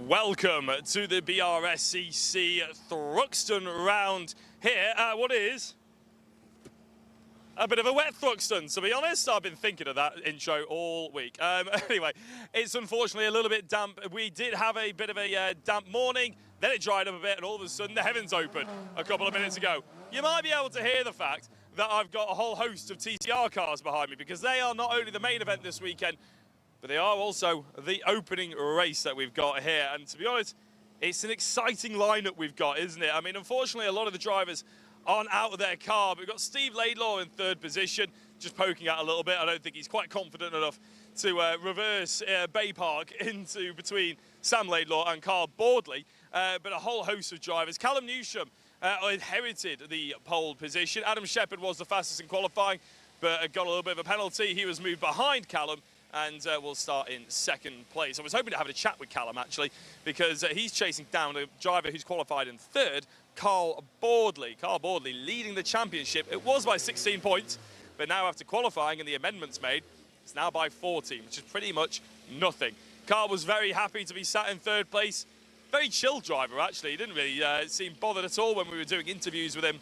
Welcome to the Brscc Thruxton round here at what is a bit of a wet Thruxton. To be honest, I've been thinking of that intro all week. Anyway, it's unfortunately a little bit damp. We did have a bit of a damp morning, then it dried up a bit, and all of a sudden the heavens opened a couple of minutes ago. You might be able to hear the fact that I've got a whole host of TCR cars behind me, because they are not only the main event this weekend, but they are also the opening race that we've got here. And to be honest, it's an exciting lineup we've got, isn't it? I mean, unfortunately, a lot of the drivers aren't out of their car. But we've got Steve Laidlaw in third position, just poking out a little bit. I don't think he's quite confident enough to reverse Bay Park into between Sam Laidlaw and Carl Boardley. But a whole host of drivers. Callum Newsham inherited the pole position. Adam Shepherd was the fastest in qualifying, but got a little bit of a penalty. He was moved behind Callum, and will start in second place. I was hoping to have a chat with Callum, actually, because he's chasing down a driver who's qualified in third, Carl Boardley. Carl Boardley leading the championship. It was by 16 points, but now after qualifying and the amendments made, it's now by 14, which is pretty much nothing. Carl was very happy to be sat in third place. Very chill driver, actually. He didn't really seem bothered at all when we were doing interviews with him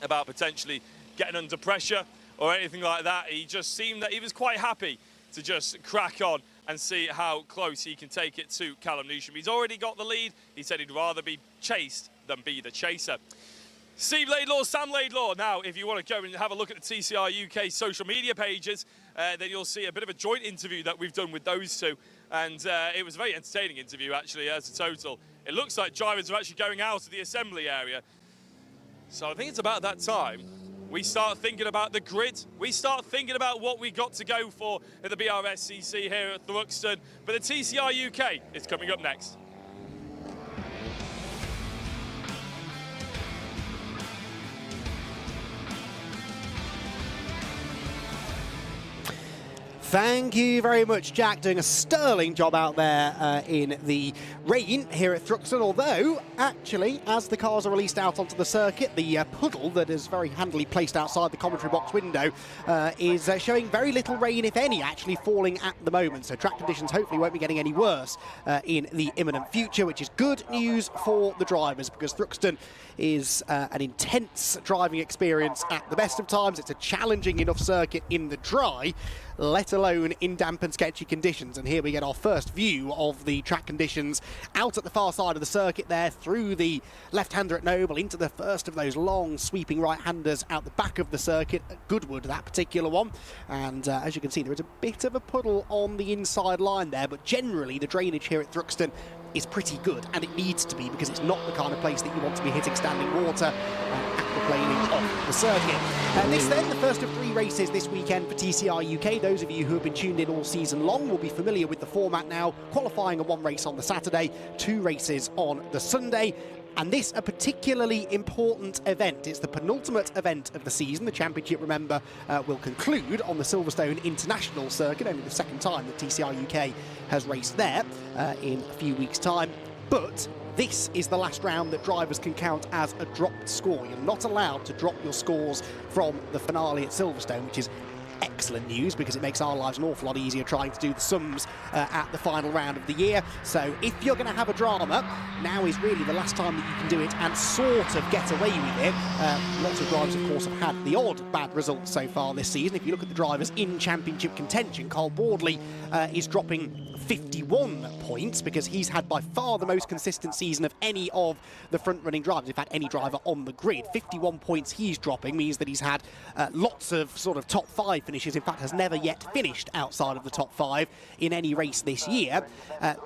about potentially getting under pressure or anything like that. He just seemed that he was quite happy to just crack on and see how close he can take it to Callum Newsham. He's already got the lead. He said he'd rather be chased than be the chaser. Steve Laidlaw, Sam Laidlaw. Now, if you want to go and have a look at the TCR UK social media pages, then you'll see a bit of a joint interview that we've done with those two. And it was a very entertaining interview, actually, as a total. It looks like drivers are actually going out of the assembly area. So I think it's about that time we start thinking about the grid. We start thinking about what we got to go for at the Brscc here at Thruxton. But the TCR UK is coming up next. Thank you very much, Jack, doing a sterling job out there in the rain here at Thruxton, although, actually, as the cars are released out onto the circuit, the puddle that is very handily placed outside the commentary box window is showing very little rain, if any, actually falling at the moment. So track conditions hopefully won't be getting any worse in the imminent future, which is good news for the drivers, because Thruxton is an intense driving experience at the best of times. It's a challenging enough circuit in the dry, let alone in damp and sketchy conditions. And here we get our first view of the track conditions out at the far side of the circuit there, through the left-hander at Noble, into the first of those long sweeping right-handers out the back of the circuit at Goodwood, that particular one. And as you can see, there is a bit of a puddle on the inside line there, but generally the drainage here at Thruxton is pretty good, and it needs to be, because it's not the kind of place that you want to be hitting standing water and aquaplaning off the circuit. This then, the first of 3 races this weekend for TCR UK. Those of you who have been tuned in all season long will be familiar with the format now. Qualifying, a 1 race on the Saturday, 2 races on the Sunday. And this, a particularly important event. It's the penultimate event of the season. The championship, remember, will conclude on the Silverstone International Circuit, only the second time that TCR UK has raced there in a few weeks' time. But this is the last round that drivers can count as a dropped score. You're not allowed to drop your scores from the finale at Silverstone, which is excellent news, because it makes our lives an awful lot easier trying to do the sums at the final round of the year. So if you're going to have a drama, now is really the last time that you can do it and sort of get away with it. Lots of drivers, of course, have had the odd bad results so far this season. If you look at the drivers in championship contention, Carl Boardley is dropping 51 points, because he's had by far the most consistent season of any of the front-running drivers. In fact, any driver on the grid. 51 points he's dropping means that he's had lots of sort of top 5 finishes. In fact, has never yet finished outside of the top 5 in any race this year.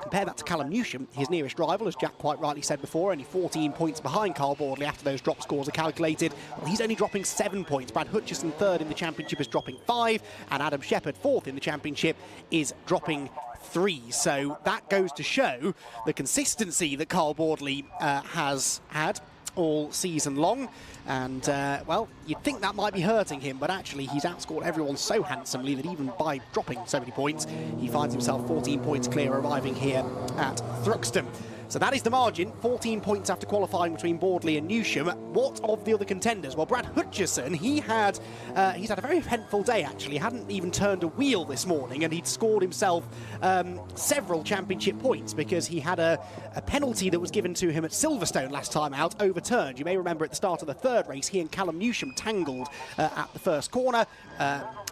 Compare that to Callum Newsham, his nearest rival, as Jack quite rightly said before, only 14 points behind Carl Boardley after those drop scores are calculated. Well, he's only dropping 7 points. Brad Hutchison, third in the championship, is dropping 5, and Adam Shepherd, fourth in the championship, is dropping 3. So that goes to show the consistency that Carl Boardley has had all season long. And, well, you'd think that might be hurting him, but actually he's outscored everyone so handsomely that even by dropping so many points, he finds himself 14 points clear, arriving here at Thruxton. So that is the margin, 14 points after qualifying between Bordley and Newsham. What of the other contenders? Well, Brad Hutchison, he's had a very eventful day, actually. He hadn't even turned a wheel this morning, and he'd scored himself several championship points because he had a penalty that was given to him at Silverstone last time out overturned. You may remember at the start of the third race, he and Callum Newsham tangled at the first corner,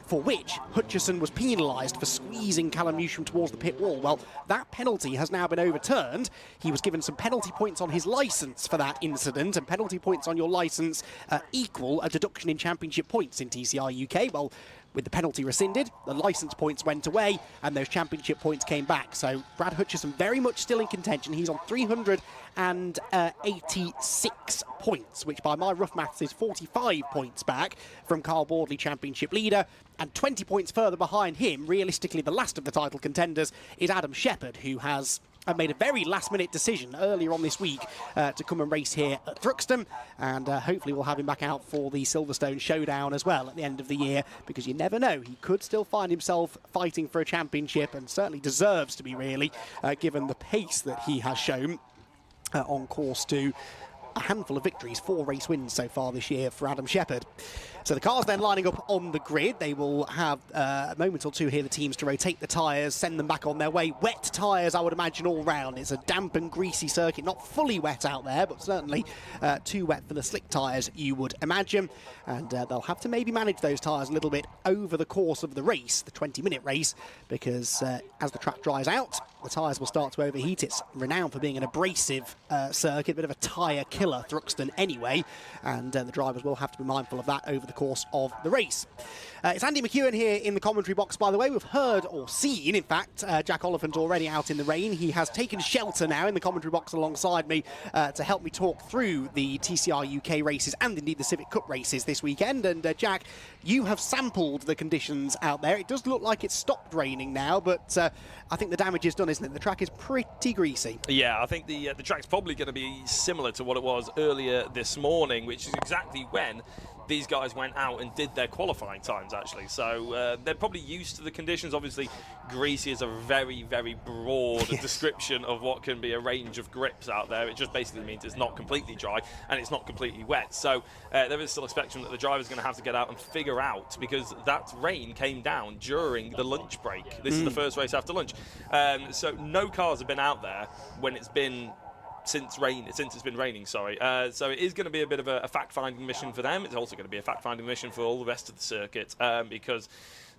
for which Hutchison was penalised for squeezing Callum Newsham towards the pit wall. Well, that penalty has now been overturned. He was given some penalty points on his licence for that incident, and penalty points on your licence equal a deduction in championship points in TCR UK. Well, with the penalty rescinded, the licence points went away and those championship points came back. So Brad Hutchison very much still in contention. He's on 386 points, which by my rough maths is 45 points back from Carl Bordley, championship leader. And 20 points further behind him, realistically the last of the title contenders, is Adam Shepherd, who has made a very last-minute decision earlier on this week to come and race here at Thruxton, and hopefully we'll have him back out for the Silverstone Showdown as well at the end of the year, because you never know, he could still find himself fighting for a championship, and certainly deserves to be, really, given the pace that he has shown on course to a handful of victories, 4 race wins so far this year for Adam Shepherd. So the cars then lining up on the grid. They will have a moment or two here, the teams, to rotate the tyres, send them back on their way. Wet tyres, I would imagine, all round. It's a damp and greasy circuit, not fully wet out there, but certainly too wet for the slick tyres, you would imagine. And they'll have to maybe manage those tyres a little bit over the course of the race, the 20-minute race, because as the track dries out, the tyres will start to overheat. It's renowned for being an abrasive circuit, a bit of a tyre killer, Thruxton anyway, and the drivers will have to be mindful of that over the course of the race. It's Andy McEwen here in the commentary box, by the way. We've heard, or seen, in fact, Jack Oliphant already out in the rain. He has taken shelter now in the commentary box alongside me to help me talk through the TCR UK races and indeed the Civic Cup races this weekend. And Jack, you have sampled the conditions out there. It does look like it's stopped raining now, but I think the damage is done, isn't it? The track is pretty greasy. Yeah, I think the track's probably going to be similar to what it was earlier this morning, which is exactly when these guys went out and did their qualifying times, actually. So they're probably used to the conditions. Obviously, greasy is a very, very broad description of what can be a range of grips out there. It just basically means it's not completely dry and it's not completely wet. So there is still a spectrum that the driver's going to have to get out and figure out, because that rain came down during the lunch break. This is the first race after lunch. So no cars have been out there when it's been since it's been raining, sorry. So it is going to be a bit of a fact-finding mission for them. It's also going to be a fact-finding mission for all the rest of the circuit, because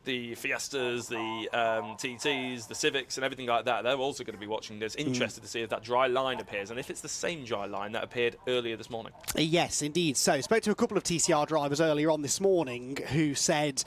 the Fiestas, the TTs, the Civics and everything like that, they're also going to be watching this, interested to see if that dry line appears and if it's the same dry line that appeared earlier this morning. Yes, indeed. So spoke to a couple of TCR drivers earlier on this morning who said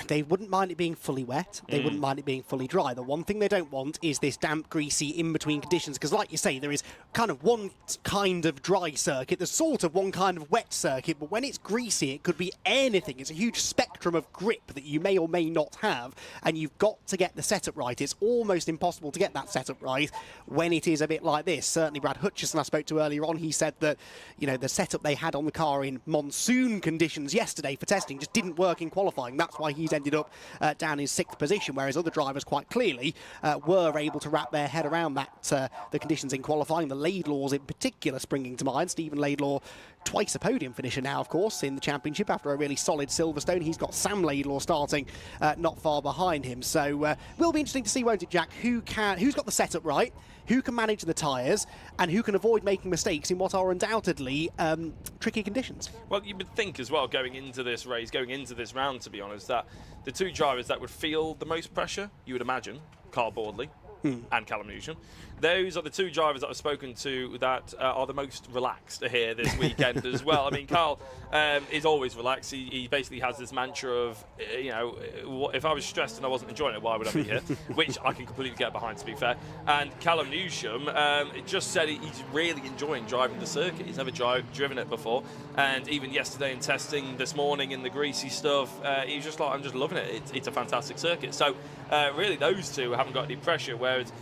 they wouldn't mind it being fully wet. They wouldn't mind it being fully dry. The one thing they don't want is this damp, greasy, in-between conditions, because like you say, there is kind of one kind of dry circuit. There's sort of one kind of wet circuit, but when it's greasy, it could be anything. It's a huge spectrum of grip that you may or may not have, and you've got to get the setup right. It's almost impossible to get that setup right when it is a bit like this. Certainly Brad Hutchison, I spoke to earlier on, he said that, you know, the setup they had on the car in monsoon conditions yesterday for testing just didn't work in qualifying. That's why he's ended up down in 6th position, whereas other drivers quite clearly were able to wrap their head around that, the conditions in qualifying. The Laidlaws in particular springing to mind. Stephen Laidlaw, twice a podium finisher now, of course, in the championship after a really solid Silverstone. He's got Sam Laidlaw starting not far behind him. So will be interesting to see, won't it, Jack, who's got the setup right, who can manage the tyres, and who can avoid making mistakes in what are undoubtedly tricky conditions. Well, you would think as well, going into this race, going into this round, to be honest, that the two drivers that would feel the most pressure, you would imagine, Carl Bordley and Callum Newsham. Those are the two drivers that I've spoken to that are the most relaxed here this weekend as well. I mean, Carl is always relaxed. He basically has this mantra of, you know, if I was stressed and I wasn't enjoying it, why would I be here? Which I can completely get behind, to be fair. And Callum Newsham just said he's really enjoying driving the circuit. He's never driven it before. And even yesterday in testing, this morning in the greasy stuff, he was just like, I'm just loving it. It's a fantastic circuit. So really, those two haven't got any pressure, whereas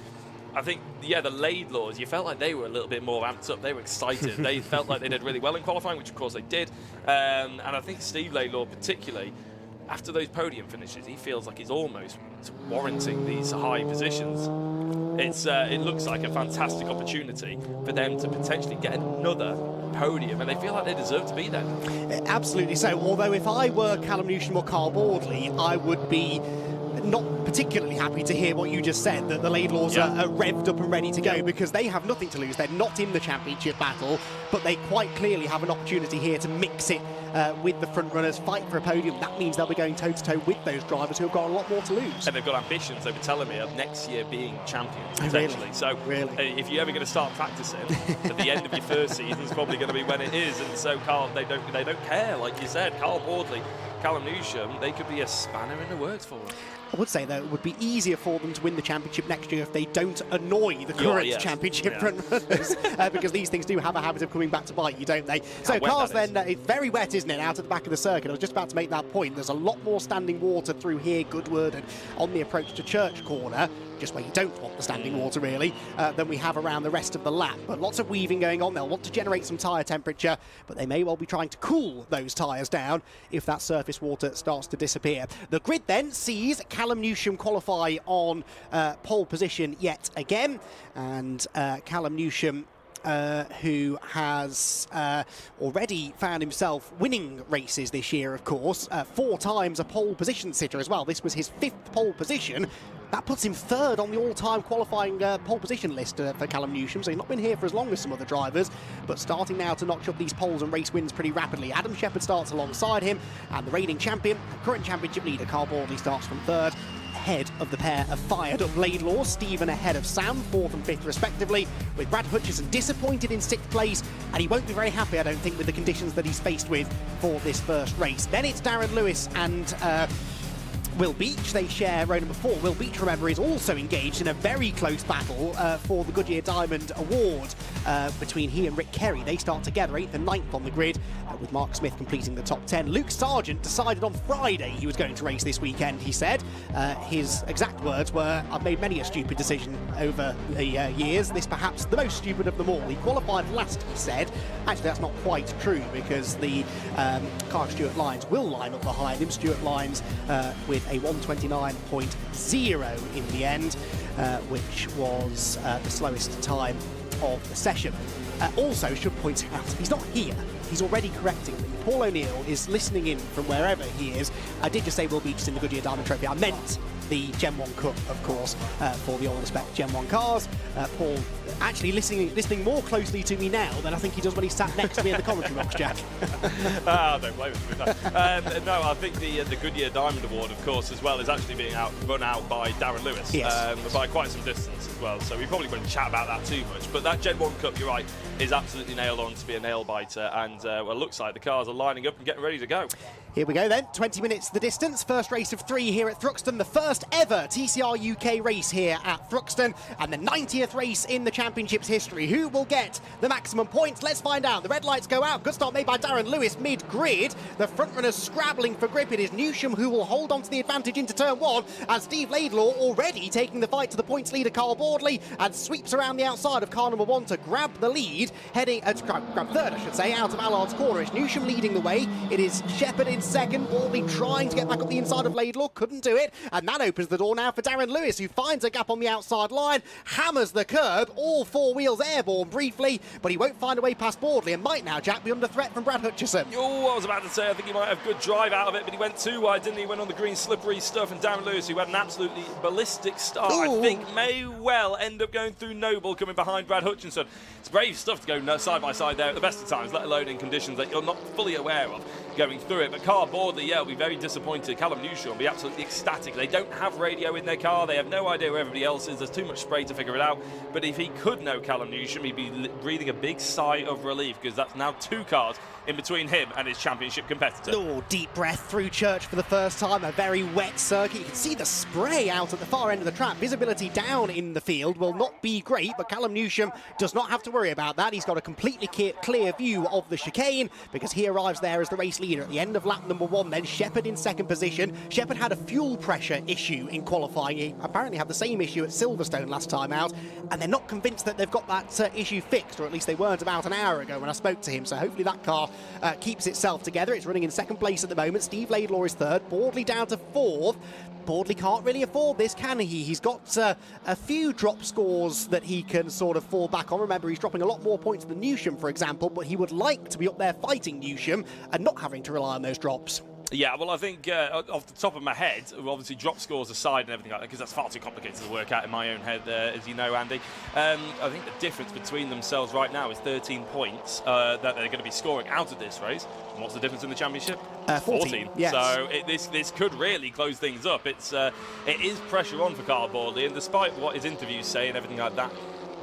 I think, yeah, the Laidlaws, you felt like they were a little bit more amped up. They were excited. They felt like they did really well in qualifying, which of course they did. And I think Steve Laidlaw particularly, after those podium finishes, he feels like he's almost warranting these high positions. it looks like a fantastic opportunity for them to potentially get another podium, and they feel like they deserve to be there. Absolutely so. Although if I were Callum Newsham or Carl Bordley, I would be not particularly happy to hear what you just said, that the Laidlaws are revved up and ready to go, because they have nothing to lose. They're not in the championship battle, but they quite clearly have an opportunity here to mix it with the front runners, fight for a podium. That means they'll be going toe-to-toe with those drivers who have got a lot more to lose. And they've got ambitions, they were telling me, of next year being champions, potentially. Really? So if you're ever going to start practicing, at the end of your first season is probably going to be when it is. And so Carl, they don't care. Like you said, Carl Bordley, Callum Newsham, they could be a spanner in the works for them. I would say, though, it would be easier for them to win the championship next year if they don't annoy the current championship front runners, because these things do have a habit of coming back to bite you, don't they? So cars then, it's very wet, isn't it, out at the back of the circuit? I was just about to make that point. There's a lot more standing water through here, Goodwood, and on the approach to Church Corner, just where you don't want the standing water, really, than we have around the rest of the lap. But lots of weaving going on. They'll want to generate some tyre temperature, but they may well be trying to cool those tyres down if that surface water starts to disappear. The grid then sees Callum Newsham qualify on pole position yet again, and Callum Newsham, who has already found himself winning races this year, of course, 4 times a pole position sitter as well. This was his 5th pole position. That puts him 3rd on the all-time qualifying pole position list for Callum Newsham, so he's not been here for as long as some other drivers, but starting now to notch up these poles and race wins pretty rapidly. Adam Shepherd starts alongside him, and the reigning champion, current championship leader, Carl Bordley, starts from 3rd. Ahead of the pair of fired-up Laidlaws, Stephen ahead of Sam, 4th and 5th respectively, with Brad Hutchison disappointed in 6th place, and he won't be very happy, I don't think, with the conditions that he's faced with for this first race. Then it's Darren Lewis and Will Beach. They share row number 4. Will Beach, remember, is also engaged in a very close battle for the Goodyear Diamond Award between he and Rick Kerry. They start together, 8th and 9th on the grid, with Mark Smith completing the top 10. Luke Sargent decided on Friday he was going to race this weekend, he said. His exact words were, "I've made many a stupid decision over the years, this perhaps the most stupid of them all." He qualified last, he said. Actually, that's not quite true, because the car Stuart Lyons will line up behind him. Stuart Lyons with a 1:29.0 in the end, which was the slowest time of the session. Also, should point out, he's not here. He's already correcting me. Paul O'Neill is listening in from wherever he is. I did just say Will Beach is in the Goodyear Diamond Trophy. I meant the Gen 1 Cup, of course, for the all respect Gen 1 cars. Paul actually listening more closely to me now than I think he does when he's sat next to me in the commentary box, Jack. Don't blame him. No, I think the Goodyear Diamond Award, of course, as well, is actually being run out by Darren Lewis, by quite some distance as well. So we probably wouldn't chat about that too much. But that Gen 1 Cup, you're right, is absolutely nailed on to be a nail biter. And well, it looks like the cars are lining up and getting ready to go. Here we go then, 20 minutes the distance. First race of 3 here at Thruxton, the first ever TCR UK race here at Thruxton, and the 90th race in the championship's history. Who will get the maximum points? Let's find out. The red lights go out. Good start made by Darren Lewis mid-grid. The front runners scrabbling for grip. It is Newsham who will hold on to the advantage into turn 1, and Steve Laidlaw already taking the fight to the points leader Carl Bordley, and sweeps around the outside of car number 1 to grab the lead, heading grab 3rd, I should say, out of Allard's corner. It's Newsham leading the way. It is Shepherd in 2nd. Bordley trying to get back up the inside of Laidlaw, couldn't do it, and that opens the door now for Darren Lewis, who finds a gap on the outside line, hammers the curb, all 4 wheels airborne briefly, but he won't find a way past Bordley, and might now, Jack, be under threat from Brad Hutchison. Oh, I was about to say, I think he might have good drive out of it, but he went too wide, didn't he? He went on the green slippery stuff, and Darren Lewis, who had an absolutely ballistic start, I think may well end up going through Noble, coming behind Brad Hutchinson. It's brave stuff to go side by side there at the best of times, let alone in conditions that you're not fully aware of going through it. But Carl Bordley, yeah, will be very disappointed. Callum Newsham will be absolutely ecstatic. They don't have radio in their car. They have no idea where everybody else is. There's too much spray to figure it out. But if he could know Callum Newsham, he'd be breathing a big sigh of relief, because that's now 2 cars in between him and his championship competitor. Oh, deep breath through Church for the first time. A very wet circuit. You can see the spray out at the far end of the track. Visibility down in the field will not be great, but Callum Newsham does not have to worry about that. He's got a completely clear view of the chicane, because he arrives there as the race leader leader at the end of lap number 1 then. Shepherd in second position. Shepherd had a fuel pressure issue in qualifying. He apparently had the same issue at Silverstone last time out, and they're not convinced that they've got that issue fixed, or at least they weren't about an hour ago when I spoke to him. So hopefully that car keeps itself together. It's running in second place at the moment. Steve Laidlaw is third. Boardley down to fourth. Boardley can't really afford this, can he? He's got a few drop scores that he can sort of fall back on. Remember, he's dropping a lot more points than Newsham, for example, but he would like to be up there fighting Newsham and not having to rely on those drops. Yeah, well, I think off the top of my head, obviously drop scores aside and everything like that, because that's far too complicated to work out in my own head, as you know, Andy. I think the difference between themselves right now is 13 points that they're going to be scoring out of this race. And what's the difference in the championship? 14. Yes. So this could really close things up. It is pressure on for Carl Boardley, and despite what his interviews say and everything like that,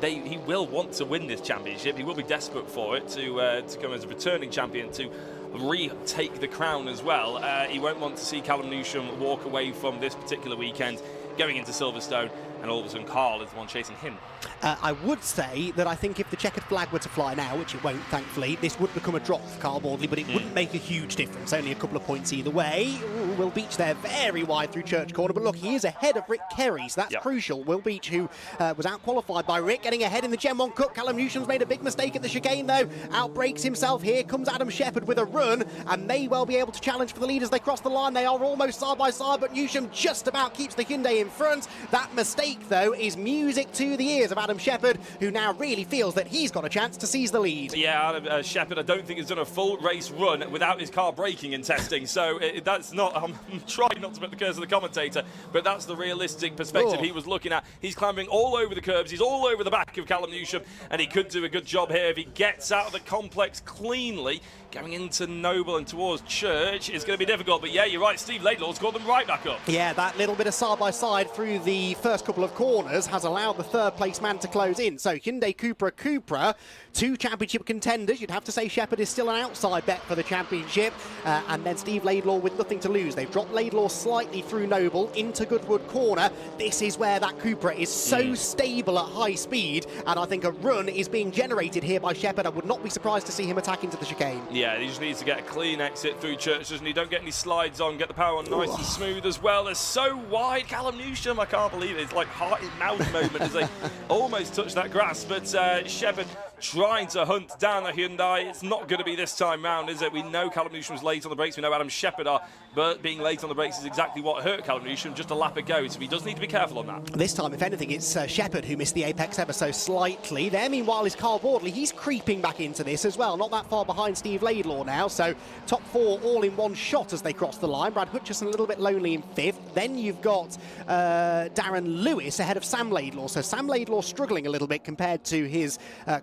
he will want to win this championship. He will be desperate for it to come as a returning champion to retake the crown as well. He won't want to see Callum Newsham walk away from this particular weekend going into Silverstone, and all of a sudden Carl is the one chasing him. I would say that I think if the checkered flag were to fly now, which it won't, thankfully, this would become a drop for Carl Boardley, but it wouldn't make a huge difference. Only a couple of points either way. Will Beach there very wide through Church Corner, but look, he is ahead of Rick Kerry, so that's crucial. Will Beach, who was out-qualified by Rick, getting ahead in the Gen 1 Cup. Callum Newsham's made a big mistake at the chicane, though. Outbreaks himself. Here comes Adam Shepherd with a run, and may well be able to challenge for the lead as they cross the line. They are almost side by side, but Newsham just about keeps the Hyundai in front. That mistake, though, is music to the ears of Adam Shepherd, who now really feels that he's got a chance to seize the lead. Yeah, Shepherd, I don't think has done a full race run without his car braking in testing, so that's not, I'm trying not to put the curse of the commentator, but that's the realistic perspective he was looking at. He's clambering all over the curbs, he's all over the back of Callum Newsham, and he could do a good job here if he gets out of the complex cleanly. Going into Noble and towards Church is going to be difficult, but yeah, you're right, Steve Laidlaw's got them right back up. Yeah, that little bit of side-by-side through the first couple of corners has allowed the third-place man to close in. So Hyundai Cupra, two championship contenders. You'd have to say Shepherd is still an outside bet for the championship, and then Steve Laidlaw with nothing to lose. They've dropped Laidlaw slightly through Noble into Goodwood Corner. This is where that Cupra is so stable at high speed, and I think a run is being generated here by Shepherd. I would not be surprised to see him attack into the chicane. Yeah, he just needs to get a clean exit through Church, doesn't he? Don't get any slides on, get the power on nice and smooth as well. They're so wide. Callum Newsham, I can't believe it. It's like heart-in-mouth moment as they almost touch that grass. But Shepherd trying to hunt down the Hyundai. It's not going to be this time round, is it? We know Callum Newsham's late on the brakes. We know Adam Shepherd are, but being late on the brakes is exactly what hurt Callum Newsham, just a lap ago. So he does need to be careful on that. This time, if anything, it's Shepherd who missed the apex ever so slightly. There, meanwhile, is Carl Boardley. He's creeping back into this as well. Not that far behind Steve Laidlaw now. So top four all in one shot as they cross the line. Brad Hutchison a little bit lonely in fifth. Then you've got Darren Lewis ahead of Sam Laidlaw. So Sam Laidlaw struggling a little bit compared to his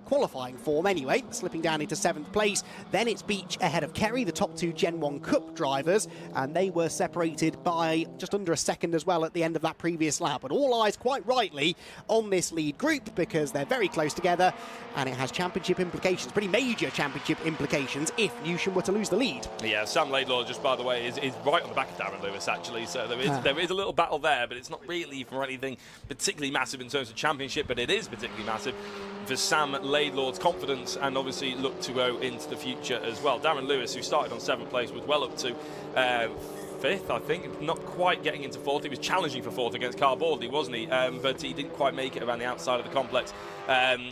qualifying form anyway, slipping down into seventh place. Then it's Beach ahead of Kerry, the top two Gen 1 Cup drivers, and they were separated by just under a second as well at the end of that previous lap. But all eyes quite rightly on this lead group because they're very close together, and it has championship implications, pretty major championship implications if Newsham were to lose the lead. Yeah, Sam Laidlaw, just by the way, is right on the back of Darren Lewis actually, so there is a little battle there, but it's not really for anything particularly massive in terms of championship, but it is particularly massive for Sam Laidlaw's confidence and obviously look to go into the future as well. Darren Lewis, who started on 7th place, was well up to 5th, I think, not quite getting into 4th. He was challenging for 4th against Carl Boardley, wasn't he? But he didn't quite make it around the outside of the complex.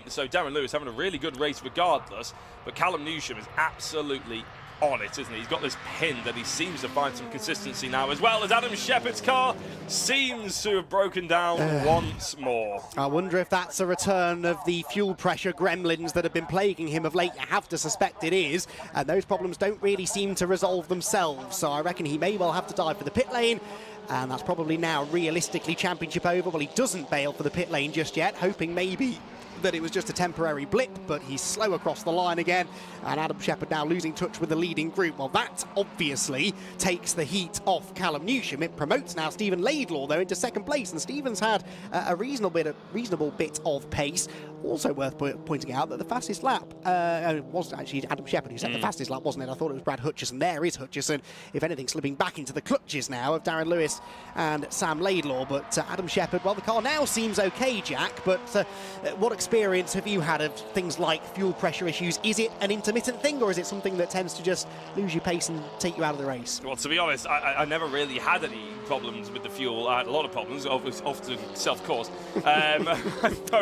So Darren Lewis having a really good race regardless, but Callum Newsham is absolutely on it, isn't he? He's got this pin that he seems to find some consistency now, as well as Adam Shepherd's car seems to have broken down once more. I wonder if that's a return of the fuel pressure gremlins that have been plaguing him of late. You have to suspect it is, and those problems don't really seem to resolve themselves, so I reckon he may well have to dive for the pit lane. And that's probably now realistically championship over. Well, he doesn't bail for the pit lane just yet, hoping maybe that it was just a temporary blip, but he's slow across the line again, and Adam Shepherd now losing touch with the leading group. Well, that obviously takes the heat off Callum Newsham. It promotes now Stephen Laidlaw, though, into second place, and Stephen's had a reasonable bit of pace. Also worth pointing out that the fastest lap it was actually Adam Shepherd who set the fastest lap, wasn't it? I thought it was Brad Hutchison. There is Hutchison, if anything, slipping back into the clutches now of Darren Lewis and Sam Laidlaw. But Adam Shepherd, well, the car now seems okay, Jack, but what experience have you had of things like fuel pressure issues? Is it an intermittent thing, or is it something that tends to just lose your pace and take you out of the race? Well, to be honest, I never really had any problems with the fuel. I had a lot of problems, often self-caused.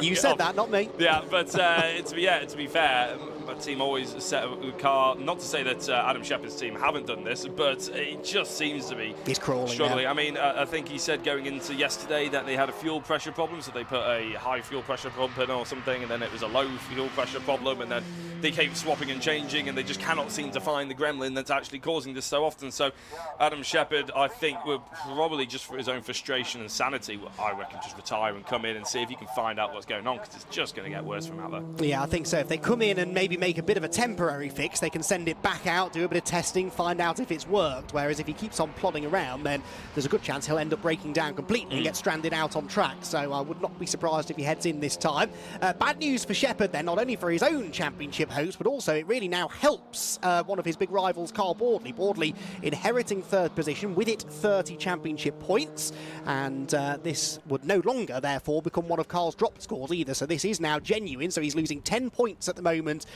You said that, not me. Yeah, but to be fair, my team always set a car. Not to say that Adam Shepherd's team haven't done this, but it just seems to be struggling. Now. I mean, I think he said going into yesterday that they had a fuel pressure problem, so they put a high fuel pressure pump in or something, and then it was a low fuel pressure problem, and then they keep swapping and changing, and they just cannot seem to find the gremlin that's actually causing this so often. So Adam Shepherd, I think, will probably just for his own frustration and sanity, I reckon, just retire and come in and see if he can find out what's going on, because it's just going to get worse from out there. Yeah, I think so. If they come in and maybe make a bit of a temporary fix, they can send it back out, do a bit of testing, find out if it's worked. Whereas if he keeps on plodding around, then there's a good chance he'll end up breaking down completely and get stranded out on track. So I would not be surprised if he heads in this time. Bad news for Shepherd then, not only for his own championship hopes, but also it really now helps one of his big rivals, Carl Boardley. Boardley inheriting third position, with it 30 championship points, and this would no longer therefore become one of Carl's dropped scores either. So this is now genuine. So he's losing 10 points at the moment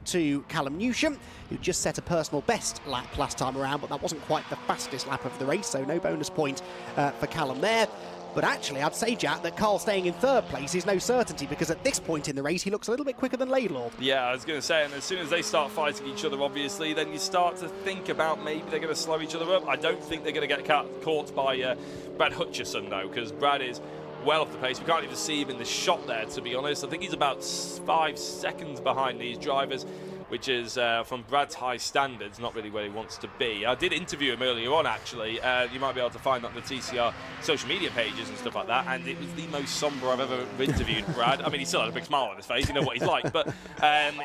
to Callum Newsham, who just set a personal best lap last time around, but that wasn't quite the fastest lap of the race, so no bonus point for Callum there. But actually, I'd say, Jack, that Carl staying in third place is no certainty, because at this point in the race, he looks a little bit quicker than Laidlaw. Yeah, I was going to say, and as soon as they start fighting each other, obviously, then you start to think about maybe they're going to slow each other up. I don't think they're going to get caught by Brad Hutchison, though, because Brad is well off the pace. We can't even see him in the shot there, to be honest. I think he's about 5 seconds behind these drivers, which is, from Brad's high standards, not really where he wants to be. I did interview him earlier on, actually. You might be able to find that on the TCR social media pages and stuff like that, and it was the most somber I've ever interviewed Brad. I mean, he still had a big smile on his face, you know what he's like, but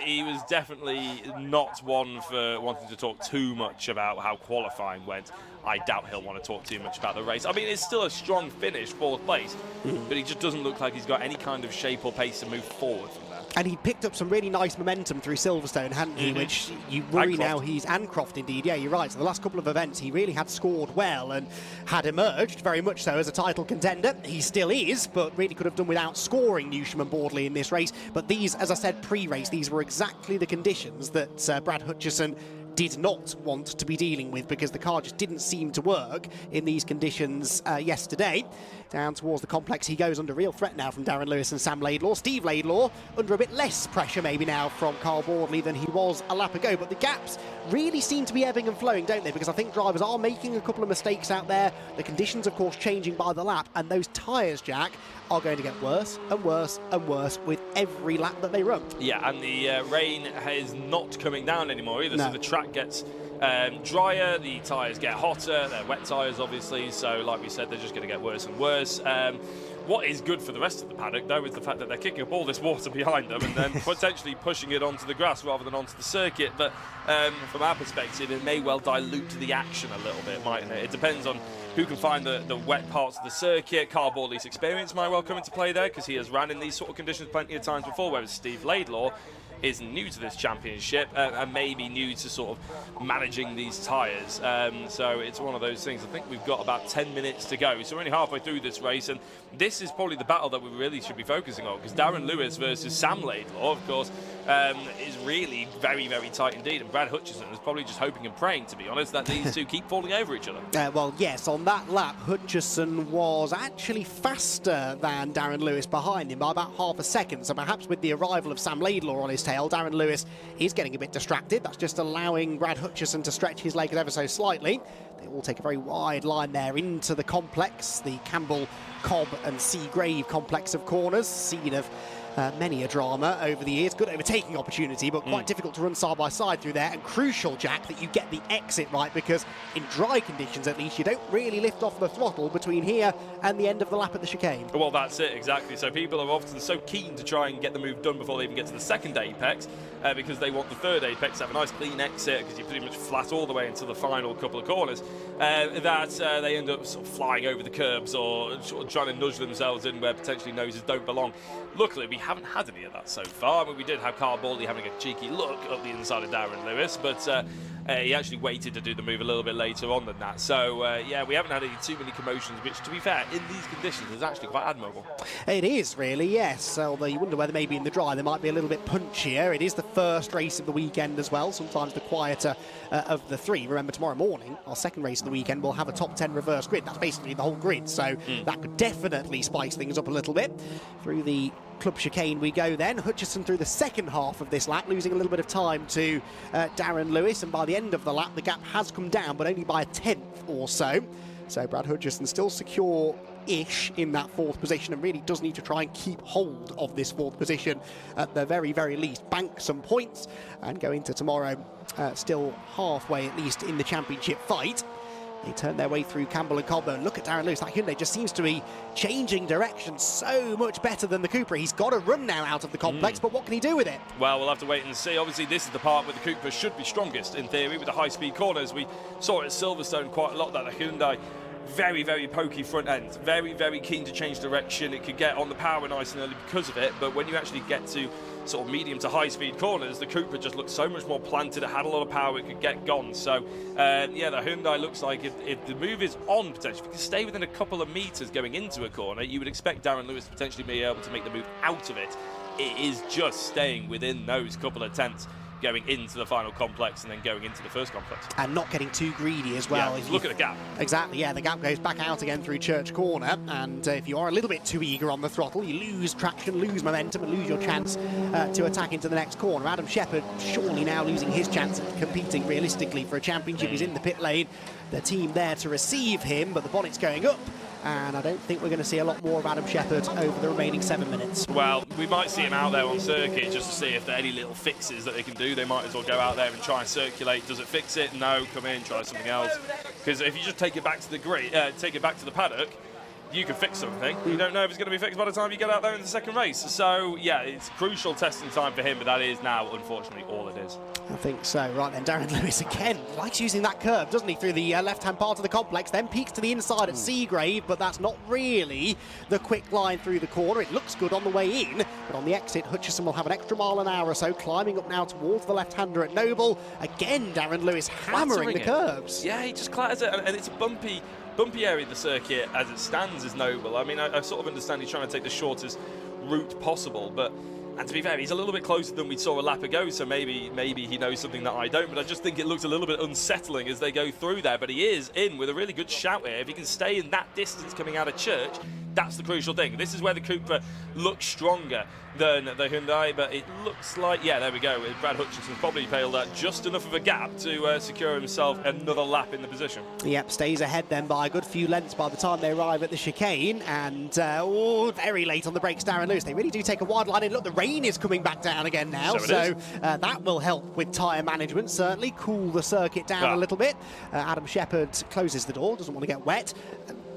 he was definitely not one for wanting to talk too much about how qualifying went. I doubt he'll want to talk too much about the race. I mean, it's still a strong finish, 4th place, but he just doesn't look like he's got any kind of shape or pace to move forward from there. And he picked up some really nice momentum through Silverstone, hadn't he? Which you worry now he's... And Croft, indeed. Yeah, you're right. So the last couple of events, he really had scored well and had emerged, very much so, as a title contender. He still is, but really could have done without scoring Newsham and Boardley in this race. But these, as I said, pre-race, these were exactly the conditions that Brad Hutchison did not want to be dealing with, because the car just didn't seem to work in these conditions yesterday. Down towards the complex he goes, under real threat now from Darren Lewis and Sam Laidlaw. Steve Laidlaw under a bit less pressure maybe now from Carl Boardley than he was a lap ago, but the gaps really seem to be ebbing and flowing, don't they? Because I think drivers are making a couple of mistakes out there. The conditions, of course, changing by the lap, and those tyres, Jack, are going to get worse and worse and worse with every lap that they run. Yeah, and the rain is not coming down anymore either, so the track gets drier, the tyres get hotter, they're wet tyres obviously, so like we said, they're just going to get worse and worse. What is good for the rest of the paddock, though, is the fact that they're kicking up all this water behind them and then potentially pushing it onto the grass rather than onto the circuit. But from our perspective, it may well dilute the action a little bit, mightn't it? It depends on who can find the wet parts of the circuit. Carl Boardley's experience might well come into play there, because he has ran in these sort of conditions plenty of times before, whereas Steve Laidlaw is new to this championship and maybe new to sort of managing these tyres. So it's one of those things. I think we've got about 10 minutes to go. So we're only halfway through this race, and this is probably the battle that we really should be focusing on, because Darren Lewis versus Sam Laidlaw, of course, is really very, very tight indeed. And Brad Hutchison is probably just hoping and praying, to be honest, that these two keep falling over each other. Well, yes, on that lap, Hutchison was actually faster than Darren Lewis behind him by about half a second. So perhaps with the arrival of Sam Laidlaw on his tail, Darren Lewis is getting a bit distracted. That's just allowing Brad Hutchison to stretch his legs ever so slightly. They all take a very wide line there into the complex, the Campbell, Cobb and Seagrave complex of corners, scene of many a drama over the years. Good overtaking opportunity, but quite difficult to run side by side through there. And crucial, Jack, that you get the exit right, because in dry conditions at least, you don't really lift off the throttle between here and the end of the lap at the chicane. Well, that's it, exactly. So people are often so keen to try and get the move done before they even get to the second apex, because they want the third apex to have a nice clean exit, because you're pretty much flat all the way into the final couple of corners, that they end up sort of flying over the curbs or sort of trying to nudge themselves in where potentially noses don't belong. Luckily, we haven't had any of that so far. I mean, we did have Carl Baldley having a cheeky look up the inside of Darren Lewis, but he actually waited to do the move a little bit later on than that. So, yeah, we haven't had too many commotions, which, to be fair, in these conditions is actually quite admirable. It is, really, yes. Although you wonder whether maybe in the dry they might be a little bit punchier. It is the first race of the weekend as well, sometimes the quieter of the three. Remember, tomorrow morning, our second race of the weekend, we'll have a top 10 reverse grid. That's basically the whole grid, so that could definitely spice things up a little bit. Through the club chicane we go then. Hutchison through the second half of this lap, losing a little bit of time to Darren Lewis, and by the end of the lap the gap has come down, but only by a tenth or so. So Brad Hutchison still secure-ish in that fourth position, and really does need to try and keep hold of this fourth position at the very, very least. Bank some points and go into tomorrow still halfway at least in the championship fight. They turn their way through Campbell and Coburn. Look at Darren Lewis. That Hyundai just seems to be changing direction so much better than the Cooper. He's got a run now out of the complex, but what can he do with it? Well, we'll have to wait and see. Obviously, this is the part where the Cooper should be strongest, in theory, with the high-speed corners. We saw it at Silverstone quite a lot, that the Hyundai, very, very pokey front end, very, very keen to change direction. It could get on the power nice and early because of it, but when you actually get to sort of medium to high-speed corners, the Cooper just looked so much more planted. It had a lot of power. It could get gone. So, yeah, the Hyundai looks like if the move is on, potentially, if it can stay within a couple of metres going into a corner, you would expect Darren Lewis to potentially be able to make the move out of it. It is just staying within those couple of tenths going into the final complex and then going into the first complex. And not getting too greedy as well. Yeah, look at the gap. Exactly, yeah, the gap goes back out again through Church Corner, and if you are a little bit too eager on the throttle, you lose traction, lose momentum, and lose your chance to attack into the next corner. Adam Shepherd surely now losing his chance of competing realistically for a championship. He's in the pit lane, the team there to receive him, but the bonnet's going up, and I don't think we're going to see a lot more of Adam Shepherd over the remaining 7 minutes. Well, we might see him out there on circuit just to see if there are any little fixes that they can do. They might as well go out there and try and circulate. Does it fix it? No. Come in, try something else. Because if you just take it back to the grid, take it back to the paddock, you can fix something. You don't know if it's going to be fixed by the time you get out there in the second race. So, yeah, it's crucial testing time for him, but that is now, unfortunately, all it is. I think so. Right then, Darren Lewis again likes using that curve, doesn't he, through the left-hand part of the complex, then peaks to the inside at Seagrave, but that's not really the quick line through the corner. It looks good on the way in, but on the exit, Hutchison will have an extra mile an hour or so, climbing up now towards the left-hander at Noble. Again, Darren Lewis hammering the curves. Yeah, he just clatters it, and it's a bumpy area of the circuit as it stands is Noble. I mean, I sort of understand he's trying to take the shortest route possible, but, and to be fair, he's a little bit closer than we saw a lap ago, so maybe he knows something that I don't, but I just think it looks a little bit unsettling as they go through there. But he is in with a really good shout here. If he can stay in that distance coming out of Church, that's the crucial thing. This is where the Cooper looks stronger than the Hyundai, but it looks like, yeah, there we go. Brad Hutchison's probably bailed out just enough of a gap to secure himself another lap in the position. Yep, stays ahead then by a good few lengths by the time they arrive at the chicane, and very late on the brakes, Darren Lewis. They really do take a wide line in. Look, the rain is coming back down again now, so that will help with tyre management, certainly cool the circuit down a little bit. Adam Shepherd closes the door, doesn't want to get wet.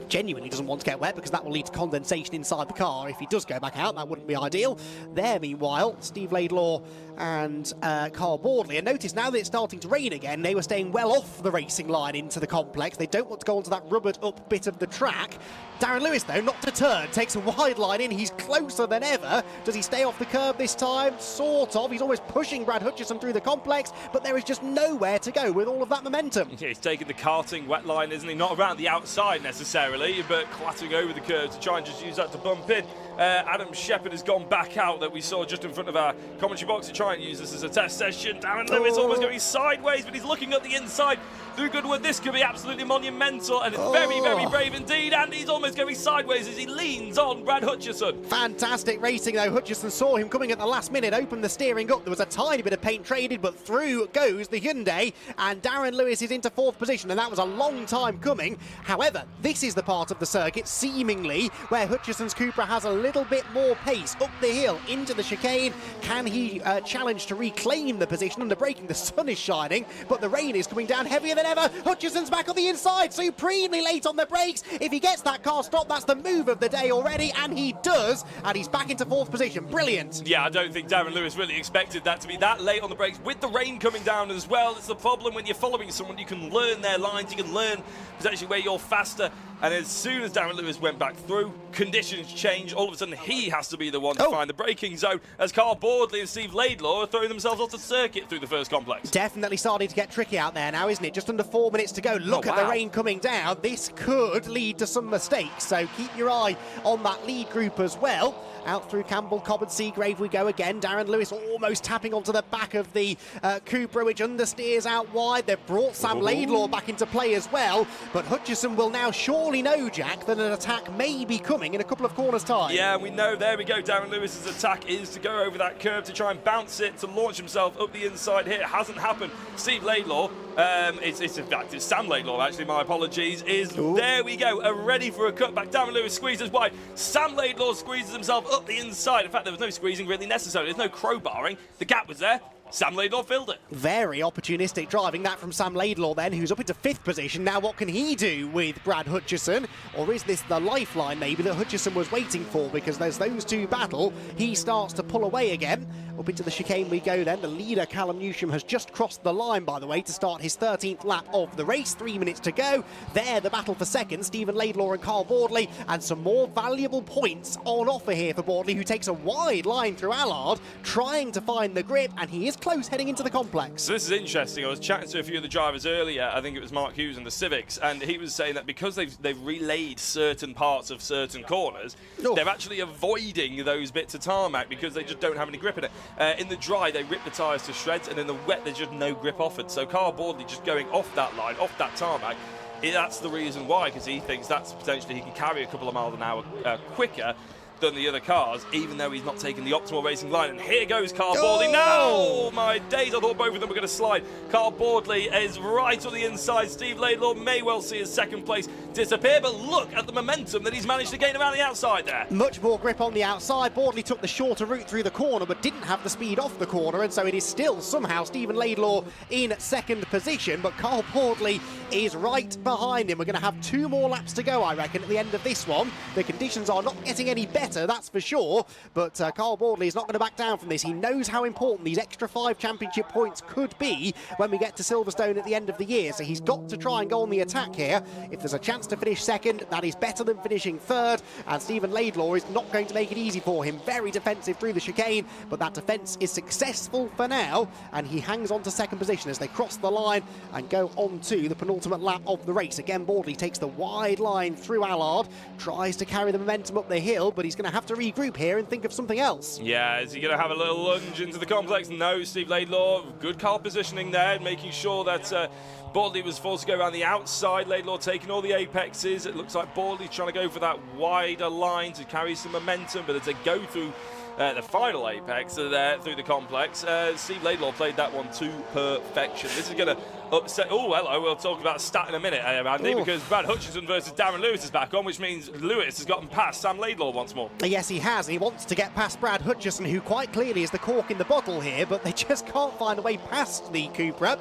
Genuinely doesn't want to get wet because that will lead to condensation inside the car. If he does go back out, that wouldn't be ideal. There, meanwhile, Steve Laidlaw and Carl Baldley. And notice now that it's starting to rain again, they were staying well off the racing line into the complex. They don't want to go onto that rubbered up bit of the track. Darren Lewis, though, not deterred, takes a wide line in. He's closer than ever. Does he stay off the curb this time? Sort of. He's almost pushing Brad Hutchison through the complex, but there is just nowhere to go with all of that momentum. Yeah, he's taking the karting wet line, isn't he? Not around the outside necessarily, but clattering over the curb to try and just use that to bump in. Adam Shepherd has gone back out, that we saw just in front of our commentary box, to try and use this as a test session. Darren Lewis almost going sideways, but he's looking at the inside. Through Goodwood, this could be absolutely monumental, and it's very, very brave indeed, and he's almost going sideways as he leans on Brad Hutchison. Fantastic racing, though. Hutchison saw him coming at the last minute, opened the steering up. There was a tiny bit of paint traded, but through goes the Hyundai, and Darren Lewis is into fourth position, and that was a long time coming. However, this is the part of the circuit, seemingly, where Hutchison's Cupra has a little bit more pace up the hill into the chicane. Can he challenge to reclaim the position under braking? The sun is shining, but the rain is coming down heavier than ever. Hutchison's back on the inside, supremely late on the brakes. If he gets that car stopped, that's the move of the day already, and he does, and he's back into fourth position. Brilliant. Yeah, I don't think Darren Lewis really expected that to be that late on the brakes, with the rain coming down as well. It's the problem when you're following someone. You can learn their lines, you can learn potentially where you're faster And as soon as Darren Lewis went back through, conditions changed. All of a sudden, he has to be the one to find the braking zone, as Carl Boardley and Steve Laidlaw are throwing themselves off the circuit through the first complex. Definitely starting to get tricky out there now, isn't it? Just under 4 minutes to go. Look at the rain coming down. This could lead to some mistakes, so keep your eye on that lead group as well. Out through Campbell, Cobb and Seagrave we go again. Darren Lewis almost tapping onto the back of the Cupra, which understeers out wide. They've brought Sam Laidlaw back into play as well, but Hutchison will now surely know, Jack, that an attack may be coming in a couple of corners' time. Yeah, we know. There we go. Darren Lewis's attack is to go over that curve to try and bounce it, to launch himself up the inside here. It hasn't happened. Steve Laidlaw, in fact, it's Sam Laidlaw, actually, my apologies, there we go, ready for a cutback. Darren Lewis squeezes wide. Sam Laidlaw squeezes himself up the inside. In fact, there was no squeezing really necessary. There's no crowbarring. The gap was there. Sam Laidlaw filled it. Very opportunistic driving that from Sam Laidlaw then, who's up into 5th position. Now what can he do with Brad Hutchison? Or is this the lifeline maybe that Hutchison was waiting for? Because there's those two battle. He starts to pull away again. Up into the chicane we go then. The leader, Callum Newsham, has just crossed the line, by the way, to start his 13th lap of the race. 3 minutes to go. There, the battle for second. Stephen Laidlaw and Carl Boardley. And some more valuable points on offer here for Boardley, who takes a wide line through Allard, trying to find the grip, and he is close heading into the complex. So this is interesting. I was chatting to a few of the drivers earlier. I think it was Mark Hughes in the Civics, and he was saying that because they've relayed certain parts of certain corners, they're actually avoiding those bits of tarmac because they just don't have any grip in it. In the dry, they rip the tyres to shreds, and in the wet, there's just no grip offered. So Carl Boardley just going off that line, off that tarmac, that's the reason why, because he thinks that's potentially he can carry a couple of miles an hour quicker than the other cars, even though he's not taking the optimal racing line. And here goes Carl Boardley. No! My days, I thought both of them were going to slide. Carl Boardley is right on the inside. Steve Laidlaw may well see his second place disappear, but look at the momentum that he's managed to gain around the outside there. Much more grip on the outside. Boardley took the shorter route through the corner, but didn't have the speed off the corner, and so it is still somehow Stephen Laidlaw in second position, but Carl Boardley is right behind him. We're going to have 2 more laps to go, I reckon, at the end of this one. The conditions are not getting any better, that's for sure, but Carl Boardley is not going to back down from this. He knows how important these extra 5 championship points could be when we get to Silverstone at the end of the year, so he's got to try and go on the attack here. If there's a chance to finish second, that is better than finishing third, and Stephen Laidlaw is not going to make it easy for him. Very defensive through the chicane, but that defence is successful for now, and he hangs on to second position as they cross the line and go on to the penultimate lap of the race. Again, Boardley takes the wide line through Allard, tries to carry the momentum up the hill, but he's going to have to regroup here and think of something else. Yeah, is he going to have a little lunge into the complex? No, Steve Laidlaw, good car positioning there, making sure that Boardley was forced to go around the outside. Laidlaw taking all the apexes. It looks like Boardley's trying to go for that wider line to carry some momentum, but as they go through the final apex there through the complex, Steve Laidlaw played that one to perfection. This is going to upset. Oh, hello, we'll talk about stat in a minute, Andy, because Brad Hutchison versus Darren Lewis is back on, which means Lewis has gotten past Sam Laidlaw once more. Yes, he has. He wants to get past Brad Hutchison, who quite clearly is the cork in the bottle here, but they just can't find a way past the Cupra.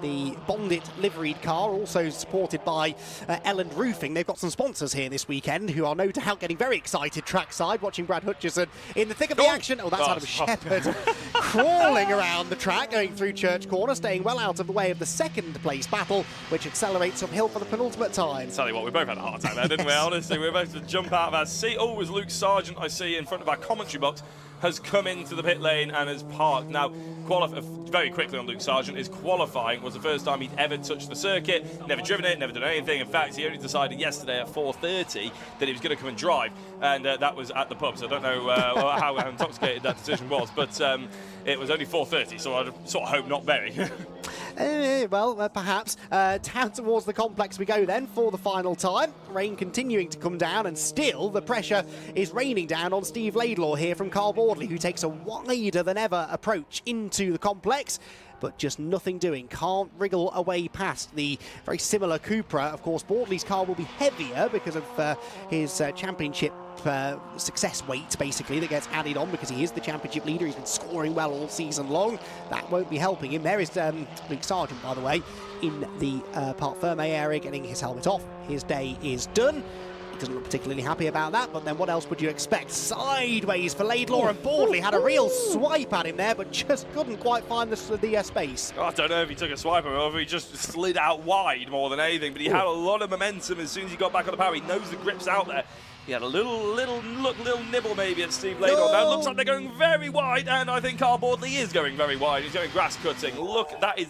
The Bondit liveried car, also supported by Elland Roofing. They've got some sponsors here this weekend who are no doubt getting very excited trackside, watching Brad Hutchison in the thick of the action. Oh, that's Adam Shepherd crawling around the track, going through Church Corner, staying well out of the way of the second place battle, which accelerates uphill for the penultimate time. Tell you what, we both had a heart attack there, didn't we? Honestly, we were about to jump out of our seat. Oh, it was Luke Sargent, I see, in front of our commentary box, has come into the pit lane and has parked. Now, very quickly on Luke Sargent, his qualifying was the first time he'd ever touched the circuit, never driven it, never done anything. In fact, he only decided yesterday at 4:30 that he was going to come and drive, and that was at the pub, so I don't know how intoxicated that decision was, but it was only 4:30, so I'd sort of hope not very. Perhaps. Down towards the complex we go then for the final time. Rain continuing to come down, and still the pressure is raining down on Steve Laidlaw here from Carl Boardley, who takes a wider than ever approach into the complex, but just nothing doing. Can't wriggle away past the very similar Cupra. Of course, Boardley's car will be heavier because of his championship success weight, basically, that gets added on because he is the championship leader. He's been scoring well all season long. That won't be helping him. There is Luke Sargent, by the way, in the Parc Fermé area, getting his helmet off. His day is done. He doesn't look particularly happy about that, but then what else would you expect? Sideways for Laidlaw, and Boardley had a real swipe at him there, but just couldn't quite find the space. I don't know if he took a swipe or if he just slid out wide more than anything, but he had a lot of momentum as soon as he got back on the power. He knows the grip's out there. He had a little nibble maybe at Steve Laidlaw. Now it looks like they're going very wide, and I think Carl Boardley is going very wide. He's going grass cutting. Look, that is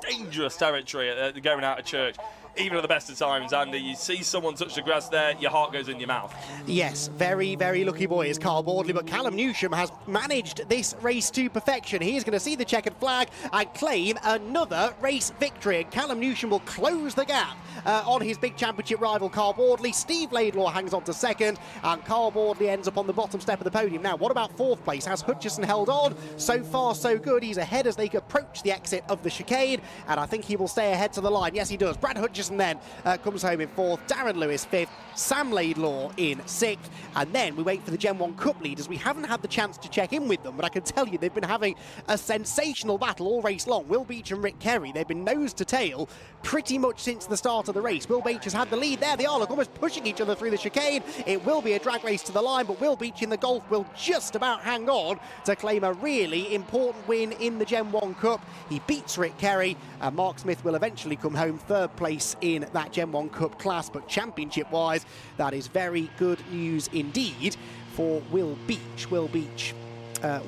dangerous territory going out of church. Even at the best of times, Andy, you see someone touch the grass there, your heart goes in your mouth. Yes, very, very lucky boy is Carl Boardley, but Callum Newsham has managed this race to perfection. He is going to see the checkered flag and claim another race victory, and Callum Newsham will close the gap on his big championship rival Carl Boardley. Steve Laidlaw hangs on to second, and Carl Boardley ends up on the bottom step of the podium. Now, what about fourth place? Has Hutchison held on? So far, so good. He's ahead as they approach the exit of the chicane, and I think he will stay ahead to the line. Yes, he does. Brad Hutchison then comes home in fourth, Darren Lewis fifth, Sam Laidlaw in sixth, and then we wait for the Gen 1 Cup leaders. We haven't had the chance to check in with them, but I can tell you they've been having a sensational battle all race long. Will Beach and Rick Kerry, they've been nose to tail pretty much since the start of the race. Will Beach has had the lead there. They are almost pushing each other through the chicane. It will be a drag race to the line, but Will Beach in the Golf will just about hang on to claim a really important win in the Gen 1 Cup. He beats Rick Kerry, and Mark Smith will eventually come home third place in that Gen 1 Cup class, but championship-wise, that is very good news indeed for Will Beach. Will Beach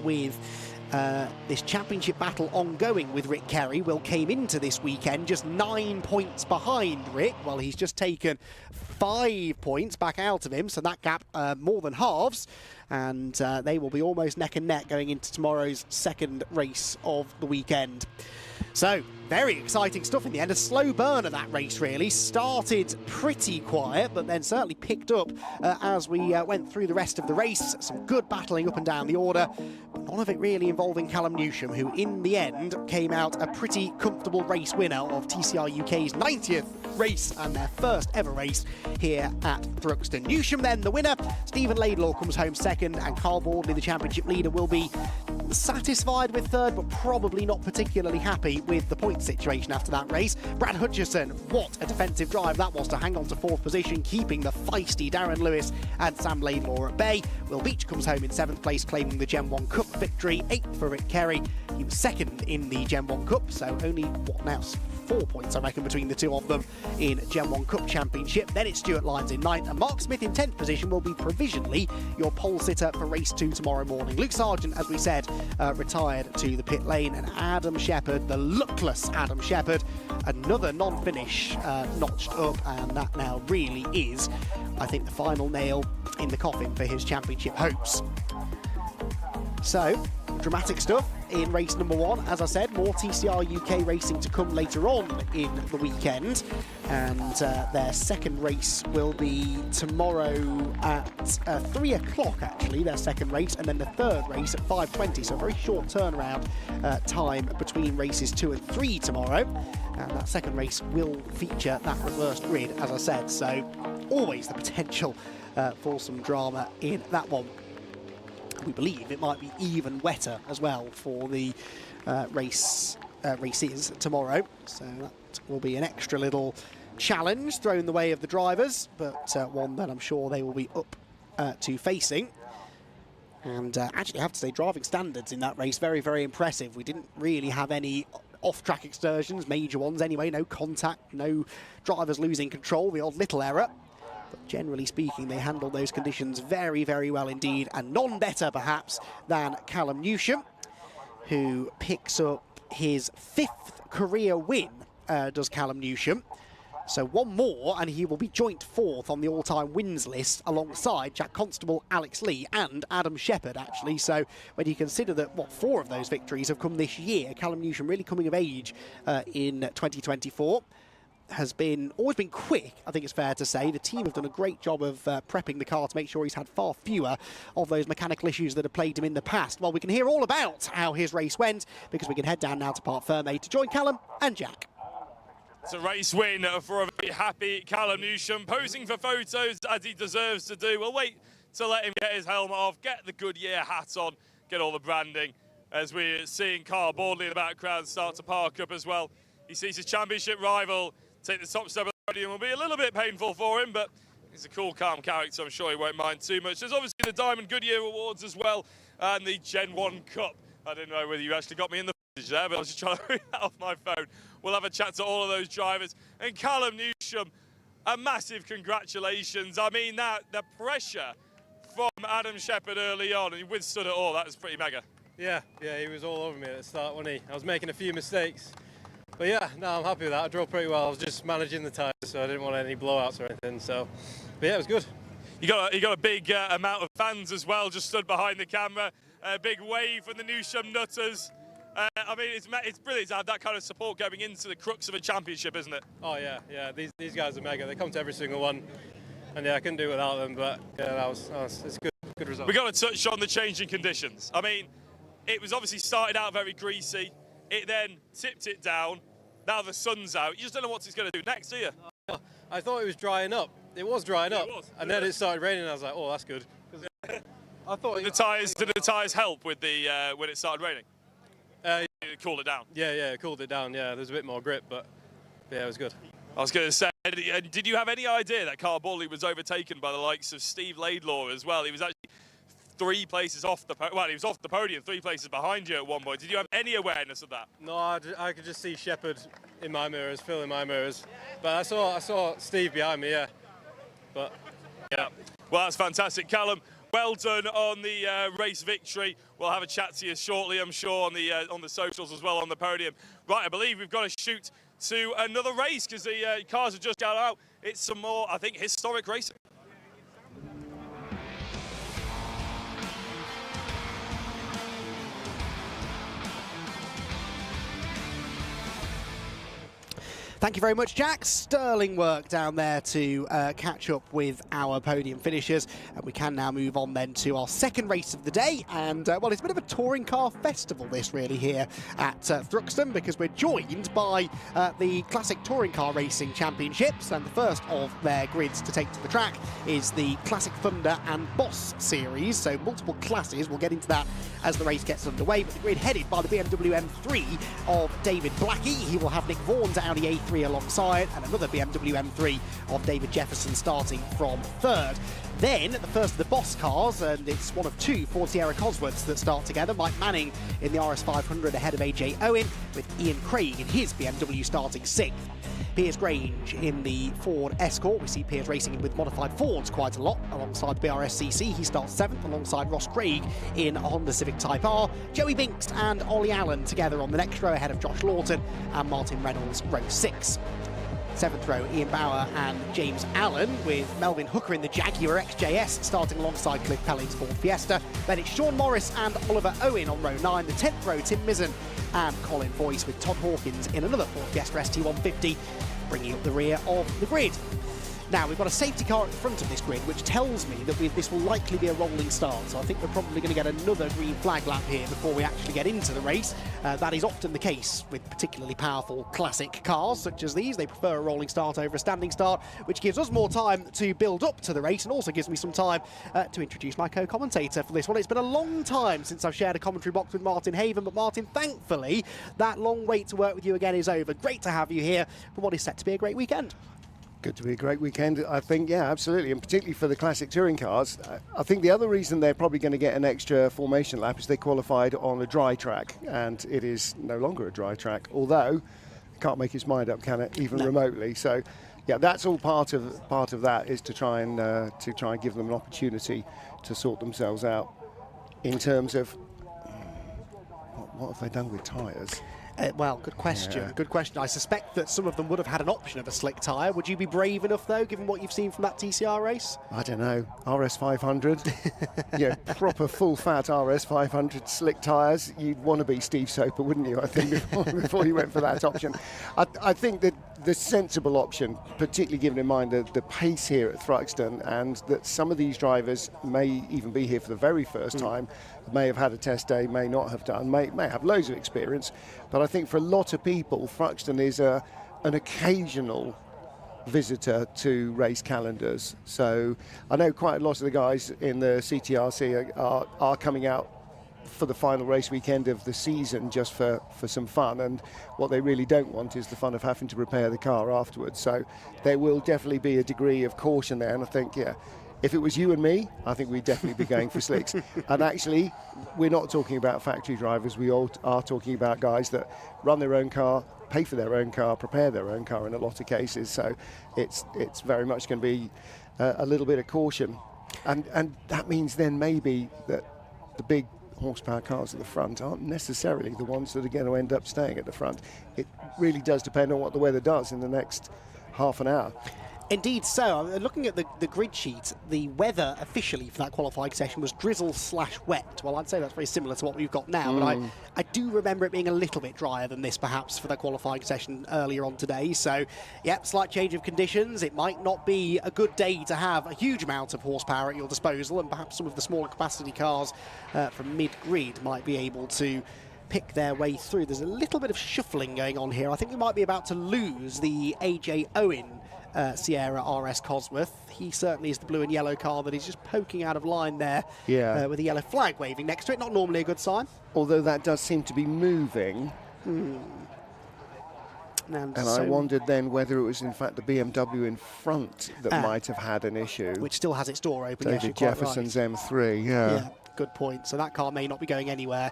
with this championship battle ongoing with Rick Kerry. Will came into this weekend just 9 points behind Rick. Well, he's just taken 5 points back out of him, so that gap more than halves, and they will be almost neck and neck going into tomorrow's second race of the weekend. So, very exciting stuff in the end. A slow burn of that race, really. Started pretty quiet, but then certainly picked up as we went through the rest of the race. Some good battling up and down the order, but none of it really involving Callum Newsham, who in the end came out a pretty comfortable race winner of TCR UK's 90th race and their first ever race here at Thruxton. Newsham then the winner. Stephen Laidlaw comes home second, and Carl Boardley, the championship leader, will be satisfied with third, but probably not particularly happy with the point situation after that race. Brad Hutchison, what a defensive drive that was to hang on to fourth position, keeping the feisty Darren Lewis and Sam Laidlaw at bay. Will Beach comes home in seventh place, claiming the Gen 1 Cup victory. Eighth for Rick Kerry. He was second in the Gen 1 Cup, so only, what now, 4 points, I reckon, between the two of them in Gen 1 Cup Championship. Then it's Stuart Lyons in ninth, and Mark Smith in 10th position will be provisionally your pole sitter for race 2 tomorrow morning. Luke Sargent, as we said, retired to the pit lane, and Adam Shepherd, the luckless Adam Shepherd, another non-finish notched up, and that now really is, I think, the final nail in the coffin for his championship hopes. So, dramatic stuff in race number 1. As I said, more TCR UK racing to come later on in the weekend, and their second race will be tomorrow at 3 o'clock, actually, their second race, and then the third race at 5:20, so a very short turnaround time between races 2 and 3 tomorrow, and that second race will feature that reversed grid, as I said, so always the potential for some drama in that one. We believe it might be even wetter as well for the races tomorrow, so that will be an extra little challenge thrown the way of the drivers, but one that I'm sure they will be up to facing. And actually, I have to say, driving standards in that race, very, very impressive. We didn't really have any off-track excursions, major ones anyway, no contact, no drivers losing control, the odd little error. But generally speaking, they handled those conditions very, very well indeed, and none better, perhaps, than Callum Newsham, who picks up his 5th career win, does Callum Newsham. So one more, and he will be joint 4th on the all-time wins list alongside Jack Constable, Alex Lee, and Adam Shepherd, actually. So when you consider that, 4 of those victories have come this year, Callum Newsham really coming of age in 2024. Has always been quick, I think it's fair to say. The team have done a great job of prepping the car to make sure he's had far fewer of those mechanical issues that have plagued him in the past. Well, we can hear all about how his race went, because we can head down now to Parc Fermé to join Callum and Jack. It's a race win for a very happy Callum Newsham, posing for photos as he deserves to do. We'll wait to let him get his helmet off, get the Goodyear hat on, get all the branding, as we're seeing Carl Boardley in the background start to park up as well. He sees his championship rival take the top step of the podium. Will be a little bit painful for him, but He's a cool, calm character. I'm sure he won't mind too much. There's obviously the Diamond Goodyear Awards as well, and the Gen 1 Cup. I didn't know whether you actually got me in the footage there, but I was just trying to read that off my phone. We'll have a chat to all of those drivers. And Callum Newsham, a massive congratulations. I mean, the pressure from Adam Shepherd early on, and he withstood it all. That was pretty mega. Yeah, he was all over me at the start, wasn't he? I was making a few mistakes. But yeah, no, I'm happy with that. I drove pretty well. I was just managing the tyres, so I didn't want any blowouts or anything. So, but yeah, it was good. You got a big amount of fans as well, just stood behind the camera. A big wave from the Newsham Nutters. I mean, it's brilliant to have that kind of support going into the crux of a championship, isn't it? Oh yeah. These guys are mega. They come to every single one, and yeah, I couldn't do without them. But yeah, it's good result. We got to touch on the changing conditions. I mean, it was obviously started out very greasy. It then tipped it down. Now the sun's out. You just don't know what it's going to do next, do you? I thought it was drying up. It was drying up, and then it started raining. And I was like, oh, that's good. I thought did the tyres help with the when it started raining? It cooled it down. Yeah, it cooled it down. Yeah, there's a bit more grip, but yeah, it was good. I was going to say, did you have any idea that Carl Borley was overtaken by the likes of Steve Laidlaw as well? He was actually 3 places off he was off the podium, 3 places behind you at one point. Did you have any awareness of that? No, I could just see Shepherd in my mirrors, Phil in my mirrors, but I saw Steve behind me. Yeah, but yeah. Well, that's fantastic, Callum. Well done on the race victory. We'll have a chat to you shortly, I'm sure, on the socials as well, on the podium. Right, I believe we've got to shoot to another race because the cars have just got out. It's some more, I think, historic racing. Thank you very much, Jack. Sterling work down there to catch up with our podium finishers. And we can now move on then to our second race of the day. And, well, it's a bit of a touring car festival, this really, here at Thruxton, because we're joined by the Classic Touring Car Racing Championships. And the first of their grids to take to the track is the Classic Thunder and Boss series. So multiple classes. We'll get into that as the race gets underway. But the grid headed by the BMW M3 of David Blackie. He will have Nick Vaughan's Audi A3 alongside, and another BMW M3 of David Jefferson starting from third. Then, the first of the Boss cars, and it's one of 2 Ford Sierra Cosworths that start together. Mike Manning in the RS500 ahead of AJ Owen, with Ian Craig in his BMW starting 6th. Piers Grange in the Ford Escort. We see Piers racing with modified Fords quite a lot alongside the Brscc. He starts 7th alongside Ross Craig in a Honda Civic Type R. Joey Binks and Ollie Allen together on the next row ahead of Josh Lawton and Martin Reynolds, row 6. 7th row, Ian Bauer and James Allen, with Melvin Hooker in the Jaguar XJS starting alongside Cliff Pelling's Ford Fiesta. Then it's Sean Morris and Oliver Owen on row 9. The 10th row, Tim Mizzen and Colin Boyce, with Todd Hawkins in another Ford Fiesta ST150, bringing up the rear of the grid. Now, we've got a safety car at the front of this grid, which tells me that this will likely be a rolling start. So I think we're probably going to get another green flag lap here before we actually get into the race. That is often the case with particularly powerful classic cars such as these. They prefer a rolling start over a standing start, which gives us more time to build up to the race and also gives me some time to introduce my co-commentator for this one. It's been a long time since I've shared a commentary box with Martin Haven, but Martin, thankfully, that long wait to work with you again is over. Great to have you here for what is set to be a great weekend. Good to be a great weekend, I think, yeah, absolutely, and particularly for the classic touring cars. I think the other reason they're probably going to get an extra formation lap is they qualified on a dry track, and it is no longer a dry track, although it can't make its mind up, can it, even remotely? So, yeah, that's all part of that, is to try and give them an opportunity to sort themselves out in terms of what have they done with tyres. Well, good question. Yeah. Good question. I suspect that some of them would have had an option of a slick tyre. Would you be brave enough, though, given what you've seen from that TCR race? I don't know. RS500, yeah, proper full-fat RS500 slick tyres. You'd want to be Steve Soper, wouldn't you, I think, before you went for that option. I think that the sensible option, particularly given in mind the pace here at Thruxton, and that some of these drivers may even be here for the very first time, may have had a test day, may not have done, may have loads of experience, but I think for a lot of people, Thruxton is an occasional visitor to race calendars. So I know quite a lot of the guys in the CTRC are coming out for the final race weekend of the season, just for some fun, and what they really don't want is the fun of having to repair the car afterwards. So there will definitely be a degree of caution there, and I think, yeah, if it was you and me, I think we'd definitely be going for slicks. And actually, we're not talking about factory drivers. We all are talking about guys that run their own car, pay for their own car, prepare their own car in a lot of cases. So it's very much going to be a little bit of caution. And that means then maybe that the big horsepower cars at the front aren't necessarily the ones that are going to end up staying at the front. It really does depend on what the weather does in the next half an hour. Indeed so. Looking at the grid sheet, the weather officially for that qualifying session was drizzle/wet. Well, I'd say that's very similar to what we've got now, but I do remember it being a little bit drier than this perhaps for the qualifying session earlier on today. So, yep, slight change of conditions. It might not be a good day to have a huge amount of horsepower at your disposal, and perhaps some of the smaller capacity cars from mid-grid might be able to pick their way through. There's a little bit of shuffling going on here. I think we might be about to lose the AJ Owen Sierra RS Cosworth. He certainly is the blue and yellow car that is just poking out of line there, with a yellow flag waving next to it. Not normally a good sign. Although that does seem to be moving. And I wondered then whether it was in fact the BMW in front that might have had an issue. Which still has its door open. David Jefferson's M3, yeah. Good point. So that car may not be going anywhere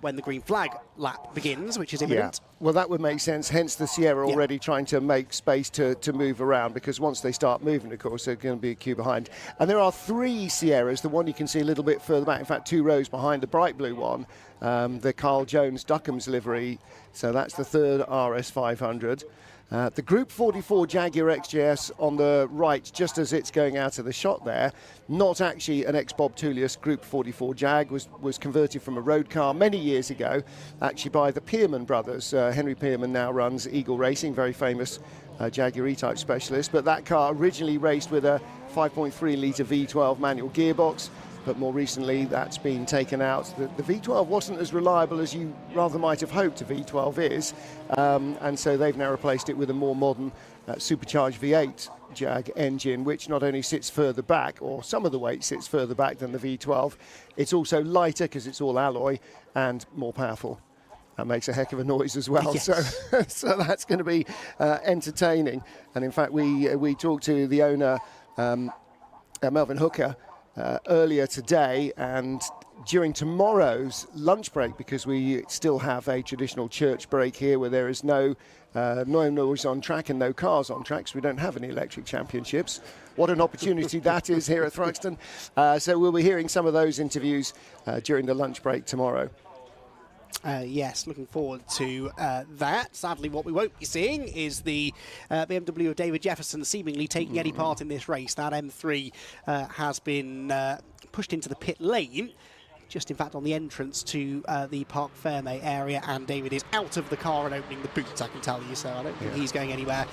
when the green flag lap begins, which is imminent. Yeah. Well, that would make sense. Hence the Sierra already trying to make space to move around, because once they start moving, of course, they're going to be a queue behind. And there are 3 Sierras. The one you can see a little bit further back, in fact, 2 rows behind the bright blue one, the Carl Jones Duckham's livery. So that's the 3rd RS500. The Group 44 Jaguar XJS on the right, just as it's going out of the shot there, not actually an ex-Bob Tullius Group 44 Jag, was converted from a road car many years ago, actually by the Pearman brothers. Henry Pearman now runs Eagle Racing, very famous Jaguar E-Type specialist, but that car originally raced with a 5.3 litre V12 manual gearbox, but more recently that's been taken out. The V12 wasn't as reliable as you rather might have hoped a V12 is, and so they've now replaced it with a more modern supercharged V8 Jag engine, which not only sits further back, or some of the weight sits further back than the V12, it's also lighter because it's all alloy and more powerful. That makes a heck of a noise as well. Yes. So that's going to be entertaining. And in fact, we talked to the owner, Melvin Hooker, earlier today, and during tomorrow's lunch break, because we still have a traditional church break here where there is no noise on track and no cars on track, so we don't have any electric championships. What an opportunity that is here at Thruxton. So we'll be hearing some of those interviews during the lunch break tomorrow. Yes, looking forward to that. Sadly, what we won't be seeing is the BMW of David Jefferson seemingly taking any part in this race. That M3 has been pushed into the pit lane, just in fact on the entrance to the Parc Fermé area, and David is out of the car and opening the boot, I can tell you, so I don't think he's going anywhere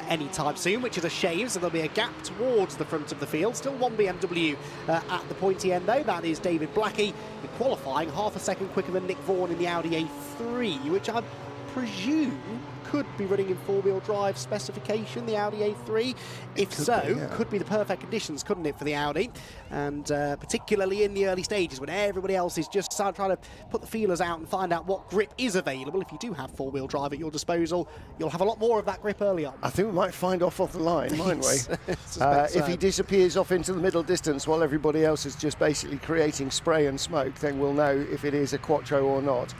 anytime soon, which is a shame. So there'll be a gap towards the front of the field. Still one BMW at the pointy end though. That is David Blackie, in qualifying half a second quicker than Nick Vaughan in the Audi A3, which I presume could be running in four-wheel drive specification, the Audi A3. If so, could be the perfect conditions, couldn't it, for the Audi? And particularly in the early stages when everybody else is just trying to put the feelers out and find out what grip is available. If you do have four-wheel drive at your disposal, you'll have a lot more of that grip early on. I think we might find off the line, mightn't we? If he disappears off into the middle distance while everybody else is just basically creating spray and smoke, then we'll know if it is a Quattro or not.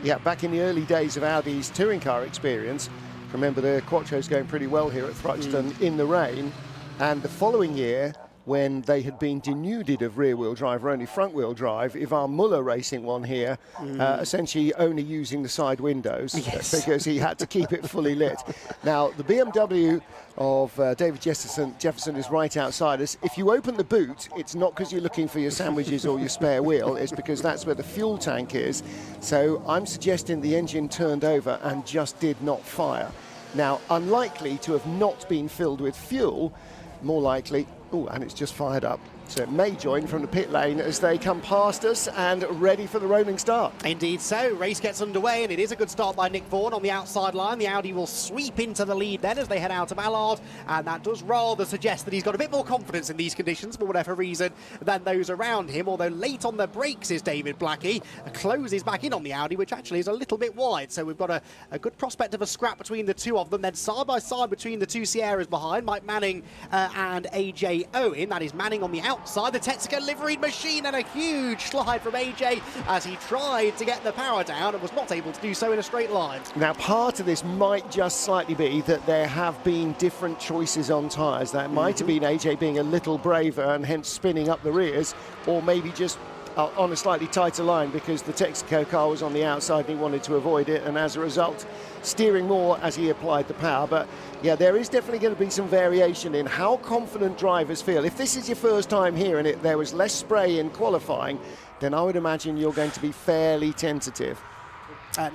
Yeah, back in the early days of Audi's touring car experience, remember the Quattro's going pretty well here at Thruxton in the rain, and the following year, when they had been denuded of rear-wheel drive or only front-wheel drive, Ivan Muller racing one here, essentially only using the side windows because he had to keep it fully lit. Now, the BMW of David Jefferson is right outside us. If you open the boot, it's not because you're looking for your sandwiches or your spare wheel, it's because that's where the fuel tank is. So I'm suggesting the engine turned over and just did not fire. Now, unlikely to have not been filled with fuel, more likely, oh, and it's just fired up. So it may join from the pit lane as they come past us and ready for the rolling start. Indeed so. Race gets underway, and it is a good start by Nick Vaughan on the outside line. The Audi will sweep into the lead then as they head out of Allard, and that does rather suggest that he's got a bit more confidence in these conditions for whatever reason than those around him, although late on the brakes is David Blackie. Closes back in on the Audi, which actually is a little bit wide, so we've got a good prospect of a scrap between the two of them. Then side by side between the two Sierras behind, Mike Manning and AJ Owen. That is Manning on the outside, the Tetsuka liveried machine, and a huge slide from AJ as he tried to get the power down and was not able to do so in a straight line. Now, part of this might just slightly be that there have been different choices on tyres. That might have been AJ being a little braver and hence spinning up the rears, or maybe just on a slightly tighter line because the Texaco car was on the outside and he wanted to avoid it, and as a result steering more as he applied the power. But yeah, there is definitely going to be some variation in how confident drivers feel. If this is your first time here and there was less spray in qualifying, then I would imagine you're going to be fairly tentative.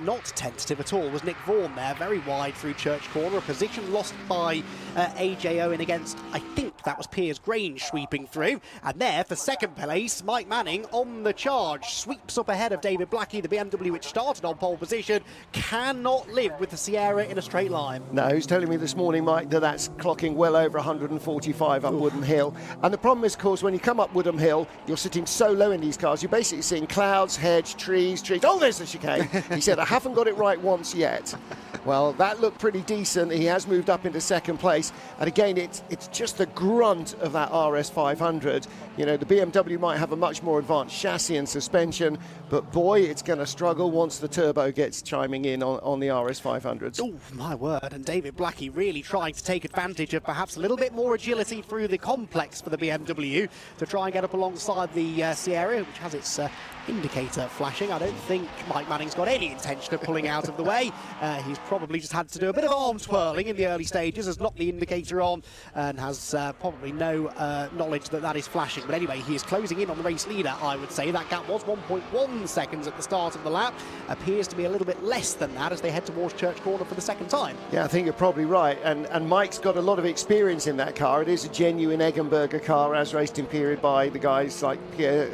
Not tentative at all was Nick Vaughan there, very wide through Church Corner, a position lost by AJ Owen against, I think that was Piers Grange sweeping through, and there for second place, Mike Manning on the charge, sweeps up ahead of David Blackie. The BMW, which started on pole position, cannot live with the Sierra in a straight line. No, he's telling me this morning, Mike, that that's clocking well over 145 up Woodham Hill. And the problem is, of course, when you come up Woodham Hill, you're sitting so low in these cars, you're basically seeing clouds, hedge, trees. Oh, there's the chicane. He said, I haven't got it right once yet. Well, that looked pretty decent. He has moved up into second place. And again, it's just the grunt of that RS500. You know, the BMW might have a much more advanced chassis and suspension, but boy, it's going to struggle once the turbo gets chiming in on the RS500s. Oh, my word. And David Blackie really trying to take advantage of perhaps a little bit more agility through the complex for the BMW to try and get up alongside the Sierra, which has its indicator flashing. I don't think Mike Manning's got any intention of pulling out of the way. He's probably just had to do a bit of arm twirling in the early stages, has knocked the indicator on and has probably no knowledge that that is flashing. But anyway, he is closing in on the race leader, I would say. That gap was 1.1 seconds at the start of the lap. Appears to be a little bit less than that as they head towards Church Corner for the second time. Yeah, I think you're probably right. And Mike's got a lot of experience in that car. It is a genuine Eggenberger car, as raced in period by the guys like Pierre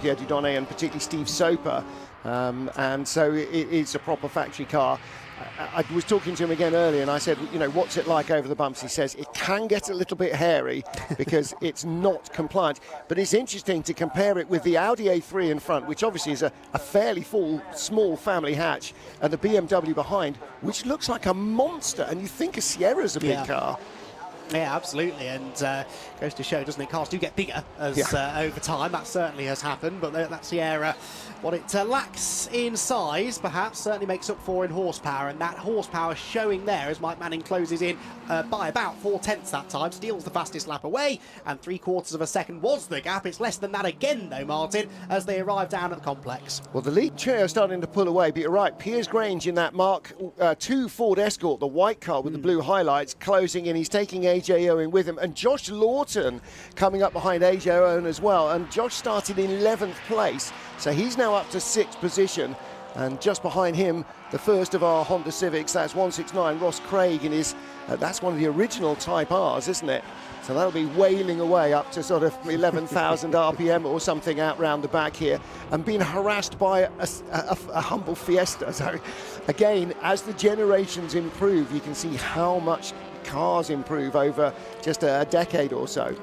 Dudonné and particularly Steve Soper. And so it's a proper factory car. I was talking to him again earlier and I said, you know, what's it like over the bumps? He says it can get a little bit hairy because it's not compliant. But it's interesting to compare it with the Audi A3 in front, which obviously is a fairly full, small family hatch, and the BMW behind, which looks like a monster. And you think a Sierra's a big car. Yeah, absolutely, and goes to show, doesn't it? Cars do get bigger as over time. That certainly has happened, but that Sierra, what it lacks in size, perhaps, certainly makes up for in horsepower, and that horsepower showing there as Mike Manning closes in by about 4/10 that time, steals the fastest lap away, and 3/4 of a second was the gap. It's less than that again, though, Martin, as they arrive down at the complex. Well, the lead trio are starting to pull away, but you're right, Piers Grange in that Mark II Ford Escort, the white car with the blue highlights, closing in. He's taking AJ Owen with him, and Josh Lawton coming up behind AJ Owen as well, and Josh started in 11th place, so he's now up to 6th position, and just behind him the first of our Honda Civics, that's 169 Ross Craig in his that's one of the original Type R's, isn't it? So that'll be wailing away up to sort of 11,000 RPM or something out round the back here, and being harassed by a humble Fiesta. So again, as the generations improve, you can see how much cars improve over just a decade or so.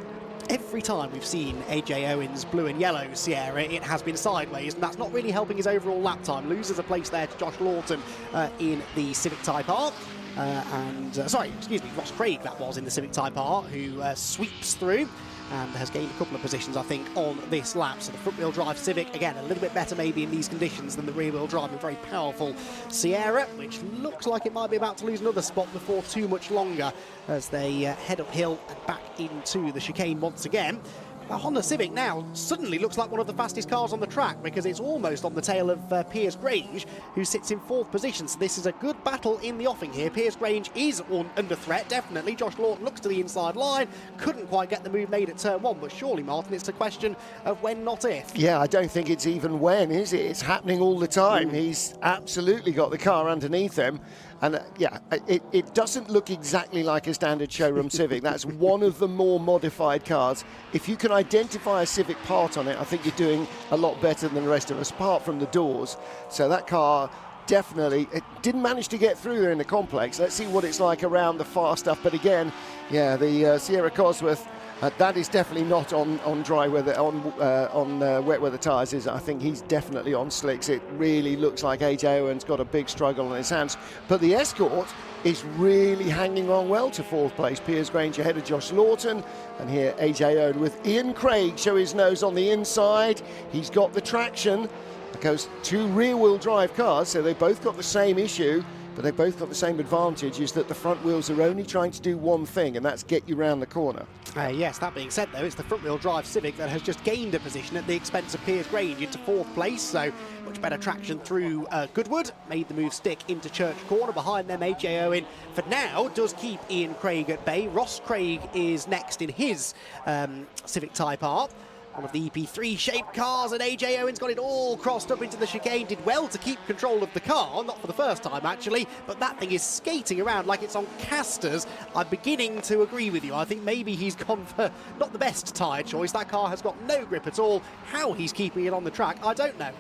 Every time we've seen AJ Owen's blue and yellow Sierra, it has been sideways, and that's not really helping his overall lap time. Loses a place there to Josh Lawton in the Civic Type R. Ross Craig that was in the Civic Type R, who sweeps through and has gained a couple of positions, I think, on this lap. So the front-wheel drive Civic, again, a little bit better maybe in these conditions than the rear-wheel drive, a very powerful Sierra, which looks like it might be about to lose another spot before too much longer as they head uphill and back into the chicane once again. The Honda Civic now suddenly looks like one of the fastest cars on the track because it's almost on the tail of Piers Grange, who sits in 4th position. So this is a good battle in the offing here. Piers Grange is under threat, definitely. Josh Lawton looks to the inside line, couldn't quite get the move made at turn 1, but surely, Martin, it's a question of when, not if. Yeah, I don't think it's even when, is it? It's happening all the time. He's absolutely got the car underneath him. And yeah, it doesn't look exactly like a standard showroom Civic. That's one of the more modified cars. If you can identify a Civic part on it, I think you're doing a lot better than the rest of us, apart from the doors. So that car definitely, it didn't manage to get through there in the complex. Let's see what it's like around the far stuff. But again, yeah, the Sierra Cosworth, that is definitely not on dry weather, on wet weather tyres. I think he's definitely on slicks. It really looks like AJ Owen's got a big struggle on his hands. But the Escort is really hanging on well to fourth place. Piers Grange ahead of Josh Lawton. And here AJ Owen with Ian Craig show his nose on the inside. He's got the traction because two rear-wheel drive cars, so they both got the same issue. But they've both got the same advantage, is that the front wheels are only trying to do one thing, and that's get you round the corner. Yes, that being said, though, it's the front-wheel drive Civic that has just gained a position at the expense of Piers Grange into fourth place, so much better traction through Goodwood, made the move stick into Church Corner. Behind them, AJ Owen, for now, does keep Ian Craig at bay. Ross Craig is next in his Civic Type R. One of the EP3 shaped cars, and AJ Owen's got it all crossed up into the chicane. Did well to keep control of the car, not for the first time actually, but that thing is skating around like it's on casters. I'm beginning to agree with you. I think maybe he's gone for not the best tyre choice. That car has got no grip at all. How he's keeping it on the track, I don't know.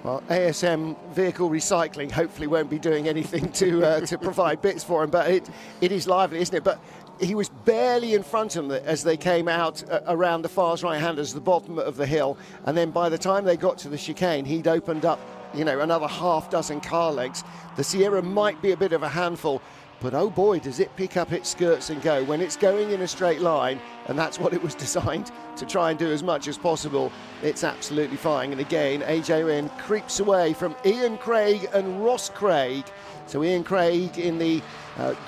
Well, ASM Vehicle Recycling hopefully won't be doing anything to provide bits for him, but it is lively, isn't it? But he was barely in front of them as they came out around the far right-handers, the bottom of the hill, and then by the time they got to the chicane, he'd opened up, you know, another half dozen car legs. The Sierra might be a bit of a handful, but oh boy, does it pick up its skirts and go. When it's going in a straight line, and that's what it was designed to try and do as much as possible, it's absolutely fine. And again, AJ Owen creeps away from Ian Craig and Ross Craig. So Ian Craig in the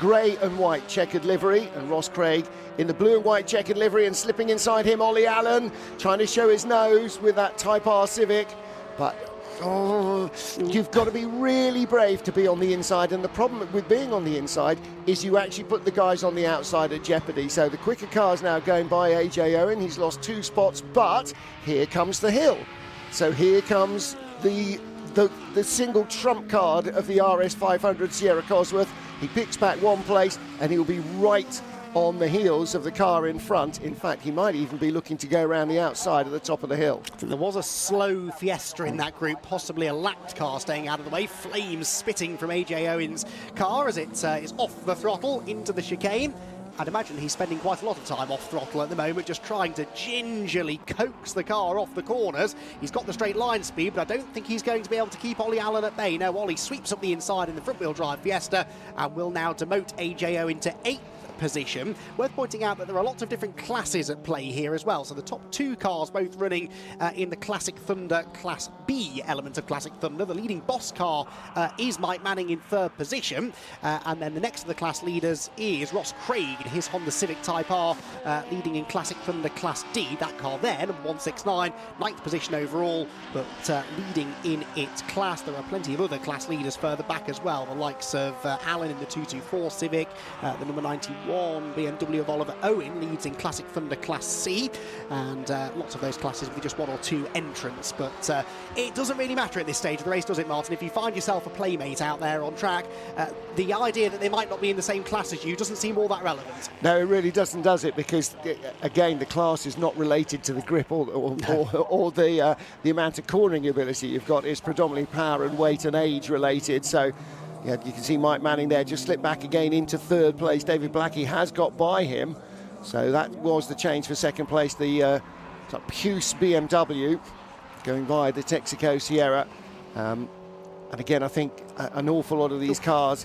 grey and white checkered livery, and Ross Craig in the blue and white checkered livery, and slipping inside him, Ollie Allen, trying to show his nose with that Type R Civic. But you've got to be really brave to be on the inside, and the problem with being on the inside is you actually put the guys on the outside at jeopardy. So the quicker car's now going by AJ Owen. He's lost 2 spots, but here comes the hill. So here comes the single trump card of the RS500 Sierra Cosworth. He picks back 1 place, and he'll be right on the heels of the car in front. In fact, he might even be looking to go around the outside at the top of the hill. There was a slow Fiesta in that group, possibly a lapped car staying out of the way. Flames spitting from AJ Owen's car as it is off the throttle into the chicane. I'd imagine he's spending quite a lot of time off throttle at the moment, just trying to gingerly coax the car off the corners. He's got the straight line speed, but I don't think he's going to be able to keep Ollie Allen at bay. No, Ollie sweeps up the inside in the front-wheel drive Fiesta and will now demote AJ Owen to 8th position. Worth pointing out that there are lots of different classes at play here as well. So the top 2 cars both running in the Classic Thunder Class B element of Classic Thunder. The leading boss car is Mike Manning in 3rd position. And then the next of the class leaders is Ross Craig in his Honda Civic Type R, leading in Classic Thunder Class D. That car there, number 169, 9th position overall, but leading in its class. There are plenty of other class leaders further back as well, the likes of Allen in the 224 Civic, the number 91 BMW of Oliver Owen leads in Classic Thunder Class C, and lots of those classes with just 1 or 2 entrants. But it doesn't really matter at this stage of the race, does it, Martin? If you find yourself a playmate out there on track, the idea that they might not be in the same class as you doesn't seem all that relevant. No, it really doesn't, does it? Because again, the class is not related to the grip or the amount of cornering ability you've got. It's predominantly power and weight and age related. So yeah, you can see Mike Manning there just slip back again into 3rd place. David Blackie has got by him, so that was the change for 2nd place. The Puce BMW going by the Texaco Sierra. And again, I think an awful lot of these cars,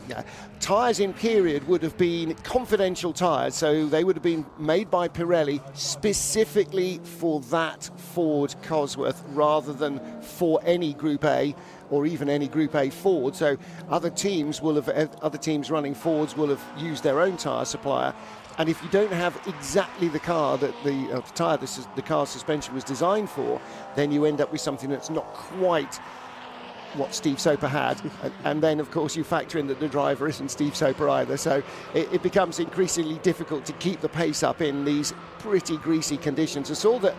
tyres in period would have been confidential tyres, so they would have been made by Pirelli specifically for that Ford Cosworth rather than for any Group A or even any Group A Ford. So other teams running Fords will have used their own tyre supplier. And if you don't have exactly the car that the car suspension was designed for, then you end up with something that's not quite what Steve Soper had. And then, of course, you factor in that the driver isn't Steve Soper either. So it becomes increasingly difficult to keep the pace up in these pretty greasy conditions. I saw that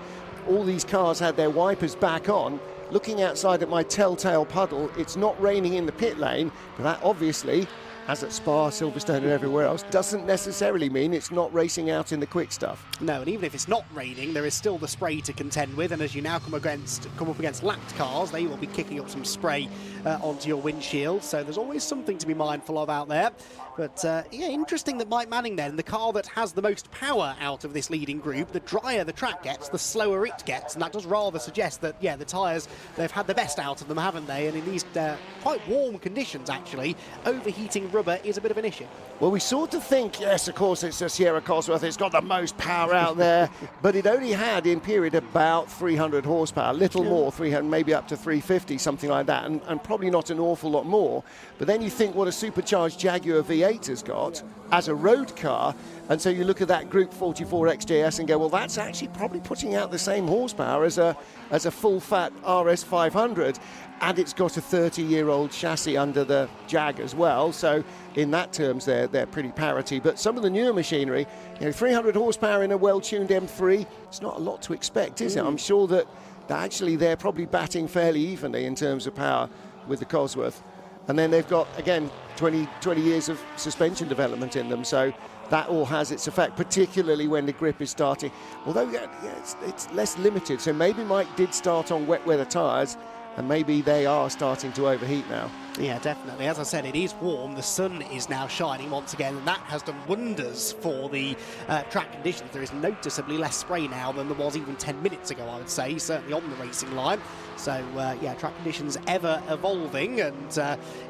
all these cars had their wipers back on. Looking outside at my telltale puddle, it's not raining in the pit lane, but that obviously as at Spa, Silverstone and everywhere else, doesn't necessarily mean it's not racing out in the quick stuff. No, and even if it's not raining, there is still the spray to contend with, and as you now come up against lapped cars, they will be kicking up some spray onto your windshield, so there's always something to be mindful of out there. But yeah, interesting that Mike Manning then, the car that has the most power out of this leading group, the drier the track gets, the slower it gets, and that does rather suggest that, yeah, the tyres, they've had the best out of them, haven't they? And in these quite warm conditions, actually, overheating rubber is a bit of an issue. Well, we sort of think, yes, of course, it's a Sierra Cosworth, it's got the most power out there, but it only had, in period, about 300 horsepower, little more, 300, maybe up to 350, something like that, and probably not an awful lot more. But then you think what a supercharged Jaguar V8 has got as a road car, and so you look at that Group 44 XJS and go, well, that's actually probably putting out the same horsepower as a full-fat RS 500, and it's got a 30-year-old chassis under the Jag as well, so in that terms they're pretty parity. But some of the newer machinery, 300 horsepower in a well-tuned M3, it's not a lot to expect, is it? I'm sure that actually they're probably batting fairly evenly in terms of power with the Cosworth. And then they've got, again, 20 years of suspension development in them, so that all has its effect, particularly when the grip is starting. Although it's less limited, so maybe Mike did start on wet weather tyres, and maybe they are starting to overheat now. Yeah, definitely. As I said, it is warm. The sun is now shining once again, and that has done wonders for the track conditions. There is noticeably less spray now than there was even 10 minutes ago, I would say, certainly on the racing line. So, yeah, track conditions ever evolving, and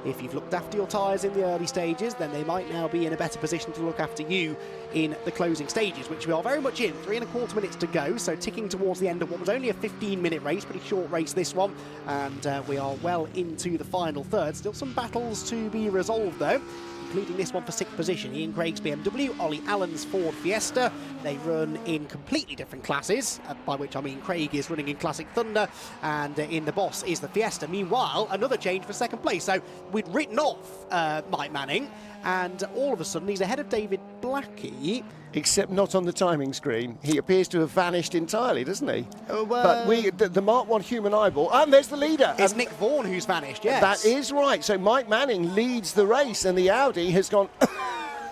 if you've looked after your tyres in the early stages, then they might now be in a better position to look after you in the closing stages, which we are very much in. 3.25 minutes to go, so ticking towards the end of what was only a 15-minute race, pretty short race this one, and we are well into the final third. Still some battles to be resolved, though, including this one for 6th position. Ian Craig's BMW, Ollie Allen's Ford Fiesta. They run in completely different classes, by which I mean Craig is running in Classic Thunder, and in the Boss is the Fiesta. Meanwhile, another change for 2nd place. So we'd written off Mike Manning, and all of a sudden he's ahead of David Blackie. Except not on the timing screen. He appears to have vanished entirely, doesn't he? But the Mark 1 human eyeball, and there's the leader. It's Nick Vaughan who's vanished, yes. That is right. So Mike Manning leads the race, and the Audi has gone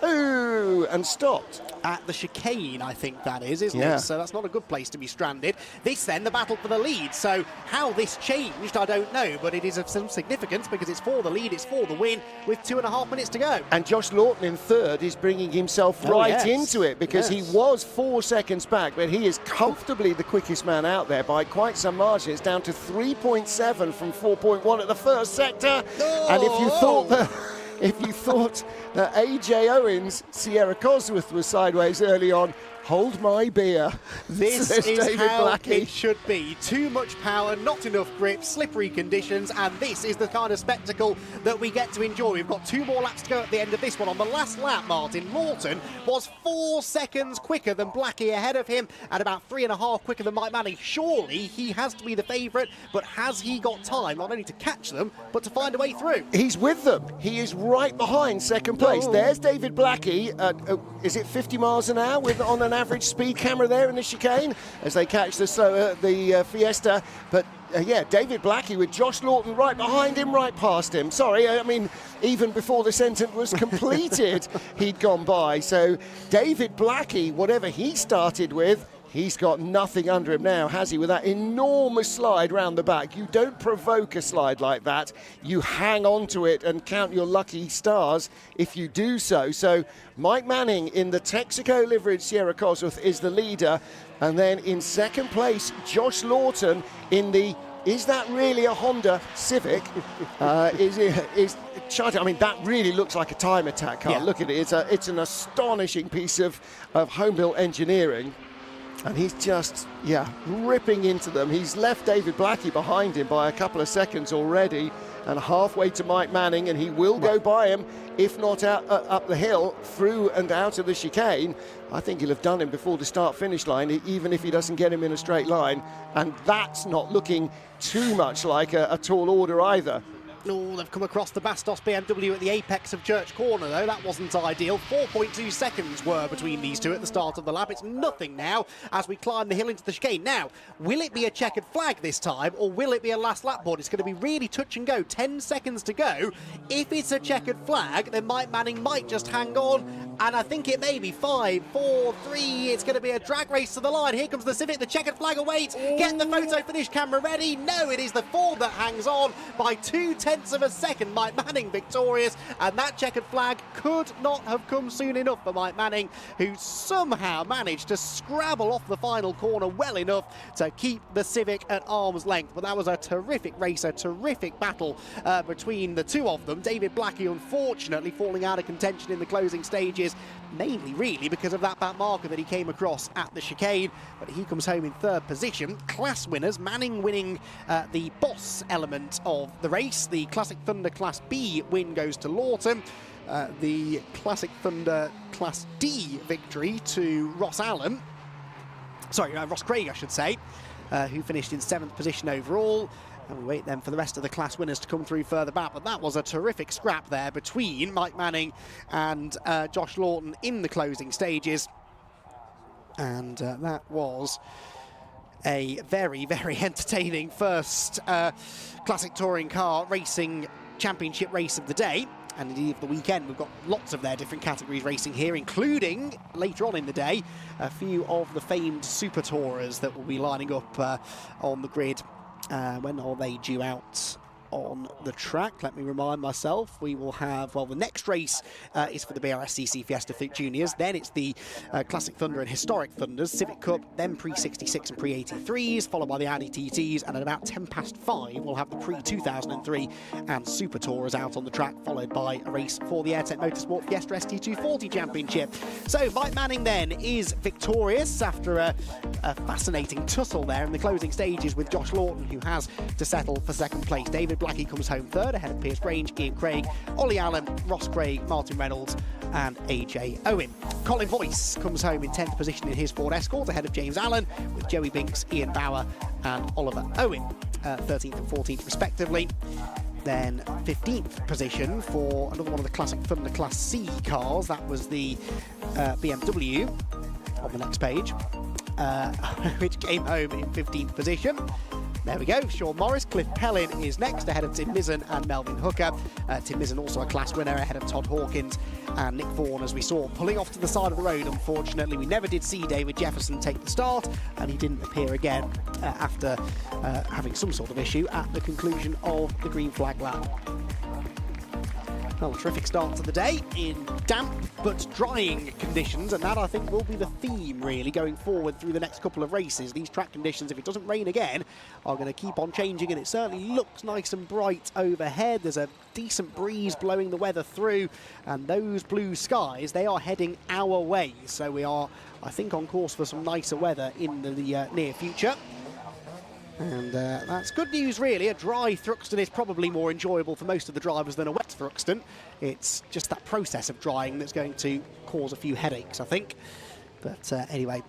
ooh, and stopped. At the chicane, I think that is, isn't Yeah. it? So that's not a good place to be stranded. This then, the battle for the lead. So how this changed, I don't know, but it is of some significance because it's for the lead, it's for the win, with 2.5 minutes to go. And Josh Lawton in 3rd is bringing himself right into it, because he was 4 seconds back, but he is comfortably the quickest man out there by quite some margin. It's down to 3.7 from 4.1 at the first sector. Oh! And if you thought that AJ Owens' Sierra Cosworth was sideways early on, hold my beer. This Says is David how Blackie. it should be. Too much power, not enough grip, slippery conditions, and this is the kind of spectacle that we get to enjoy. We've got 2 more laps to go at the end of this one. On the last lap, Martin, Lawton was 4 seconds quicker than Blackie, ahead of him, and about 3.5 quicker than Mike Manning. Surely he has to be the favourite, but has he got time not only to catch them, but to find a way through? He's with them. He is right behind 2nd place. Oh. There's David Blackie. Is it 50 miles an hour on an average speed camera there in the chicane as they catch the Fiesta? But yeah, David Blackie with Josh Lawton right behind him, right past him. Sorry, I mean, even before the sentence was completed, he'd gone by. So David Blackie, whatever he started with, he's got nothing under him now, has he, with that enormous slide round the back. You don't provoke a slide like that. You hang on to it and count your lucky stars if you do so. So Mike Manning in the Texaco liveried Sierra Cosworth is the leader. And then in 2nd place, Josh Lawton in the, is that really a Honda Civic? is charging. I mean, that really looks like a time attack car. Yeah. Look at it. It's an astonishing piece of home-built engineering. And he's just, ripping into them. He's left David Blackie behind him by a couple of seconds already, and halfway to Mike Manning, and he will go by him, if not out up the hill, through and out of the chicane. I think he'll have done him before the start-finish line, even if he doesn't get him in a straight line. And that's not looking too much like a tall order either. Oh, they've come across the Bastos BMW at the apex of Church Corner, though. That wasn't ideal. 4.2 seconds were between these two at the start of the lap. It's nothing now as we climb the hill into the chicane. Now, will it be a checkered flag this time, or will it be a last lap board? It's going to be really touch and go. 10 seconds to go. If it's a checkered flag, then Mike Manning might just hang on, and I think it may be 5, 4, 3. It's going to be a drag race to the line. Here comes the Civic. The checkered flag awaits. Get the photo finish camera ready. No, it is the Ford that hangs on by 0.2 of a second. Mike Manning victorious, and that checkered flag could not have come soon enough for Mike Manning, who somehow managed to scrabble off the final corner well enough to keep the Civic at arm's length. But that was a terrific race, a terrific battle between the two of them. David Blackie unfortunately falling out of contention in the closing stages, mainly really because of that back marker that he came across at the chicane, but he comes home in third position. Class winners, Manning winning the boss element of the race. The Classic Thunder Class B win goes to Lawton. The Classic Thunder Class D victory to Ross Allen. Sorry, Ross Craig, I should say, who finished in 7th position overall. And we wait then for the rest of the class winners to come through further back. But that was a terrific scrap there between Mike Manning and Josh Lawton in the closing stages. And that was a very, very entertaining first Classic Touring Car Racing Championship race of the day. And indeed of the weekend. We've got lots of their different categories racing here, including, later on in the day, a few of the famed Super Tourers that will be lining up on the grid. When are they due out on the track? Let me remind myself. We will have, well, the next race is for the Brscc Fiesta Juniors. Then it's the Classic Thunder and Historic Thunders, Civic Cup, then Pre-66 and Pre-83s, followed by the Audi TTs, and at about 5:10 we'll have the Pre-2003 and Super Tourers out on the track, followed by a race for the Airtech Motorsport Fiesta ST240 Championship. So Mike Manning then is victorious after a fascinating tussle there in the closing stages with Josh Lawton, who has to settle for second place. David Blackie comes home third, ahead of Pierce Grange, Ian Craig, Ollie Allen, Ross Craig, Martin Reynolds and AJ Owen. Colin Voice comes home in 10th position in his Ford Escort, ahead of James Allen, with Joey Binks, Ian Bauer and Oliver Owen, 13th and 14th respectively. Then 15th position for another one of the Classic Thunder Class C cars. That was the BMW on the next page, which came home in 15th position. There we go. Sean Morris. Cliff Pellin is next, ahead of Tim Mizzen and Melvin Hooker. Tim Mizzen also a class winner, ahead of Todd Hawkins and Nick Vaughan, as we saw, pulling off to the side of the road. Unfortunately, we never did see David Jefferson take the start, and he didn't appear again after having some sort of issue at the conclusion of the green flag lap. Well, a terrific start to the day in damp but drying conditions, and that I think will be the theme really going forward through the next couple of races. These track conditions, if it doesn't rain again, are going to keep on changing, and it certainly looks nice and bright overhead. There's a decent breeze blowing the weather through, and those blue skies, they are heading our way. So we are, I think, on course for some nicer weather in the near future. And that's good news, really. A dry Thruxton is probably more enjoyable for most of the drivers than a wet Thruxton. It's just that process of drying that's going to cause a few headaches, I think. But anyway,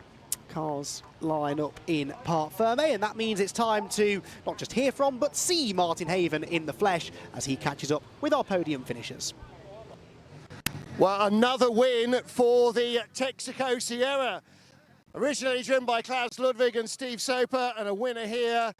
cars line up in Parc Ferme, and that means it's time to not just hear from, but see Martin Haven in the flesh as he catches up with our podium finishers. Well, another win for the Texaco Sierra. Originally driven by Klaus Ludwig and Steve Soper, and a winner here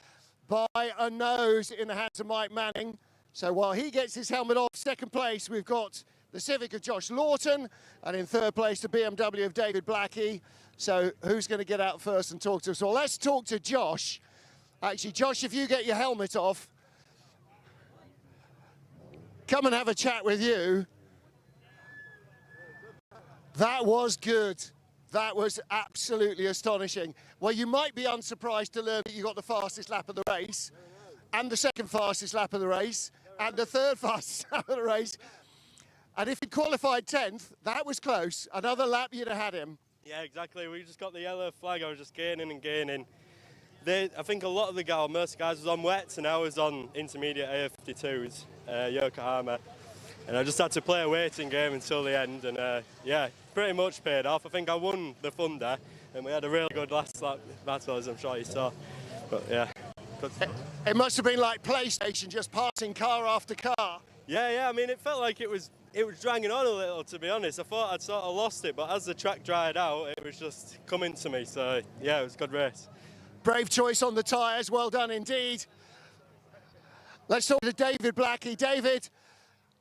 by a nose in the hands of Mike Manning. So while he gets his helmet off, second place we've got the Civic of Josh Lawton, and in third place the BMW of David Blackie. So who's going to get out first and talk to us all? Let's talk to Josh. Actually, Josh, if you get your helmet off, come and have a chat with you. That was good. That was absolutely astonishing. Well, you might be unsurprised to learn that you got the fastest lap of the race, and the second fastest lap of the race, and the third fastest lap of the race. And if he qualified 10th, that was close. Another lap, you'd have had him. Yeah, exactly. We just got the yellow flag. I was just gaining and gaining. I think a lot of the guys, most of the guys was on wets, and I was on intermediate AF52s, Yokohama. And I just had to play a waiting game until the end, and yeah, pretty much paid off. I think I won the Thunder, and we had a really good last lap battle, as I'm sure you saw. But yeah. It must have been like PlayStation, just passing car after car. Yeah. I mean, it felt like it was dragging on a little, to be honest. I thought I'd sort of lost it, but as the track dried out, it was just coming to me. So yeah, it was a good race. Brave choice on the tyres, well done indeed. Let's talk to David Blackie. David,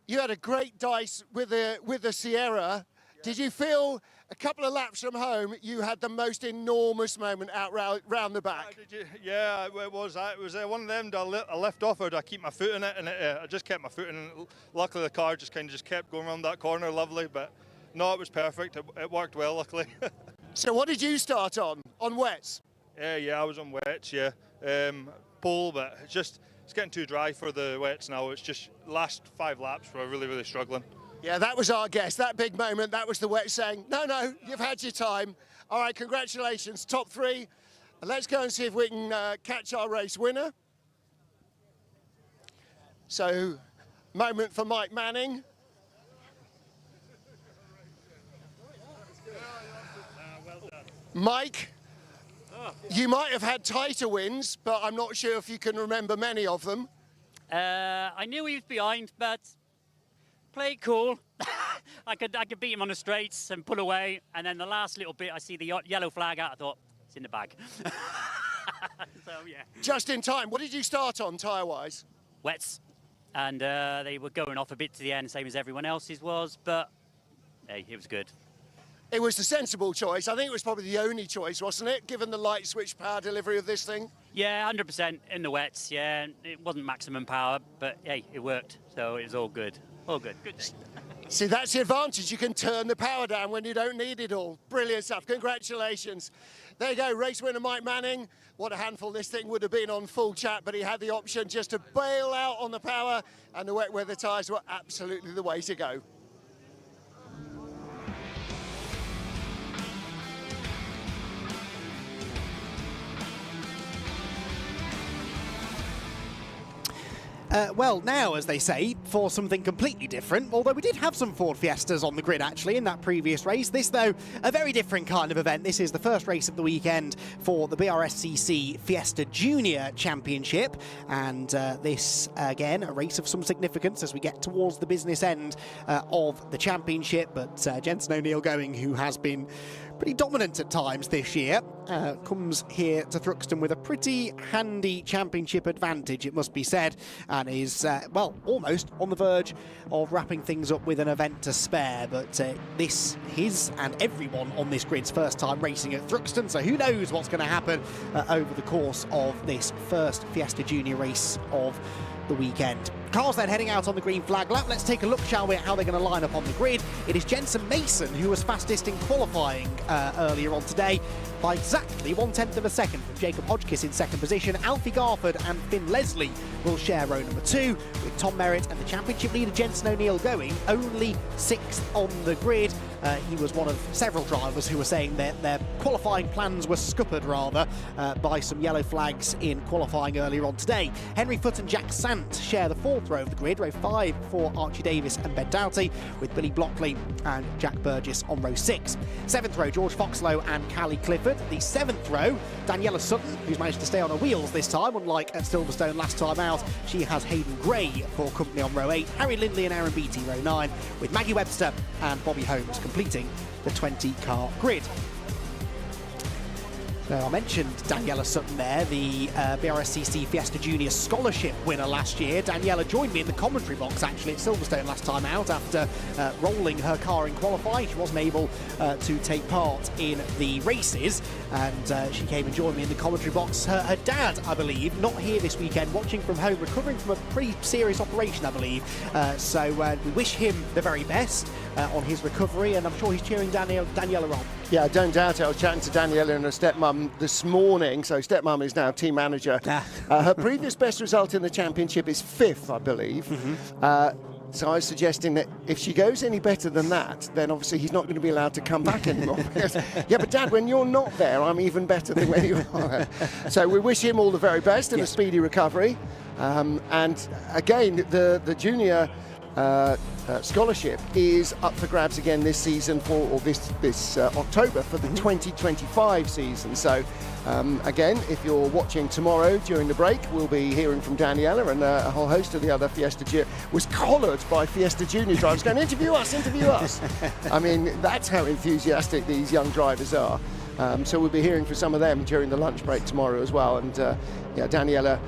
you had a great dice with the Sierra. Did you feel a couple of laps from home you had the most enormous moment out round the back? Yeah, it was. It was one of them. I left off, or I keep my foot in it, and I just kept my foot in it. Luckily, the car just kept going around that corner, lovely. But no, it was perfect. It worked well, luckily. So what did you start on wets? Yeah, I was on wets. Yeah, pole, but it's getting too dry for the wets now. It's just last 5 laps we're really struggling. Yeah, that was our guess. That big moment, that was the wet saying, no, you've had your time. All right, congratulations, top 3. And let's go and see if we can catch our race winner. So, moment for Mike Manning. Mike, you might have had tighter wins, but I'm not sure if you can remember many of them. I knew he was behind, but played cool. I could beat him on the straights and pull away, and then the last little bit, I see the yellow flag out. I thought it's in the bag. So yeah. Just in time. What did you start on tyre-wise? Wets, and they were going off a bit to the end, same as everyone else's was, but hey, it was good. It was the sensible choice. I think it was probably the only choice, wasn't it, given the light switch power delivery of this thing? Yeah, 100% in the wets. Yeah, it wasn't maximum power, but hey, it worked, so it was all good. All good. Good day. See, that's the advantage. You can turn the power down when you don't need it all. Brilliant stuff. Congratulations. There you go, race winner Mike Manning. What a handful this thing would have been on full chat, but he had the option just to bail out on the power, and the wet weather tyres were absolutely the way to go. Well, now, as they say, for something completely different, although we did have some Ford Fiestas on the grid, actually, in that previous race. This, though, a very different kind of event. This is the first race of the weekend for the Brscc Fiesta Junior Championship, and this, again, a race of some significance as we get towards the business end of the championship, but Jensen O'Neill going, who has been pretty dominant at times this year, comes here to Thruxton with a pretty handy championship advantage, it must be said, and is, well, almost on the verge of wrapping things up with an event to spare. But this, his and everyone on this grid's first time racing at Thruxton, so who knows what's going to happen over the course of this first Fiesta Junior race of the weekend. Cars then heading out on the green flag lap. Let's take a look, shall we, at how they're going to line up on the grid. It is Jensen Mason who was fastest in qualifying earlier on today by exactly 1/10 of a second from Jacob Hodgkiss in second position. Alfie Garford and Finn Leslie will share row number 2, with Tom Merritt and the championship leader Jensen O'Neill going only 6th on the grid. He was one of several drivers who were saying that their qualifying plans were scuppered, rather, by some yellow flags in qualifying earlier on today. Henry Foote and Jack Sant share the 4th row of the grid, row 5 for Archie Davis and Ben Doughty, with Billy Blockley and Jack Burgess on row 6. 7th row, George Foxlow and Callie Clifford. The 7th row, Daniela Sutton, who's managed to stay on her wheels this time, unlike at Silverstone last time out. She has Hayden Gray for company on row 8, Harry Lindley and Aaron Beattie row 9, with Maggie Webster and Bobby Holmes completing the 20-car grid. Now, I mentioned Daniela Sutton there, the Brscc Fiesta Junior Scholarship winner last year. Daniela joined me in the commentary box, actually, at Silverstone last time out after rolling her car in qualifying. She wasn't able to take part in the races, and she came and joined me in the commentary box. Her dad, I believe, not here this weekend, watching from home, recovering from a pretty serious operation, I believe. So we wish him the very best on his recovery, and I'm sure he's cheering Daniela on. Yeah, I don't doubt it. I was chatting to Daniela and her stepmum this morning. So stepmum is now team manager. Her previous best result in the championship is 5th, I believe. So I was suggesting that if she goes any better than that, then obviously he's not going to be allowed to come back anymore. Yeah, but Dad, when you're not there, I'm even better than when you are. So we wish him all the very best and a speedy recovery. And again, the junior scholarship is up for grabs again this season or this October for the 2025 season. So again, if you're watching tomorrow during the break, we'll be hearing from Daniela and a whole host of the other Fiesta was collared by Fiesta Junior drivers going, interview us. I mean, that's how enthusiastic these young drivers are. So we'll be hearing from some of them during the lunch break tomorrow as well. And yeah, Daniela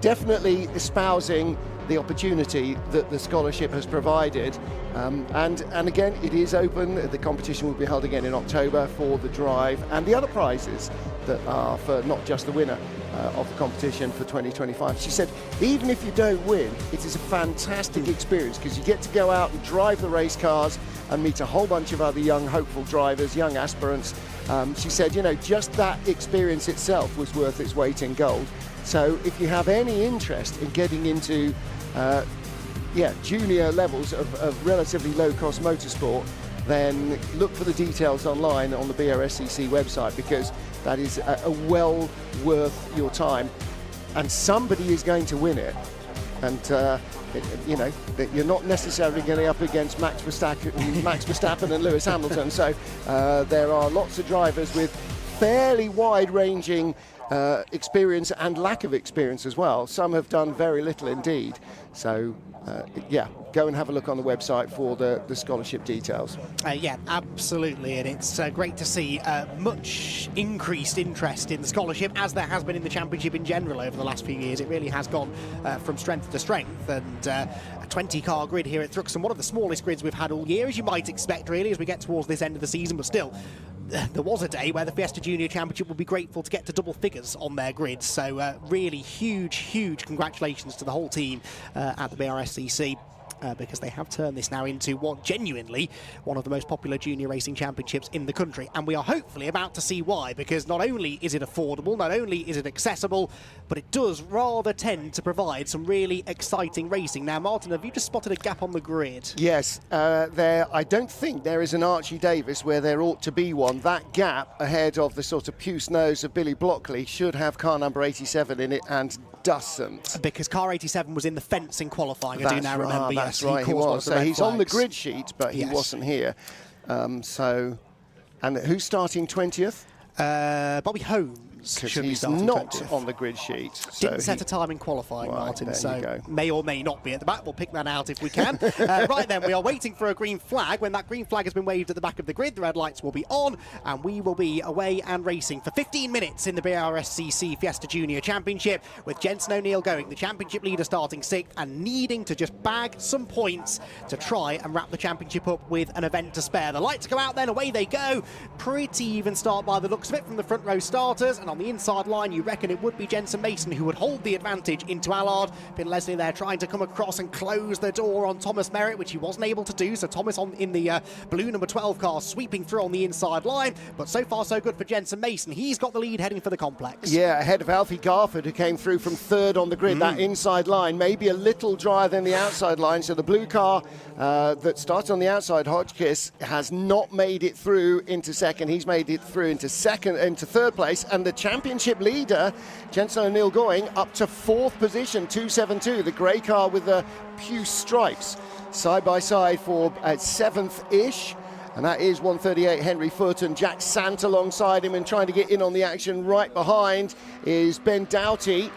definitely espousing the opportunity that the scholarship has provided. And again, it is open. The competition will be held again in October for the drive and the other prizes that are for not just the winner of the competition for 2025. She said, even if you don't win, it is a fantastic experience because you get to go out and drive the race cars and meet a whole bunch of other young hopeful drivers, young aspirants. She said, you know, just that experience itself was worth its weight in gold. So if you have any interest in getting into junior levels of relatively low-cost motorsport, then look for the details online on the Brscc website, because that is well worth your time. And somebody is going to win it. And you know, you're not necessarily going up against Max Verstappen and Lewis Hamilton. So there are lots of drivers with fairly wide-ranging experience and lack of experience as well. Some have done very little indeed. So yeah, go and have a look on the website for the scholarship details. Yeah, absolutely, and it's great to see much increased interest in the scholarship, as there has been in the championship in general over the last few years. It really has gone from strength to strength, and a 20-car grid here at Thruxton, one of the smallest grids we've had all year, as you might expect, really, as we get towards this end of the season, but still, there was a day where the Fiesta Junior Championship will be grateful to get to double figures on their grid. So really huge congratulations to the whole team at the Brscc. Because they have turned this now into genuinely one of the most popular junior racing championships in the country. And we are hopefully about to see why, because not only is it affordable, not only is it accessible, but it does rather tend to provide some really exciting racing. Now, Martin, have you just spotted a gap on the grid? Yes, I don't think there is an Archie Davis where there ought to be one. That gap ahead of the sort of puce nose of Billy Blockley should have car number 87 in it, and doesn't. Because car 87 was in the fence in qualifying, I do now remember. That's right, he was. So he's on the grid sheet, but he wasn't here. And who's starting 20th? Bobby Holmes. Because he's not on the grid sheet. So didn't set a time in qualifying, Martin, so you may or may not be at the back. We'll pick that out if we can. Right then, we are waiting for a green flag. When that green flag has been waved at the back of the grid, the red lights will be on, and we will be away and racing for 15 minutes in the Brscc Fiesta Junior Championship, with Jensen O'Neill going, the championship leader, starting 6th and needing to just bag some points to try and wrap the championship up with an event to spare. The lights go out then, away they go. Pretty even start by the looks of it from the front row starters, and on the inside line you reckon it would be Jensen Mason who would hold the advantage into Allard. Pin Leslie there trying to come across and close the door on Thomas Merritt, which he wasn't able to do, so Thomas in the blue number 12 car sweeping through on the inside line, but so far so good for Jensen Mason. He's got the lead heading for the complex. Yeah, ahead of Alfie Garford, who came through from 3rd on the grid. That inside line maybe a little drier than the outside line, so the blue car that starts on the outside, Hodgkiss, has not made it through into 2nd. He's made it through into 3rd place, and the championship leader, Jensen O'Neill, going up to 4th position, 272, the grey car with the puce stripes, side by side for 7th-ish. And that is 138 Henry Foote, and Jack Sant alongside him and trying to get in on the action. Right behind is Ben Doughty.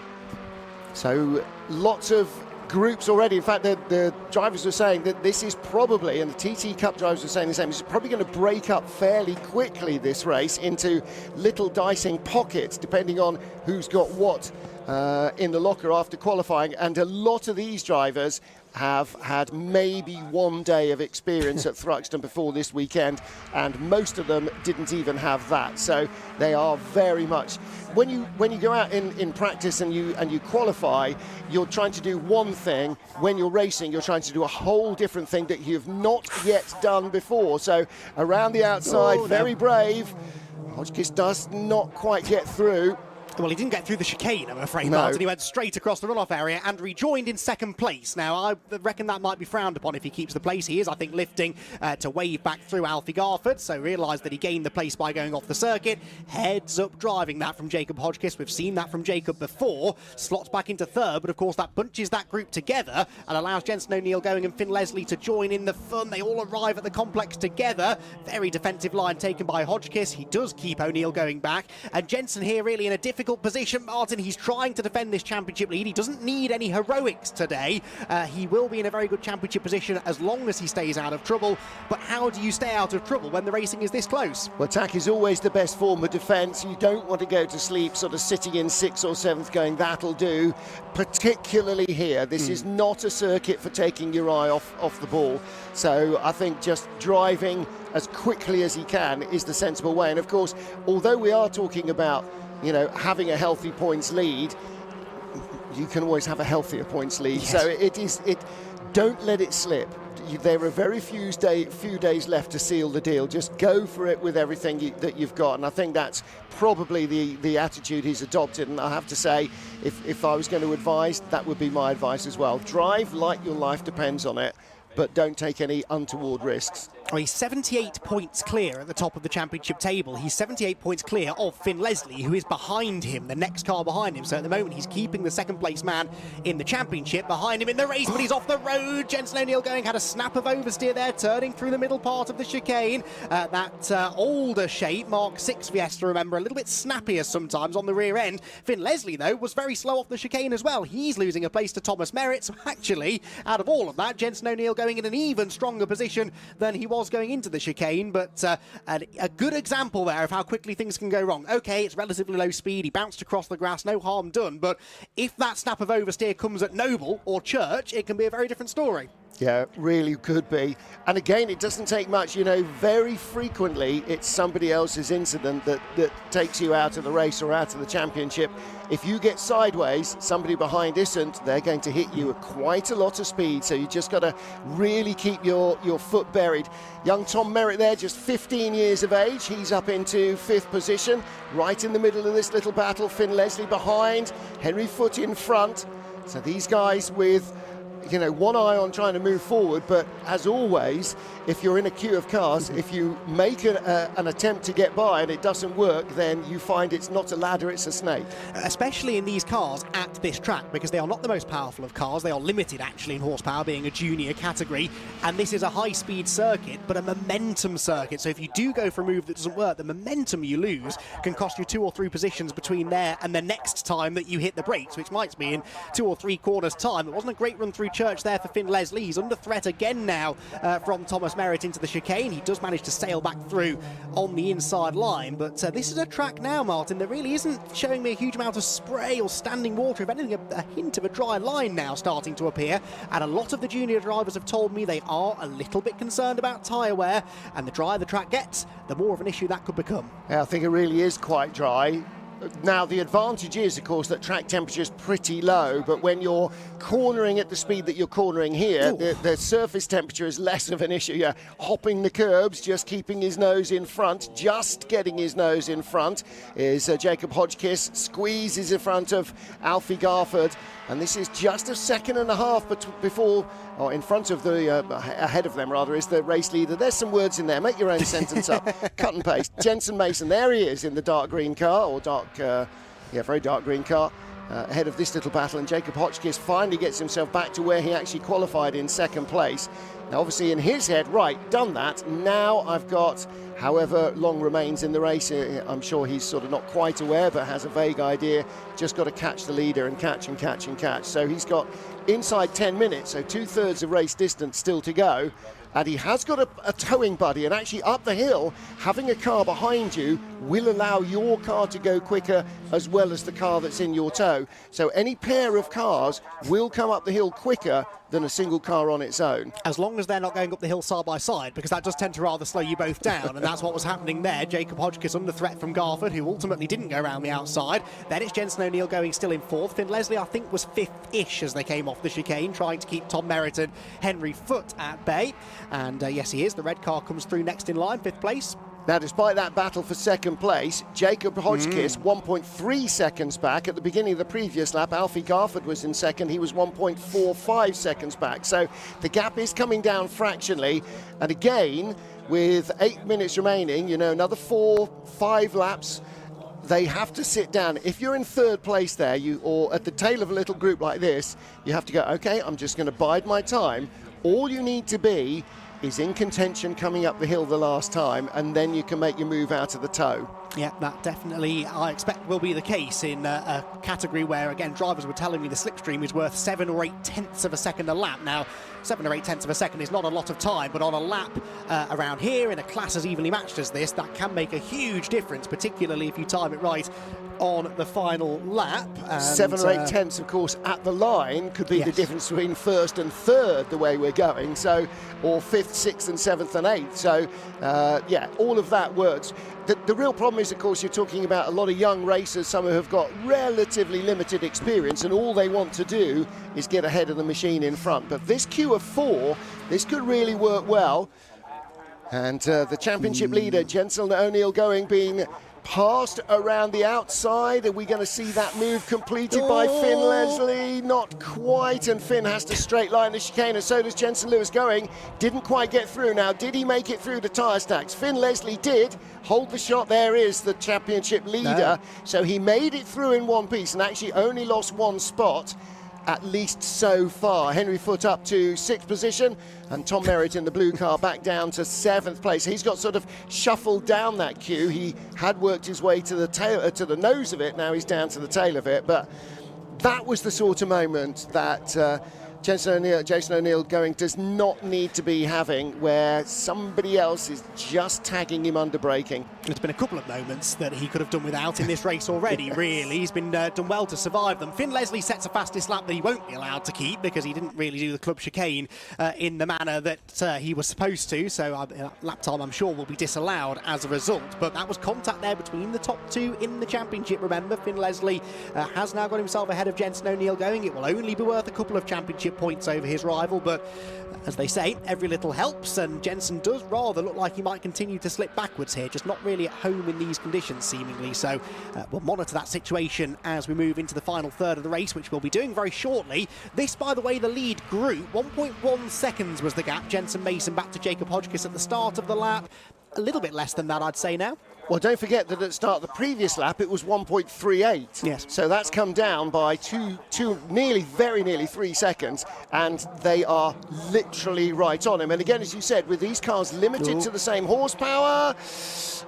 So lots of groups already. In fact, the drivers were saying that this is probably, and the TT Cup drivers were saying the same, this is probably going to break up fairly quickly, this race, into little dicing pockets, depending on who's got what in the locker after qualifying. And a lot of these drivers have had maybe one day of experience at Thruxton before this weekend, and most of them didn't even have that. So they are very much, when you go out in practice and you qualify, you're trying to do one thing. When you're racing, you're trying to do a whole different thing that you've not yet done before. So around the outside, very brave. Hodgkiss does not quite get through. Well, he didn't get through the chicane, I'm afraid, No. Martin. He went straight across the runoff area and rejoined in second place. Now, I reckon that might be frowned upon if he keeps the place. He is, I think, lifting to wave back through Alfie Garford, so realised that he gained the place by going off the circuit. Heads up driving that from Jacob Hodgkiss. We've seen that from Jacob before. Slots back into third, but of course that bunches that group together and allows Jensen O'Neill going and Finn Leslie to join in the fun. They all arrive at the complex together. Very defensive line taken by Hodgkiss. He does keep O'Neill going back. And Jensen here really in a difficult position, Martin. He's trying to defend this championship lead. He doesn't need any heroics today. He will be in a very good championship position as long as he stays out of trouble. But how do you stay out of trouble when the racing is this close? Well, attack is always the best form of defence. You don't want to go to sleep sort of sitting in 6th or 7th going, that'll do, particularly here. This is not a circuit for taking your eye off the ball. So I think just driving as quickly as he can is the sensible way. And of course, although we are talking about, you know, having a healthy points lead, you can always have a healthier points lead. Yes. So don't let it slip. There are very few days left to seal the deal. Just go for it with everything that you've got. And I think that's probably the attitude he's adopted. And I have to say, if I was going to advise, that would be my advice as well. Drive like your life depends on it, but don't take any untoward risks. Well, he's 78 points clear at the top of the championship table. He's 78 points clear of Finn Leslie, who is behind him, the next car behind him. So at the moment, he's keeping the second place man in the championship behind him in the race, but he's off the road. Jensen O'Neill going, had a snap of oversteer there, turning through the middle part of the chicane. That older shape, Mark 6 Fiesta, remember, a little bit snappier sometimes on the rear end. Finn Leslie, though, was very slow off the chicane as well. He's losing a place to Thomas Merritt. So actually, out of all of that, Jensen O'Neill going in an even stronger position than he was going into the chicane, but a good example there of how quickly things can go wrong. Okay, it's relatively low speed, he bounced across the grass, no harm done, but if that snap of oversteer comes at Noble or Church, it can be a very different story. Yeah, really could be. And again, it doesn't take much, you know, very frequently it's somebody else's incident that takes you out of the race or out of the championship. If you get sideways, somebody behind isn't, they're going to hit you at quite a lot of speed, so you just got to really keep your foot buried. Young Tom Merritt there, just 15 years of age, he's up into 5th position, right in the middle of this little battle. Finn Leslie behind, Henry Foote in front. So these guys with, you know, one eye on trying to move forward, but as always, if you're in a queue of cars, if you make an attempt to get by and it doesn't work, then you find it's not a ladder, it's a snake. Especially in these cars at this track, because they are not the most powerful of cars. They are limited, actually, in horsepower, being a junior category. And this is a high-speed circuit, but a momentum circuit. So if you do go for a move that doesn't work, the momentum you lose can cost you 2 or 3 positions between there and the next time that you hit the brakes, which might be in 2 or 3 corners' time. It wasn't a great run through Church there for Finn Leslie. He's under threat again now from Thomas Merritt into the chicane. He does manage to sail back through on the inside line, but this is a track now, Martin, that really isn't showing me a huge amount of spray or standing water. If anything, a hint of a dry line now starting to appear, and a lot of the junior drivers have told me they are a little bit concerned about tyre wear, and the drier the track gets, the more of an issue that could become. Yeah, I think it really is quite dry. Now, the advantage is, of course, that track temperature is pretty low, but when you're cornering at the speed that you're cornering here, the surface temperature is less of an issue. You're hopping the curbs, just keeping his nose in front, just getting his nose in front is Jacob Hodgkiss, squeezes in front of Alfie Garford, and this is just a 1.5 seconds before, or in front of the, ahead of them rather, is the race leader. There's some words in there, make your own sentence up, cut and paste. Jensen Mason, there he is in the dark green car, or very dark green car, ahead of this little battle, and Jacob Hodgkiss finally gets himself back to where he actually qualified in 2nd place. Now obviously in his head, right, done that, now I've got however long remains in the race. I'm sure he's sort of not quite aware, but has a vague idea, just got to catch the leader and catch and catch and catch. So he's got inside 10 minutes, so 2/3 of race distance still to go. And he has got a towing buddy, and actually up the hill, having a car behind you will allow your car to go quicker as well as the car that's in your tow. So any pair of cars will come up the hill quicker than a single car on its own. As long as they're not going up the hill side by side, because that does tend to rather slow you both down, and that's what was happening there. Jacob Hodgkiss under threat from Garford, who ultimately didn't go around the outside. Then it's Jensen O'Neill going still in 4th. Finn Leslie, I think, was 5th-ish as they came off the chicane, trying to keep Tom Merritt and Henry Foote at bay. And yes, he is. The red car comes through next in line, 5th place. Now, despite that battle for second place, Jacob Hodgkiss 1.3 seconds back. At the beginning of the previous lap, Alfie Garford was in second. He was 1.45 seconds back. So the gap is coming down fractionally. And again, with 8 minutes remaining, you know, another 4-5 laps, they have to sit down. If you're in third place there, or at the tail of a little group like this, you have to go, okay, I'm just going to bide my time. All you need to be is in contention coming up the hill the last time, and then you can make your move out of the tow. Yeah, that definitely, I expect, will be the case in a category where, again, drivers were telling me the slipstream is worth 7 or 8 tenths of a second a lap. Now, 7 or 8 tenths of a second is not a lot of time, but on a lap around here, in a class as evenly matched as this, that can make a huge difference, particularly if you time it right on the final lap. And 7 or 8 tenths, of course, at the line could be the difference between first and third, the way we're going, so, or 5th, 6th and 7th and 8th. So, yeah, all of that works. The real problem is, of course, you're talking about a lot of young racers, some who have got relatively limited experience, and all they want to do is get ahead of the machine in front. But this queue of 4, this could really work well. And the championship leader, Jensen O'Neill being passed around the outside. Are we going to see that move completed by Finn Leslie? Not quite, and Finn has to straight line the chicane, and so does Jensen Lewis didn't quite get through. Now, did he make it through the tyre stacks? Finn Leslie did hold the shot. There is the championship leader. So he made it through in one piece and actually only lost 1 spot, at least so far. Henry Foote up to 6th position, and Tom Merritt in the blue car back down to 7th place. He's got sort of shuffled down that queue. He had worked his way to the tail, to the nose of it. Now he's down to the tail of it. But that was the sort of moment that Jason O'Neill does not need to be having, where somebody else is just tagging him under braking. There's been a couple of moments that he could have done without in this race already, really. He's been done well to survive them. Finn Leslie sets a fastest lap that he won't be allowed to keep because he didn't really do the club chicane in the manner that he was supposed to, so lap time, I'm sure, will be disallowed as a result. But that was contact there between the top 2 in the championship, remember. Finn Leslie has now got himself ahead of Jensen O'Neill It will only be worth a couple of championship points over his rival, but as they say, every little helps, and Jensen does rather look like he might continue to slip backwards here, just not really at home in these conditions, seemingly. So we'll monitor that situation as we move into the final third of the race, which we'll be doing very shortly. This, by the way, the lead group, 1.1 seconds was the gap. Jensen Mason back to Jacob Hodgkiss at the start of the lap. A little bit less than that, I'd say now. Well, don't forget that at the start of the previous lap, it was 1.38. Yes. So that's come down by very nearly 3 seconds, and they are literally right on him. And again, as you said, with these cars limited to the same horsepower,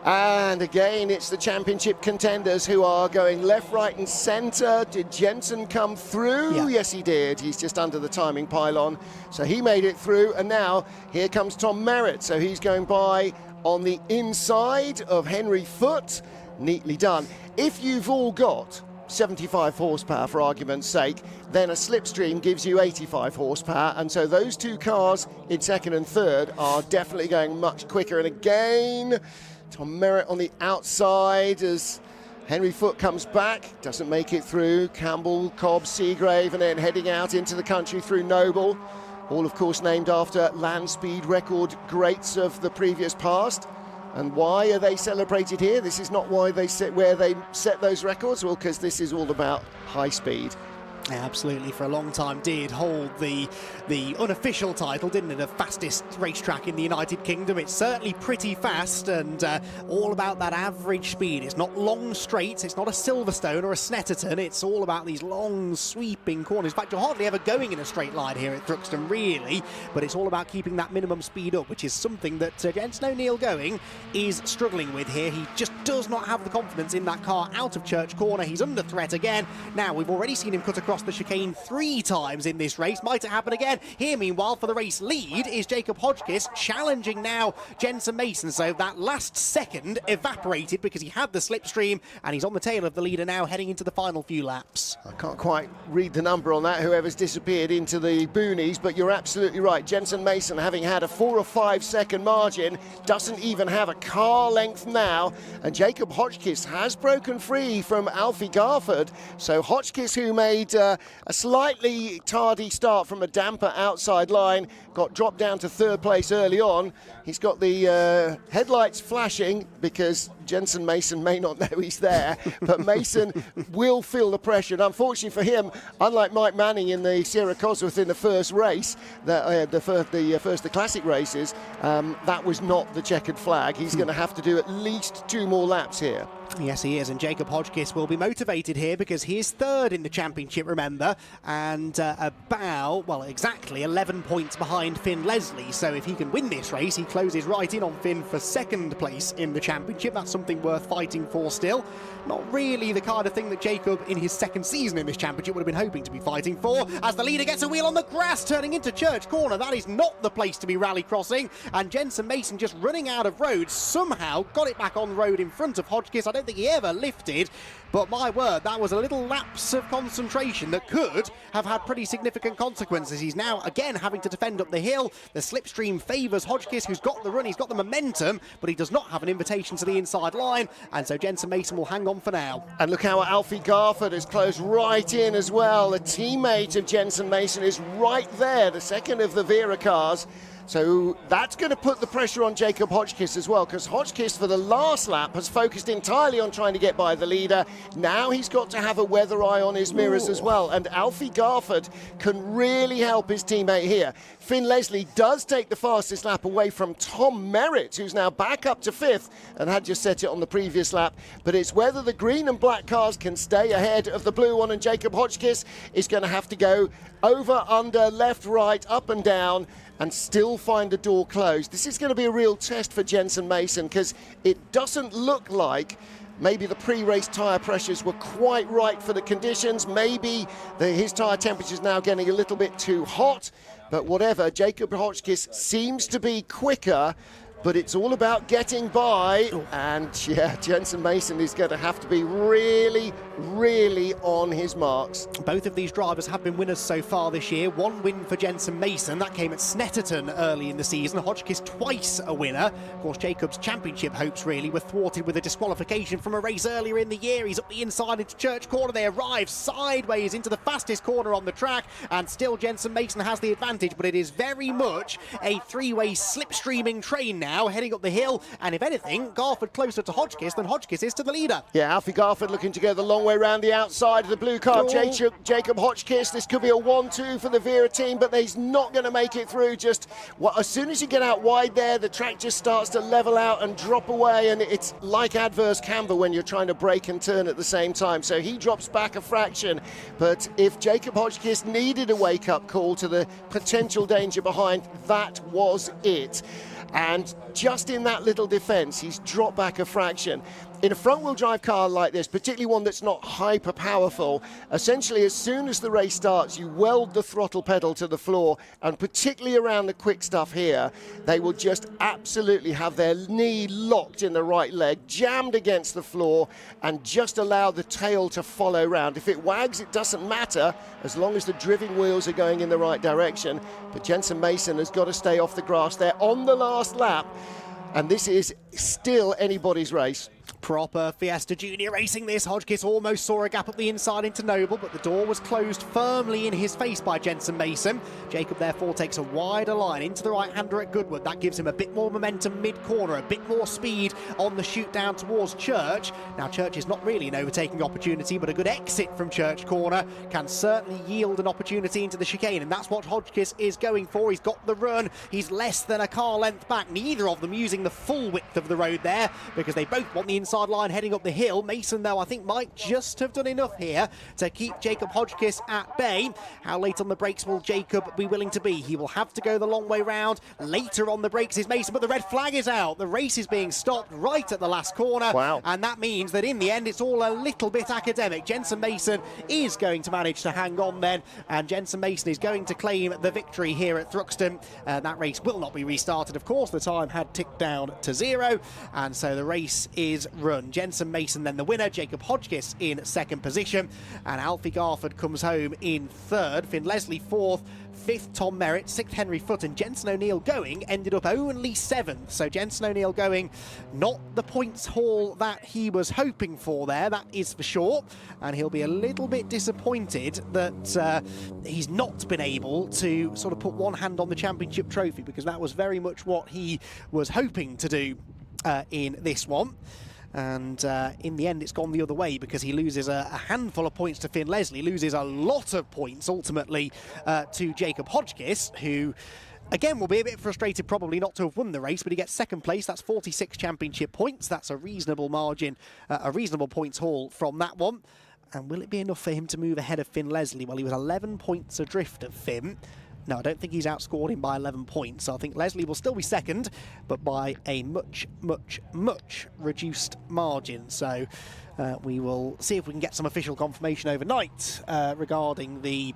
and again, it's the championship contenders who are going left, right, and centre. Did Jensen come through? Yeah. Yes, he did. He's just under the timing pylon. So he made it through, and now here comes Tom Merritt. So he's going by on the inside of Henry Foote. Neatly done. If you've all got 75 horsepower, for argument's sake, then a slipstream gives you 85 horsepower, and so those 2 cars in second and third are definitely going much quicker. And again, Tom Merritt on the outside as Henry Foote comes back, doesn't make it through. Campbell, Cobb, Seagrave, and then heading out into the country through Noble. All, of course, named after land speed record greats of the previous past. And why are they celebrated here? This is not why they where they set those records. Well, because this is all about high speed. Yeah, absolutely. For a long time did hold the unofficial title, didn't it, of fastest racetrack in the United Kingdom. It's certainly pretty fast, and all about that average speed. It's not long straights, it's not a Silverstone or a Snetterton, it's all about these long sweeping corners. In fact, you're hardly ever going in a straight line here at Thruxton, really, but it's all about keeping that minimum speed up, which is something that Jensen O'Neill is struggling with here. He just does not have the confidence in that car out of Church Corner. He's under threat again. Now, we've already seen him cut across the chicane 3 times in this race. Might it happen again? Here, meanwhile, for the race lead is Jacob Hodgkiss, challenging now Jensen Mason. So that last second evaporated because he had the slipstream, and he's on the tail of the leader now, heading into the final few laps. I can't quite read the number on that, whoever's disappeared into the boonies, but you're absolutely right. Jensen Mason, having had a 4 or 5 second margin, doesn't even have a car length now, and Jacob Hodgkiss has broken free from Alfie Garford. So Hodgkiss, who made a slightly tardy start from a damper outside line, got dropped down to third place early on. He's got the headlights flashing because Jensen Mason may not know he's there, but Mason will feel the pressure. And unfortunately for him, unlike Mike Manning in the Sierra Cosworth in the first race, the classic races, that was not the checkered flag. He's going to have to do at least 2 more laps here. Yes, he is, and Jacob Hodgkiss will be motivated here because he is third in the championship, remember, and exactly 11 points behind Finn Leslie. So if he can win this race, he closes right in on Finn for second place in the championship. That's something worth fighting for still. Not really the kind of thing that Jacob, in his second season in this championship, would have been hoping to be fighting for. As the leader gets a wheel on the grass, turning into Church Corner, that is not the place to be rally crossing. And Jensen Mason just running out of road, somehow got it back on road in front of Hodgkiss. I don't think he ever lifted, but my word, that was a little lapse of concentration that could have had pretty significant consequences. He's now again having to defend up the hill. The slipstream favours Hodgkiss, who's got the run, he's got the momentum, but he does not have an invitation to the inside line, and so Jensen Mason will hang on for now. And look how Alfie Garford has closed right in as well. The teammate of Jensen Mason is right there, the second of the Vera cars. So that's going to put the pressure on Jacob Hodgkiss as well, because Hodgkiss for the last lap has focused entirely on trying to get by the leader. Now he's got to have a weather eye on his mirrors as well, and Alfie Garford can really help his teammate here. Finn Leslie does take the fastest lap away from Tom Merritt, who's now back up to 5th and had just set it on the previous lap. But it's whether the green and black cars can stay ahead of the blue one, and Jacob Hodgkiss is going to have to go over, under, left, right, up and down, and still find the door closed. This is going to be a real test for Jensen Mason, because it doesn't look like maybe the pre-race tyre pressures were quite right for the conditions. Maybe his tyre temperature is now getting a little bit too hot. But whatever, Jacob Hodgkiss seems to be quicker, but it's all about getting by. And yeah, Jensen Mason is going to have to be really, really on his marks. Both of these drivers have been winners so far this year. One win for Jensen Mason, that came at Snetterton early in the season. Hodgkiss twice a winner. Of course, Jacob's championship hopes really were thwarted with a disqualification from a race earlier in the year. He's up the inside into Church Corner. They arrive sideways into the fastest corner on the track, and still Jensen Mason has the advantage, but it is very much a three-way slipstreaming train now, heading up the hill, and if anything, Garford closer to Hodgkiss than Hodgkiss is to the leader. Yeah, Alfie Garford looking to go the long way around the outside of the blue car. Jacob Hodgkiss, this could be a 1-2 for the Vera team, but he's not going to make it through. As soon as you get out wide there, the track just starts to level out and drop away, and it's like adverse camber when you're trying to brake and turn at the same time. So he drops back a fraction, but if Jacob Hodgkiss needed a wake-up call to the potential danger behind, that was it. And just in that little defence, he's dropped back a fraction. In a front-wheel drive car like this, particularly one that's not hyper powerful, essentially as soon as the race starts, you weld the throttle pedal to the floor, and particularly around the quick stuff here, they will just absolutely have their knee locked in the right leg, jammed against the floor, and just allow the tail to follow round. If it wags, it doesn't matter, as long as the driving wheels are going in the right direction. But Jensen Mason has got to stay off the grass there on the last lap, and this is still anybody's race. Proper Fiesta Junior racing this. Hodgkiss almost saw a gap up the inside into Noble, but the door was closed firmly in his face by Jensen Mason. Jacob therefore takes a wider line into the right-hander at Goodwood. That gives him a bit more momentum mid-corner, a bit more speed on the shoot down towards Church. Now Church is not really an overtaking opportunity, but a good exit from Church Corner can certainly yield an opportunity into the chicane, and that's what Hodgkiss is going for. He's got the run. He's less than a car length back. Neither of them using the full width of the road there, because they both want the inside line heading up the hill. Mason, though, I think might just have done enough here to keep Jacob Hodgkiss at bay. How late on the brakes will Jacob be willing to be? He will have to go the long way round. Later on the brakes is Mason, but the red flag is out. The race is being stopped right at the last corner. Wow. And that means that in the end it's all a little bit academic. Jensen Mason is going to manage to hang on then, and Jensen Mason is going to claim the victory here at Thruxton. That race will not be restarted, of course. The time had ticked down to 0, and so the race is run. Jensen Mason then the winner, Jacob Hodgkiss in second position, and Alfie Garford comes home in third, Finn Leslie fourth, fifth Tom Merritt, sixth Henry Foot, and Jensen O'Neill going ended up only seventh. So Jensen O'Neill going not the points haul that he was hoping for there, that is for sure, and he'll be a little bit disappointed that he's not been able to sort of put one hand on the championship trophy, because that was very much what he was hoping to do in this one. And in the end, it's gone the other way, because he loses a handful of points to Finn Leslie, loses a lot of points ultimately to Jacob Hodgkiss, who again will be a bit frustrated probably not to have won the race, but he gets second place. That's 46 championship points. That's a reasonable margin, a reasonable points haul from that one. And will it be enough for him to move ahead of Finn Leslie? Well, he was 11 points adrift of Finn. No, I don't think he's outscored him by 11 points. So I think Leslie will still be second, but by a much, much, much reduced margin. So we will see if we can get some official confirmation overnight regarding the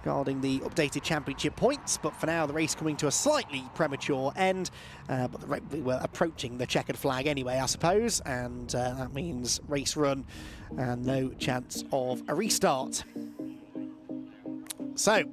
updated championship points. But for now, the race coming to a slightly premature end. But we were approaching the checkered flag anyway, I suppose. And that means race run and no chance of a restart. So,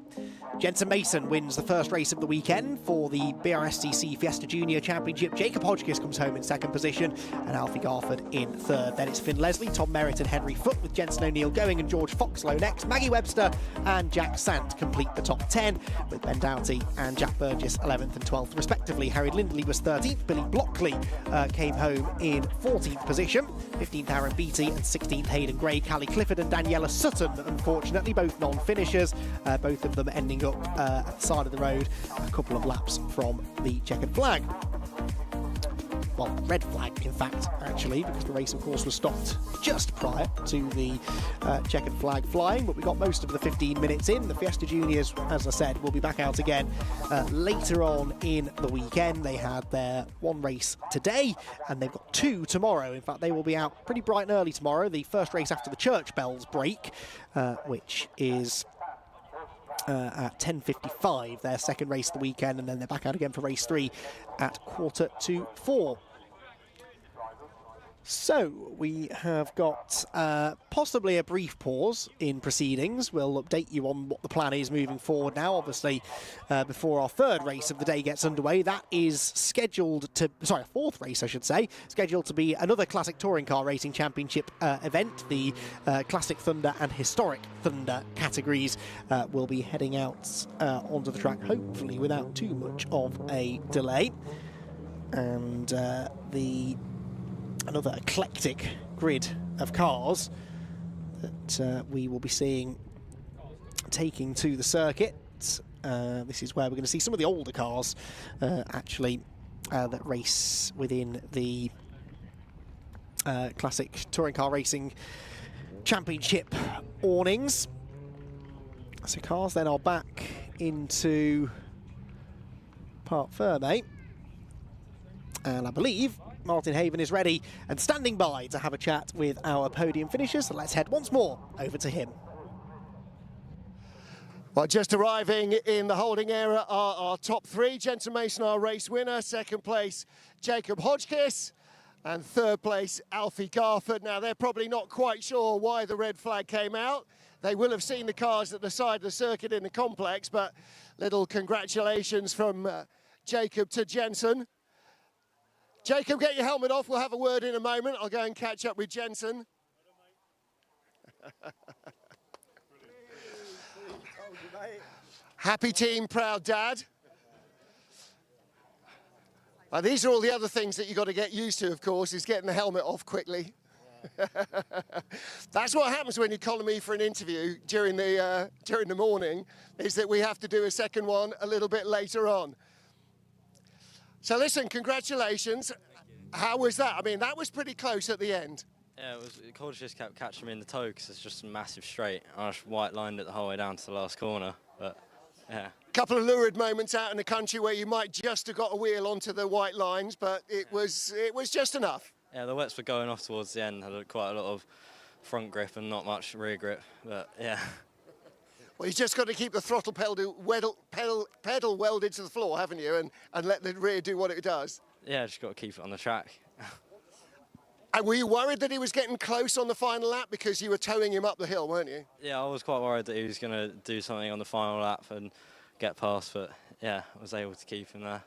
Jensen Mason wins the first race of the weekend for the Brscc Fiesta Junior Championship. Jacob Hodgkiss comes home in second position, and Alfie Garford in third. Then it's Finn Leslie, Tom Merritt and Henry Foot, with Jensen O'Neill going and George Foxlow next. Maggie Webster and Jack Sant complete the top 10, with Ben Doughty and Jack Burgess 11th and 12th respectively. Harry Lindley was 13th. Billy Blockley came home in 14th position. 15th Aaron Beattie and 16th Hayden Gray. Callie Clifford and Daniela Sutton, unfortunately, both non-finishers, both of them ending up at the side of the road, a couple of laps from the checkered flag. Well, red flag, in fact, actually, because the race, of course, was stopped just prior to the checkered flag flying, but we got most of the 15 minutes in. The Fiesta Juniors, as I said, will be back out again later on in the weekend. They had their one race today, and they've got two tomorrow. In fact, they will be out pretty bright and early tomorrow. The first race after the church bells break, which is at 10:55, their second race of the weekend, and then they're back out again for race 3 at 3:45. So we have got possibly a brief pause in proceedings. We'll update you on what the plan is moving forward now, obviously, before our third race of the day gets underway. That is scheduled to, sorry, a fourth race, I should say, scheduled to be another Classic Touring Car Racing Championship event. The Classic Thunder and Historic Thunder categories will be heading out onto the track, hopefully without too much of a delay. And another eclectic grid of cars that we will be seeing taking to the circuit. This is where we're going to see some of the older cars actually that race within the Classic Touring Car Racing Championship awnings. So cars then are back into Parc Ferme, and I believe Martin Haven is ready and standing by to have a chat with our podium finishers. So let's head once more over to him. Well, just arriving in the holding area are our top three. Jensen Mason, our race winner. Second place, Jacob Hodgkiss. And third place, Alfie Garford. Now, they're probably not quite sure why the red flag came out. They will have seen the cars at the side of the circuit in the complex, but little congratulations from Jacob to Jensen. Jacob, get your helmet off. We'll have a word in a moment. I'll go and catch up with Jensen. Happy team, proud dad. These are all the other things that you've got to get used to, of course, is getting the helmet off quickly. That's what happens when you call me for an interview during the morning, is that we have to do a second one a little bit later on. So listen, congratulations. How was that? I mean, that was pretty close at the end. Yeah, it was. Cold just kept catching me in the toe because it's just a massive straight. I just white lined it the whole way down to the last corner, but yeah. Couple of lurid moments out in the country where you might just have got a wheel onto the white lines, but it was just enough. Yeah, the wets were going off towards the end. I had quite a lot of front grip and not much rear grip, but yeah. Well, you've just got to keep the throttle pedal welded to the floor, haven't you? And let the rear do what it does. Yeah, just got to keep it on the track. And were you worried that he was getting close on the final lap because you were towing him up the hill, weren't you? Yeah, I was quite worried that he was going to do something on the final lap and get past, but yeah, I was able to keep him there.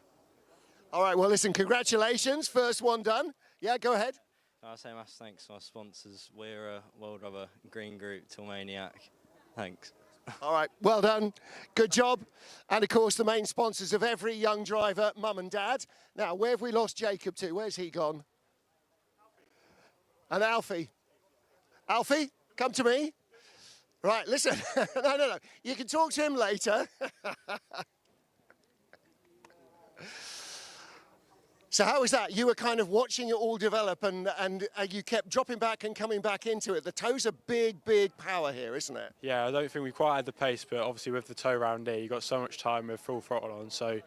All right, well, listen, congratulations. First one done. Yeah, go ahead. Can I say massive thanks to my sponsors, Weir, World Rubber, Green Group, till Maniac. Thanks. All right, well done. Good job. And, of course, the main sponsors of every young driver, Mum and Dad. Now, where have we lost Jacob to? Where's he gone? And Alfie. Alfie, come to me. Right, listen. No. You can talk to him later. So how was that? You were kind of watching it all develop and you kept dropping back and coming back into it. The tow's a big, big power here, isn't it? Yeah, I don't think we quite had the pace, but obviously with the tow round here, you've got so much time with full throttle on, so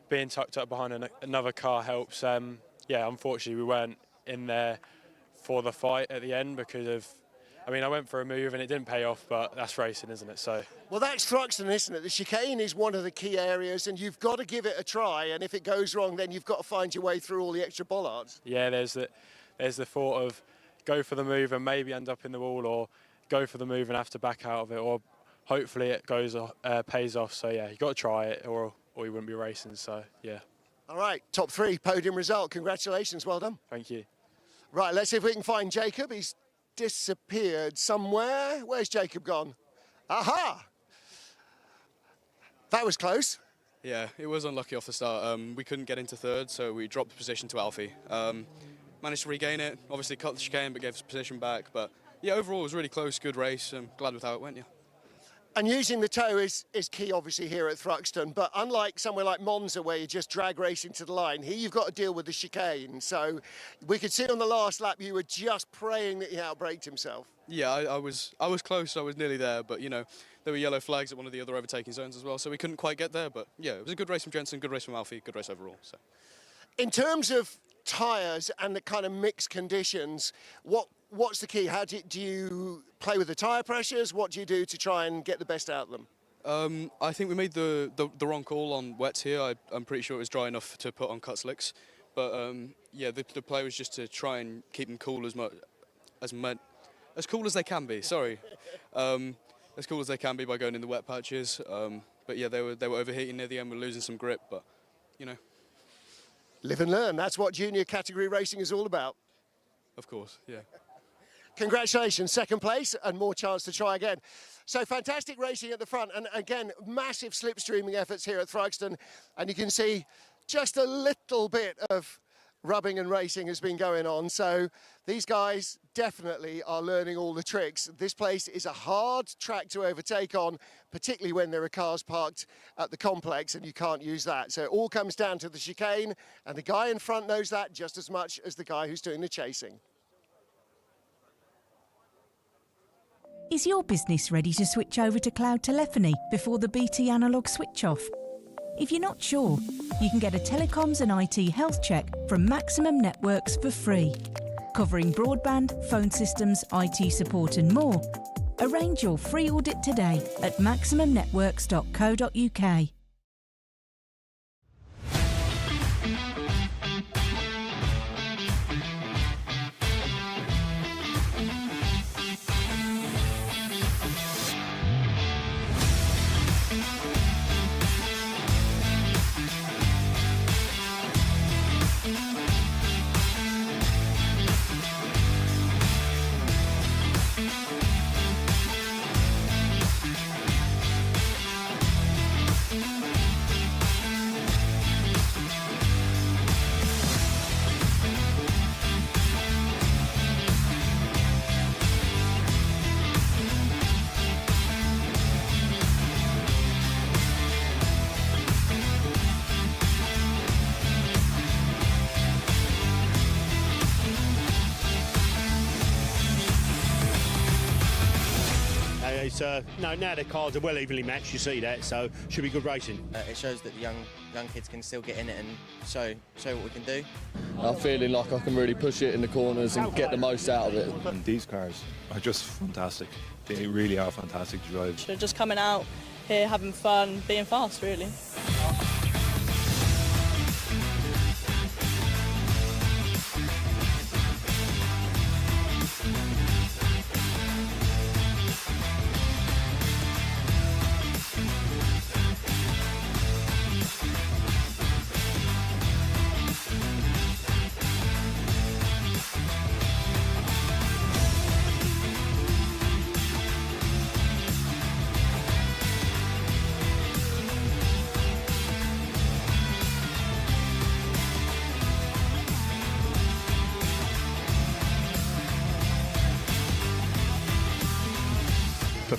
being tucked up behind another car helps. Yeah, unfortunately we weren't in there for the fight at the end because of, I mean, I went for a move and it didn't pay off, but that's racing, isn't it? So. Well, that's Thruxton, isn't it? The chicane is one of the key areas and you've got to give it a try, and if it goes wrong, then you've got to find your way through all the extra bollards. Yeah, there's the thought of go for the move and maybe end up in the wall, or go for the move and have to back out of it, or hopefully it pays off. So yeah, you've got to try it or you wouldn't be racing, so yeah. All right, top 3 podium result. Congratulations, well done. Thank you. Right, let's see if we can find Jacob. He's disappeared somewhere. Where's Jacob gone? Aha! That was close. Yeah, it was unlucky off the start. We couldn't get into third, so we dropped the position to Alfie. Managed to regain it, obviously cut the chicane, but gave us position back. But yeah, overall it was really close, good race. I'm glad with how it went, yeah. And using the tow is key, obviously, here at Thruxton. But unlike somewhere like Monza, where you just drag racing to the line, here you've got to deal with the chicane. So we could see on the last lap you were just praying that he outbraked himself. Yeah, I was close, I was nearly there. But, you know, there were yellow flags at one of the other overtaking zones as well, so we couldn't quite get there. But, yeah, it was a good race from Jensen, good race from Alfie, good race overall. So. In terms of tyres and the kind of mixed conditions, what's the key? How do you play with the tyre pressures? What do you do to try and get the best out of them? I think we made the wrong call on wets here. I'm pretty sure it was dry enough to put on cut slicks. But yeah, the play was just to try and keep them cool as cool as they can be. Sorry, as cool as they can be by going in the wet patches. But yeah, they were overheating near the end. We're losing some grip, but you know. Live and learn. That's what junior category racing is all about. Of course, yeah. Congratulations, second place and more chance to try again. So fantastic racing at the front, and again, massive slipstreaming efforts here at Thruxton, and you can see just a little bit of rubbing and racing has been going on. So these guys definitely are learning all the tricks. This place is a hard track to overtake on, particularly when there are cars parked at the complex and you can't use that. So it all comes down to the chicane, and the guy in front knows that just as much as the guy who's doing the chasing. Is your business ready to switch over to cloud telephony before the BT analogue switch off? If you're not sure, you can get a telecoms and IT health check from Maximum Networks for free, covering broadband, phone systems, IT support and more. Arrange your free audit today at maximumbnetworks.co.uk. Now the cars are well evenly matched, you see that, so should be good racing. It shows that the young kids can still get in it and show what we can do. I'm feeling like I can really push it in the corners and get the most out of it. And these cars are just fantastic. They really are fantastic to drive. They're just coming out here, having fun, being fast, really.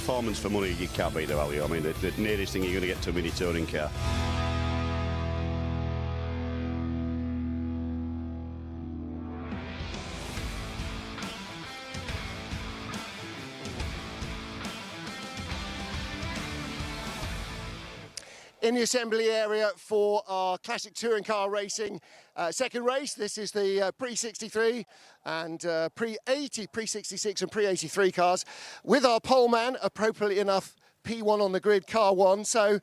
performance for money, you can't beat the value. I mean, the nearest thing you're going to get to a mini touring car. In the assembly area for our classic touring car racing second race. This is the Pre-63 and Pre-80, Pre-66 and Pre-83 cars with our pole man, appropriately enough, P1 on the grid, car 1. So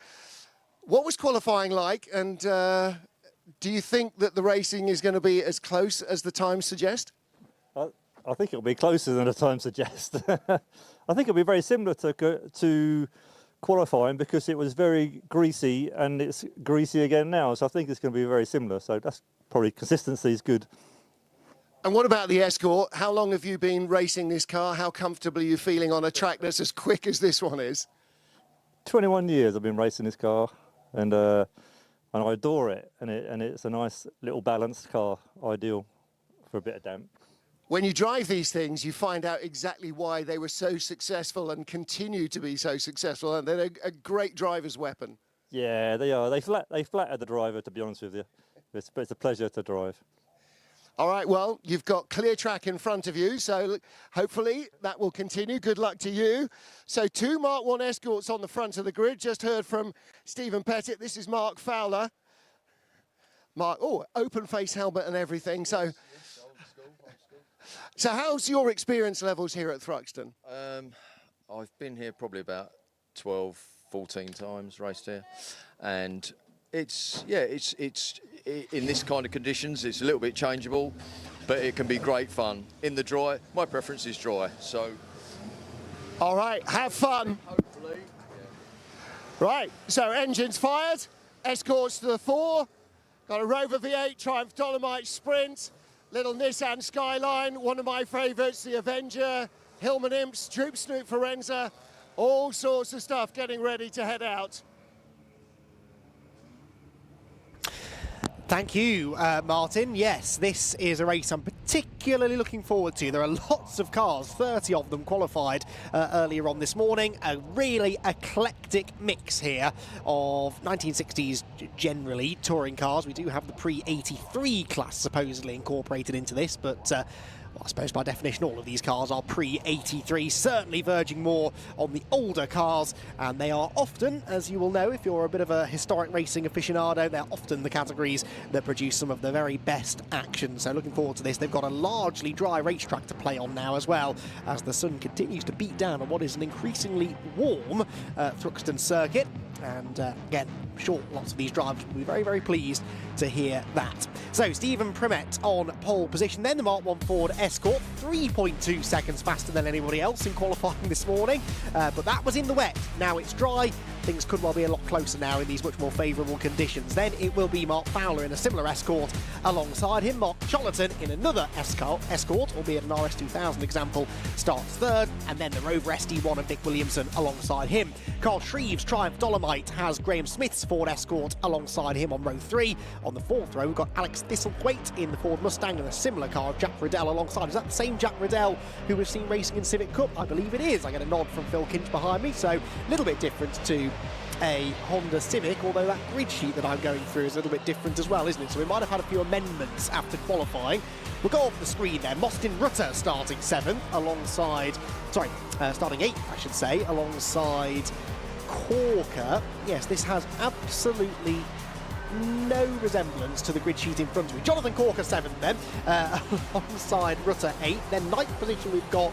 what was qualifying like, and do you think that the racing is going to be as close as the times suggest? I think it'll be closer than the time suggests. I think it'll be very similar to qualifying, because it was very greasy and it's greasy again now. So I think it's going to be very similar. So that's probably, consistency is good. And what about the Escort? How long have you been racing this car? How comfortable are you feeling on a track that's as quick as this one is? 21 years I've been racing this car, and I adore it. And it's a nice little balanced car, ideal for a bit of damp. When you drive these things, you find out exactly why they were so successful and continue to be so successful. And they're a great driver's weapon. Yeah, they are. They flatter the driver, to be honest with you. But it's a pleasure to drive. All right, well, you've got clear track in front of you, so hopefully that will continue. Good luck to you. So 2 Mark 1 Escorts on the front of the grid. Just heard from Stephen Pettit. This is Mark Fowler. Mark, oh, open face helmet and everything. So how's your experience levels here at Thruxton? I've been here probably about 12, 14 times, raced here, and it's in this kind of conditions, it's a little bit changeable, but it can be great fun. In the dry, my preference is dry, so. All right, have fun. Hopefully. Yeah. Right, so engines fired, Escorts to the fore, got a Rover V8, Triumph Dolomite Sprint, little Nissan Skyline, one of my favourites, the Avenger, Hillman Imps, Droop Snoop Forenza, all sorts of stuff getting ready to head out. Thank you, Martin. Yes, this is a race I'm particularly looking forward to. There are lots of cars, 30 of them qualified earlier on this morning. A really eclectic mix here of 1960s generally touring cars. We do have the Pre-83 class supposedly incorporated into this, but well, I suppose by definition all of these cars are Pre-83, certainly verging more on the older cars, and they are often, as you will know if you're a bit of a historic racing aficionado, they're often the categories that produce some of the very best action. So looking forward to this. They've got a largely dry racetrack to play on now as well, as the sun continues to beat down on what is an increasingly warm Thruxton circuit. And again, I'm sure lots of these drivers will be very, very pleased to hear that. So Stephen Primet on pole position, then the Mark 1 Ford Escort, 3.2 seconds faster than anybody else in qualifying this morning, but that was in the wet. Now it's dry. Things could well be a lot closer now in these much more favourable conditions. Then it will be Mark Fowler in a similar Escort alongside him. Mark Cholerton in another Escort, albeit an RS2000 example, starts third, and then the Rover SD1 of Nick Williamson alongside him. Carl Shreve's Triumph Dolomite has Graham Smith's Ford Escort alongside him on row 3. On the 4th row, we've got Alex Thistlethwaite in the Ford Mustang and a similar car of Jack Riddell alongside. Is that the same Jack Riddell who we've seen racing in Civic Cup? I believe it is. I get a nod from Phil Kinch behind me, so a little bit different to a Honda Civic, although that grid sheet that I'm going through is a little bit different as well, isn't it? So we might have had a few amendments after qualifying. We'll go off the screen there. Mostyn Rutter starting 7th alongside, starting 8th, I should say, alongside Corker. Yes, this has absolutely no resemblance to the grid sheet in front of me. Jonathan Corker 7th then, alongside Rutter 8th. Then 9th position we've got,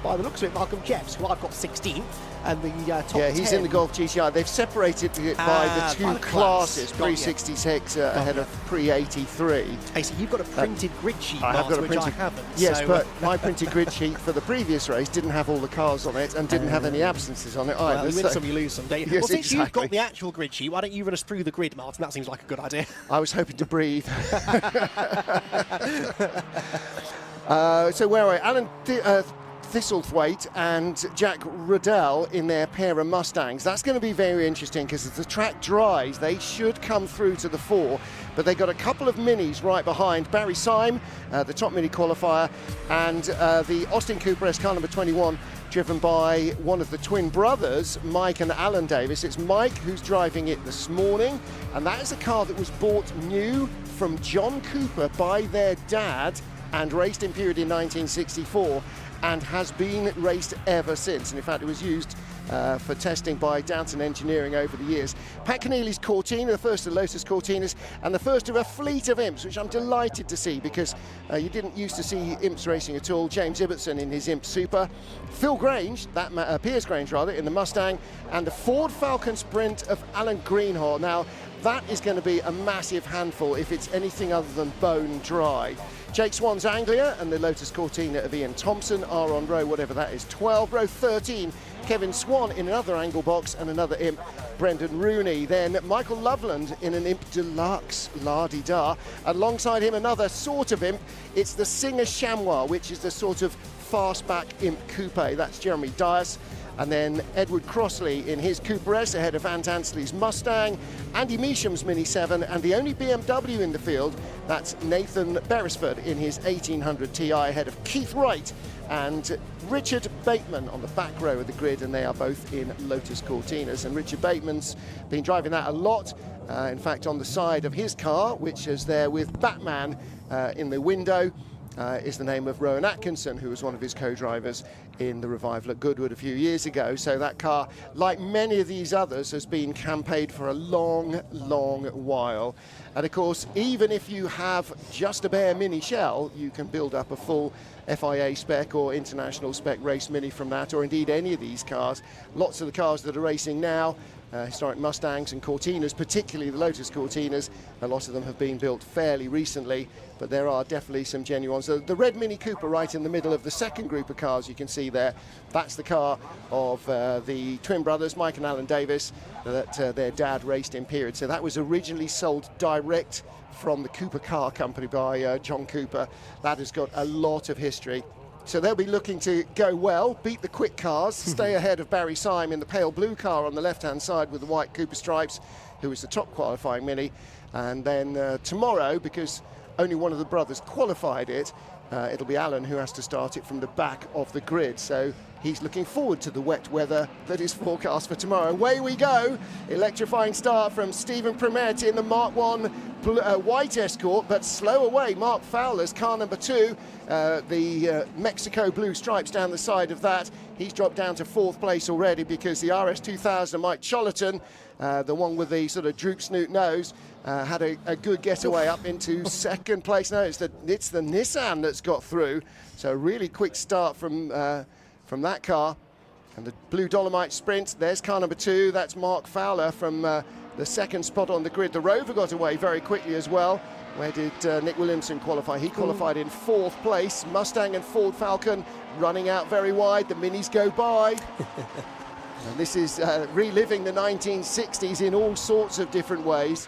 by the looks of it, Malcolm Jeffs, who I've got 16th. And the top 10. Yeah, he's in the Golf GTI. They've separated it by the two classes, Pre-66 ahead of Pre-83. Hey, so you've got a printed grid sheet, I have got a which printed, I haven't. yes, so, but my printed grid sheet for the previous race didn't have all the cars on it and didn't have any absences on it either. Well, you win some, you lose some, don't you? Yes, well, since exactly. you've got the actual grid sheet, why don't you run us through the grid, Martin? That seems like a good idea. I was hoping to breathe. So where are we? Alan Thistlethwaite and Jack Riddell in their pair of Mustangs. That's going to be very interesting because as the track dries, they should come through to the fore, but they got a couple of minis right behind. Barry Syme, the top mini qualifier, and the Austin Cooper S car number 21, driven by one of the twin brothers, Mike and Alan Davis. It's Mike who's driving it this morning, and that is a car that was bought new from John Cooper by their dad and raced in period in 1964 and has been raced ever since. And in fact, it was used for testing by Downton Engineering over the years. Pat Keneally's Cortina, the first of Lotus Cortinas, and the first of a fleet of Imps, which I'm delighted to see, because you didn't used to see Imps racing at all. James Ibbotson in his Imp Super, Phil Grange, Piers Grange rather, in the Mustang, and the Ford Falcon Sprint of Alan Greenhall. Now, that is going to be a massive handful if it's anything other than bone dry. Jake Swan's Anglia and the Lotus Cortina of Ian Thompson are on row, whatever that is, 12. Row 13, Kevin Swan in another angle box and another Imp, Brendan Rooney. Then Michael Loveland in an Imp Deluxe, la-di-da. Alongside him, another sort of Imp. It's the Singer Chamois, which is the sort of fastback Imp Coupe. That's Jeremy Dias. And then Edward Crossley in his Cooper S ahead of Van Tansley's Mustang, Andy Measham's Mini 7, and the only BMW in the field, that's Nathan Beresford in his 1800 Ti ahead of Keith Wright and Richard Bateman on the back row of the grid, and they are both in Lotus Cortinas. And Richard Bateman's been driving that a lot. In fact, on the side of his car, which is there with Batman in the window, is the name of Rowan Atkinson, who was one of his co-drivers in the revival at Goodwood a few years ago. So that car, like many of these others, has been campaigned for a long, long while. And of course, even if you have just a bare mini shell, you can build up a full FIA spec or international spec race mini from that, or indeed any of these cars. Lots of the cars that are racing now, historic Mustangs and Cortinas, particularly the Lotus Cortinas, a lot of them have been built fairly recently, but there are definitely some genuine ones. So the red Mini Cooper right in the middle of the second group of cars you can see there, that's the car of the twin brothers, Mike and Alan Davis, that their dad raced in period. So that was originally sold direct from the Cooper Car Company by John Cooper. That has got a lot of history. So they'll be looking to go well, beat the quick cars, stay ahead of Barry Syme in the pale blue car on the left-hand side with the white Cooper stripes, who is the top qualifying Mini. And then tomorrow, because only one of the brothers qualified it, it'll be Alan who has to start it from the back of the grid. So he's looking forward to the wet weather that is forecast for tomorrow. Away we go. Electrifying start from Stephen Primette in the Mark 1 white Escort, but slow away. Mark Fowler's car number 2, the Mexico blue stripes down the side of that. He's dropped down to 4th place already because the RS2000 Mike Chollerton, the one with the sort of droop snoot nose, had a good getaway up into 2nd place. No, it's the Nissan that's got through. So a really quick start from that car. And the blue Dolomite Sprint, there's car number 2. That's Mark Fowler from the 2nd spot on the grid. The Rover got away very quickly as well. Where did Nick Williamson qualify? He qualified in 4th place. Mustang and Ford Falcon running out very wide. The Minis go by. And this is reliving the 1960s in all sorts of different ways.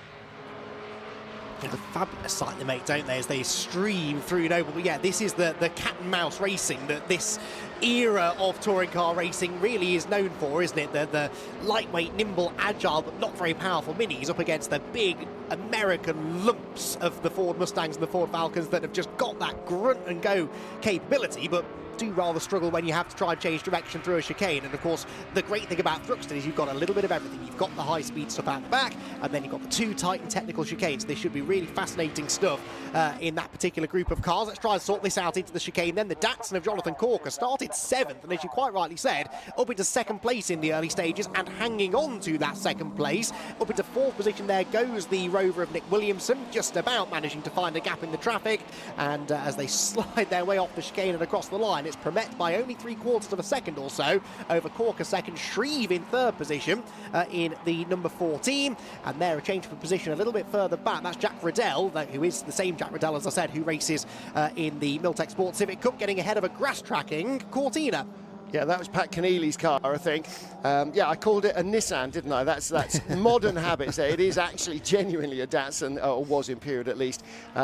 A fabulous sight they make, don't they, as they stream through Noble. But yeah, this is the cat and mouse racing that this era of touring car racing really is known for, isn't it? The lightweight, nimble, agile, but not very powerful Minis up against the big American lumps of the Ford Mustangs and the Ford Falcons that have just got that grunt and go capability, but do rather struggle when you have to try and change direction through a chicane. And of course, the great thing about Thruxton is you've got a little bit of everything. You've got the high-speed stuff out the back, and then you've got the 2 tight and technical chicanes. This should be really fascinating stuff in that particular group of cars. Let's try and sort this out into the chicane. Then the Datsun of Jonathan Corker started 7th, and as you quite rightly said, up into 2nd place in the early stages and hanging on to that 2nd place. Up into 4th position there goes the Rover of Nick Williamson, just about managing to find a gap in the traffic. And as they slide their way off the chicane and across the line, it's Primette by only 3/4 of a second or so over Corker 2nd, Shreve in 3rd position in the number 14, and there a change of position a little bit further back. That's Jack Riddell, who is the same Jack Riddell, as I said, who races in the Miltech Sport Civic Cup, getting ahead of a grass-tracking Cortina. Yeah, that was Pat Keneally's car, I think. Yeah, I called it a Nissan, didn't I? That's modern habits. It is actually genuinely a Datsun, or was in period at least.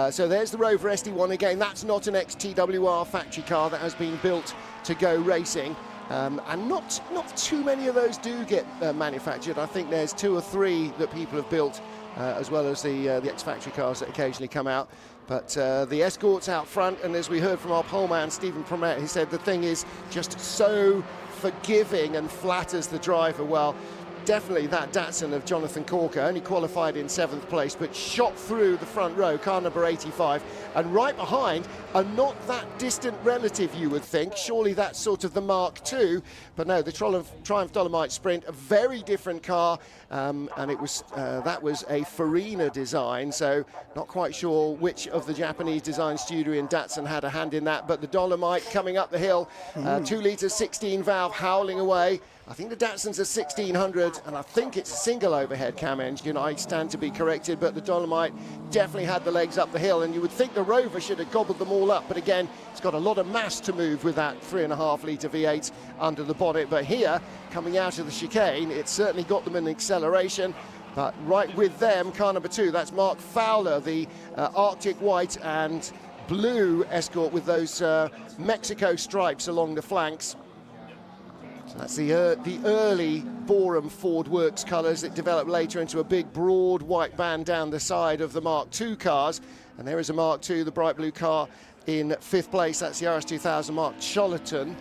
So there's the Rover SD1 again. That's not an XTWR factory car that has been built to go racing. And not too many of those do get manufactured. I think there's 2 or 3 that people have built, as well as the ex-factory cars that occasionally come out. But the Escort's out front, and as we heard from our poleman, Stephen Promet, he said the thing is just so forgiving and flatters the driver. Well, definitely that Datsun of Jonathan Corker, only qualified in 7th place, but shot through the front row, car number 85, and right behind, a not that distant relative, you would think. Surely that's sort of the Mark II, but no, the Triumph Dolomite Sprint, a very different car, and it was that was a Farina design, so not quite sure which of the Japanese design studio in Datsun had a hand in that, but the Dolomite coming up the hill, 2 litre 16 valve howling away. I think the Datsun's a 1600, and I think it's a single overhead cam engine. I stand to be corrected, but the Dolomite definitely had the legs up the hill, and you would think the Rover should have gobbled them all up, but again, it's got a lot of mass to move with that 3.5 litre V8 under the bonnet. But here, coming out of the chicane, it certainly got them an acceleration. But right with them, car number 2, that's Mark Fowler, the Arctic white and blue Escort with those Mexico stripes along the flanks. So that's the early Borum Ford Works colours that developed later into a big broad white band down the side of the Mark II cars. And there is a Mark II, the bright blue car, in 5th place. That's the RS2000 Mark Chollerton.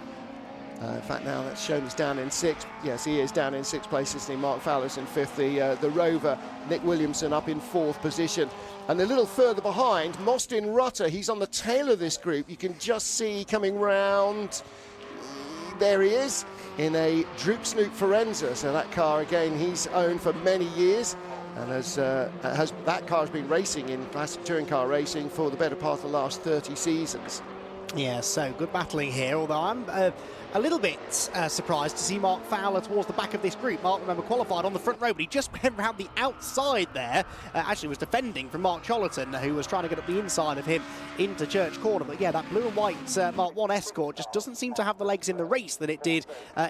In fact, now that's shown as down in 6th. Yes, he is down in 6th place, isn't he? Mark Fowler's in 5th. The Rover, Nick Williamson, up in 4th position. And a little further behind, Mostyn Rutter, he's on the tail of this group. You can just see coming round. There he is, in a Droop Snoop Forenza. So that car, again, he's owned for many years. And that car has been racing in classic touring car racing for the better part of the last 30 seasons. Yeah, so good battling here, although I'm a little bit surprised to see Mark Fowler towards the back of this group. Mark, remember, qualified on the front row, but he just went round the outside there. Actually was defending from Mark Chollerton, who was trying to get up the inside of him into Church Corner. But yeah, that blue and white Mark I Escort just doesn't seem to have the legs in the race that it did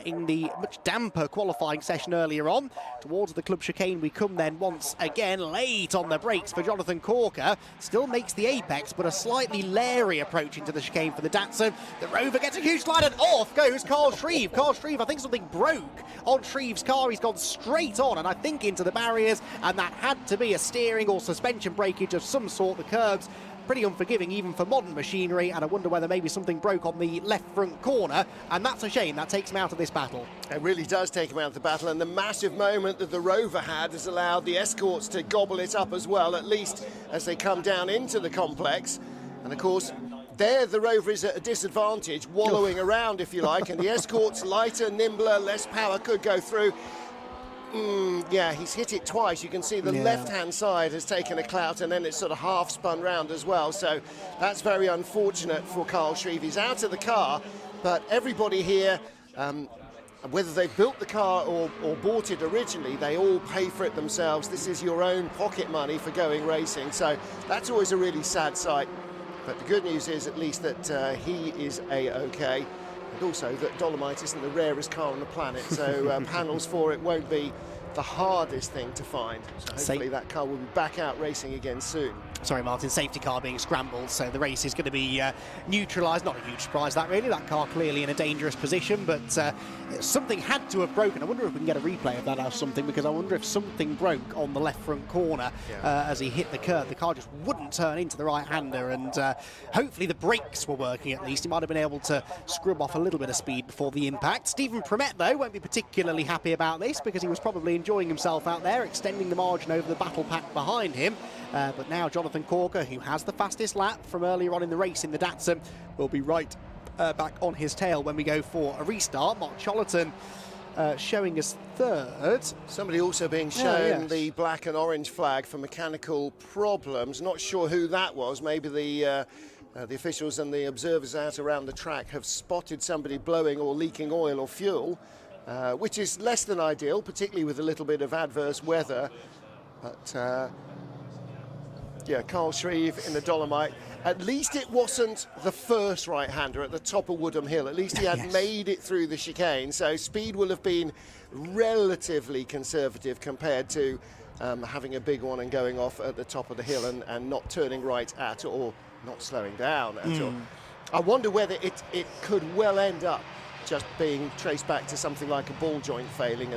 in the much damper qualifying session earlier on. Towards the club chicane we come then once again, late on the brakes for Jonathan Corker. Still makes the apex, but a slightly leery approach into the chicane for the Datsun. The Rover gets a huge slide and off goes Carl Shreve. Carl Shreve, I think something broke on Shreve's car. He's gone straight on and I think into the barriers, and that had to be a steering or suspension breakage of some sort. The curbs pretty unforgiving even for modern machinery, and I wonder whether maybe something broke on the left front corner, and that's a shame. That takes him out of this battle. It really does take him out of the battle, and the massive moment that the Rover had has allowed the Escorts to gobble it up as well, at least as they come down into the complex. And of course, there the Rover is at a disadvantage, wallowing around, if you like, and the Escort's lighter, nimbler, less power, could go through. Yeah, he's hit it twice. You can see the left-hand side has taken a clout, and then it's sort of half spun round as well. So that's very unfortunate for Carl Shreve. He's out of the car, but everybody here, whether they built the car or bought it originally, they all pay for it themselves. This is your own pocket money for going racing. So that's always a really sad sight. But the good news is at least that he is A-OK. And also that Dolomite isn't the rarest car on the planet, so panels for it won't be the hardest thing to find. So hopefully that car will be back out racing again soon. Sorry, Martin, safety car being scrambled, so the race is going to be neutralised. Not a huge surprise, that really. That car clearly in a dangerous position, but something had to have broken. I wonder if we can get a replay of that or something, because I wonder if something broke on the left front corner as he hit the curb. The car just wouldn't turn into the right-hander, and hopefully the brakes were working at least. He might have been able to scrub off a little bit of speed before the impact. Stephen Promet, though, won't be particularly happy about this, because he was probably enjoying himself out there, extending the margin over the battle pack behind him. But now Jonathan Corker, who has the fastest lap from earlier on in the race in the Datsun, will be right back on his tail when we go for a restart. Mark Chollerton showing us third. Somebody also being shown the black and orange flag for mechanical problems. Not sure who that was. Maybe the officials and the observers out around the track have spotted somebody blowing or leaking oil or fuel, which is less than ideal, particularly with a little bit of adverse weather. But yeah, Carl Shreve in the Dolomite. At least it wasn't the first right-hander at the top of Woodham Hill. At least he had made it through the chicane, so speed will have been relatively conservative compared to having a big one and going off at the top of the hill and not turning right at or not slowing down at all. I wonder whether it could well end up just being traced back to something like a ball joint failing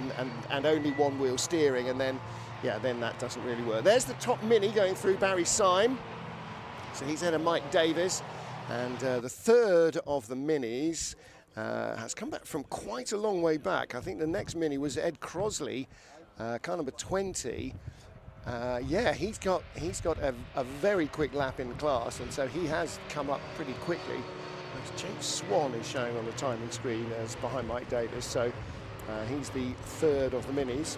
and only one-wheel steering, and then yeah, then that doesn't really work. There's the top Mini going through Barry Syme. So he's ahead of Mike Davis, and the third of the minis has come back from quite a long way back. I think the next mini was Ed Crosley, car number 20. Yeah, he's got a very quick lap in the class, and so he has come up pretty quickly. James Swan is showing on the timing screen as behind Mike Davis, so he's the third of the minis.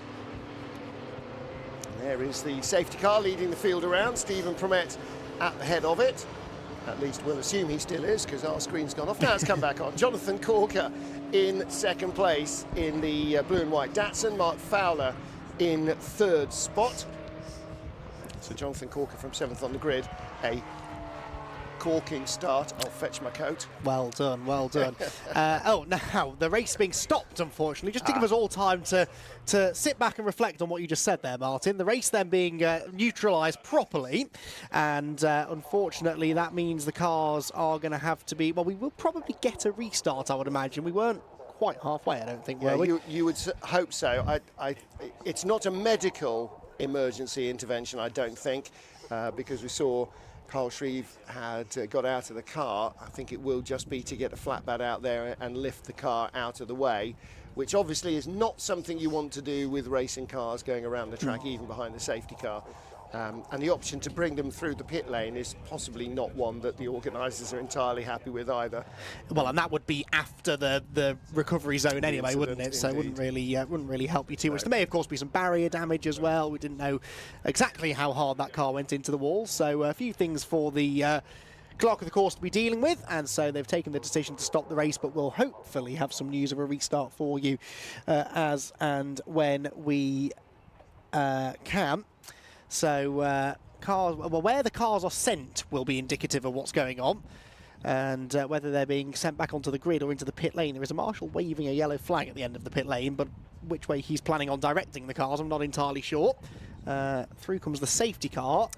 And there is the safety car leading the field around. Stephen Promet at the head of it. At least we'll assume he still is, because our screen's gone off. Now it's come back on. Jonathan Corker in second place in the blue and white Datsun. Mark Fowler in third spot. So Jonathan Corker from 7th on the grid. A corking start. I'll fetch my coat. Well done, well done. Oh, now the race being stopped, unfortunately, just to give us all time to sit back and reflect on what you just said there, Martin. The race then being neutralised properly, and unfortunately that means the cars are going to have to be, well, we will probably get a restart, I would imagine. We weren't quite halfway, I don't think, were we? You would hope so. It's not a medical emergency intervention, I don't think, because we saw Carl Shreve had got out of the car. I think it will just be to get a flatbed out there and lift the car out of the way, which obviously is not something you want to do with racing cars going around the track, even behind the safety car. And the option to bring them through the pit lane is possibly not one that the organisers are entirely happy with either. Well, and that would be after the recovery zone anyway, wouldn't it? So it wouldn't really help you too much. There may, of course, be some barrier damage as well. We didn't know exactly how hard that car went into the wall. So a few things for the clerk of the course to be dealing with, and so they've taken the decision to stop the race, but we'll hopefully have some news of a restart for you as and when we can. So cars, well, where the cars are sent will be indicative of what's going on, and whether they're being sent back onto the grid or into the pit lane. There is a marshal waving a yellow flag at the end of the pit lane, but which way he's planning on directing the cars, I'm not entirely sure. Through comes the safety car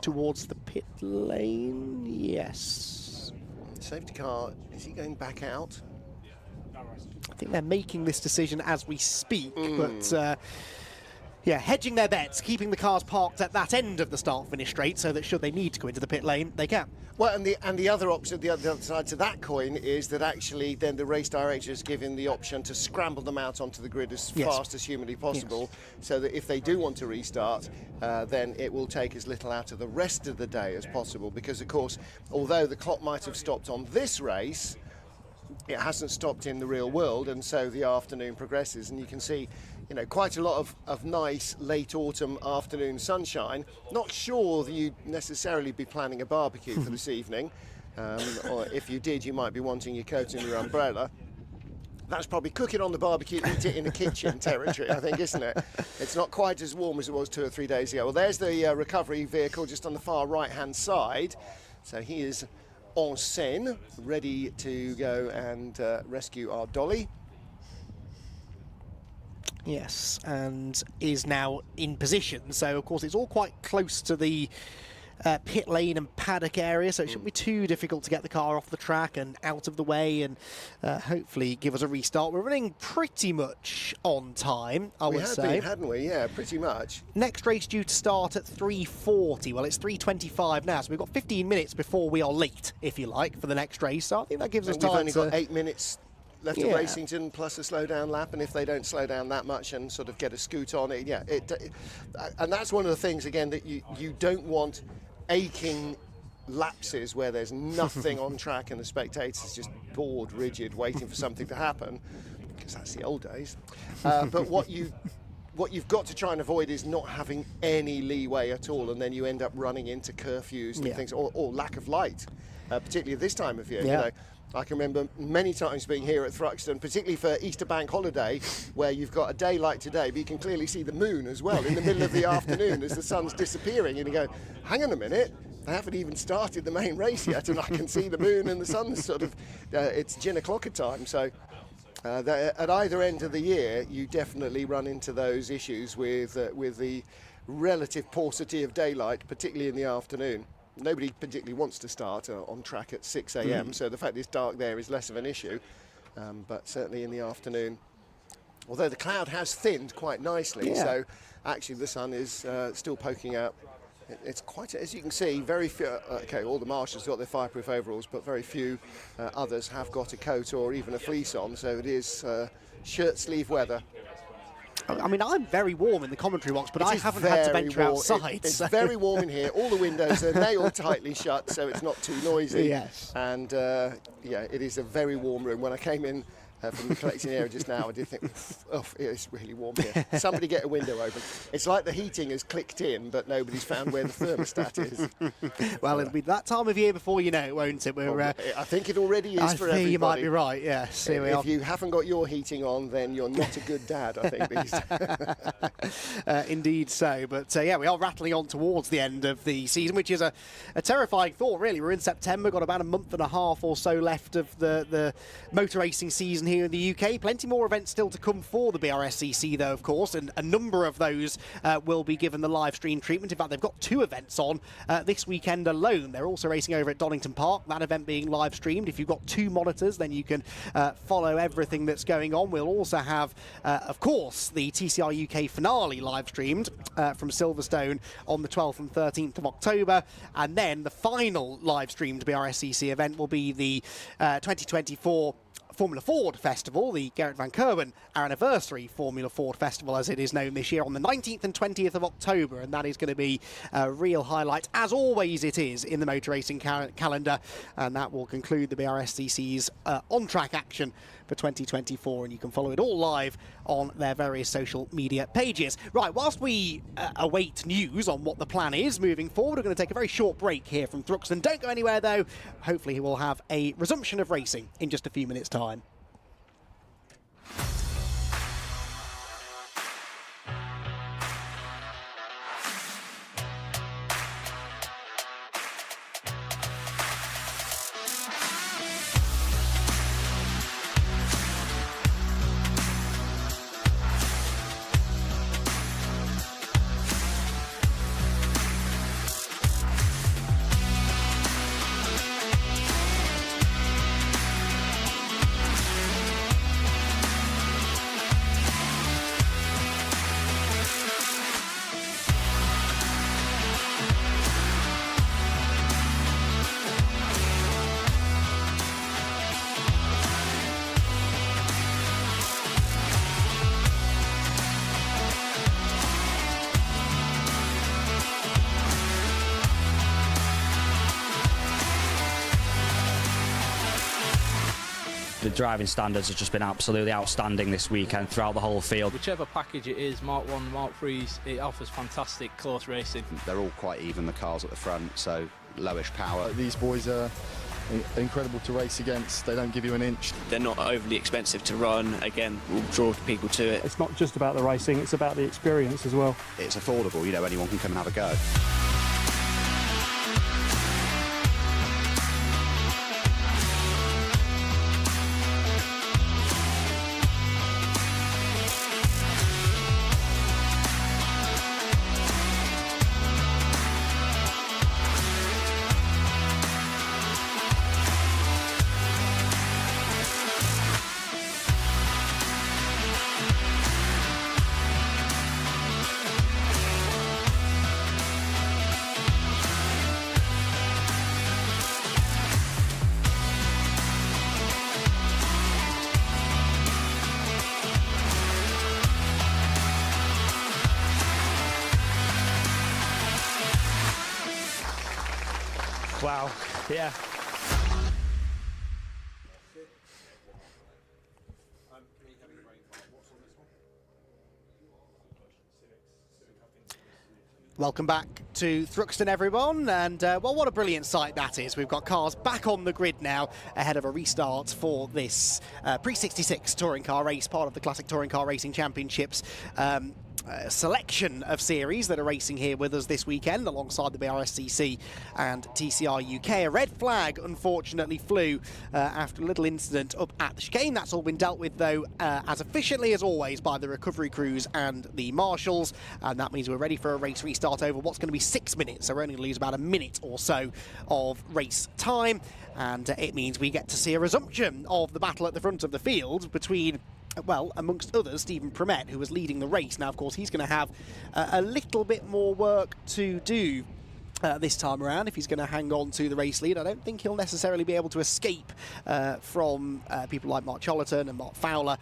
towards the pit lane. Yes. Safety car, is he going back out? I think they're making this decision as we speak, but yeah, hedging their bets, keeping the cars parked at that end of the start-finish straight, so that should they need to go into the pit lane, they can. Well, and the other option, the other side to that coin, is that actually then the race director is given the option to scramble them out onto the grid as fast as humanly possible, so that if they do want to restart, then it will take as little out of the rest of the day as possible. Because, of course, although the clock might have stopped on this race, it hasn't stopped in the real world, and so the afternoon progresses, and you can see, you know, quite a lot of nice late autumn afternoon sunshine. Not sure that you'd necessarily be planning a barbecue for this evening, or if you did, you might be wanting your coat and your umbrella. That's probably cooking on the barbecue, eat it in the kitchen territory, I think, isn't it? It's not quite as warm as it was 2 or 3 days ago. Well, there's the recovery vehicle just on the far right-hand side. So he is en scène, ready to go and rescue our dolly. Yes, and is now in position. So, of course, it's all quite close to the pit lane and paddock area, so it shouldn't be too difficult to get the car off the track and out of the way and hopefully give us a restart. We're running pretty much on time, I would say. We have been, hadn't we? Yeah, pretty much. Next race due to start at 3:40. Well, it's 3:25 now, so we've got 15 minutes before we are late, if you like, for the next race. So I think that gives us time. We've only got 8 minutes left of Racington, plus a slow down lap, and if they don't slow down that much and sort of get a scoot on it, and that's one of the things, again, that you don't want aching lapses where there's nothing on track and the spectators just bored, rigid, waiting for something to happen, because that's the old days. But what you've got to try and avoid is not having any leeway at all, and then you end up running into curfews and things, or lack of light, particularly at this time of year. You know, I can remember many times being here at Thruxton, particularly for Easter Bank holiday, where you've got a day like today, but you can clearly see the moon as well in the middle of the afternoon as the sun's disappearing, and you go, hang on a minute, they haven't even started the main race yet, and I can see the moon and the sun's sort of, it's gin o'clock time. So at either end of the year, you definitely run into those issues with the relative paucity of daylight, particularly in the afternoon. Nobody particularly wants to start on track at 6 a.m, so the fact it's dark there is less of an issue, but certainly in the afternoon, although the cloud has thinned quite nicely, so actually the sun is still poking out It's quite, as you can see, very few, okay, all the marshals got their fireproof overalls, but very few others have got a coat or even a fleece on, so it is shirt sleeve weather. I mean, I'm very warm in the commentary box, but I haven't had to venture outside. It's very warm in here. All the windows are nailed tightly shut, so it's not too noisy. Yes. And yeah, it is a very warm room. When I came in from the collecting area just now, I did think, oh, it's really warm here. Somebody get a window open. It's like the heating has clicked in, but nobody's found where the thermostat is. Well, it'll be that time of year before you know it, won't it? I think it already is for everybody. I think you might be right, yes. If you haven't got your heating on, then you're not a good dad, I think, these days. Indeed so. But yeah, we are rattling on towards the end of the season, which is a terrifying thought, really. We're in September, got about a month and a half or so left of the motor racing season here in the UK. Plenty more events still to come for the Brscc, though, of course, and a number of those will be given the live stream treatment. In fact, they've got 2 events on this weekend alone. They're also racing over at Donington Park, that event being live streamed. If you've got 2 monitors, then you can follow everything that's going on. We'll also have, of course, the TCR UK finale live streamed from Silverstone on the 12th and 13th of October, and then the final live streamed Brscc event will be the 2024 Formula Ford Festival, the Gerrit van Kerwen anniversary Formula Ford Festival, as it is known this year, on the 19th and 20th of October, and that is going to be a real highlight, as always it is, in the motor racing calendar, and that will conclude the Brscc's on-track action for 2024, and you can follow it all live on their various social media pages. Right, whilst we await news on what the plan is moving forward, we're going to take a very short break here from Thruxton. Don't go anywhere, though. Hopefully we'll have a resumption of racing in just a few minutes' time. The driving standards have just been absolutely outstanding this weekend throughout the whole field. Whichever package it is, Mark 1, Mark 3s, it offers fantastic close racing. They're all quite even, the cars at the front, so lowish power. These boys are incredible to race against. They don't give you an inch. They're not overly expensive to run. Again, will draw people to it. It's not just about the racing, it's about the experience as well. It's affordable, you know, anyone can come and have a go. Wow, yeah. Welcome back to Thruxton, everyone, and well, what a brilliant sight that is. We've got cars back on the grid now ahead of a restart for this Pre-66 touring car race, part of the Classic Touring Car Racing Championships selection of series that are racing here with us this weekend alongside the Brscc and TCR UK. A red flag unfortunately flew after a little incident up at the chicane. That's all been dealt with, though, as efficiently as always by the recovery crews and the marshals, and that means we're ready for a race restart over what's going to be 6 minutes, so we're only going to lose about a minute or so of race time, and it means we get to see a resumption of the battle at the front of the field between, well, amongst others, Stephen Promet, who was leading the race. Now, of course, he's going to have a little bit more work to do this time around. If he's going to hang on to the race lead, I don't think he'll necessarily be able to escape from people like Mark Chollerton and Mark Fowler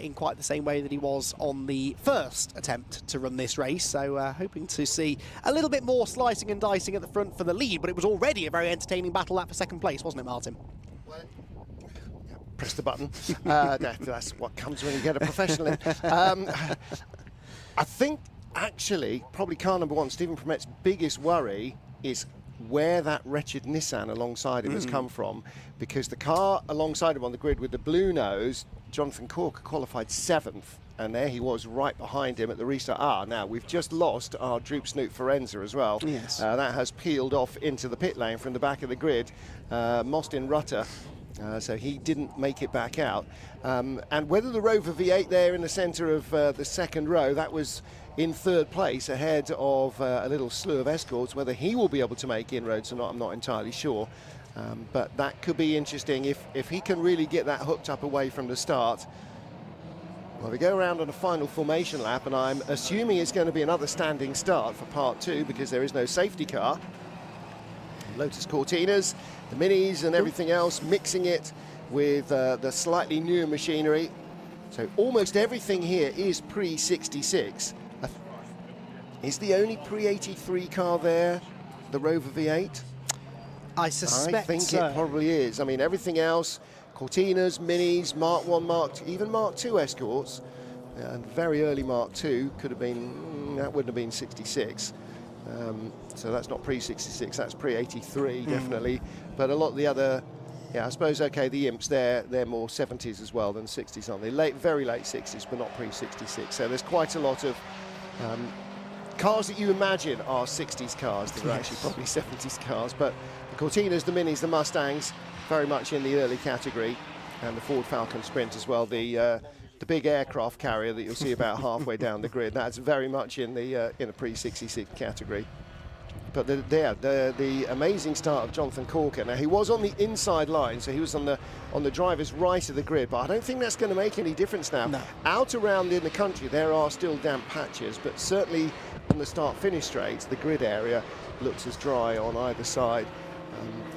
in quite the same way that he was on the first attempt to run this race. So hoping to see a little bit more slicing and dicing at the front for the lead, but it was already a very entertaining battle that for second place, wasn't it, Martin? Press the button. That's what comes when you get a professional in. I think, actually, probably car number one, Stephen Promet's biggest worry is where that wretched Nissan alongside him has come from, because the car alongside him on the grid with the blue nose, Jonathan Corker, qualified 7th, and there he was right behind him at the restart. Now we've just lost our Droop Snoot Forenza as well. Yes. That has peeled off into the pit lane from the back of the grid. Mostin Rutter. So he didn't make it back out. And whether the Rover V8 there in the centre of the second row, that was in third place ahead of a little slew of escorts. Whether he will be able to make inroads or not, I'm not entirely sure. But that could be interesting if he can really get that hooked up away from the start. Well, we go around on a final formation lap, and I'm assuming it's going to be another standing start for part 2 because there is no safety car. Lotus Cortinas, the Minis and everything else, mixing it with the slightly newer machinery. So almost everything here is pre-66. Is the only pre-83 car there the Rover V8? I suspect I think so. it probably is. I mean, everything else, Cortinas, Minis, Mark 1, Mark 2, even Mark 2 escorts, and very early Mark 2 could have been, that wouldn't have been 66. So that's not pre-66, that's pre-83 definitely. But a lot of the other, yeah, I suppose, okay, the Imps, they're more 70s as well than 60s, aren't they? Very late 60s, but not pre-66. So there's quite a lot of cars that you imagine are 60s cars that are actually probably 70s cars. But the Cortinas, the Minis, the Mustangs, very much in the early category, and the Ford Falcon Sprint as well. The big aircraft carrier that you'll see about halfway down the grid, that's very much in the pre-66 category. But the amazing start of Jonathan Corker. Now he was on the inside line, so he was on the driver's right of the grid, but I don't think that's going to make any difference now. No. Out around in the country there are still damp patches, but certainly on the start-finish straights the grid area looks as dry on either side.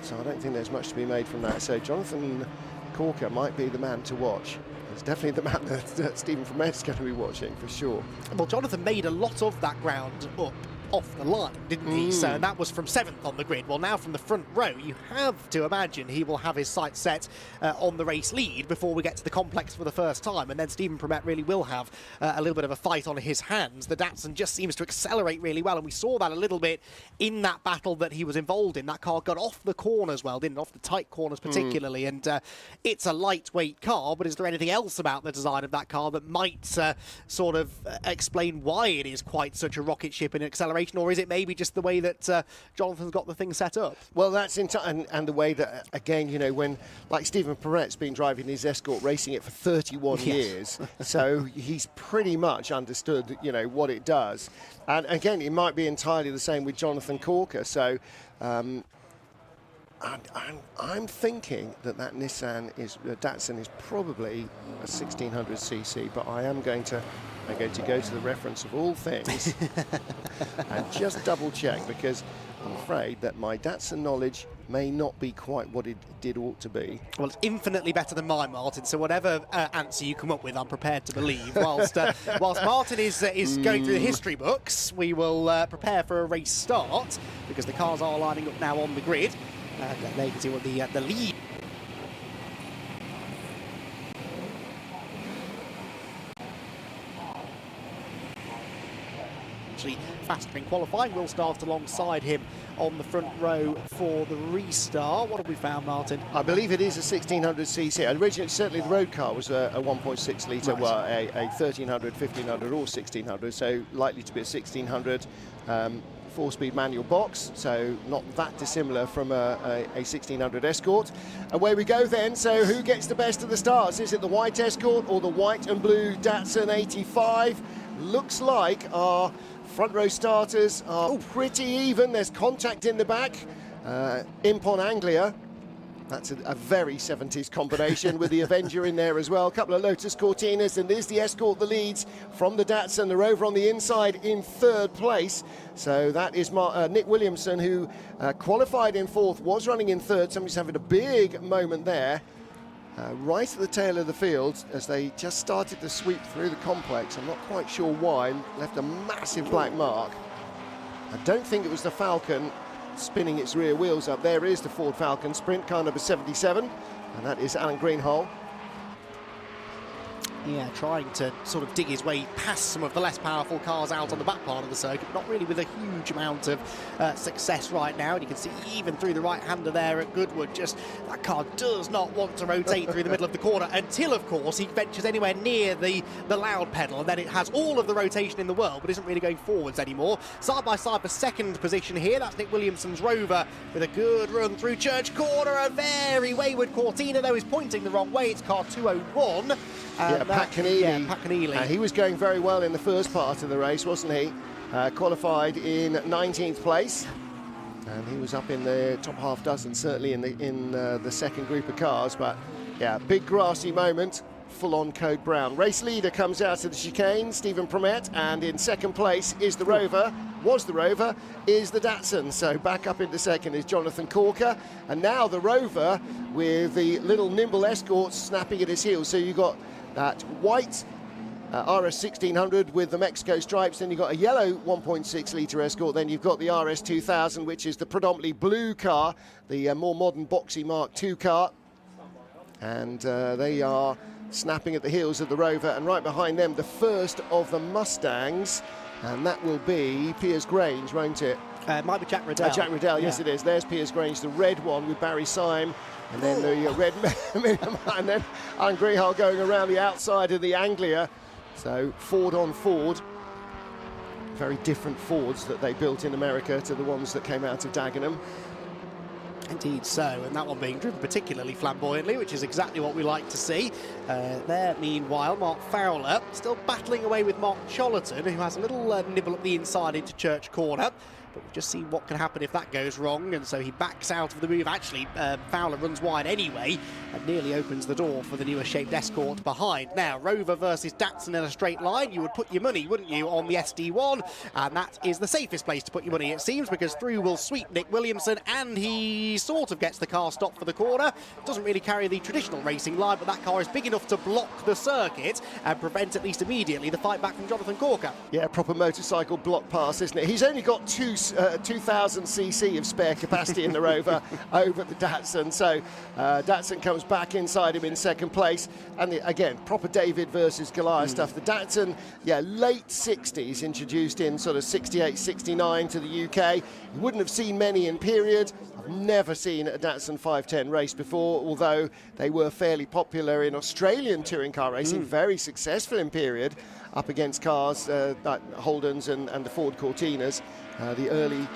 So I don't think there's much to be made from that. So Jonathan Corker might be the man to watch. It's definitely the man that Stephen Promet's going to be watching for sure. Well, Jonathan made a lot of that ground up off the line, didn't he? So that was from 7th on the grid. Well, now from the front row, you have to imagine he will have his sights set on the race lead before we get to the complex for the first time, and then Stephen Promet really will have a little bit of a fight on his hands. The Datsun just seems to accelerate really well, and we saw that a little bit in that battle that he was involved in. That car got off the corners well, didn't it? Off the tight corners particularly, and it's a lightweight car, but is there anything else about the design of that car that might sort of explain why it is quite such a rocket ship in acceleration? Or is it maybe just the way that Jonathan's got the thing set up? Well, that's and the way that, again, you know, when, like Stephen Promet's been driving his Escort, racing it for 31 years, so he's pretty much understood, you know, what it does. And again, it might be entirely the same with Jonathan Corker. So I'm thinking that Nissan Datsun is probably a 1600cc, but I'm going to go to the reference of all things and just double check, because I'm afraid that my Datsun knowledge may not be quite what it ought to be. Well, it's infinitely better than mine, Martin, so whatever answer you come up with, I'm prepared to believe. Whilst Martin is going through the history books, we will prepare for a race start, because the cars are lining up now on the grid. There you can see what the lead. Faster in qualifying, will start alongside him on the front row for the restart. What have we found, Martin? I believe it is a 1600cc. Originally, certainly the road car was a 1.6 litre, well, a 1300, 1500 or 1600, so likely to be a 1600 four-speed manual box, so not that dissimilar from a 1600 Escort. Away we go then. So who gets the best of the starts? Is it the white Escort or the white and blue Datsun 85? Looks like our front row starters are pretty even. There's contact in the back. Imp on Anglia. That's a very 70s combination with the Avenger in there as well. A couple of Lotus Cortinas, and there's the Escort that leads from the Datsun. The Rover on the inside in 3rd place. So that is Nick Williamson, who qualified in 4th, was running in 3rd. Somebody's having a big moment there. Right at the tail of the field as they just started to sweep through the complex. I'm not quite sure why. Left a massive black mark. I don't think it was the Falcon spinning its rear wheels up. There is the Ford Falcon sprint car number 77, and that is Alan Greenhalgh. Yeah, trying to sort of dig his way past some of the less powerful cars out on the back part of the circuit, but not really with a huge amount of success right now. And you can see even through the right-hander there at Goodwood, just that car does not want to rotate through the middle of the corner until, of course, he ventures anywhere near the loud pedal, and then it has all of the rotation in the world, but isn't really going forwards anymore. Side by side for 2nd position here, that's Nick Williamson's Rover with a good run through Church Corner. A very wayward Cortina, though, is pointing the wrong way. It's car 201. Pat Keneally. Yeah, Pat Keneally. He was going very well in the first part of the race, wasn't he? Qualified in 19th place, and he was up in the top half dozen, certainly in the second group of cars. But yeah, big grassy moment, full-on Code Brown. Race leader comes out of the chicane, Stephen Promet, and in 2nd place is the Rover. Is the Datsun. So back up into 2nd is Jonathan Corker, and now the Rover with the little nimble Escort snapping at his heels. So you got that white RS 1600 with the Mexico stripes, then you've got a yellow 1.6 litre Escort, then you've got the RS 2000, which is the predominantly blue car, the more modern boxy Mark II car, and they are snapping at the heels of the Rover, and right behind them the first of the Mustangs, and that will be Piers Grange, won't it? Might be Jack Riddell. Jack Riddell, yes it is. There's Piers Grange, the red one with Barry Syme, and then the red and then Alan Greenhalgh going around the outside of the Anglia. So Ford on Ford. Very different Fords that they built in America to the ones that came out of Dagenham. Indeed so, and that one being driven particularly flamboyantly, which is exactly what we like to see. There, meanwhile, Mark Fowler still battling away with Mark Chollerton, who has a little nibble at the inside into Church Corner. But we'll just see what can happen if that goes wrong, and so he backs out of the move. Actually, Fowler runs wide anyway and nearly opens the door for the newer shaped Escort behind. Now, Rover versus Datsun in a straight line. You would put your money, wouldn't you, on the SD1, and that is the safest place to put your money, it seems, because through will sweep Nick Williamson, and he sort of gets the car stopped for the corner. Doesn't really carry the traditional racing line, but that car is big enough to block the circuit and prevent, at least immediately, the fight back from Jonathan Corker. Yeah, proper motorcycle block pass, isn't it? He's only got 2,000 cc of spare capacity in the Rover over the Datsun. So Datsun comes back inside him in 2nd place. And again, proper David versus Goliath stuff. The Datsun, yeah, late 60s, introduced in sort of 68, 69 to the UK. You wouldn't have seen many in period. I've never seen a Datsun 510 race before, although they were fairly popular in Australian touring car racing, very successful in period, up against cars like Holdens and the Ford Cortinas. The early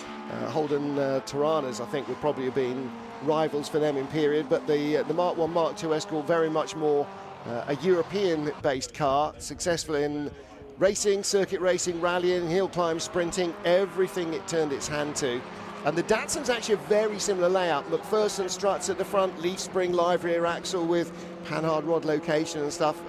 Holden Tiranas, I think, would probably have been rivals for them in period, but the Mark 1, Mark 2 Escort, very much more a European-based car, successful in racing, circuit racing, rallying, hill climb, sprinting, everything it turned its hand to. And the Datsun's actually a very similar layout. McPherson struts at the front, leaf spring live rear axle with panhard rod location and stuff,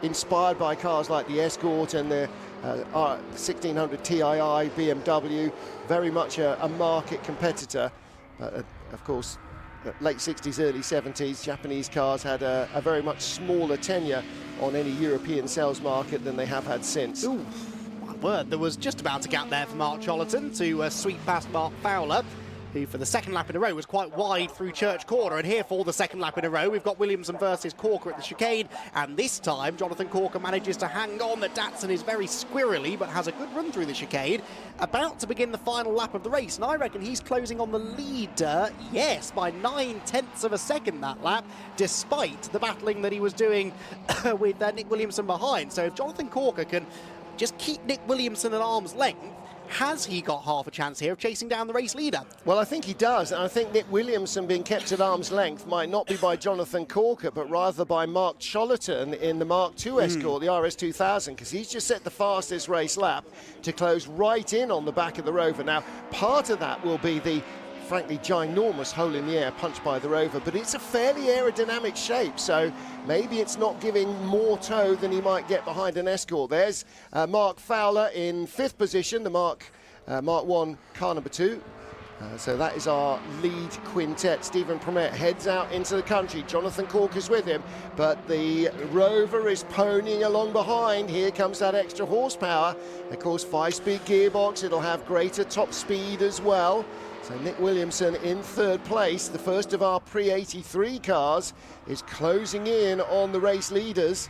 inspired by cars like the Escort and the 1600 Tii BMW, very much a market competitor. But of course, late 60s, early 70s, Japanese cars had a very much smaller tenure on any European sales market than they have had since. Ooh, my word, there was just about a gap there for Mark Chollerton to sweep past Mark Fowler, who for the 2nd lap in a row was quite wide through Church Corner. And here for the 2nd lap in a row, we've got Williamson versus Corker at the chicane, and this time Jonathan Corker manages to hang on. The Datsun is very squirrely but has a good run through the chicane, about to begin the final lap of the race, and I reckon he's closing on the leader, yes, by 9/10 of a second that lap, despite the battling that he was doing with Nick Williamson behind. So if Jonathan Corker can just keep Nick Williamson at arm's length, has he got half a chance here of chasing down the race leader? Well, I think he does, and I think Nick Williamson being kept at arm's length might not be by Jonathan Corker, but rather by Mark Chollerton in the Mark II Escort, the RS 2000, because he's just set the fastest race lap to close right in on the back of the Rover. Now, part of that will be the frankly ginormous hole in the air punched by the Rover, but it's a fairly aerodynamic shape, so maybe it's not giving more toe than he might get behind an Escort. There's Mark Fowler in 5th position, the Mark 1 car number 2. So that is our lead quintet. Stephen Promet heads out into the country. Jonathan Corker's with him, but the Rover is ponying along behind. Here comes that extra horsepower. Of course, 5-speed gearbox. It'll have greater top speed as well. So Nick Williamson in 3rd place. The first of our pre-83 cars is closing in on the race leaders.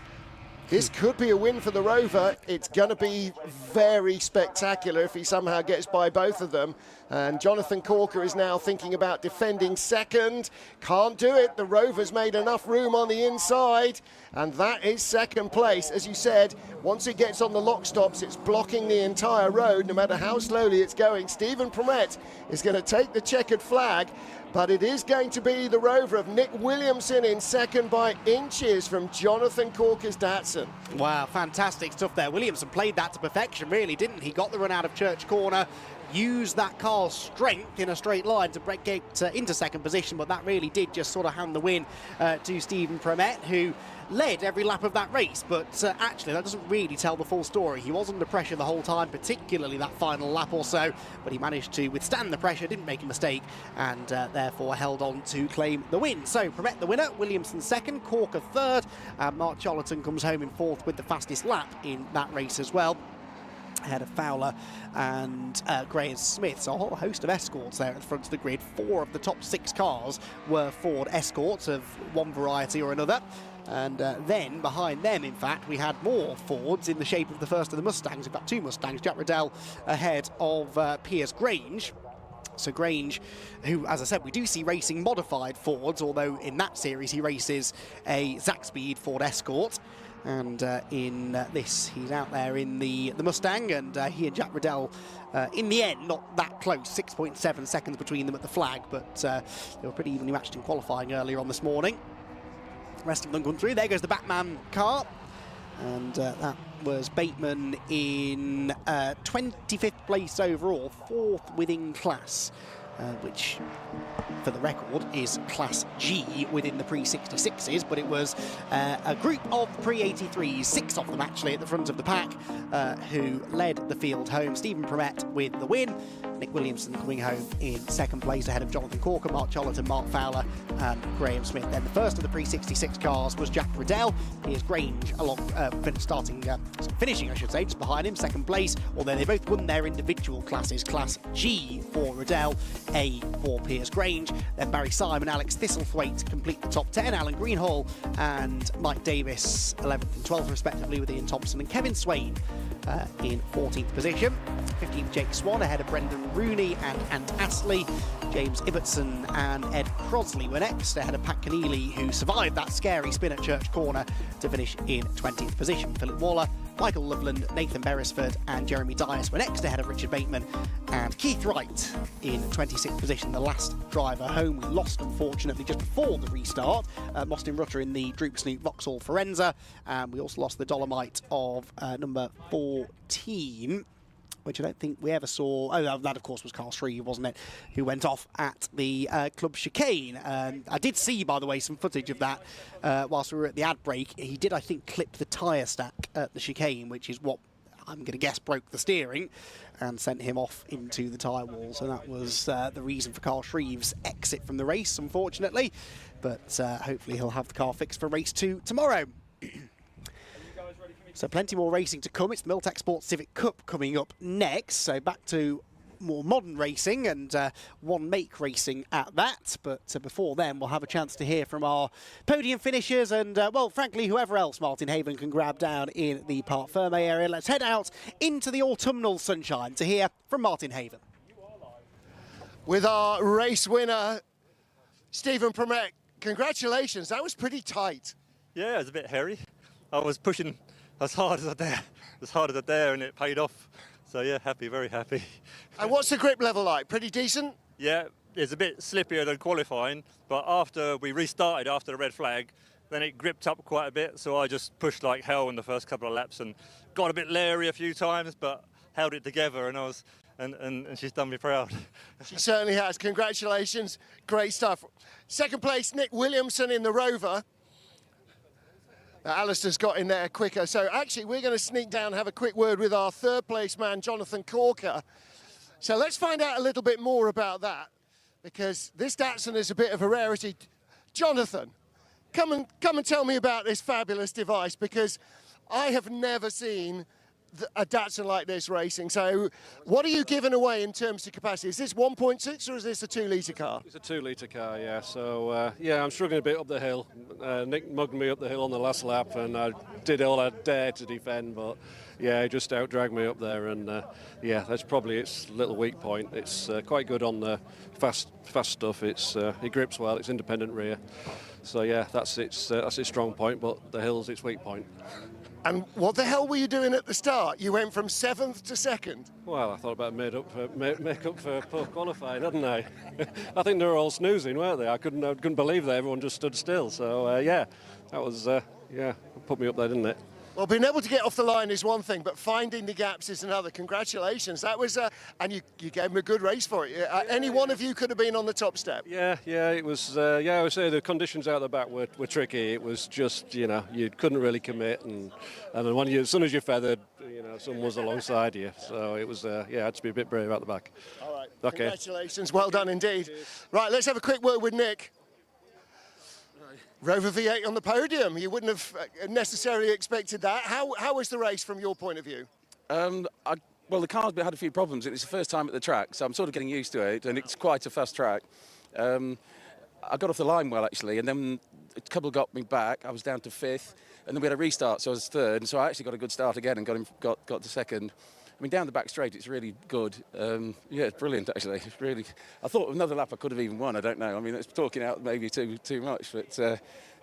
This could be a win for the Rover. It's going to be very spectacular if he somehow gets by both of them. And Jonathan Corker is now thinking about defending 2nd. Can't do it. The Rover's made enough room on the inside. And that is 2nd place. As you said, once it gets on the lock stops, it's blocking the entire road, no matter how slowly it's going. Stephen Promet is going to take the checkered flag, but it is going to be the Rover of Nick Williamson in 2nd by inches from Jonathan Corker's Datsun. Wow, fantastic stuff there. Williamson played that to perfection, really, didn't he? Got the run out of Church Corner, used that car's strength in a straight line to break into 2nd position, but that really did just sort of hand the win to Stephen Promet, who led every lap of that race, but actually that doesn't really tell the full story. He was under pressure the whole time, particularly that final lap or so, but he managed to withstand the pressure, didn't make a mistake, and therefore held on to claim the win. So Promet the winner, Williamson 2nd, Corker 3rd, Mark Chollerton comes home in 4th with the fastest lap in that race as well, ahead of Fowler and Graham Smith. So a whole host of Escorts there at the front of the grid. 4 of the top 6 cars were Ford Escorts of one variety or another. And then behind them, in fact, we had more Fords in the shape of the first of the Mustangs. We've got 2 Mustangs, Jack Riddell ahead of Piers Grange. So Grange, who, as I said, we do see racing modified Fords, although in that series he races a Zaxbyed Ford Escort. And in this, he's out there in the Mustang, and he and Jack Riddell, in the end, not that close, 6.7 seconds between them at the flag, but they were pretty evenly matched in qualifying earlier on this morning. The rest of them gone through. There goes the Batman car, and that was Bateman in 25th place overall, 4th within class, which, for the record, is Class G within the pre-66s, but it was a group of pre-83s, 6 of them actually at the front of the pack, who led the field home. Stephen Promet with the win, Nick Williamson coming home in 2nd place ahead of Jonathan Corker, Mark Chollerton, Mark Fowler and Graham Smith. Then the first of the pre-66 cars was Jack Riddell. Here's Grange along, finishing, I should say, just behind him, 2nd place, although they both won their individual classes. Class G for Riddell, A for Piers Grange. Then Barry Simon, Alex Thistlethwaite complete the top 10. Alan Greenhall and Mike Davis 11th and 12th respectively, with Ian Thompson and Kevin Swain in 14th position. 15th Jake Swan ahead of Brendan Rooney and Ant Astley. James Ibbotson and Ed Crosley were next ahead of Pat Keneally, who survived that scary spin at Church Corner to finish in 20th position. Philip Waller, Michael Loveland, Nathan Beresford and Jeremy Dias were next ahead of Richard Bateman and Keith Wright in 26th position, the last driver home. We lost, unfortunately, just before the restart. Mostyn Rutter in the Droop Snoop Vauxhall Forenza, and we also lost the Dolomite of number 14, which I don't think we ever saw. Oh, that of course was Carl Shreve, wasn't it, who went off at the club chicane. I did see, by the way, some footage of that whilst we were at the ad break. He did, I think, clip the tyre stack at the chicane, which is what I'm going to guess broke the steering and sent him off into the tyre wall. So that was the reason for Carl Shreve's exit from the race, unfortunately. But hopefully he'll have the car fixed for race 2 tomorrow. So plenty more racing to come. It's the Miltech Sports Civic Cup coming up next. So back to more modern racing and one-make racing at that. But before then, we'll have a chance to hear from our podium finishers and, well, frankly, whoever else Martin Haven can grab down in the Parc Ferme area. Let's head out into the autumnal sunshine to hear from Martin Haven. With our race winner, Stephen Promet. Congratulations. That was pretty tight. Yeah, it was a bit hairy. I was pushing as hard as I dare, and it paid off. So yeah, happy, very happy. And what's the grip level like? Pretty decent? Yeah, it's a bit slippier than qualifying, but after we restarted after the red flag, then it gripped up quite a bit, so I just pushed like hell in the first couple of laps and got a bit leery a few times, but held it together, and I was and she's done me proud. She certainly has. Congratulations. Great stuff. Second place, Nick Williamson in the Rover. Alistair's got in there quicker. So actually, we're going to sneak down and have a quick word with our third place man, Jonathan Corker. So let's find out a little bit more about that, because this Datsun is a bit of a rarity. Jonathan, come and tell me about this fabulous device, because I have never seen a Datsun like this racing. So what are you giving away in terms of capacity? Is this 1.6 or is this a 2-litre car? It's a 2-litre car, yeah. So, yeah, I'm struggling a bit up the hill. Nick mugged me up the hill on the last lap, and I did all I dared to defend, but, yeah, he just out-dragged me up there, and, yeah, that's probably its little weak point. It's quite good on the fast stuff. It grips well, it's independent rear. So, yeah, that's its strong point, but the hill's its weak point. And what the hell were you doing at the start? You went from 7th to 2nd. Well, I thought about make up for poor qualifying, hadn't I? I think they were all snoozing, weren't they? I couldn't believe that everyone just stood still. So yeah, that was put me up there, didn't it? Well, being able to get off the line is one thing, but finding the gaps is another. Congratulations. That was, and you gave him a good race for it. Any one of you could have been on the top step. Yeah, it was, I would say the conditions out the back were tricky. It was just, you couldn't really commit, and then as soon as you feathered, someone was alongside you. So it was, I had to be a bit brave out the back. All right. Okay. Congratulations. Well done indeed. Cheers. Right, let's have a quick word with Nick. Rover V8 on the podium. You wouldn't have necessarily expected that. How was the race from your point of view? Well, the car's had a few problems. It's the first time at the track, so I'm sort of getting used to it, and it's quite a fast track. I got off the line well, actually, and then a couple got me back. I was down to 5th, and then we had a restart, so I was 3rd, and so I actually got a good start again and got to 2nd. I mean, down the back straight, it's really good. Yeah, it's brilliant, actually. It's really. I thought another lap I could have even won. I don't know. I mean, it's talking out maybe too much, but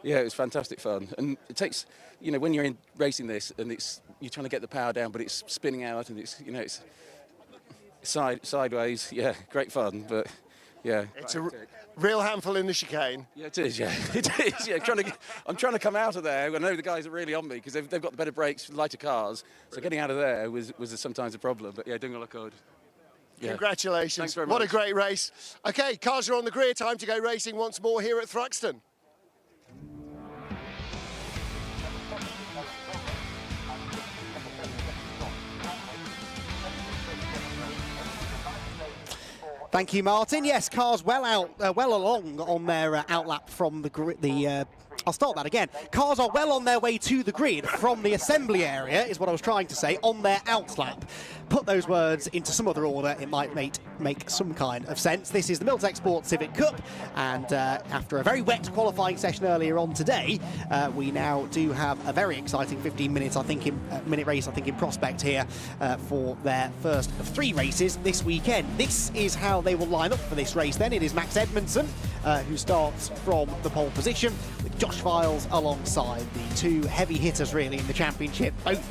yeah, it was fantastic fun. And it takes, when you're racing this and you're trying to get the power down, but it's spinning out and it's sideways. Yeah, great fun, but. Yeah, it's a real handful in the chicane. Yeah, it is. Yeah, it is. Yeah, I'm trying to come out of there. I know the guys are really on me because they've got the better brakes, lighter cars. So getting out of there was sometimes a problem. But yeah, doing all I could. Yeah. Congratulations! Thanks very much. What a great race. Okay, cars are on the grid. Time to go racing once more here at Thruxton. Thank you, Martin. Yes, cars well along on their outlap from the I'll start that again. Cars are well on their way to the grid from the assembly area, is what I was trying to say, on their outlap. Put those words into some other order, it might make some kind of sense. This is the Miltech Sport Civic Cup, and after a very wet qualifying session earlier on today, we now do have a very exciting 15 minutes, minute race, in prospect here for their first of 3 races this weekend. This is how they will line up for this race then. It is Max Edmondson who starts from the pole position, with Josh Files alongside the 2 heavy hitters really in the championship, both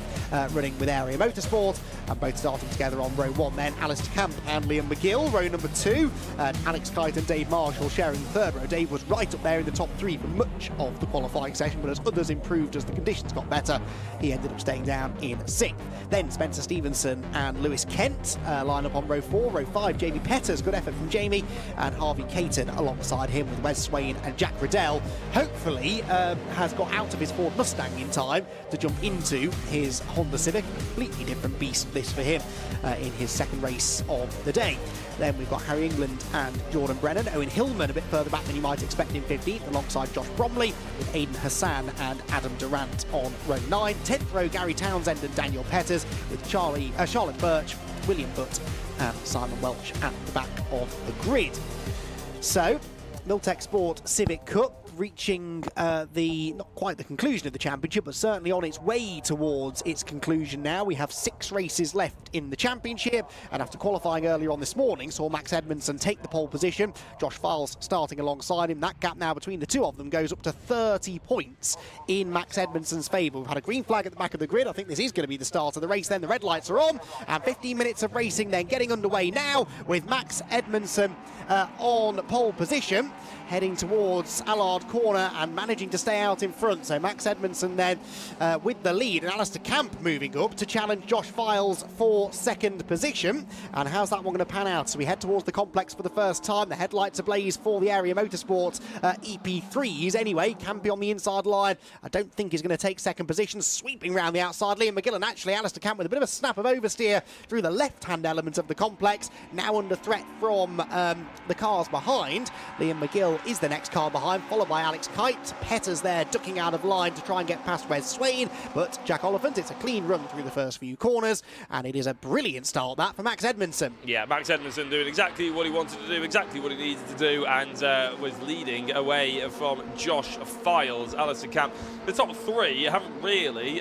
running with Area Motorsport, and both starting together on row 1 then. Alistair Camp and Liam McGill, row number 2, and Alex Kite and Dave Marshall sharing the 3rd row. Dave was right up there in the top 3 for much of the qualifying session, but as others improved, as the conditions got better, he ended up staying down in 6th. Then Spencer Stevenson and Lewis Kent line up on row 4. Row 5, Jamie Petters, good effort from Jamie, and Harvey Caton alongside him with Wes Swain and Jack Riddell. Hopefully has got out of his Ford Mustang in time to jump into his Honda Civic. A completely different beast this for him in his 2nd race of the day. Then we've got Harry England and Jordan Brennan. Owen Hillman a bit further back than you might expect in 15th, alongside Josh Bromley, with Aidan Hassan and Adam Durant on row 9. 10th row, Gary Townsend and Daniel Petters, with Charlotte Birch, William Butt and Simon Welch at the back of the grid. So, Miltech Sport Civic Cup reaching not quite the conclusion of the championship, but certainly on its way towards its conclusion now. We have 6 races left in the championship, and after qualifying earlier on this morning, saw Max Edmondson take the pole position, Josh Files starting alongside him. That gap now between the 2 of them goes up to 30 points in Max Edmondson's favour. We've had a green flag at the back of the grid. I think this is going to be the start of the race then. The red lights are on, and 15 minutes of racing then getting underway now, with Max Edmondson on pole position, heading towards Allard left corner and managing to stay out in front. So Max Edmondson then with the lead, and Alistair Camp moving up to challenge Josh Files for second position. And how's that one going to pan out? So we head towards the complex for the first time. The headlights ablaze for the Area Motorsports EP3s anyway. Campy on the inside line. I don't think he's going to take second position. Sweeping round the outside, Liam McGill, and actually Alistair Camp with a bit of a snap of oversteer through the left-hand element of the complex. Now under threat from the cars behind. Liam McGill is the next car behind, followed by Alex Kite. Petter's there ducking out of line to try and get past Wes Swain, but Jack Oliphant, it's a clean run through the first few corners, and it is a brilliant start that for Max Edmondson. Yeah, Max Edmondson doing exactly what he wanted to do, exactly what he needed to do, and was leading away from Josh Files. Alistair Camp, the top three haven't really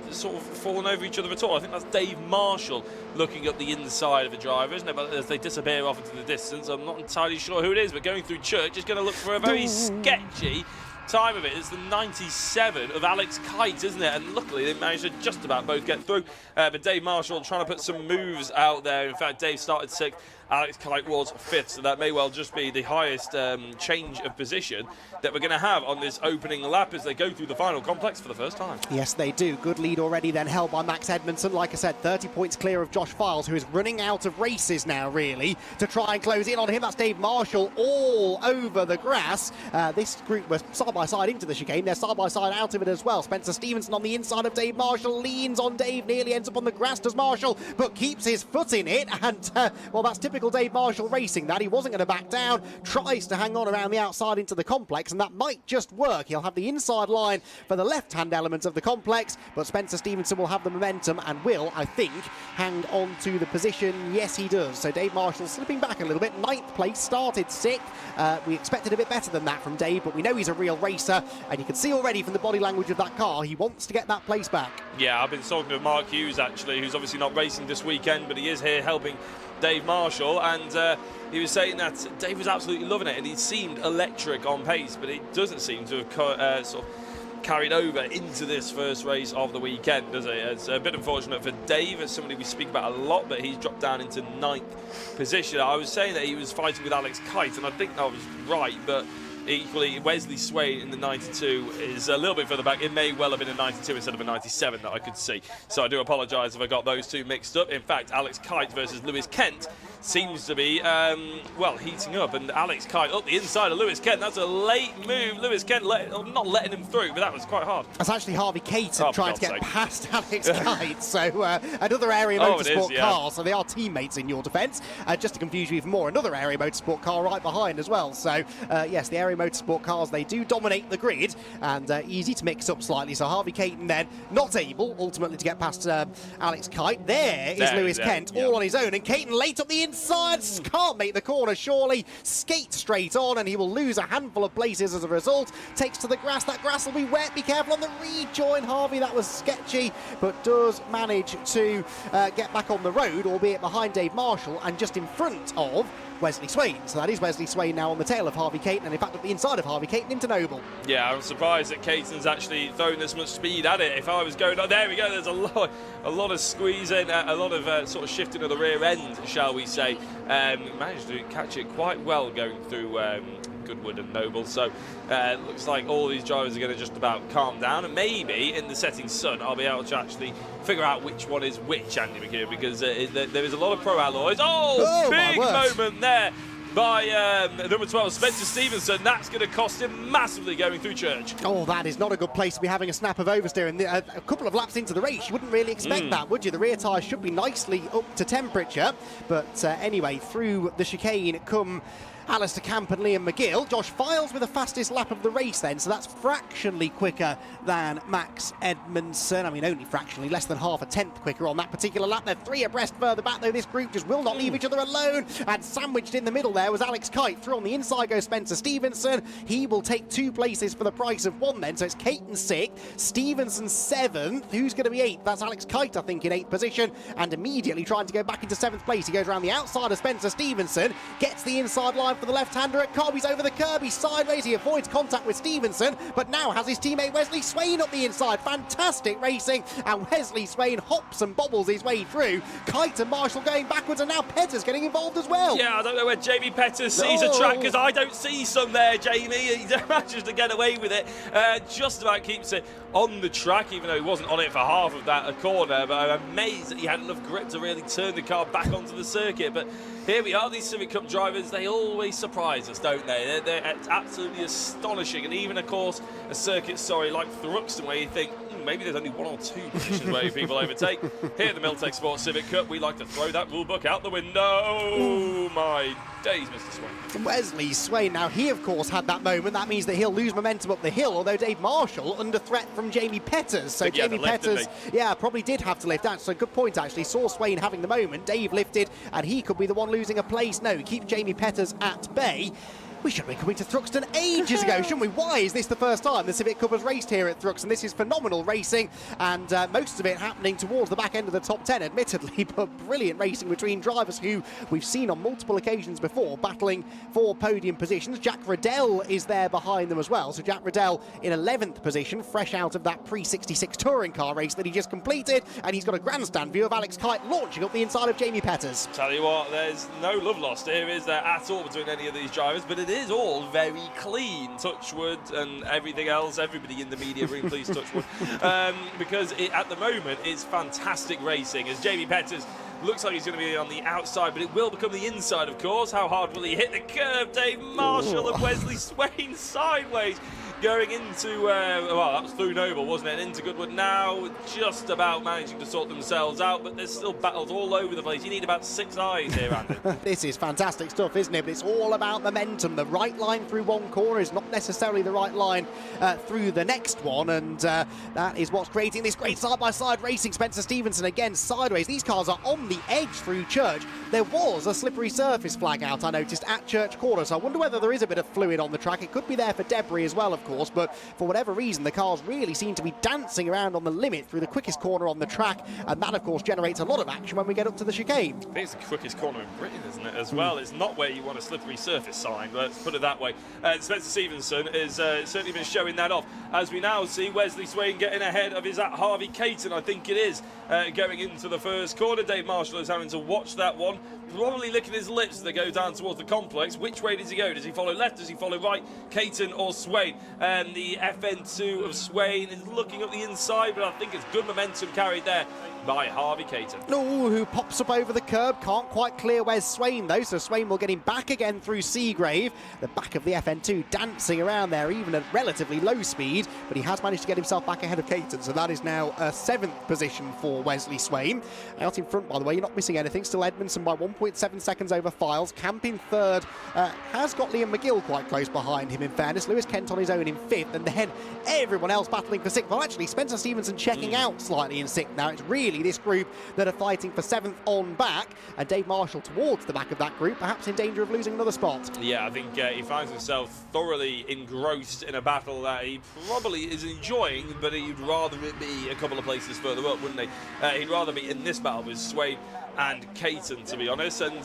sort of fallen over each other at all. I think that's Dave Marshall looking at the inside of the drivers, and as they disappear off into the distance, I'm not entirely sure who it is, but going through Church is going to look for a very sketchy time of it. It's the 97 of Alex Kite, isn't it? And luckily they managed to just about both get through, but Dave Marshall trying to put some moves out there. In fact, Dave started 6th, Alex Kite was 5th, so that may well just be the highest change of position that we're going to have on this opening lap as they go through the final complex for the first time. Yes, they do. Good lead already then held by Max Edmondson. Like I said, 30 points clear of Josh Files, who is running out of races now, really, to try and close in on him. That's Dave Marshall all over the grass. This group was side-by-side into the chicane. They're side-by-side out of it as well. Spencer Stevenson on the inside of Dave Marshall, leans on Dave, nearly ends up on the grass, does Marshall, but keeps his foot in it. And, well, that's typical Dave Marshall racing, that. He wasn't going to back down, tries to hang on around the outside into the complex, and that might just work. He'll have the inside line for the left-hand element of the complex, but Spencer Stevenson will have the momentum and will, I think, hang on to the position. Yes, he does. So Dave Marshall slipping back a little bit. 9th place, started 6th. We expected a bit better than that from Dave, but we know he's a real racer, and you can see already from the body language of that car, he wants to get that place back. Yeah, I've been talking to Mark Hughes, actually, who's obviously not racing this weekend, but he is here helping Dave Marshall, and he was saying that Dave was absolutely loving it, and he seemed electric on pace, but it doesn't seem to have sort of carried over into this first race of the weekend, does it? It's a bit unfortunate for Dave, as somebody we speak about a lot, but he's dropped down into 9th position. I was saying that he was fighting with Alex Kite, and I think that was right, but equally, Wesley Swain in the 92 is a little bit further back. It may well have been a 92 instead of a 97 that I could see. So I do apologise if I got those two mixed up. In fact, Alex Kite versus Lewis Kent seems to be, well, heating up. And Alex Kite up the inside of Lewis Kent. That's a late move. Lewis Kent not letting him through, but that was quite hard. That's actually Harvey Caton trying to get past Alex Kite. So another Area Motorsport car. So they are teammates in your defence. Just to confuse you even more, another Area Motorsport car right behind as well. So yes, the Area Motorsport cars, they do dominate the grid, and easy to mix up slightly. So Harvey Caton then not able ultimately to get past Alex Kite. There is Lewis Kent all on his own, and Caton late up the inside, can't make the corner surely, skates straight on, and he will lose a handful of places as a result. Takes to the grass, that grass will be wet, be careful on the rejoin. Harvey, that was sketchy, but does manage to get back on the road, albeit behind Dave Marshall and just in front of Wesley Swain. So that is Wesley Swain now on the tail of Harvey Caton, and in fact up the inside of Harvey Caton into Noble. Yeah, I'm surprised that Caton's actually thrown this much speed at it. If I was going, oh, there we go, there's a lot of squeezing, a lot of sort of shifting of the rear end, shall we say. Managed to catch it quite well going through Goodwood and Noble, so it looks like all these drivers are going to just about calm down, and maybe in the setting sun I'll be able to actually figure out which one is which, Andy McKeon, because there is a lot of pro alloys. Oh big moment there by number 12, Spencer Stevenson. That's going to cost him massively going through Church. Oh, that is not a good place to be having a snap of oversteer. And a couple of laps into the race, you wouldn't really expect that, would you? The rear tyres should be nicely up to temperature. But anyway, through the chicane come Alistair Camp and Liam McGill. Josh Files with the fastest lap of the race then, so that's fractionally quicker than Max Edmondson. I mean, only fractionally, less than half a tenth quicker on that particular lap. They're 3 abreast further back, though. This group just will not leave each other alone. And sandwiched in the middle there was Alex Kite. Through on the inside goes Spencer Stevenson. He will take 2 places for the price of 1 then, so it's Caton 6th, Stevenson 7th. Who's going to be 8th? That's Alex Kite, I think, in 8th position, and immediately trying to go back into 7th place. He goes around the outside of Spencer Stevenson, gets the inside line for the left-hander at Cobb. He's over the curb, he's sideways, he avoids contact with Stevenson, but now has his teammate Wesley Swain up the inside. Fantastic racing, and Wesley Swain hops and bobbles his way through. Kite and Marshall going backwards, and now Petter's getting involved as well. Yeah, I don't know where Jamie Peters sees a track, because I don't see some there, Jamie. He manages to get away with it. Just about keeps it on the track, even though he wasn't on it for half of that corner. But I'm amazed that he had enough grip to really turn the car back onto the circuit. But here we are, these Civic Cup drivers, they always surprise us, don't they? They're absolutely astonishing. And even, of course, a circuit, like Thruxton, where you think, maybe there's only one or two positions where people overtake. Here at the Miltech Sports Civic Cup, we like to throw that rule book out the window. Oh, my days, Mr. Swain. Wesley Swain, now he, of course, had that moment. That means that he'll lose momentum up the hill, although Dave Marshall under threat from Jamie Petters. So Jamie Petters, probably did have to lift out. So good point, actually. Saw Swain having the moment. Dave lifted, and he could be the one losing a place. No, keep Jamie Petters at bay. We should have been coming to Thruxton ages ago, shouldn't we? Why is this the first time the Civic Cup has raced here at Thruxton? This is phenomenal racing, and most of it happening towards the back end of the top 10, admittedly, but brilliant racing between drivers who we've seen on multiple occasions before, battling for podium positions. Jack Riddell is there behind them as well. So Jack Riddell in 11th position, fresh out of that pre-66 touring car race that he just completed, and he's got a grandstand view of Alex Kite launching up the inside of Jamie Petters. Tell you what, there's no love lost here, is there, at all between any of these drivers, but it is all very clean. Touch wood and everything else. Everybody in the media room, please touch wood. Because at the moment, it's fantastic racing. As Jamie Petters looks like he's going to be on the outside, but it will become the inside, of course. How hard will he hit the curve? Dave Marshall and Wesley Swain sideways. Going into, well, that was through Noble, wasn't it? And into Goodwood now, just about managing to sort themselves out, but there's still battles all over the place. You need about 6 eyes here, Andy. This is fantastic stuff, isn't it? But it's all about momentum. The right line through one corner is not necessarily the right line through the next one, and that is what's creating this great side-by-side racing. Spencer Stevenson again sideways. These cars are on the edge through Church. There was a slippery surface flag out, I noticed, at Church Corner, so I wonder whether there is a bit of fluid on the track. It could be there for debris as well, of course, but for whatever reason the cars really seem to be dancing around on the limit through the quickest corner on the track, and that of course generates a lot of action when we get up to the chicane. I think it's the quickest corner in Britain, isn't it, as well? It's not where you want a slippery surface sign, let's put it that way. Spencer Stevenson has certainly been showing that off, as we now see Wesley Swain getting ahead of his Harvey Caton, I think it is, going into the first corner. Dave Marshall is having to watch that one, probably licking his lips as they go down towards the complex. Which way does he go? Does he follow left? Does he follow right? Caton or Swain? And the FN2 of Swain is looking up the inside, but I think it's good momentum carried there by Harvey Caton. Oh, who pops up over the curb. Can't quite clear where's Swain, though, so Swain will get him back again through Seagrave. The back of the FN2 dancing around there, even at relatively low speed, but he has managed to get himself back ahead of Caton, so that is now a 7th position for Wesley Swain. Out in front, by the way, you're not missing anything. Still Edmondson by 1.7 seconds over Files. Camp in 3rd. Has got Liam McGill quite close behind him, in fairness. Lewis Kent on his own in 5th, and then everyone else battling for 6th. Well, actually, Spencer Stevenson checking out slightly in 6th now. It's really this group that are fighting for 7th on back, and Dave Marshall towards the back of that group, perhaps in danger of losing another spot. Yeah, I think he finds himself thoroughly engrossed in a battle that he probably is enjoying, but he'd rather it be a couple of places further up, wouldn't he? He'd rather be in this battle with Swain and Caton, to be honest, and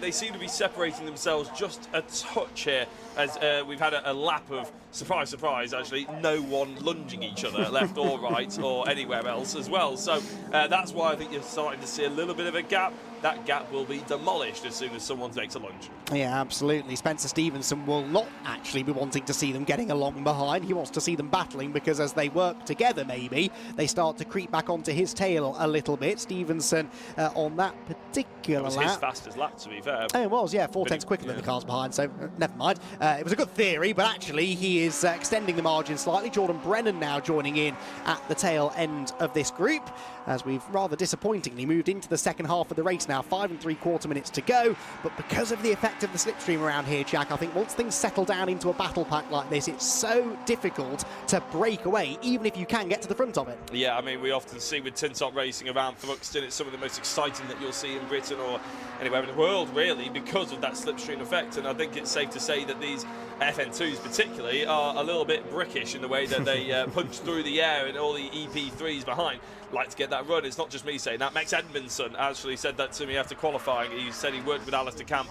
they seem to be separating themselves just a touch here, as we've had a lap of, surprise, surprise, actually, no one lunging each other, left or right, or anywhere else as well. So that's why I think you're starting to see a little bit of a gap. That gap will be demolished as soon as someone takes a lunge. Yeah, absolutely. Spencer Stevenson will not actually be wanting to see them getting along behind. He wants to see them battling, because as they work together, maybe, they start to creep back onto his tail a little bit. Stevenson on that particular lap. It was his fastest lap, to be fair. Oh, it was, yeah, 4/10 quicker than the cars behind, so never mind. It was a good theory, but actually he is extending the margin slightly. Jordan Brennan now joining in at the tail end of this group, as we've rather disappointingly moved into the second half of the race now. 5 3/4 minutes to go, but because of the effect of the slipstream around here, Jack, I think once things settle down into a battle pack like this, it's so difficult to break away, even if you can get to the front of it. Yeah, I mean, we often see with tin top racing around Thruxton, it's some of the most exciting that you'll see in Britain or anywhere in the world, really, because of that slipstream effect. And I think it's safe to say that these FN2s particularly are a little bit brickish in the way that they punch through the air, and all the EP3s behind like to get that run. It's not just me saying that. Max Edmondson actually said that to me after qualifying. He said he worked with Alistair Camp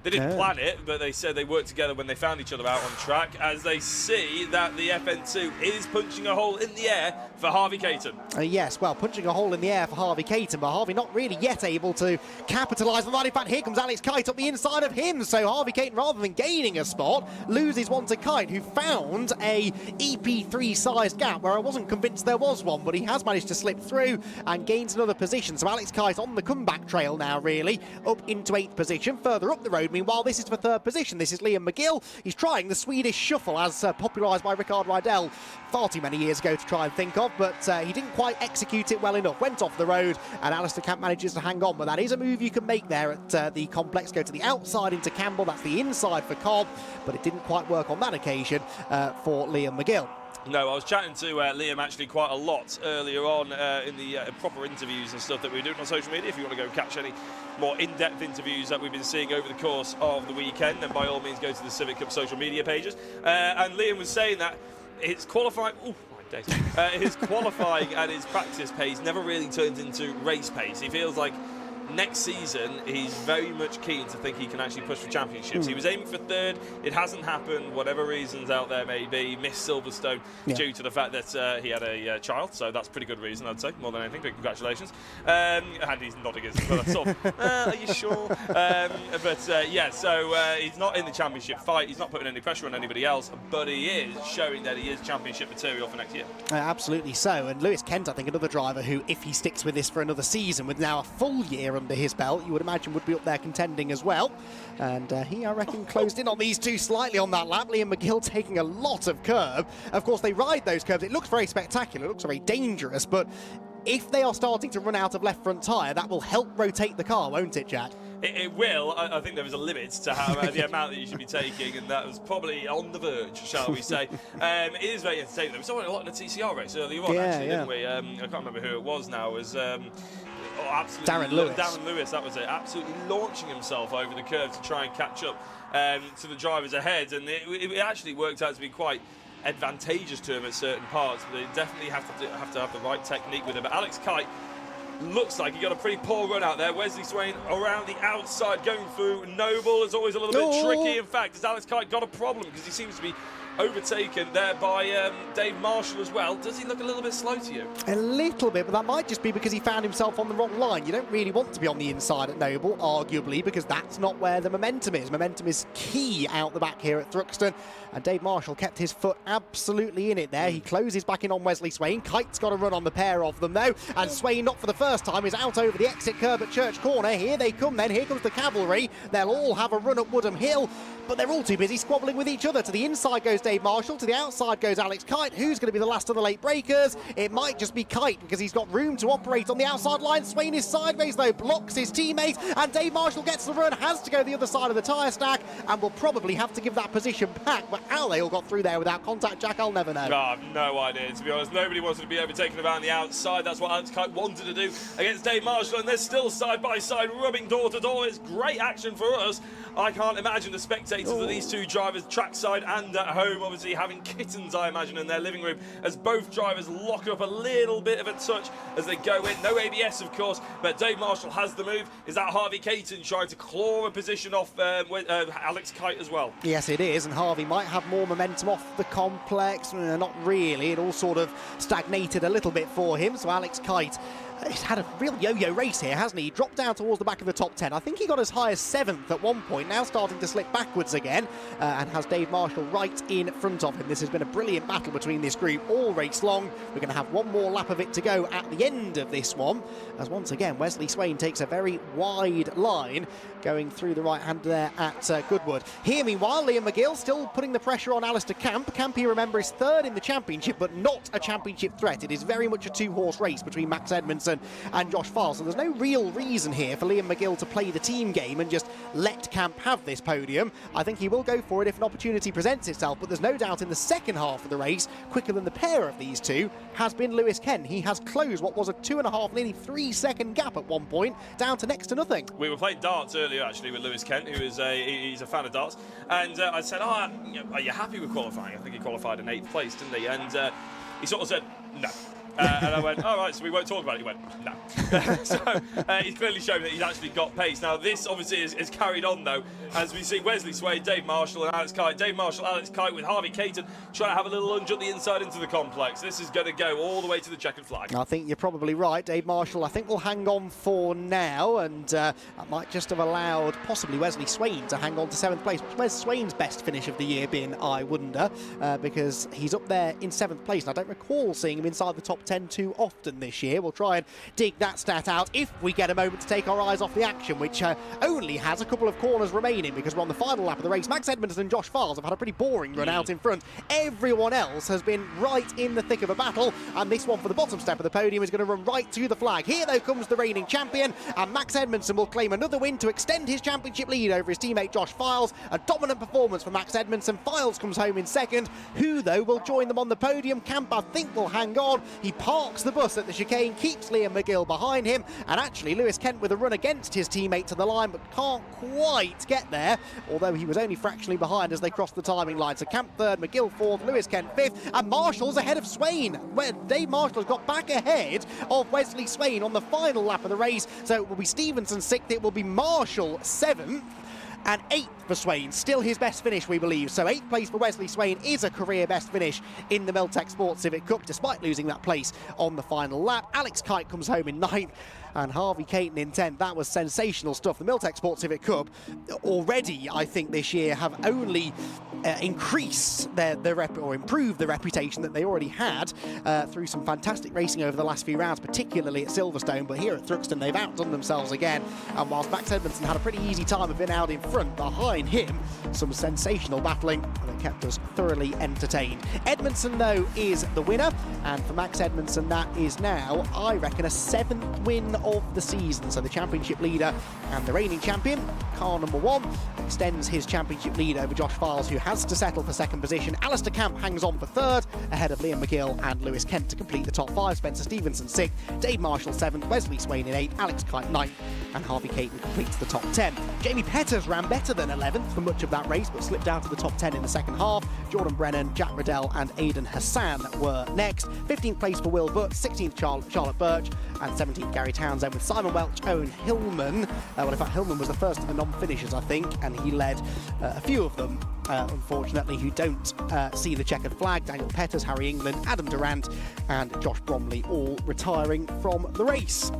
They didn't plan it, but they said they worked together when they found each other out on track, as they see that the FN2 is punching a hole in the air for Harvey Caton. Yes, well, punching a hole in the air for Harvey Caton, but Harvey not really yet able to capitalise on that. In fact, here comes Alex Kite up the inside of him, so Harvey Caton, rather than gaining a spot, loses one to Kite, who found a EP3-sized gap where I wasn't convinced there was one, but he has managed to slip through and gains another position. So Alex Kite on the comeback trail now, really, up into 8th position, further up the road. Meanwhile, this is for 3rd position. This is Liam McGill. He's trying the Swedish shuffle, as popularised by Rickard Rydell far too many years ago to try and think of, but he didn't quite execute it well enough. Went off the road, and Alistair Camp manages to hang on, but that is a move you can make there at the complex. Go to the outside into Campbell, that's the inside for Cobb, but it didn't quite work on that occasion for Liam McGill. No, I was chatting to Liam actually quite a lot earlier on in the proper interviews and stuff that we were doing on social media. If you want to go catch any more in-depth interviews that we've been seeing over the course of the weekend, then by all means go to the Civic Cup social media pages. And Liam was saying that his qualifying... his qualifying and his practice pace never really turns into race pace. He feels like next season he's very much keen to think he can actually push for championships. He was aiming for 3rd. It hasn't happened, whatever reasons out there may be. Missed Silverstone due to the fact that he had a child, so that's a pretty good reason, I'd say, more than anything. But congratulations. And he's nodding his sort of, are you sure? Yeah, so he's not in the championship fight. He's not putting any pressure on anybody else, but he is showing that he is championship material for next year. Absolutely so. And Lewis Kent, I think, another driver who, if he sticks with this for another season, with now a full year under his belt, you would imagine would be up there contending as well. And he, I reckon, closed in on these two slightly on that lap. Liam McGill taking a lot of curb. Of course, they ride those curbs. It looks very spectacular. It looks very dangerous. But if they are starting to run out of left front tyre, that will help rotate the car, won't it, Jack? It will. I think there is a limit to how the amount that you should be taking, and that was probably on the verge, shall we say. It is very entertaining. We saw it a lot in the TCR race earlier on, didn't we? I can't remember who it was now. It was... Darren Lewis. Darren Lewis, that was it. Absolutely launching himself over the curve to try and catch up to the drivers ahead, and it actually worked out to be quite advantageous to him at certain parts. But they definitely have to have the right technique with him. But Alex Kite looks like he got a pretty poor run out there. Wesley Swain around the outside going through Noble is always a little bit tricky. In fact, has Alex Kite got a problem, because he seems to be overtaken there by Dave Marshall as well. Does he look a little bit slow to you? A little bit, but that might just be because he found himself on the wrong line. You don't really want to be on the inside at Noble, arguably, because that's not where the momentum is. Momentum is key out the back here at Thruxton, and Dave Marshall kept his foot absolutely in it there. He closes back in on Wesley Swain. Kite's got a run on the pair of them, though, and Swain, not for the first time, is out over the exit curb at Church Corner. Here they come then. Here comes the cavalry. They'll all have a run up Woodham Hill, but they're all too busy squabbling with each other. To the inside goes Dave Marshall, to the outside goes Alex Kite. Who's going to be the last of the late breakers? It might just be Kite, because he's got room to operate on the outside line. Swain is sideways though, blocks his teammate, and Dave Marshall gets the run, has to go the other side of the tyre stack, and will probably have to give that position back. But how they all got through there without contact, Jack, I'll never know. I have no idea, to be honest. Nobody wanted to be overtaken around the outside. That's what Alex Kite wanted to do against Dave Marshall, and they're still side by side, rubbing door to door. It's great action for us. I can't imagine the spectators of these two drivers, trackside and at home, obviously having kittens, I imagine, in their living room, as both drivers lock up a little bit of a touch as they go in. No ABS, of course, but Dave Marshall has the move. Is that Harvey Caton trying to claw a position off Alex Kite as well? Yes, it is, and Harvey might have more momentum off the complex. Not really. It all sort of stagnated a little bit for him, so Alex Kite, he's had a real yo-yo race here, hasn't he? He dropped down towards the back of the top 10. I think he got as high as 7th at one point, now starting to slip backwards again, and has Dave Marshall right in front of him. This has been a brilliant battle between this group all race long. We're going to have one more lap of it to go at the end of this one, as once again Wesley Swain takes a very wide line going through the right hand there at Goodwood. Here, meanwhile, Liam McGill still putting the pressure on Alistair Camp. Camp, you remember, is 3rd in the championship, but not a championship threat. It is very much a two-horse race between Max Edmondson and Josh Farr, so there's no real reason here for Liam McGill to play the team game and just let Camp have this podium. I think he will go for it if an opportunity presents itself, but there's no doubt in the second half of the race, quicker than the pair of these two has been Lewis Kent. He has closed what was a 2.5, nearly 3-second gap at one point, down to next to nothing. We were playing darts earlier, actually, with Lewis Kent, who is he's a fan of darts, and I said, are you happy with qualifying? I think he qualified in 8th place, didn't he? And he sort of said, no. And I went, all right, so we won't talk about it. He went, no. So he's clearly shown that he's actually got pace. Now, this obviously is carried on, though, as we see Wesley Swain, Dave Marshall and Alex Kite. Dave Marshall, Alex Kite with Harvey Caton trying to have a little lunge up the inside into the complex. This is going to go all the way to the checkered flag. I think you're probably right. Dave Marshall, I think, will hang on for now, and that might just have allowed possibly Wesley Swain to hang on to 7th place. Where's Swain's best finish of the year been, I wonder, because he's up there in 7th place, and I don't recall seeing him inside the top 10 too often this year. We'll try and dig that stat out if we get a moment to take our eyes off the action, which only has a couple of corners remaining because we're on the final lap of the race. Max Edmondson and Josh Files have had a pretty boring run out in front. Everyone else has been right in the thick of a battle, and this one for the bottom step of the podium is going to run right to the flag. Here, though, comes the reigning champion, and Max Edmondson will claim another win to extend his championship lead over his teammate Josh Files. A dominant performance for Max Edmondson. Files comes home in second. Who, though, will join them on the podium? Camp, I think, will hang on. He parks the bus at the chicane, keeps Liam McGill behind him, and actually Lewis Kent with a run against his teammate to the line, but can't quite get there, although he was only fractionally behind as they crossed the timing line. So Camp third, McGill fourth, Lewis Kent fifth, and Marshall's ahead of Swain, where Dave Marshall has got back ahead of Wesley Swain on the final lap of the race. So it will be Stevenson sixth, it will be Marshall seventh, and 8th for Swain. Still his best finish, we believe. So 8th place for Wesley Swain is a career best finish in the Miltech Sports Civic Cup, despite losing that place on the final lap. Alex Kite comes home in 9th, and Harvey Caton in 10th. That was sensational stuff. The Miltech Sports Civic Cup already, I think, this year have only increased or improved the reputation that they already had through some fantastic racing over the last few rounds, particularly at Silverstone. But here at Thruxton, they've outdone themselves again. And whilst Max Edmondson had a pretty easy time of being out in front, behind him, some sensational battling that kept us thoroughly entertained. Edmondson, though, is the winner. And for Max Edmondson, that is now, I reckon, a 7th win of the season. So the championship leader and the reigning champion, car number 1, extends his championship lead over Josh Files, who has to settle for 2nd position. Alistair Camp hangs on for 3rd, ahead of Liam McGill and Lewis Kent to complete the top 5. Spencer Stevenson 6th, Dave Marshall 7th, Wesley Swain in 8th, Alex Kite 9th, and Harvey Caton completes the top 10. Jamie Petters ran better than 11th for much of that race, but slipped out of the top 10 in the second half. Jordan Brennan, Jack Riddell and Aidan Hassan were next. 15th place for Will Butt, 16th Charlotte Birch, and 17th Gary Townsend, with Simon Welch, Owen Hillman. Well, in fact, Hillman was the first of the non-finishers, I think, and he led a few of them, unfortunately, who don't see the checkered flag. Daniel Petters, Harry England, Adam Durant and Josh Bromley all retiring from the race.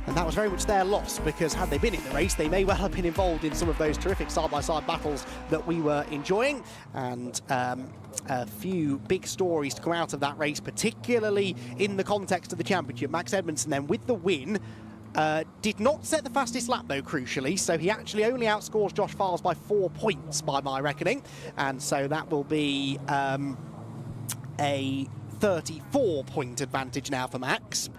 And that was very much their loss, because had they been in the race, they may well have been involved in some of those terrific side-by-side battles that we were enjoying. And a few big stories to come out of that race, particularly in the context of the championship. Max Edmondson then with the win. Did not set the fastest lap, though, crucially, so he actually only outscores Josh Files by 4 points, by my reckoning. And so that will be a 34-point advantage now for Max.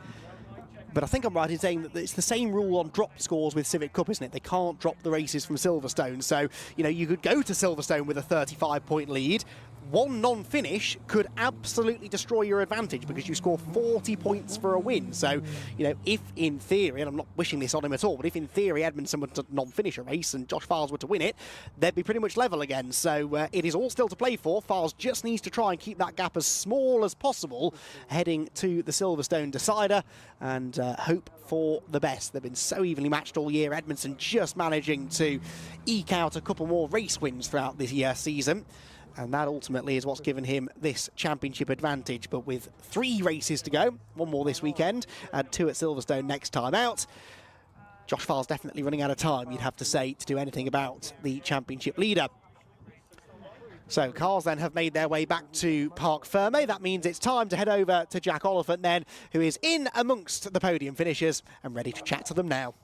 But I think I'm right in saying that it's the same rule on drop scores with Civic Cup, isn't it? They can't drop the races from Silverstone. So, you know, you could go to Silverstone with a 35-point lead. One non-finish could absolutely destroy your advantage because you score 40 points for a win. So, you know, if in theory, and I'm not wishing this on him at all, but if in theory Edmondson were to non-finish a race and Josh Files were to win it, they'd be pretty much level again. So it is all still to play for. Files just needs to try and keep that gap as small as possible heading to the Silverstone decider and hope for the best. They've been so evenly matched all year. Edmondson just managing to eke out a couple more race wins throughout this season. And that ultimately is what's given him this championship advantage. But with 3 races to go, 1 more this weekend and 2 at Silverstone next time out, Josh Files definitely running out of time, you'd have to say, to do anything about the championship leader. So cars then have made their way back to Parc Ferme. That means it's time to head over to Jack Oliphant then, who is in amongst the podium finishers and ready to chat to them now.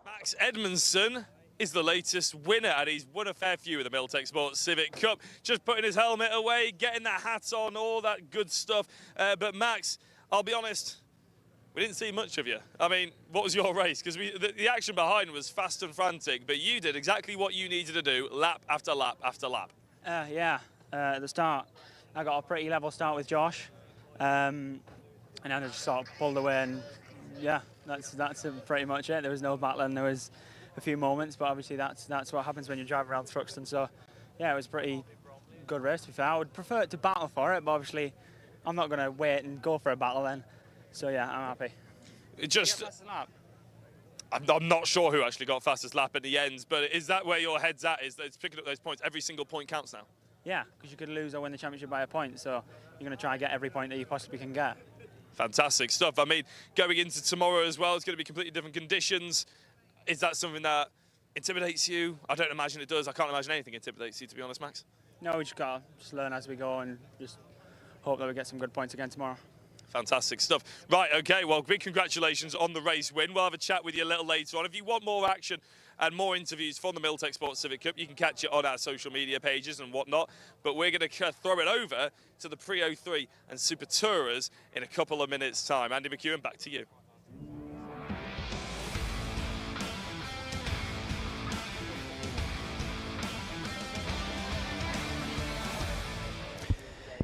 Max Edmondson is the latest winner, and he's won a fair few of the Miltech Sports Civic Cup. Just putting his helmet away, getting that hat on, all that good stuff. But Max, I'll be honest, we didn't see much of you. I mean, what was your race? Because the action behind was fast and frantic, but you did exactly what you needed to do, lap after lap after lap. At the start, I got a pretty level start with Josh, and then I just sort of pulled away, and yeah, that's pretty much it. There was no battling. There was a few moments, but obviously that's what happens when you drive around Thruxton. So yeah, it was a pretty good race to be fair. I would prefer it to battle for it, but obviously I'm not going to wait and go for a battle then. So yeah, I'm happy. It just. I'm not sure who actually got fastest lap at the end, but is that where your head's at? Is that it's picking up those points? Every single point counts now. Yeah, because you could lose or win the championship by a point, so you're going to try and get every point that you possibly can get. Fantastic stuff. I mean, going into tomorrow as well, it's going to be completely different conditions. Is that something that intimidates you? I don't imagine it does. I can't imagine anything intimidates you, to be honest, Max. No, we just got to learn as we go and just hope that we get some good points again tomorrow. Fantastic stuff. Right, okay, well, big congratulations on the race win. We'll have a chat with you a little later on. If you want more action and more interviews from the Milltec Sports Civic Cup, you can catch it on our social media pages and whatnot. But we're going to throw it over to the Pre-03 and Super Tourers in a couple of minutes' time. Andy McEwen, back to you.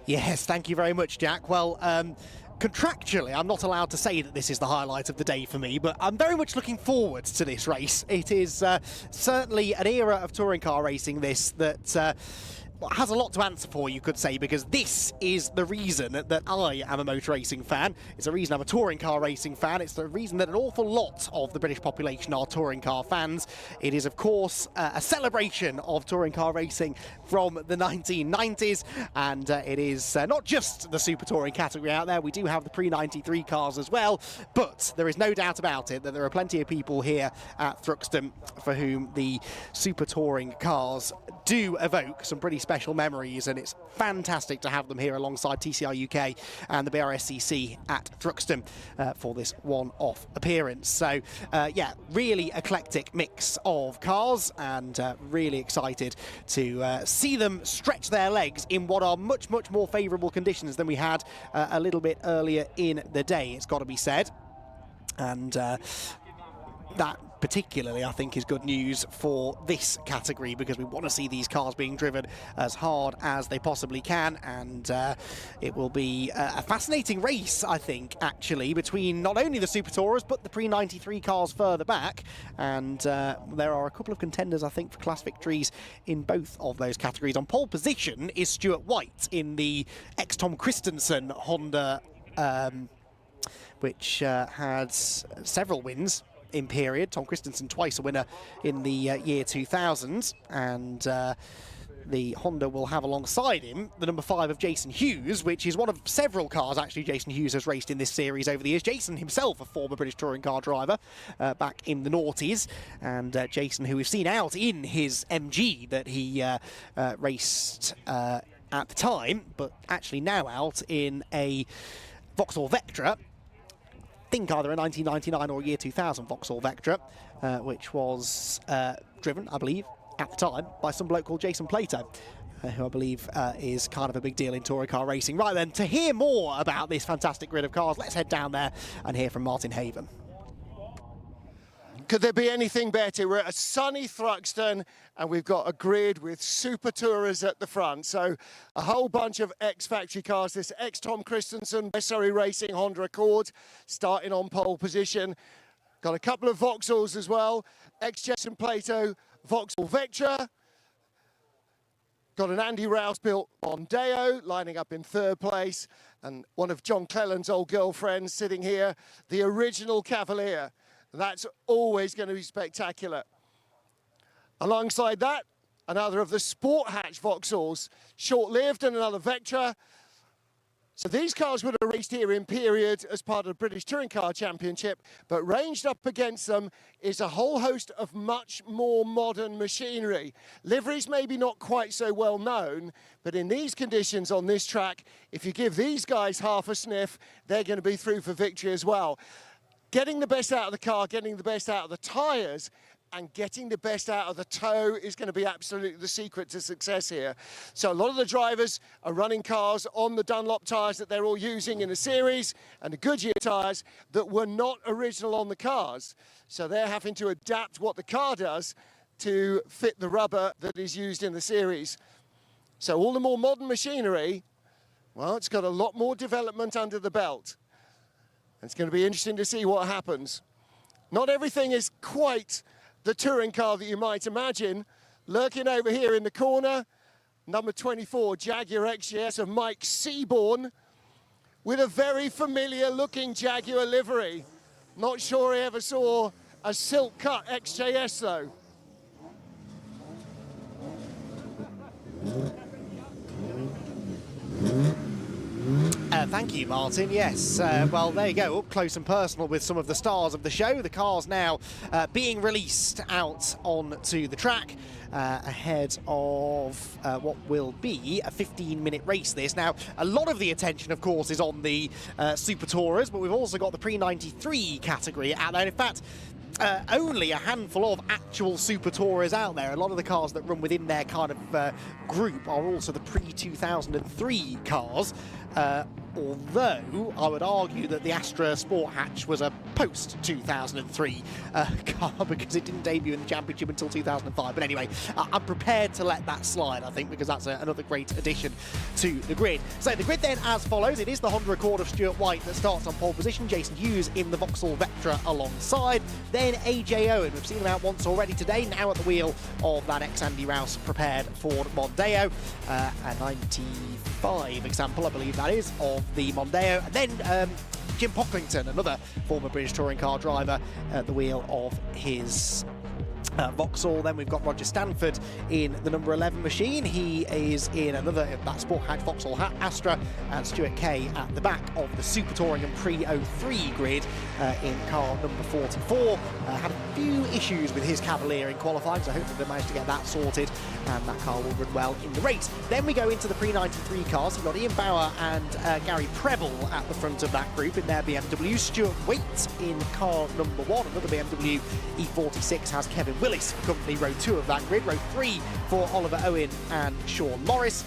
Yes, thank you very much, Jack. Well, contractually, I'm not allowed to say that this is the highlight of the day for me, but I'm very much looking forward to this race. It is certainly an era of touring car racing, this, that has a lot to answer for, you could say, because this is the reason that I am a motor racing fan. It's the reason I'm a touring car racing fan. It's the reason that an awful lot of the British population are touring car fans. It is, of course, a celebration of touring car racing from the 1990s, and it is not just the super touring category out there. We do have the pre-93 cars as well, but there is no doubt about it that there are plenty of people here at Thruxton for whom the super touring cars do evoke some pretty special memories, and it's fantastic to have them here alongside TCR UK and the Brscc at Thruxton for this one-off appearance. So yeah, really eclectic mix of cars, and really excited to see them stretch their legs in what are much more favourable conditions than we had a little bit earlier in the day, it's got to be said. And that particularly, I think, is good news for this category, because we want to see these cars being driven as hard as they possibly can, and it will be a fascinating race, I think, actually, between not only the Super Tourers but the pre-93 cars further back, and there are a couple of contenders, I think, for class victories in both of those categories. On pole position is Stuart White in the ex-Tom Christensen Honda, which had several wins in period. Tom Christensen twice a winner in the year 2000, and the Honda will have alongside him the number 5 of Jason Hughes, which is one of several cars actually Jason Hughes has raced in this series over the years. Jason himself, a former British touring car driver back in the noughties, and Jason, who we've seen out in his MG that he raced at the time, but actually now out in a Vauxhall Vectra, think either a 1999 or a year 2000 Vauxhall Vectra, which was driven, I believe, at the time by some bloke called Jason Plato, who I believe is kind of a big deal in touring car racing. Right then, to hear more about this fantastic grid of cars, let's head down there and hear from Martin Haven. Could there be anything better? We're at a sunny Thruxton, and we've got a grid with super tourers at the front. So a whole bunch of ex-factory cars. This ex-Tom Christensen SRE Racing Honda Accord starting on pole position. Got a couple of Vauxhalls as well. Ex-Jason Plato Vauxhall Vectra. Got an Andy Rouse built Mondeo lining up in 3rd place. And one of John Clelland's old girlfriends sitting here, the original Cavalier. That's always going to be spectacular. Alongside that, another of the Sport Hatch Vauxhalls, short-lived, and another Vectra. So these cars would have raced here in period as part of the British Touring Car Championship, but ranged up against them is a whole host of much more modern machinery. Liveries maybe not quite so well known, but in these conditions on this track, if you give these guys half a sniff, they're going to be through for victory as well. Getting the best out of the car, getting the best out of the tyres, and getting the best out of the tow is going to be absolutely the secret to success here. So a lot of the drivers are running cars on the Dunlop tyres that they're all using in the series, and the Goodyear tyres that were not original on the cars. So they're having to adapt what the car does to fit the rubber that is used in the series. So all the more modern machinery, well, it's got a lot more development under the belt. It's going to be interesting to see what happens. Not everything is quite the touring car that you might imagine. Lurking over here in the corner, number 24, Jaguar XJS of Mike Seaborn. with a very familiar looking Jaguar livery. Not sure he ever saw a silk cut XJS though. Thank you, Martin. Yes, well, there you go, up close and personal with some of the stars of the show. The cars now being released out onto the track ahead of what will be a 15-minute race this. Now, a lot of the attention, of course, is on the Super Tourers, but we've also got the pre-93 category out there. In fact, only a handful of actual Super Tourers out there. A lot of the cars that run within their kind of group are also the pre-2003 cars. Although I would argue that the Astra Sport Hatch was a post-2003 car because it didn't debut in the championship until 2005. But anyway, I'm prepared to let that slide, I think, because that's another great addition to the grid. So the grid then as follows. It is the Honda Accord of Stuart White that starts on pole position. Jason Hughes in the Vauxhall Vectra alongside. Then AJ Owen. We've seen him out once already today, now at the wheel of that ex-Andy Rouse prepared Ford Mondeo. A 95 example, I believe that is, of the Mondeo. And then Jim Pocklington, another former British touring car driver, at the wheel of his Vauxhall. Then we've got Roger Stanford in the number 11 machine. He is in another, that Sport Hatch Vauxhall Astra, and Stuart Kay at the back of the Super Touring and Pre-03 grid in car number 44. Had a few issues with his Cavalier in qualifying, so hopefully they managed to get that sorted, and that car will run well in the race. Then we go into the Pre-93 cars. We've got Ian Bauer and Gary Preble at the front of that group in their BMW. Stuart Waite in car number 1. Another BMW E46 has Kevin Willis for company, row 2 of that grid. Row 3 for Oliver Owen and Sean Morris.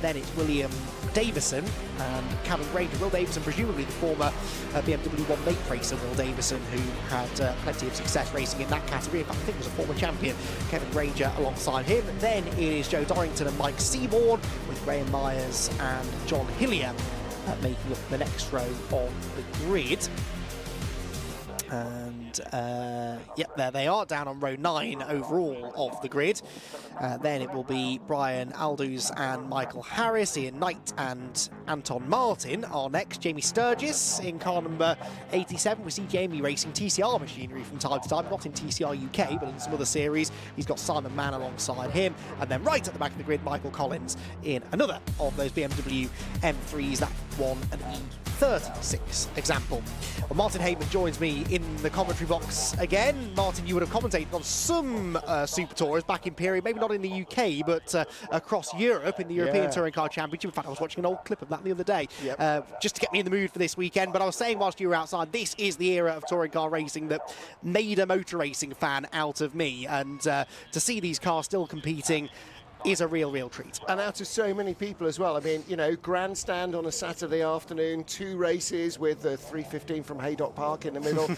Then it's William Davison and Kevin Granger. Will Davison, presumably the former BMW 1 late racer Will Davison, who had plenty of success racing in that category. In fact, I think was a former champion. Kevin Granger alongside him. Then it is Joe Dorrington and Mike Seaborn, with Graham Myers and John Hillier making up the next row of the grid. And yep, there they are, down on row 9 overall of the grid. Then it will be Brian Aldous and Michael Harris, Ian Knight and Anton Martin are next. Jamie Sturgis in car number 87. We see Jamie racing TCR machinery from time to time, not in TCR UK, but in some other series. He's got Simon Mann alongside him. And then right at the back of the grid, Michael Collins in another of those BMW M3s, that one an E36 example. Well, Martin Hayman joins me in the commentary box again. Martin, you would have commentated on some Super Tours back in period, maybe not in the UK, but across Europe in the European Touring Car Championship. In fact, I was watching an old clip of that the other day, just to get me in the mood for this weekend. But I was saying whilst you were outside, this is the era of touring car racing that made a motor racing fan out of me. And to see these cars still competing is a real treat. And out of so many people as well. I mean, you know, grandstand on a Saturday afternoon, 2 races with the 315 from Haydock Park in the middle.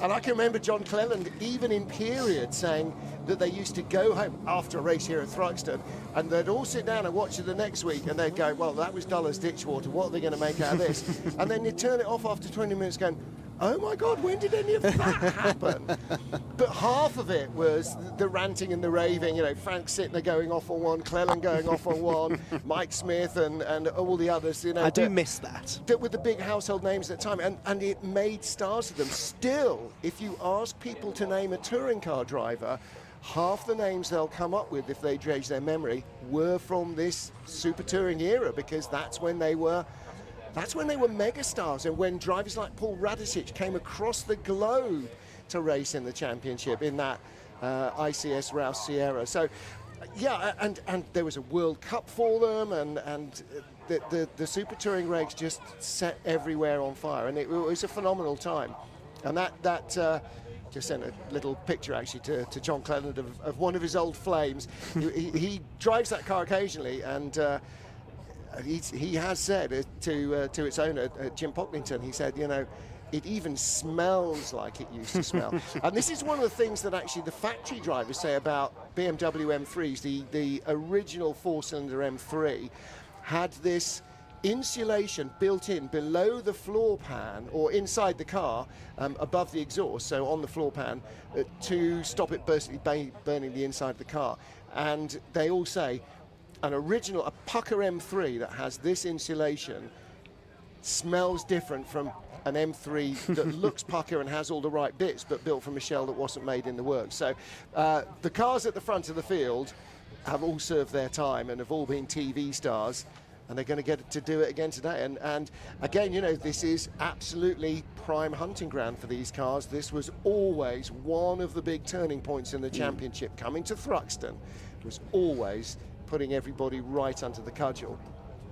And I can remember John Cleland, even in period, saying that they used to go home after a race here at Thruxton, and they'd all sit down and watch it the next week, and they'd go, well, that was dull as ditchwater, what are they going to make out of this? And then you'd turn it off after 20 minutes going, oh my God, when did any of that happen? But half of it was the ranting and the raving, you know, Frank Sittner going off on one, Cleland going off on one, Mike Smith and all the others, you know. I do miss that. With the big household names at the time, and it made stars of them. Still, if you ask people to name a touring car driver, half the names they'll come up with, if they dredge their memory, were from this super touring era, because that's when they were megastars, and when drivers like Paul Radicic came across the globe to race in the championship in that ICS Rouse Sierra. So, yeah, and there was a World Cup for them, and the Super Touring regs just set everywhere on fire, and it was a phenomenal time. And that just sent a little picture actually to John Cleland of one of his old flames. he drives that car occasionally, and he has said to its owner, Jim Pocklington, he said, you know, it even smells like it used to smell. And this is one of the things that actually the factory drivers say about BMW M3s. The original 4-cylinder M3 had this insulation built in below the floor pan, or inside the car, above the exhaust, so on the floor pan, to stop it burning the inside of the car. And they all say, a Pucker M3 that has this insulation smells different from an M3 that looks pucker and has all the right bits, but built from a shell that wasn't made in the works. So the cars at the front of the field have all served their time and have all been TV stars, and they're going to get to do it again today. And again, you know, this is absolutely prime hunting ground for these cars. This was always one of the big turning points in the championship. Coming to Thruxton was always putting everybody right under the cudgel.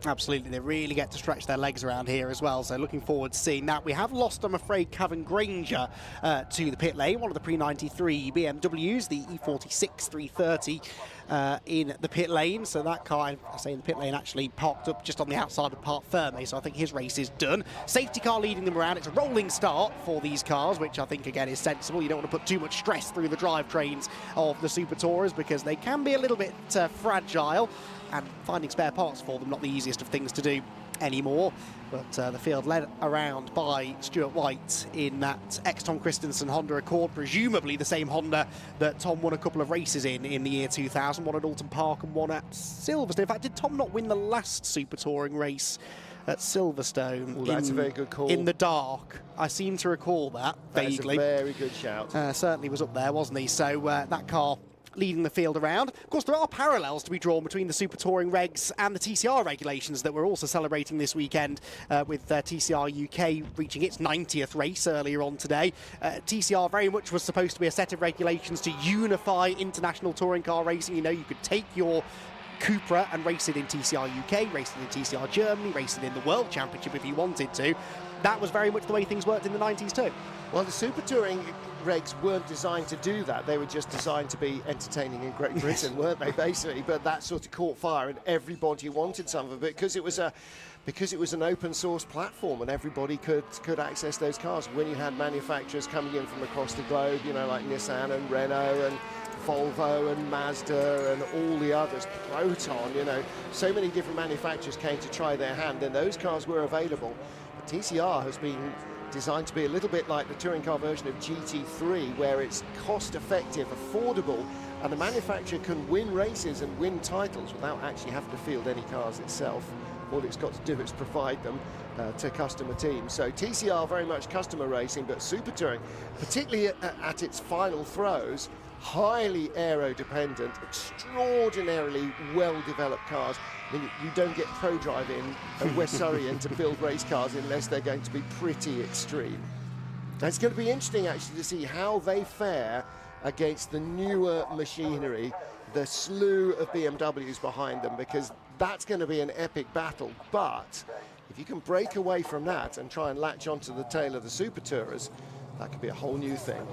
Absolutely, they really get to stretch their legs around here as well, so looking forward to seeing that. We have lost, I'm afraid, Kevin Granger to the pit lane, one of the pre-93 BMWs, the E46 330 in the pit lane. So that car, I say in the pit lane, actually parked up just on the outside of Parc Ferme, so I think his race is done. Safety car leading them around. It's a rolling start for these cars, which I think, again, is sensible. You don't want to put too much stress through the drivetrains of the Super Tourers because they can be a little bit fragile, and finding spare parts for them not the easiest of things to do anymore. But the field led around by Stuart White in that ex-Tom Christensen Honda Accord, presumably the same Honda that Tom won a couple of races in the year 2000, one at Alton Park and one at Silverstone. In fact, did Tom not win the last Super Touring race at Silverstone? Well, that's a very good call. In the dark. I seem to recall that vaguely. That's a very good shout. Certainly was up there, wasn't he? So that car leading the field around. Of course, there are parallels to be drawn between the Super Touring regs and the TCR regulations that we're also celebrating this weekend, with TCR UK reaching its 90th race earlier on today. TCR very much was supposed to be a set of regulations to unify international touring car racing. You know, you could take your Cupra and race it in TCR UK, race it in TCR Germany, race it in the World Championship if you wanted to. That was very much the way things worked in the 90s too. Well, the Super Touring regs weren't designed to do that. They were just designed to be entertaining in Great Britain, weren't they, basically? But that sort of caught fire, and everybody wanted some of it because it was an open source platform, and everybody could access those cars. When you had manufacturers coming in from across the globe, you know, like Nissan and Renault and Volvo and Mazda and all the others, Proton, you know, so many different manufacturers came to try their hand, and those cars were available. But TCR has been designed to be a little bit like the touring car version of GT3, where it's cost-effective, affordable, and the manufacturer can win races and win titles without actually having to field any cars itself. All it's got to do is provide them to customer teams. So TCR very much customer racing, but Super Touring, particularly at its final throws, highly aero-dependent, extraordinarily well-developed cars. I mean, you don't get ProDrive in and West Surrey in to build race cars unless they're going to be pretty extreme. And it's going to be interesting, actually, to see how they fare against the newer machinery, the slew of BMWs behind them, because that's going to be an epic battle. But if you can break away from that and try and latch onto the tail of the Super Tourers, that could be a whole new thing.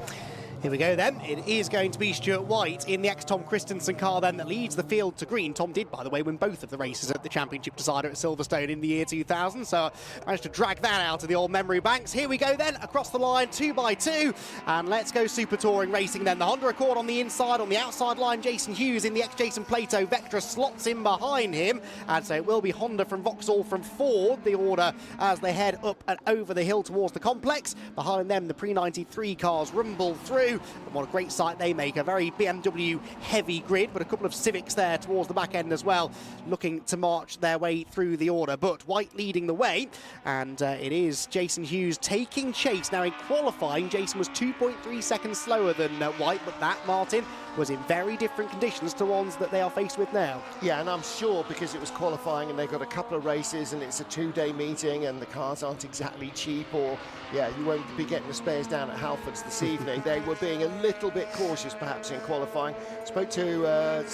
Here we go then. It is going to be Stuart White in the ex-Tom Christensen car then that leads the field to green. Tom did, by the way, win both of the races at the Championship Decider at Silverstone in the year 2000, so managed to drag that out of the old memory banks. Here we go then, across the line, 2 by 2, and let's go Super Touring racing then. The Honda Accord on the inside, on the outside line, Jason Hughes in the ex-Jason Plato Vectra slots in behind him, and so it will be Honda from Vauxhall from Ford, the order as they head up and over the hill towards the complex. Behind them, the pre-93 cars rumble through. And what a great sight they make, a very BMW heavy grid, but a couple of Civics there towards the back end as well, looking to march their way through the order. But White leading the way, and it is Jason Hughes taking chase. Now in qualifying, Jason was 2.3 seconds slower than White, but that, Martin, was in very different conditions to ones that they are faced with now. Yeah, and I'm sure because it was qualifying and they've got a couple of races and it's a 2-day meeting and the cars aren't exactly cheap, or yeah, you won't be getting the spares down at Halfords this evening. They were being a little bit cautious perhaps in qualifying. Spoke to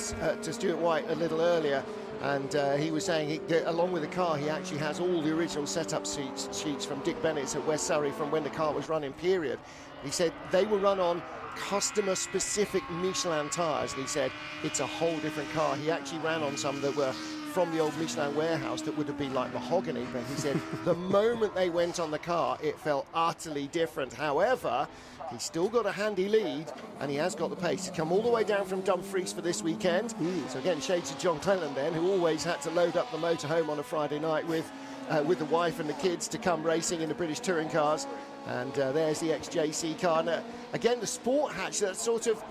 Stuart White a little earlier, and he was saying along with the car he actually has all the original setup sheets from Dick Bennett's at West Surrey from when the car was running, period. He said they were run on customer specific Michelin tyres, and he said it's a whole different car. He actually ran on some that were from the old Michelin warehouse that would have been like mahogany, but he said the moment they went on the car it felt utterly different. However, he's still got a handy lead and he has got the pace to come all the way down from Dumfries for this weekend. So again, shades of John Cleland then, who always had to load up the motorhome on a Friday night with the wife and the kids to come racing in the British touring cars. And there's the XJC car. And, again, the Sport Hatch, that sort of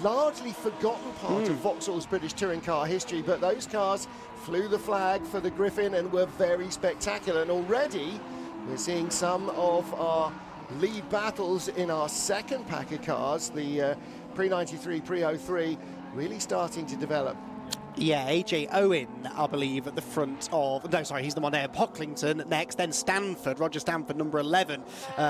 largely forgotten part of Vauxhall's British touring car history, but those cars flew the flag for the Griffin and were very spectacular. And already We're seeing some of our lead battles in our second pack of cars, the Pre-93, Pre-03, really starting to develop. Yeah, AJ Owen, I believe, at the front of... No, sorry, he's the one there. Pocklington next, then Stanford, Roger Stanford, number 11,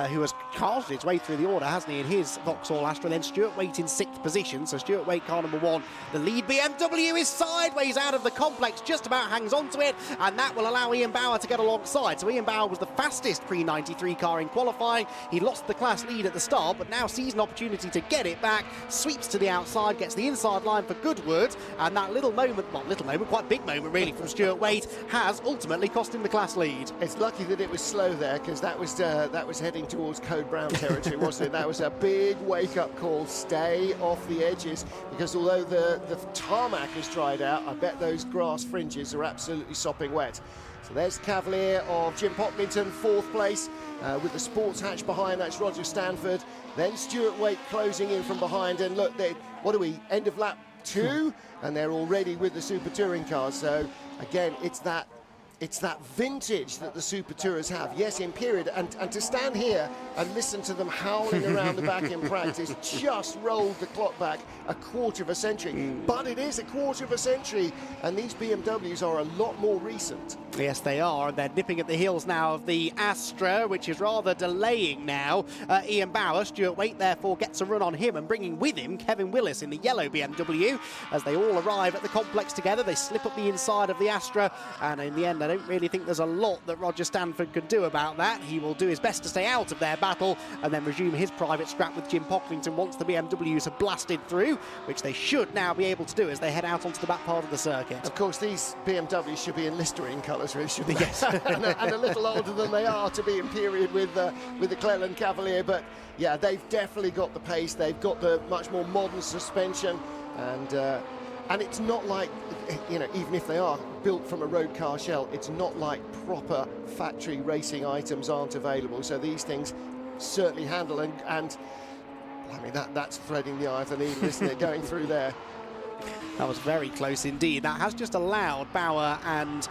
who has carted his way through the order, hasn't he, in his Vauxhall Astra. Then Stuart Waite in 6th position, so Stuart Waite, car number 1. The lead BMW is sideways out of the complex, just about hangs onto it, and that will allow Ian Bauer to get alongside. So Ian Bauer was the fastest Pre-93 car in qualifying. He lost the class lead at the start, but now sees an opportunity to get it back, sweeps to the outside, gets the inside line for Goodwood, and that little moment, quite big moment really from Stuart Waite, has ultimately cost him the class lead. It's lucky that it was slow there, because that was heading towards Code Brown territory, wasn't it? That was a big wake-up call. Stay off the edges, because although the tarmac has dried out, I bet those grass fringes are absolutely sopping wet. So there's the Cavalier of Jim Pocklington, 4th place, with the sports hatch behind. That's Roger Stanford. Then Stuart Waite closing in from behind, and look, what are we, end of lap 2, and they're already with the Super Touring cars. So again, it's that vintage that the Super Tourers have. Yes, in period, and to stand here and listen to them howling around the back in practice just rolled the clock back a quarter of a century. But it is a quarter of a century, and these BMWs are a lot more recent. Yes, they are, and they're nipping at the heels now of the Astra, which is rather delaying now. Ian Bauer, Stuart Waite, therefore, gets a run on him, and bringing with him Kevin Willis in the yellow BMW. As they all arrive at the complex together, they slip up the inside of the Astra, and in the end, I don't really think there's a lot that Roger Stanford can do about that. He will do his best to stay out of their battle and then resume his private scrap with Jim Pocklington once the BMWs have blasted through, which they should now be able to do as they head out onto the back part of the circuit. Of course, these BMWs should be in Listerine colours, really, shouldn't they? Yes. and a little older than they are to be in period with the Cleland Cavalier. But yeah, they've definitely got the pace. They've got the much more modern suspension, and it's not like, you know, even if they are built from a road car shell, it's not like proper factory racing items aren't available. So these things certainly handle, and I mean, that's threading the eye of the needle, isn't it, going through there. That was very close indeed. That has just allowed Bauer and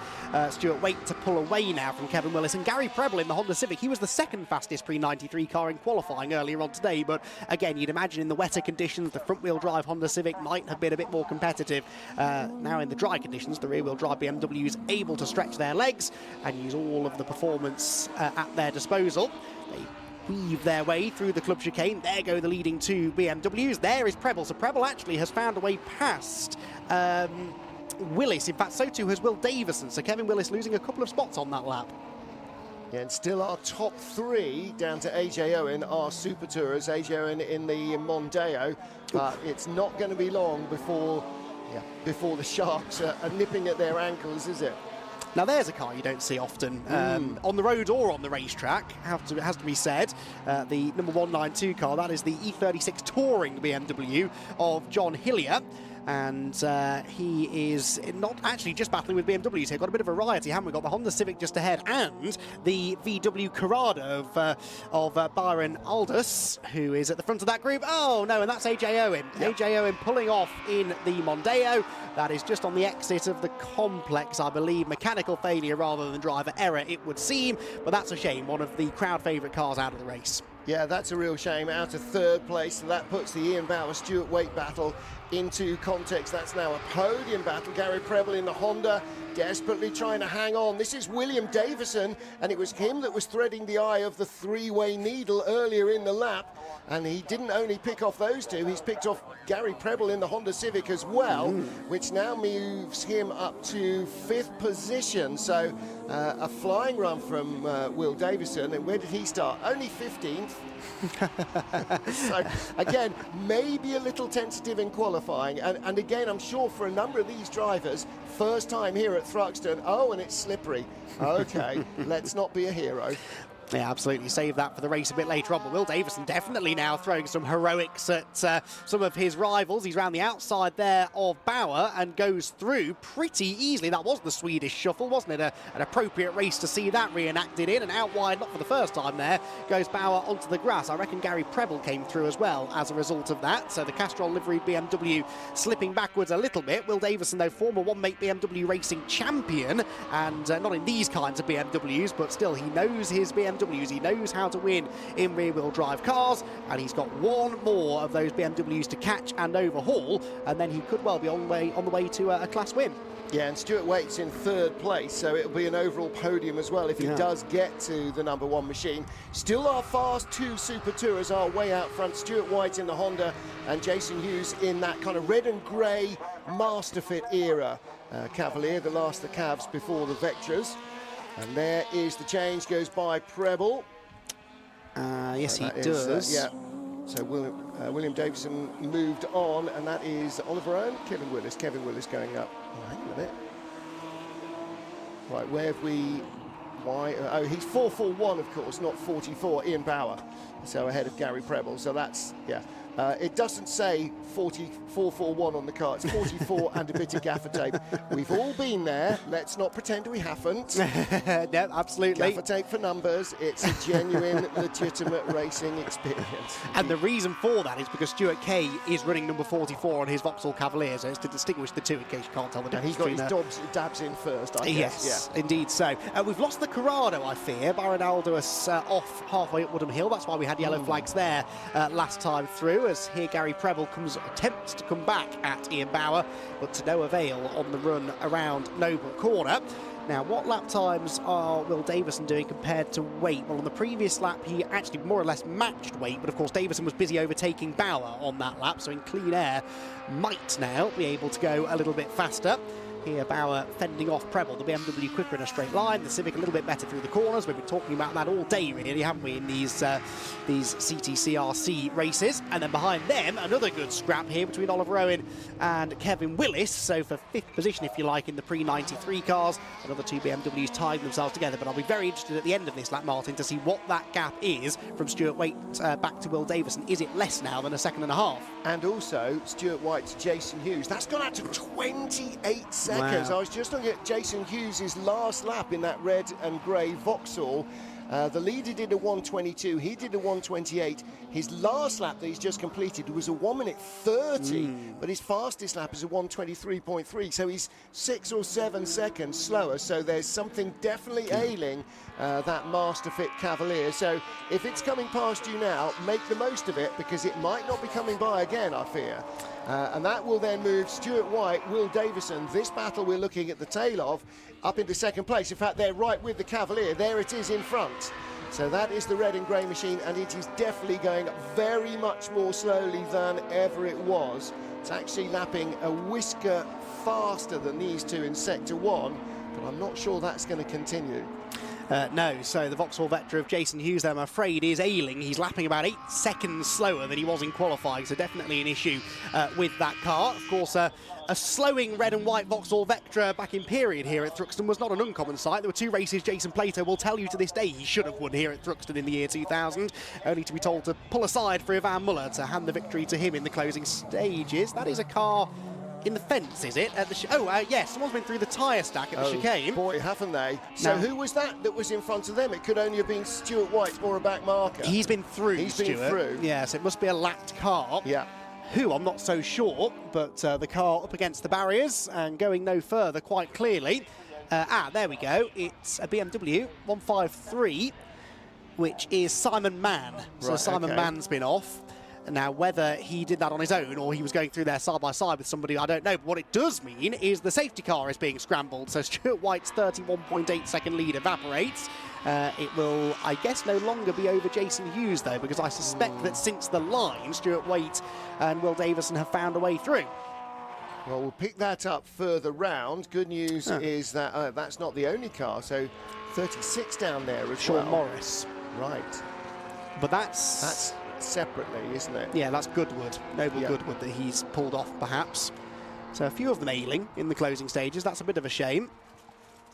Stuart Waite to pull away now from Kevin Willis. And Gary Preble in the Honda Civic, he was the second fastest Pre-93 car in qualifying earlier on today. But again, you'd imagine in the wetter conditions, the front-wheel drive Honda Civic might have been a bit more competitive. Now in the dry conditions, the rear-wheel drive BMW is able to stretch their legs and use all of the performance at their disposal. They weave their way through the club chicane. There go the leading 2 BMWs. There is Preble. So Preble actually has found a way past Willis. In fact, so too has Will Davison. So Kevin Willis losing a couple of spots on that lap. Yeah, and still our top 3 down to AJ Owen, our Super Tourers. AJ Owen in the Mondeo, but it's not going to be long before the Sharks are nipping at their ankles, is it? Now there's a car you don't see often on the road or on the racetrack, it has to be said. The number 192 car, that is the E36 Touring BMW of John Hillier. And he is not actually just battling with BMWs here. Got a bit of variety, haven't we? Got the Honda Civic just ahead and the VW Corrado of Byron Aldous, who is at the front of that group. Oh, no, and that's AJ Owen. Yep. AJ Owen pulling off in the Mondeo. That is just on the exit of the complex, I believe. Mechanical failure rather than driver error, it would seem. But that's a shame. One of the crowd favourite cars out of the race. Yeah, that's a real shame. Out of 3rd place, so that puts the Ian Bauer-Stuart Waite battle into context. That's now a podium battle. Gary Preble in the Honda, desperately trying to hang on. This is William Davison, and it was him that was threading the eye of the 3-way needle earlier in the lap. And he didn't only pick off those 2, he's picked off Gary Preble in the Honda Civic as well, which now moves him up to 5th position. So a flying run from Will Davison. And where did he start? Only 15th. So again, maybe a little tentative in qualifying, and again, I'm sure for a number of these drivers, first time here at Thruxton. Oh, and it's slippery. Okay, let's not be a hero. Yeah, absolutely. Save that for the race a bit later on. But Will Davison definitely now throwing some heroics at some of his rivals. He's round the outside there of Bauer and goes through pretty easily. That was the Swedish shuffle, wasn't it? An appropriate race to see that reenacted in. And out wide, not for the first time there, goes Bauer onto the grass. I reckon Gary Preble came through as well as a result of that. So the Castrol livery BMW slipping backwards a little bit. Will Davison, though, former one-mate BMW racing champion, and not in these kinds of BMWs, but still he knows his BMWs. He knows how to win in rear-wheel drive cars, and he's got one more of those BMWs to catch and overhaul, and then he could well be on the way to a class win. Yeah, and Stuart Waite's in third place, so it'll be an overall podium as well if he does get to the #1 machine. Still our fast 2 Super Tourers are way out front. Stuart White in the Honda and Jason Hughes in that kind of red and grey Masterfit era Cavalier, the last the Cavs before the Vectras. And there is the change, goes by Preble. Yes, he does. Yeah. So William Davison moved on, and that is Oliver Owen, Kevin Willis. Kevin Willis going up. Oh, hang on a minute. Right, where have we... Why? Oh, he's 441, of course, not 44. Ian Bauer, so ahead of Gary Preble. So that's, yeah. It doesn't say 441 on the car. It's 44 and a bit of gaffer tape. We've all been there. Let's not pretend we haven't. No, absolutely. Gaffer tape for numbers. It's a genuine, legitimate racing experience. And the reason for that is because Stuart Kay is running number 44 on his Vauxhall Cavalier, so it's to distinguish the two in case you can't tell the difference. And he's got his dabs in first, I guess. Yes, indeed so. We've lost the Corrado, I fear. Baronaldo is off halfway up Woodham Hill. That's why we had yellow flags there last time through, as here Gary Preble attempts to come back at Ian Bauer, but to no avail on the run around Noble Corner. Now, what lap times are Will Davison doing compared to Waite? Well, on the previous lap, he actually more or less matched Waite, but of course Davison was busy overtaking Bauer on that lap, so in clean air might now be able to go a little bit faster. Here, Bauer fending off Preble, the BMW quicker in a straight line, the Civic a little bit better through the corners. We've been talking about that all day, really, haven't we, in these CTCRC races. And then behind them, another good scrap here between Oliver Owen and Kevin Willis. So for 5th position, if you like, in the pre-93 cars, another 2 BMWs tied themselves together. But I'll be very interested at the end of this lap, Martin, to see what that gap is from Stuart Waite back to Will Davison. Is it less now than a second and a half? And also, Stuart White to Jason Hughes. That's gone out to 28 seconds. Wow. I was just looking at Jason Hughes' last lap in that red and grey Vauxhall. The leader did a 1:22, he did a 1:28. His last lap that he's just completed was a 1:30, but his fastest lap is a 1:23.3, so he's 6 or 7 seconds slower. So there's something definitely ailing that Masterfit Cavalier. So if it's coming past you now, make the most of it, because it might not be coming by again, I fear. And that will then move Stuart White, Will Davison, this battle we're looking at the tail of, up into second place. In fact, they're right with the Cavalier. There it is in front. So that is the red and grey machine, and it is definitely going very much more slowly than ever it was. It's actually lapping a whisker faster than these two in Sector 1, but I'm not sure that's going to continue. No, so the Vauxhall Vectra of Jason Hughes, I'm afraid, is ailing. He's lapping about 8 seconds slower than he was in qualifying, so definitely an issue with that car. Of course, a slowing red and white Vauxhall Vectra back in period here at Thruxton was not an uncommon sight. There were 2 races Jason Plato will tell you to this day he should have won here at Thruxton in the year 2000, only to be told to pull aside for Ivan Muller to hand the victory to him in the closing stages. That is a car in the fence, is it? At the yes, someone's been through the tyre stack at the chicane. Boy, haven't they? So who was that was in front of them? It could only have been Stuart White or a back marker. He's been through, He's been through. Yes, it must be a lapped car. Yeah. Who, I'm not so sure, but the car up against the barriers and going no further quite clearly. There we go. It's a BMW 153, which is Simon Mann. So Right, Simon Mann's been off. Now, whether he did that on his own or he was going through there side by side with somebody, I don't know. But what it does mean is the safety car is being scrambled. So Stuart White's 31.8 second lead evaporates. It will, I guess, no longer be over Jason Hughes, though, because I suspect that since the line, Stuart White and Will Davison have found a way through. Well, we'll pick that up further round. Good news is that that's not the only car. So 36 down there as Sean Morris. Right. But that's separately, isn't it? Yeah, that's Goodwood, Noble Goodwood, that he's pulled off, perhaps. So a few of them ailing in the closing stages. That's a bit of a shame.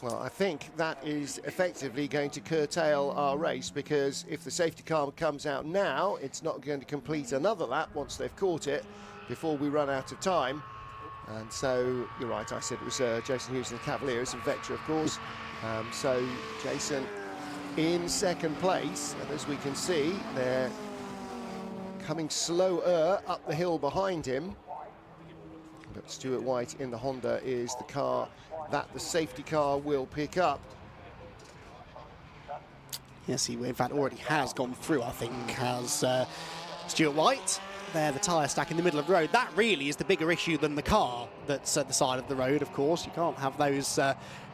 Well, I think that is effectively going to curtail our race, because if the safety car comes out now, it's not going to complete another lap once they've caught it before we run out of time. And so, you're right, I said it was Jason Hughes and the Cavaliers and Vector, of course. So Jason in second place, and as we can see, they're coming slower up the hill behind him. But Stuart White in the Honda is the car that the safety car will pick up. Yes, he in fact already has gone through, I think, has Stuart White. There, the tyre stack in the middle of the road. That really is the bigger issue than the car that's at the side of the road, of course. You can't have those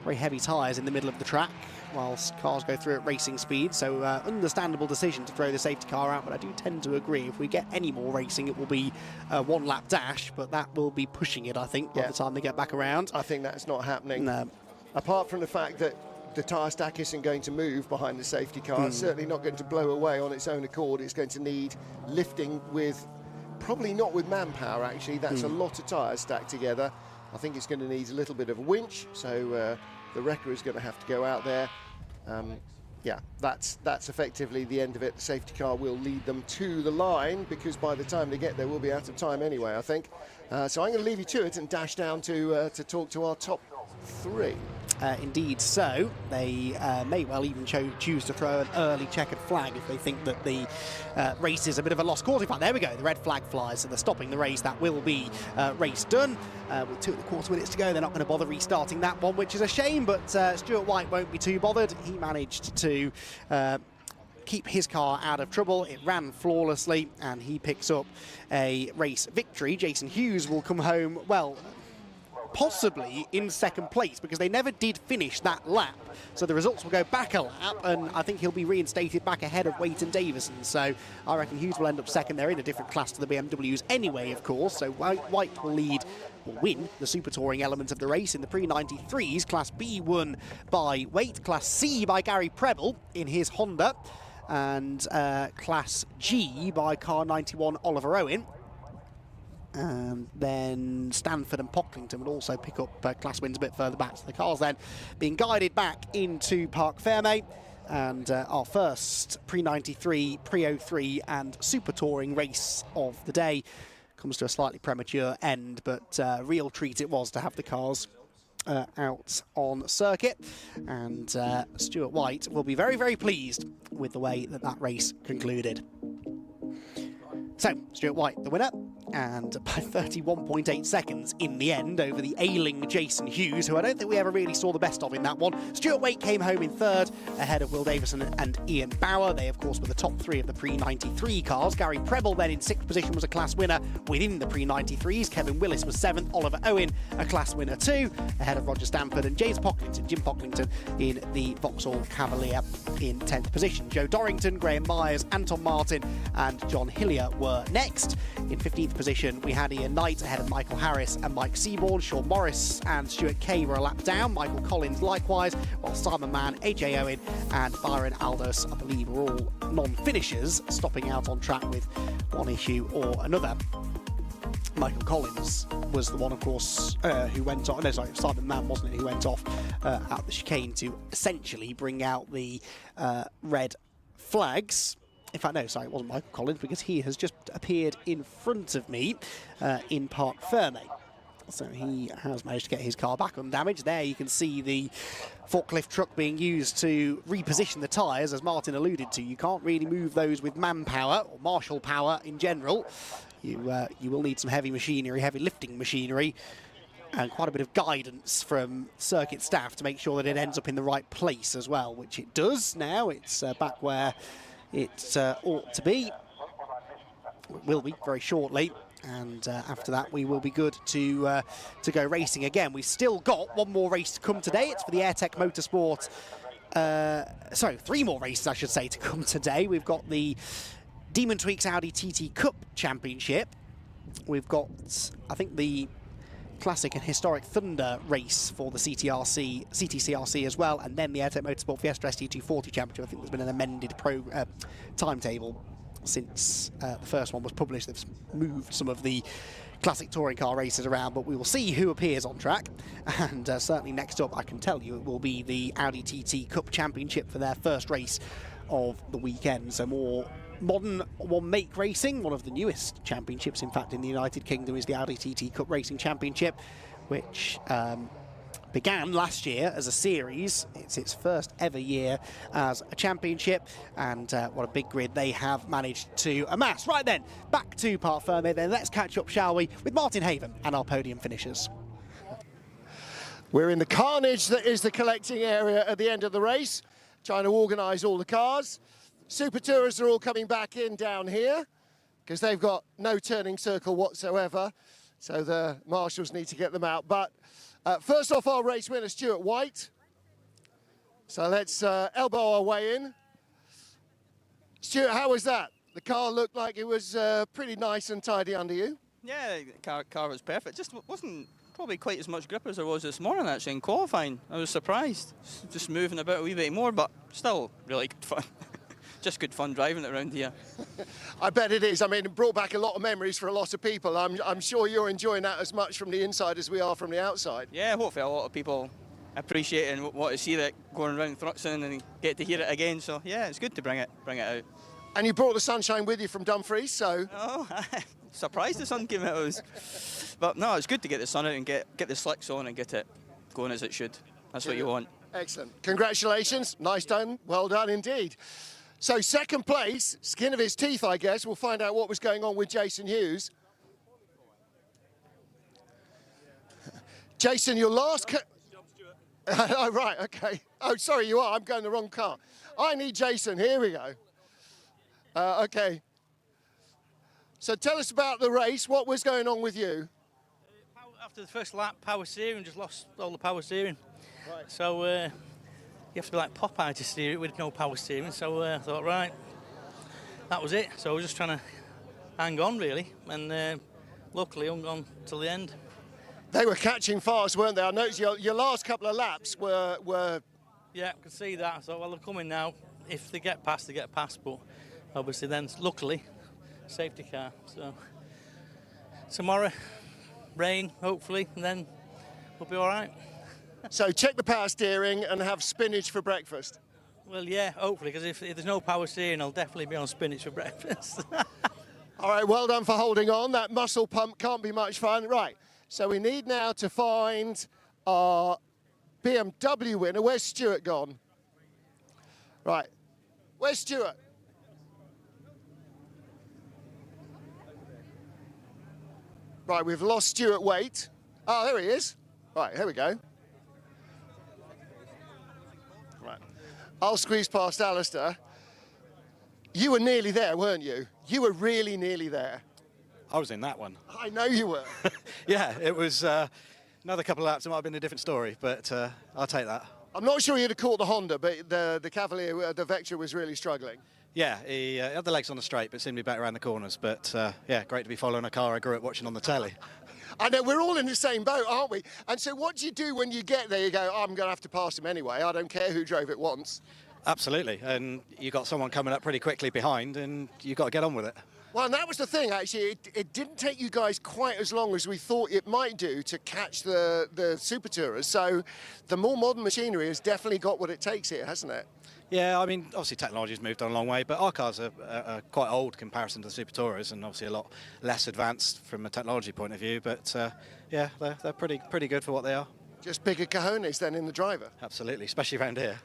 very heavy tyres in the middle of the track whilst cars go through at racing speed. So understandable decision to throw the safety car out, but I do tend to agree if we get any more racing it will be a one-lap dash, but that will be pushing it, I think, by the time they get back around. I think that's not happening. No. Apart from the fact that the tyre stack isn't going to move behind the safety car, it's certainly not going to blow away on its own accord. It's going to need lifting with, probably not with manpower actually, that's a lot of tyres stacked together. I think it's going to need a little bit of a winch, so the wrecker is going to have to go out there. Yeah, that's effectively the end of it. The safety car will lead them to the line, because by the time they get there we'll be out of time anyway, I think. So I'm going to leave you to it and dash down to talk to our top three. Indeed so. They may well even choose to throw an early checkered flag if they think that the race is a bit of a lost cause. In fact, there we go, the red flag flies, so they're stopping the race. That will be race done. With 2.25 minutes to go, they're not going to bother restarting that one, which is a shame, but Stuart White won't be too bothered. He managed to keep his car out of trouble. It ran flawlessly, and he picks up a race victory. Jason Hughes will come home, well, possibly in second place, because they never did finish that lap. So the results will go back a lap, and I think he'll be reinstated back ahead of Waite and Davison. So I reckon Hughes will end up second. They're in a different class to the BMWs anyway, of course. So White will win the Super Touring element of the race in the Pre-93s. Class B won by Waite, Class C by Gary Preble in his Honda, and Class G by Car 91 Oliver Owen. And then Stanford and Pocklington would also pick up class wins a bit further back. So the car's then being guided back into Parc Fermé. And our first Pre-93, Pre-03 and Super Touring race of the day comes to a slightly premature end, but real treat it was to have the cars out on circuit. And Stuart White will be very, very pleased with the way that race concluded. So, Stuart White, the winner, and by 31.8 seconds in the end over the ailing Jason Hughes, who I don't think we ever really saw the best of in that one. Stuart White came home in third, ahead of Will Davison and Ian Bauer. They, of course, were the top three of the Pre-93 cars. Gary Preble then in sixth position was a class winner within the Pre-93s. Kevin Willis was seventh. Oliver Owen, a class winner too, ahead of Roger Stanford and Jim Pocklington in the Vauxhall Cavalier in 10th position. Joe Dorrington, Graham Myers, Anton Martin and John Hillier were next. In 15th position, we had Ian Knight ahead of Michael Harris and Mike Seaborn. Sean Morris and Stuart Kay were a lap down. Michael Collins likewise, while Simon Mann, AJ Owen and Byron Aldous, I believe, were all non-finishers, stopping out on track with one issue or another. Michael Collins was the one, of course, who went off. No, sorry, Simon Mann, wasn't it, who went off at the chicane to essentially bring out the red flags. In fact, no, sorry, it wasn't Michael Collins, because he has just appeared in front of me in Parc Fermé. So he has managed to get his car back undamaged. There you can see the forklift truck being used to reposition the tyres, as Martin alluded to. You can't really move those with manpower or marshal power in general. You will need some heavy machinery, heavy lifting machinery, and quite a bit of guidance from circuit staff to make sure that it ends up in the right place as well, which it does now. It's back where it ought to be. It will be very shortly. And after that, we will be good to go racing again. We've still got one more race to come today. It's for the AirTech Motorsport. Sorry, three more races, I should say, to come today. We've got the Demon Tweaks Audi TT Cup Championship. We've got, I think, the Classic and Historic Thunder race for the CTCRC as well, and then the AirTech Motorsport Fiesta ST240 Championship. I think there's been an amended timetable. since the first one was published. They've moved some of the classic touring car races around, but we will see who appears on track. And certainly next up, I can tell you, it will be the Audi TT Cup Championship for their first race of the weekend. So more modern one-make racing. One of the newest championships, in fact, in the United Kingdom is the Audi TT Cup Racing Championship, which began last year as a series. It's its first ever year as a championship, and what a big grid they have managed to amass. Right then, back to Parc Fermé then. Let's catch up, shall we, with Martin Haven and our podium finishers. We're in the carnage that is the collecting area at the end of the race, trying to organise all the cars. Super Tourers are all coming back in down here because they've got no turning circle whatsoever, so the marshals need to get them out. But first off, our race winner, Stuart White. So let's elbow our way in. Stuart, how was that? The car looked like it was pretty nice and tidy under you. Yeah, the car was perfect. Just wasn't probably quite as much grip as there was this morning, actually, in qualifying. I was surprised. Just moving about a wee bit more, but still really good fun. Just good fun driving it around here. I bet it is. I mean, it brought back a lot of memories for a lot of people. I'm sure you're enjoying that as much from the inside as we are from the outside. Yeah, hopefully a lot of people appreciate and want to see that going around Thruxton and get to hear it again. So yeah, it's good to bring it out. And you brought the sunshine with you from Dumfries, so... Oh, surprised the sun came out. But no, it's good to get the sun out and get the slicks on and get it going as it should. That's what you want. Excellent. Congratulations. Nice done. Well done indeed. So second place, skin of his teeth, I guess. We'll find out what was going on with Jason Hughes. Jason, your last... Oh, right, okay. Oh, sorry, you are. I'm going the wrong car. I need Jason. Here we go. Okay. So tell us about the race. What was going on with you? After the first lap, power steering, just lost all the power steering. Right. So you have to be like Popeye to steer it with no power steering. So I thought, right, that was it. So I was just trying to hang on, really. And luckily, hung on till the end. They were catching fast, weren't they? I noticed your last couple of laps were... Yeah, I could see that. I thought, well, they're coming now. If they get past, they get past. But obviously then, luckily, safety car. So tomorrow, rain, hopefully, and then we'll be all right. So check the power steering and have spinach for breakfast. Well, yeah, hopefully, because if there's no power steering, I'll definitely be on spinach for breakfast. All right, well done for holding on. That muscle pump can't be much fun. Right, so we need now to find our BMW winner. Where's Stuart gone? Right, where's Stuart? Right, we've lost Stuart Waite. Oh, there he is. Right, here we go. Right, I'll squeeze past Alistair. You were nearly there, weren't you? You were really nearly there. I was in that one. I know you were. Yeah, it was another couple of laps. It might have been a different story, but I'll take that. I'm not sure you'd have caught the Honda, but the Cavalier, the Vectra was really struggling. Yeah, he had the legs on the straight, but seemed to be better around the corners. But yeah, great to be following a car I grew up watching on the telly. I know, we're all in the same boat, aren't we? And so what do you do when you get there? You go, oh, I'm going to have to pass him anyway. I don't care who drove it once. Absolutely, and you got someone coming up pretty quickly behind, and you've got to get on with it. Well, and that was the thing, actually. It didn't take you guys quite as long as we thought it might do to catch the Super Tourers. So the more modern machinery has definitely got what it takes here, hasn't it? Yeah, I mean, obviously technology's moved on a long way, but our cars are quite old in comparison to the Super Tourers, and obviously a lot less advanced from a technology point of view. But yeah, they're pretty good for what they are. Just bigger cojones than in the driver. Absolutely, especially around here.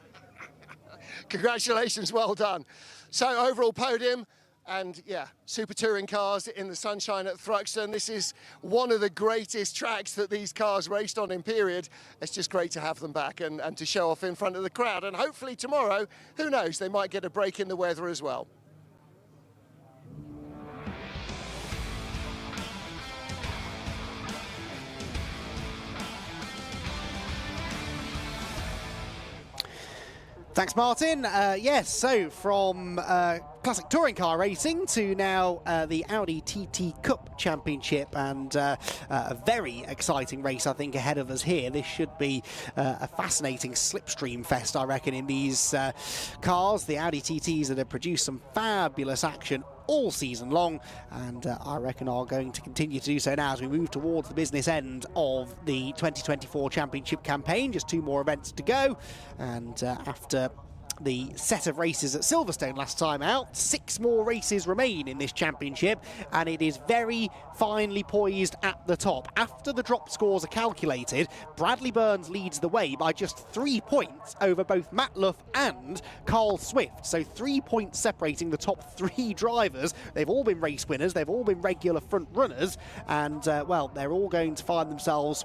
Congratulations, well done. So overall podium. And yeah, super touring cars in the sunshine at Thruxton. This is one of the greatest tracks that these cars raced on in period. It's just great to have them back and to show off in front of the crowd. And hopefully tomorrow, who knows, they might get a break in the weather as well. Thanks, Martin. Yes, so from classic touring car racing to now the Audi TT Cup Championship, and a very exciting race, I think, ahead of us here. This should be a fascinating slipstream fest, I reckon, in these cars. The Audi TTs that have produced some fabulous action all season long, and I reckon are going to continue to do so now as we move towards the business end of the 2024 Championship campaign. Just 2 more events to go, and after the set of races at Silverstone last time out, 6 more races remain in this championship, and it is very finely poised at the top. After the drop scores are calculated, Bradley Burns leads the way by just 3 points over both Matt Luff and Carl Swift. So 3 points separating the top 3 drivers. They've all been race winners, they've all been regular front runners, and well, they're all going to find themselves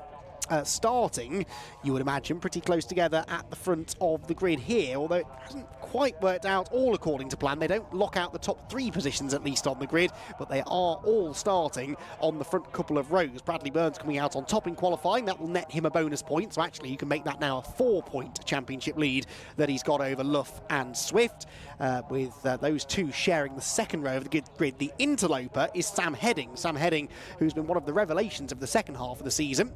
starting, you would imagine, pretty close together at the front of the grid here, although it hasn't quite worked out all according to plan. They don't lock out the top 3 positions, at least on the grid, but they are all starting on the front couple of rows. Bradley Burns coming out on top in qualifying. That will net him a bonus point, so actually you can make that now a 4-point championship lead that he's got over Luff and Swift, with those 2 sharing the second row of the grid. The interloper is Sam Heading. Sam Heading, who's been one of the revelations of the second half of the season.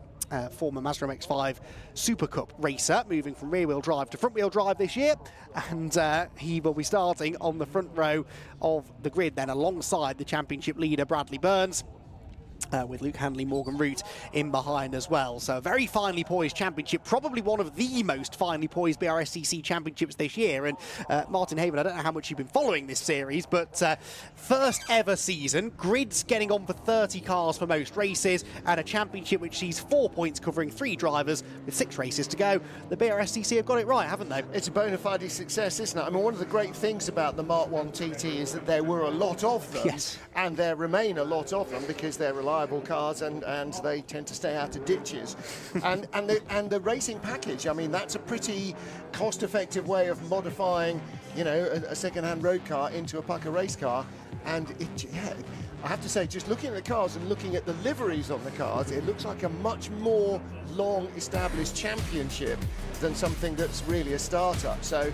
Former Mazda MX-5 Super Cup racer, moving from rear-wheel drive to front-wheel drive this year, and he will be starting on the front row of the grid then alongside the championship leader Bradley Burns. With Luke Handley, Morgan Root in behind as well. So a very finely poised championship, probably one of the most finely poised Brscc championships this year. And Martin Haven, I don't know how much you've been following this series, but first ever season, grids getting on for 30 cars for most races, and a championship which sees 4 points covering 3 drivers with 6 races to go. The Brscc have got it right, haven't they? It's a bona fide success, isn't it? I mean, one of the great things about the Mark 1 TT is that there were a lot of them, yes, and there remain a lot of them because they're reliable cars and they tend to stay out of ditches. and the racing package, I mean, that's a pretty cost-effective way of modifying, you know, a second-hand road car into a pucker race car. And I have to say, just looking at the cars and looking at the liveries on the cars, it looks like a much more long-established championship than something that's really a startup. So,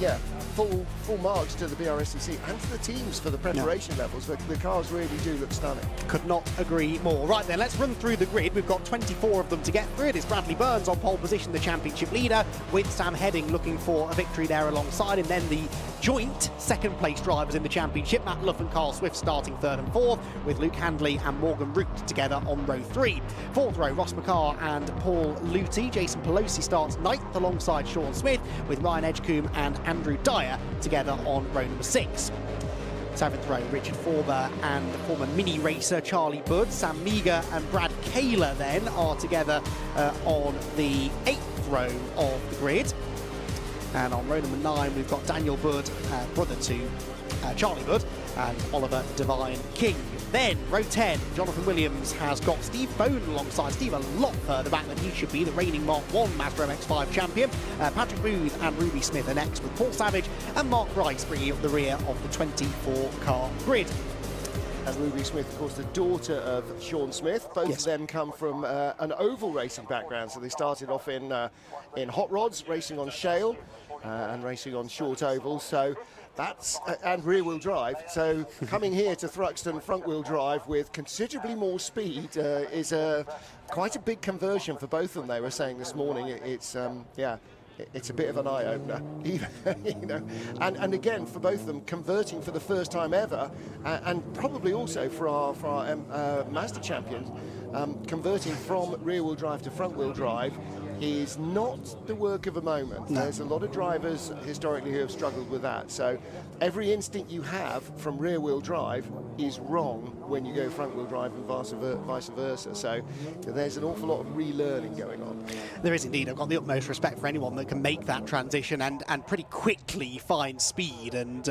yeah, full marks to the Brscc and to the teams for the preparation levels. The cars really do look stunning. Could not agree more. Right then, let's run through the grid. We've got 24 of them to get through. It is Bradley Burns on pole position, the championship leader, with Sam Heading looking for a victory there alongside him. Then the joint second-place drivers in the championship, Matt Luff and Carl Swift starting 3rd and 4th, with Luke Handley and Morgan Root together on row 3. 4th row, Ross McCarr and Paul Luty. Jason Pelosi starts 9th alongside Sean Smith, with Ryan Edgecombe and Andrew Dyer together on row number 6. 7th row, Richard Forber and the former mini racer Charlie Budd. Sam Meager and Brad Kaler then are together on the 8th row of the grid. And on row number 9, we've got Daniel Budd, brother to Charlie Budd, and Oliver Devine King. Then, row 10, Jonathan Williams has got Steve Bone alongside Steve a lot further back than he should be, the reigning Mark 1 Mazda MX-5 champion. Patrick Booth and Ruby Smith are next, with Paul Savage and Mark Rice bringing up the rear of the 24-car grid. And Ruby Smith, of course, the daughter of Sean Smith. Both of them come from an oval racing background, so they started off in hot rods, racing on shale, and racing on short ovals. So that's and rear-wheel drive. So coming here to Thruxton front-wheel drive with considerably more speed is quite a big conversion for both of them. They were saying this morning. It's it's a bit of an eye-opener, you know. And again, for both of them, converting for the first time ever, and probably also for our Mazda champions, converting from rear-wheel drive to front-wheel drive is not the work of a moment. No. There's a lot of drivers historically who have struggled with that. So every instinct you have from rear-wheel drive is wrong when you go front-wheel drive and vice versa. So there's an awful lot of relearning going on. There is indeed. I've got the utmost respect for anyone that can make that transition and pretty quickly find speed. And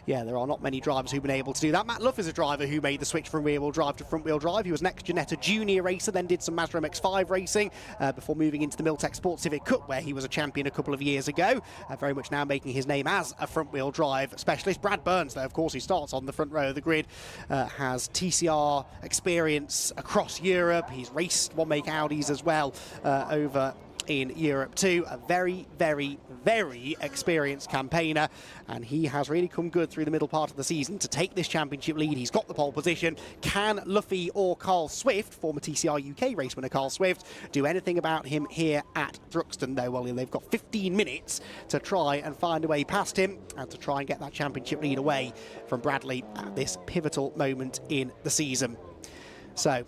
yeah, there are not many drivers who've been able to do that. Matt Luff is a driver who made the switch from rear-wheel drive to front-wheel drive. He was an ex-Ginetta junior racer, then did some Mazda MX-5 racing before moving into the Miltech Sports Civic Cup, where he was a champion a couple of years ago. Very much now making his name as a front-wheel drive specialist. Brad Burns, though, of course, who starts on the front row of the grid, has TCR experience across Europe. He's raced one-make Audis as well over in Europe too. A very, very, very experienced campaigner, and he has really come good through the middle part of the season to take this championship lead. He's got the pole position. Can Luffy or Carl Swift, former TCR UK race winner Carl Swift, do anything about him here at Thruxton though? Well, they've got 15 minutes to try and find a way past him and to try and get that championship lead away from Bradley at this pivotal moment in the season. So,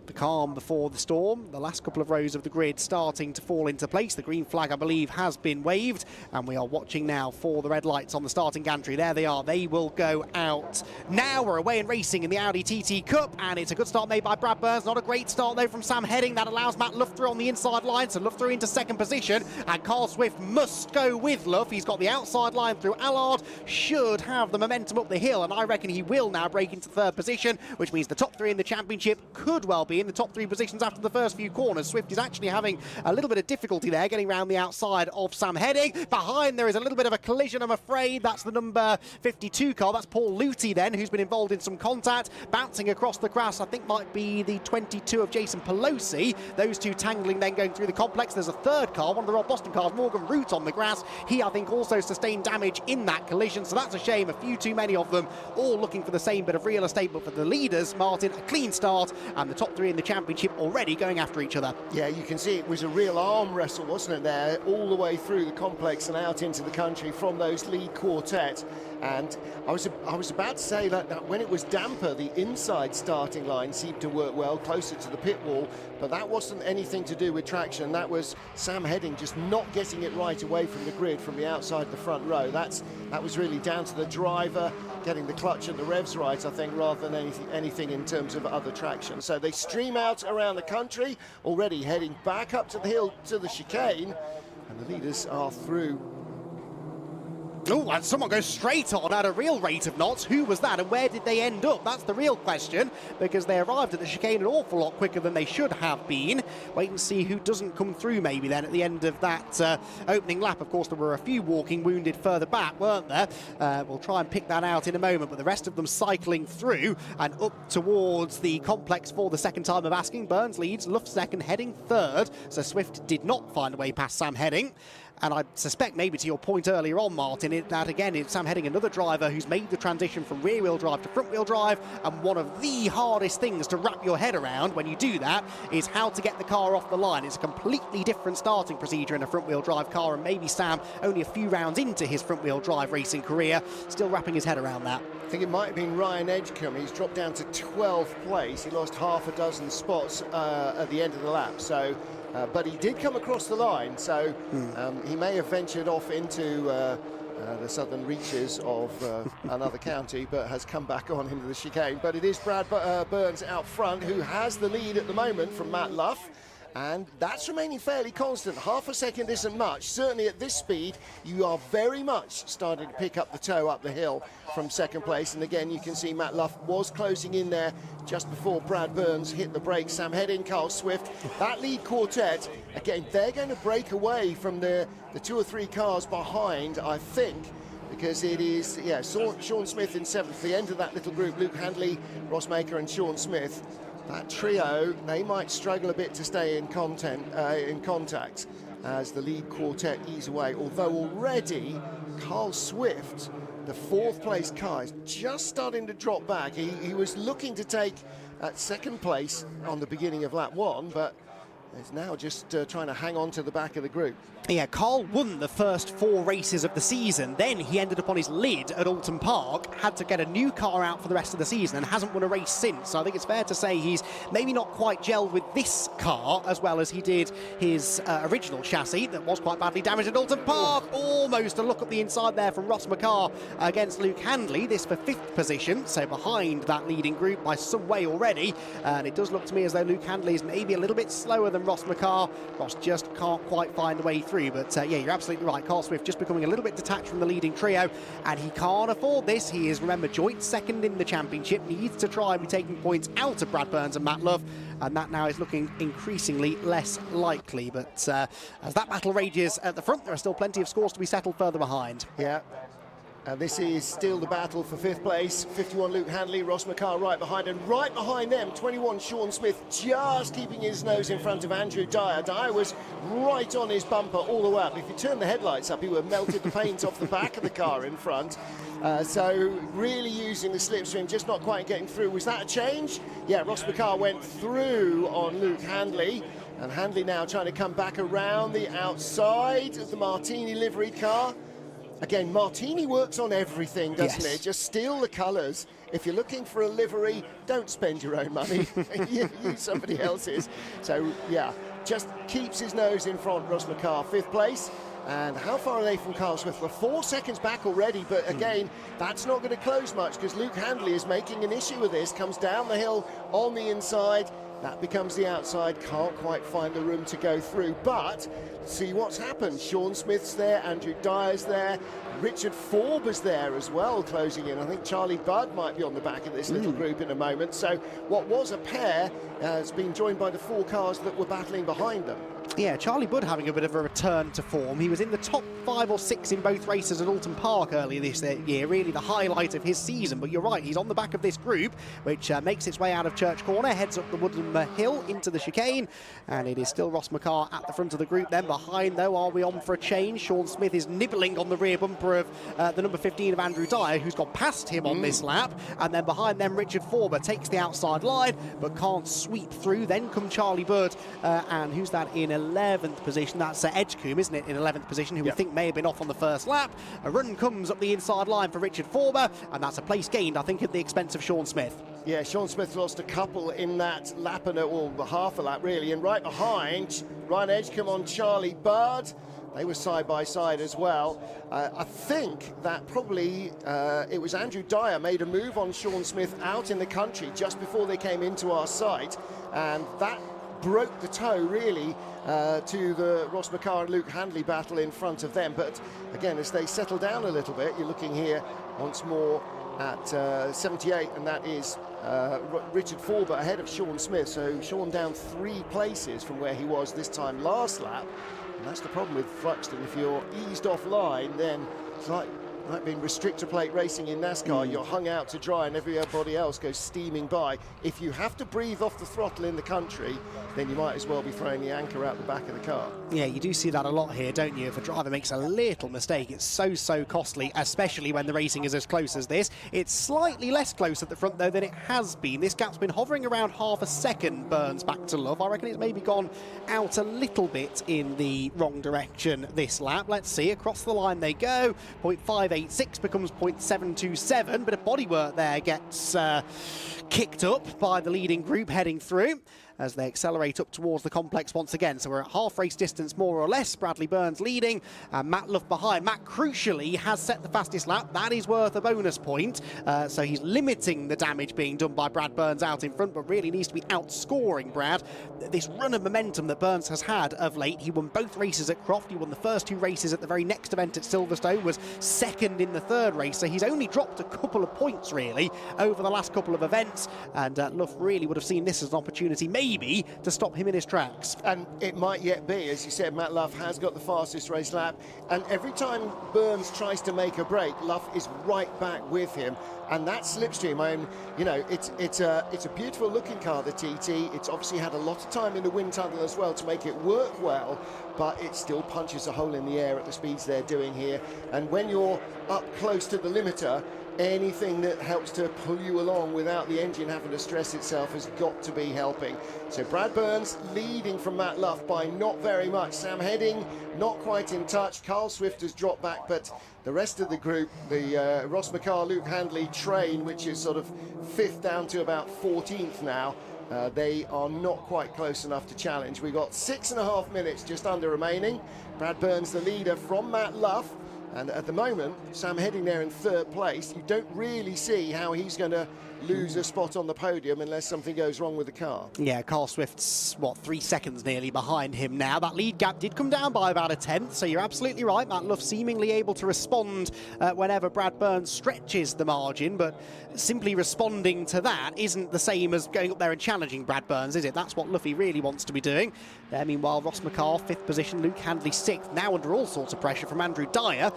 the calm before the storm, the last couple of rows of the grid starting to fall into place. The green flag, I believe, has been waved, and we are watching now for the red lights on the starting gantry. There they are. They will go out now. We're away and racing in the Audi TT Cup, and it's a good start made by Brad Burns. Not a great start, though, from Sam Heading. That allows Matt Luff through on the inside line, so Luff through into second position, and Carl Swift must go with Luff. He's got the outside line through. Allard should have the momentum up the hill, and I reckon he will now break into third position, which means the top three in the championship could well be in the top three positions after the first few corners. Swift is actually having a little bit of difficulty there, getting around the outside of Sam Heading. Behind there is a little bit of a collision, I'm afraid. That's the number 52 car. That's Paul Luty then, who's been involved in some contact. Bouncing across the grass, I think might be the 22 of Jason Pelosi. Those two tangling then going through the complex. There's a third car, one of the Rob Boston cars, Morgan Root on the grass. He, I think, also sustained damage in that collision, so that's a shame. A few too many of them, all looking for the same bit of real estate, but for the leaders, Martin, a clean start, and the top three in the championship already going after each other. Yeah, you can see it was a real arm wrestle, wasn't it, there, all the way through the complex and out into the country from those lead quartet. And I was about to say that when it was damper, the inside starting line seemed to work well, closer to the pit wall, but that wasn't anything to do with traction. That was Sam Heading just not getting it right away from the grid, from the outside the front row. That was really down to the driver getting the clutch and the revs right, I think, rather than anything in terms of other traction. So they stream out around the country, already heading back up to the hill to the chicane, and the leaders are through. Oh, and someone goes straight on at a real rate of knots. Who was that and where did they end up? That's the real question, because they arrived at the chicane an awful lot quicker than they should have been. Wait and see who doesn't come through maybe then at the end of that opening lap. Of course, there were a few walking wounded further back, weren't there? We'll try and pick that out in a moment, but the rest of them cycling through and up towards the complex for the second time of asking. Burns leads, Luff second, Heading third, so Swift did not find a way past Sam Heading. And I suspect, maybe to your point earlier on, Martin, that again is Sam Heading, another driver who's made the transition from rear-wheel drive to front-wheel drive, and one of the hardest things to wrap your head around when you do that is how to get the car off the line. It's a completely different starting procedure in a front-wheel drive car, and maybe Sam, only a few rounds into his front-wheel drive racing career, still wrapping his head around that. I think it might have been Ryan Edgecombe. He's dropped down to 12th place. He lost half a dozen spots at the end of the lap, so... but he did come across the line, so he may have ventured off into the southern reaches of another county, but has come back on into the chicane. But it is Brad Burns out front, who has the lead at the moment from Matt Luff. And that's remaining fairly constant. Half a second isn't much. Certainly at this speed, you are very much starting to pick up the toe up the hill from second place. And again, you can see Matt Luff was closing in there just before Brad Burns hit the brakes. Sam Heading, Carl Swift, that lead quartet, again, they're going to break away from the two or three cars behind, I think, because it is, yeah, Sean Smith in seventh, the end of that little group, Luke Handley, Ross Maker and Sean Smith. That trio, they might struggle a bit to stay in contact as the lead quartet ease away, although already Carl Swift, the fourth place car, is just starting to drop back. He was looking to take second place on the beginning of lap one, but is now just trying to hang on to the back of the group. Yeah, Carl won the first 4 races of the season. Then he ended up on his lid at Alton Park, had to get a new car out for the rest of the season, and hasn't won a race since. So I think it's fair to say he's maybe not quite gelled with this car as well as he did his original chassis that was quite badly damaged at Alton Park. Almost a look at the inside there from Ross McCarr against Luke Handley. This for 5th position, so behind that leading group by some way already. And it does look to me as though Luke Handley is maybe a little bit slower than Ross McCarr. Ross just can't quite find the way through. But yeah, you're absolutely right. Carl Swift just becoming a little bit detached from the leading trio, and he can't afford this. He is, remember, joint second in the championship, needs to try and be taking points out of Brad Burns and Matt Luff, and that now is looking increasingly less likely. But as that battle rages at the front, there are still plenty of scores to be settled further behind. Yeah. And this is still the battle for 5th place. 51 Luke Handley, Ross McCarr right behind, and right behind them 21 Sean Smith, just keeping his nose in front of Andrew Dyer. Dyer was right on his bumper all the way up. If you turn the headlights up, he would have melted the paint off the back of the car in front. So really using the slipstream, just not quite getting through. Was that a change? Yeah, Ross McCarr went through on Luke Handley, and Handley now trying to come back around the outside of the Martini liveried car. Again, Martini works on everything, doesn't it? Just steal the colours. If you're looking for a livery, don't spend your own money. Use somebody else's. So, yeah, just keeps his nose in front, Ross McCarr, 5th place. And how far are they from Carl Swift? We're 4 seconds back already, but again, that's not going to close much because Luke Handley is making an issue of this, comes down the hill on the inside. That becomes the outside, can't quite find the room to go through, but see what's happened. Sean Smith's there, Andrew Dyer's there, Richard Forber's there as well, closing in. I think Charlie Budd might be on the back of this little group in a moment. So what was a pair has been joined by the 4 cars that were battling behind them. Yeah, Charlie Budd having a bit of a return to form. He was in the top 5 or 6 in both races at Alton Park earlier this year, really the highlight of his season. But you're right, he's on the back of this group, which makes its way out of Church Corner, heads up the Woodland Hill into the chicane, and it is still Ross McCarr at the front of the group. Then behind, though, are we on for a change? Sean Smith is nibbling on the rear bumper of the number 15 of Andrew Dyer, who's gone past him on this lap. And then behind them, Richard Forber takes the outside line, but can't sweep through. Then come Charlie Budd, and who's that in 11th position? That's Edgecombe, isn't it, in 11th position, who we think may have been off on the first lap. A run comes up the inside line for Richard Forber, and that's a place gained, I think, at the expense of Sean Smith. Yeah, Sean Smith lost a couple in that lap, or half a lap really, and right behind, Ryan Edgecombe on Charlie Budd. They were side by side as well. I think that probably it was Andrew Dyer made a move on Sean Smith out in the country just before they came into our sight, and that broke the toe really to the Ross McCarr and Luke Handley battle in front of them. But again, as they settle down a little bit, you're looking here once more at 78, and that is Richard Forber ahead of Sean Smith. So Sean down 3 places from where he was this time last lap. And that's the problem with Thruxton. If you're eased offline, then it's like being restrictor plate racing in NASCAR. You're hung out to dry and everybody else goes steaming by. If you have to breathe off the throttle in the country, then you might as well be throwing the anchor out the back of the car. Yeah, you do see that a lot here, don't you? If a driver makes a little mistake, it's so costly, especially when the racing is as close as this. It's slightly less close at the front, though, than it has been. This gap's been hovering around half a second, Burns back to Love. I reckon it's maybe gone out a little bit in the wrong direction this lap. Let's see, across the line they go. 0.586 becomes 0.727, but a bodywork there gets kicked up by the leading group heading through as they accelerate up towards the complex once again. So we're at half race distance more or less. Bradley Burns leading and Matt Luff behind. Matt crucially has set the fastest lap. That is worth a bonus point. So he's limiting the damage being done by Brad Burns out in front, but really needs to be outscoring Brad. This run of momentum that Burns has had of late. He won both races at Croft. He won the first 2 races at the very next event at Silverstone, was second in the 3rd race. So he's only dropped a couple of points really over the last couple of events. And Luff really would have seen this as an opportunity maybe to stop him in his tracks. And it might yet be, as you said, Matt Luff has got the fastest race lap, and every time Burns tries to make a break, Luff is right back with him. And that slipstream, you know, it's a beautiful looking car, the TT. It's obviously had a lot of time in the wind tunnel as well to make it work well, but it still punches a hole in the air at the speeds they're doing here. And when you're up close to the limiter, anything that helps to pull you along without the engine having to stress itself has got to be helping. So Brad Burns leading from Matt Luff by not very much. Sam Heading not quite in touch. Carl Swift has dropped back, but the rest of the group, the Ross McCarr, Luke Handley train, which is sort of 5th down to about 14th now, they are not quite close enough to challenge. We've got 6.5 minutes just under remaining. Brad Burns the leader from Matt Luff. And at the moment, Sam Heading there in 3rd place. You don't really see how he's going to lose a spot on the podium unless something goes wrong with the car. Yeah, Carl Swift's, 3 seconds nearly behind him now. That lead gap did come down by about a tenth, so you're absolutely right. Matt Luff seemingly able to respond whenever Brad Burns stretches the margin, but simply responding to that isn't the same as going up there and challenging Brad Burns, is it? That's what Luffy really wants to be doing. There, meanwhile, Ross McCarr, 5th position, Luke Handley 6th, now under all sorts of pressure from Andrew Dyer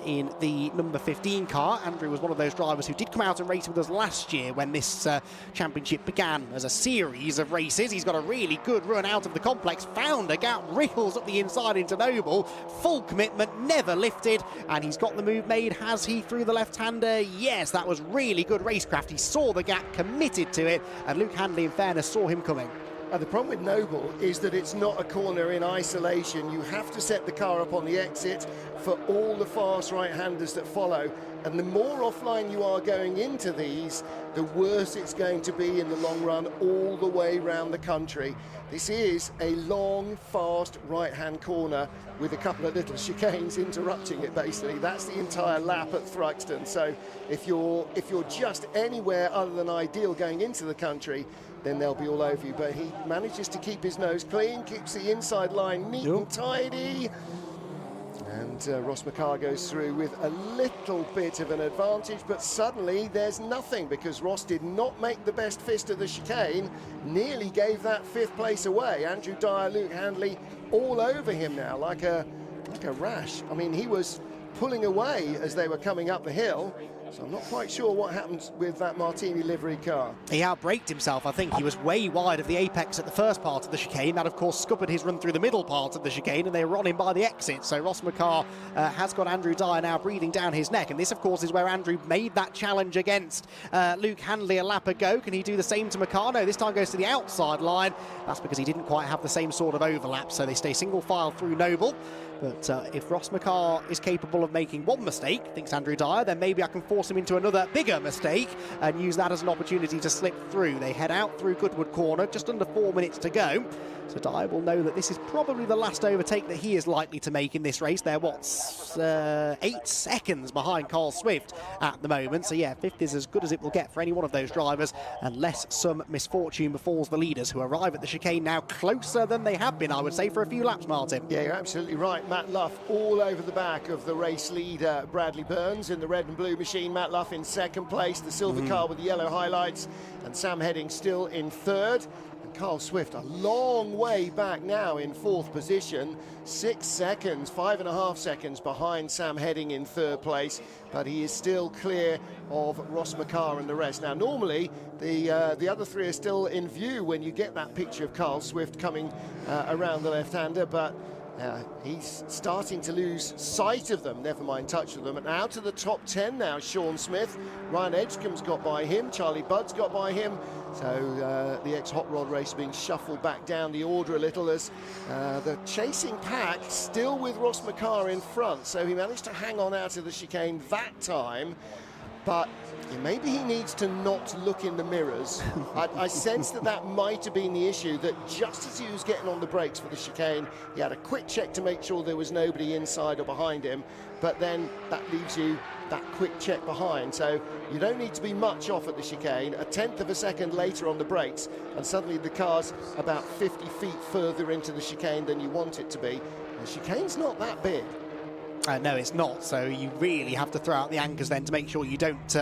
in the number 15 car. Andrew was one of those drivers who did come out and race with us last year when this championship began as a series of races. He's got a really good run out of the complex, found a gap, wriggles up the inside into Noble, full commitment, never lifted, and he's got the move made. Has he through the left-hander? Yes, that was really good racecraft. He saw the gap, committed to it, and Luke Handley, in fairness, saw him coming. The problem with Noble is that it's not a corner in isolation. You have to set the car up on the exit for all the fast right-handers that follow. And the more offline you are going into these, the worse it's going to be in the long run all the way around the country. This is a long, fast right-hand corner with a couple of little chicanes interrupting it, basically. That's the entire lap at Thruxton. So if you're just anywhere other than ideal going into the country, then they'll be all over you. But he manages to keep his nose clean, keeps the inside line neat and tidy. And Ross McCarr goes through with a little bit of an advantage, but suddenly there's nothing because Ross did not make the best fist of the chicane, nearly gave that 5th place away. Andrew Dyer, Luke Handley, all over him now like a rash. I mean, he was pulling away as they were coming up the hill. So I'm not quite sure what happened with that Martini livery car. He outbraked himself. I think he was way wide of the apex at the first part of the chicane. That, of course, scuppered his run through the middle part of the chicane, and they were on him by the exit. So Ross McCarr has got Andrew Dyer now breathing down his neck. And this, of course, is where Andrew made that challenge against Luke Handley a lap ago. Can he do the same to McCarr? No, this time goes to the outside line. That's because he didn't quite have the same sort of overlap. So they stay single file through Noble. But if Ross McCarr is capable of making one mistake, thinks Andrew Dyer, then maybe I can force him into another bigger mistake and use that as an opportunity to slip through. They head out through Goodwood Corner, just under 4 minutes to go. So Dyer will know that this is probably the last overtake that he is likely to make in this race. They're, 8 seconds behind Carl Swift at the moment. So yeah, 5th is as good as it will get for any one of those drivers, unless some misfortune befalls the leaders, who arrive at the chicane now closer than they have been, I would say, for a few laps, Martin. Yeah, you're absolutely right. Matt Luff all over the back of the race leader, Bradley Burns, in the red and blue machine. Matt Luff in 2nd place, the silver car with the yellow highlights, and Sam Heading still in 3rd. And Carl Swift a long way back now in 4th position, 6 seconds, 5.5 seconds behind Sam Heading in 3rd place, but he is still clear of Ross McCarr and the rest. Now, normally the other 3 are still in view when you get that picture of Carl Swift coming around the left-hander, but he's starting to lose sight of them, never mind touch of them. And out of the top 10 now, Sean Smith. Ryan Edgecombe's got by him, Charlie Budd's got by him. So the ex-Hot Rod race being shuffled back down the order a little as the chasing pack still with Ross McCarr in front. So he managed to hang on out of the chicane that time. But maybe he needs to not look in the mirrors. I sense that might have been the issue, that just as he was getting on the brakes for the chicane, he had a quick check to make sure there was nobody inside or behind him, but then that leaves you that quick check behind. So you don't need to be much off at the chicane. A 1/10 of a second later on the brakes, and suddenly the car's about 50 feet further into the chicane than you want it to be. The chicane's not that big. No, it's not. So you really have to throw out the anchors then to make sure you don't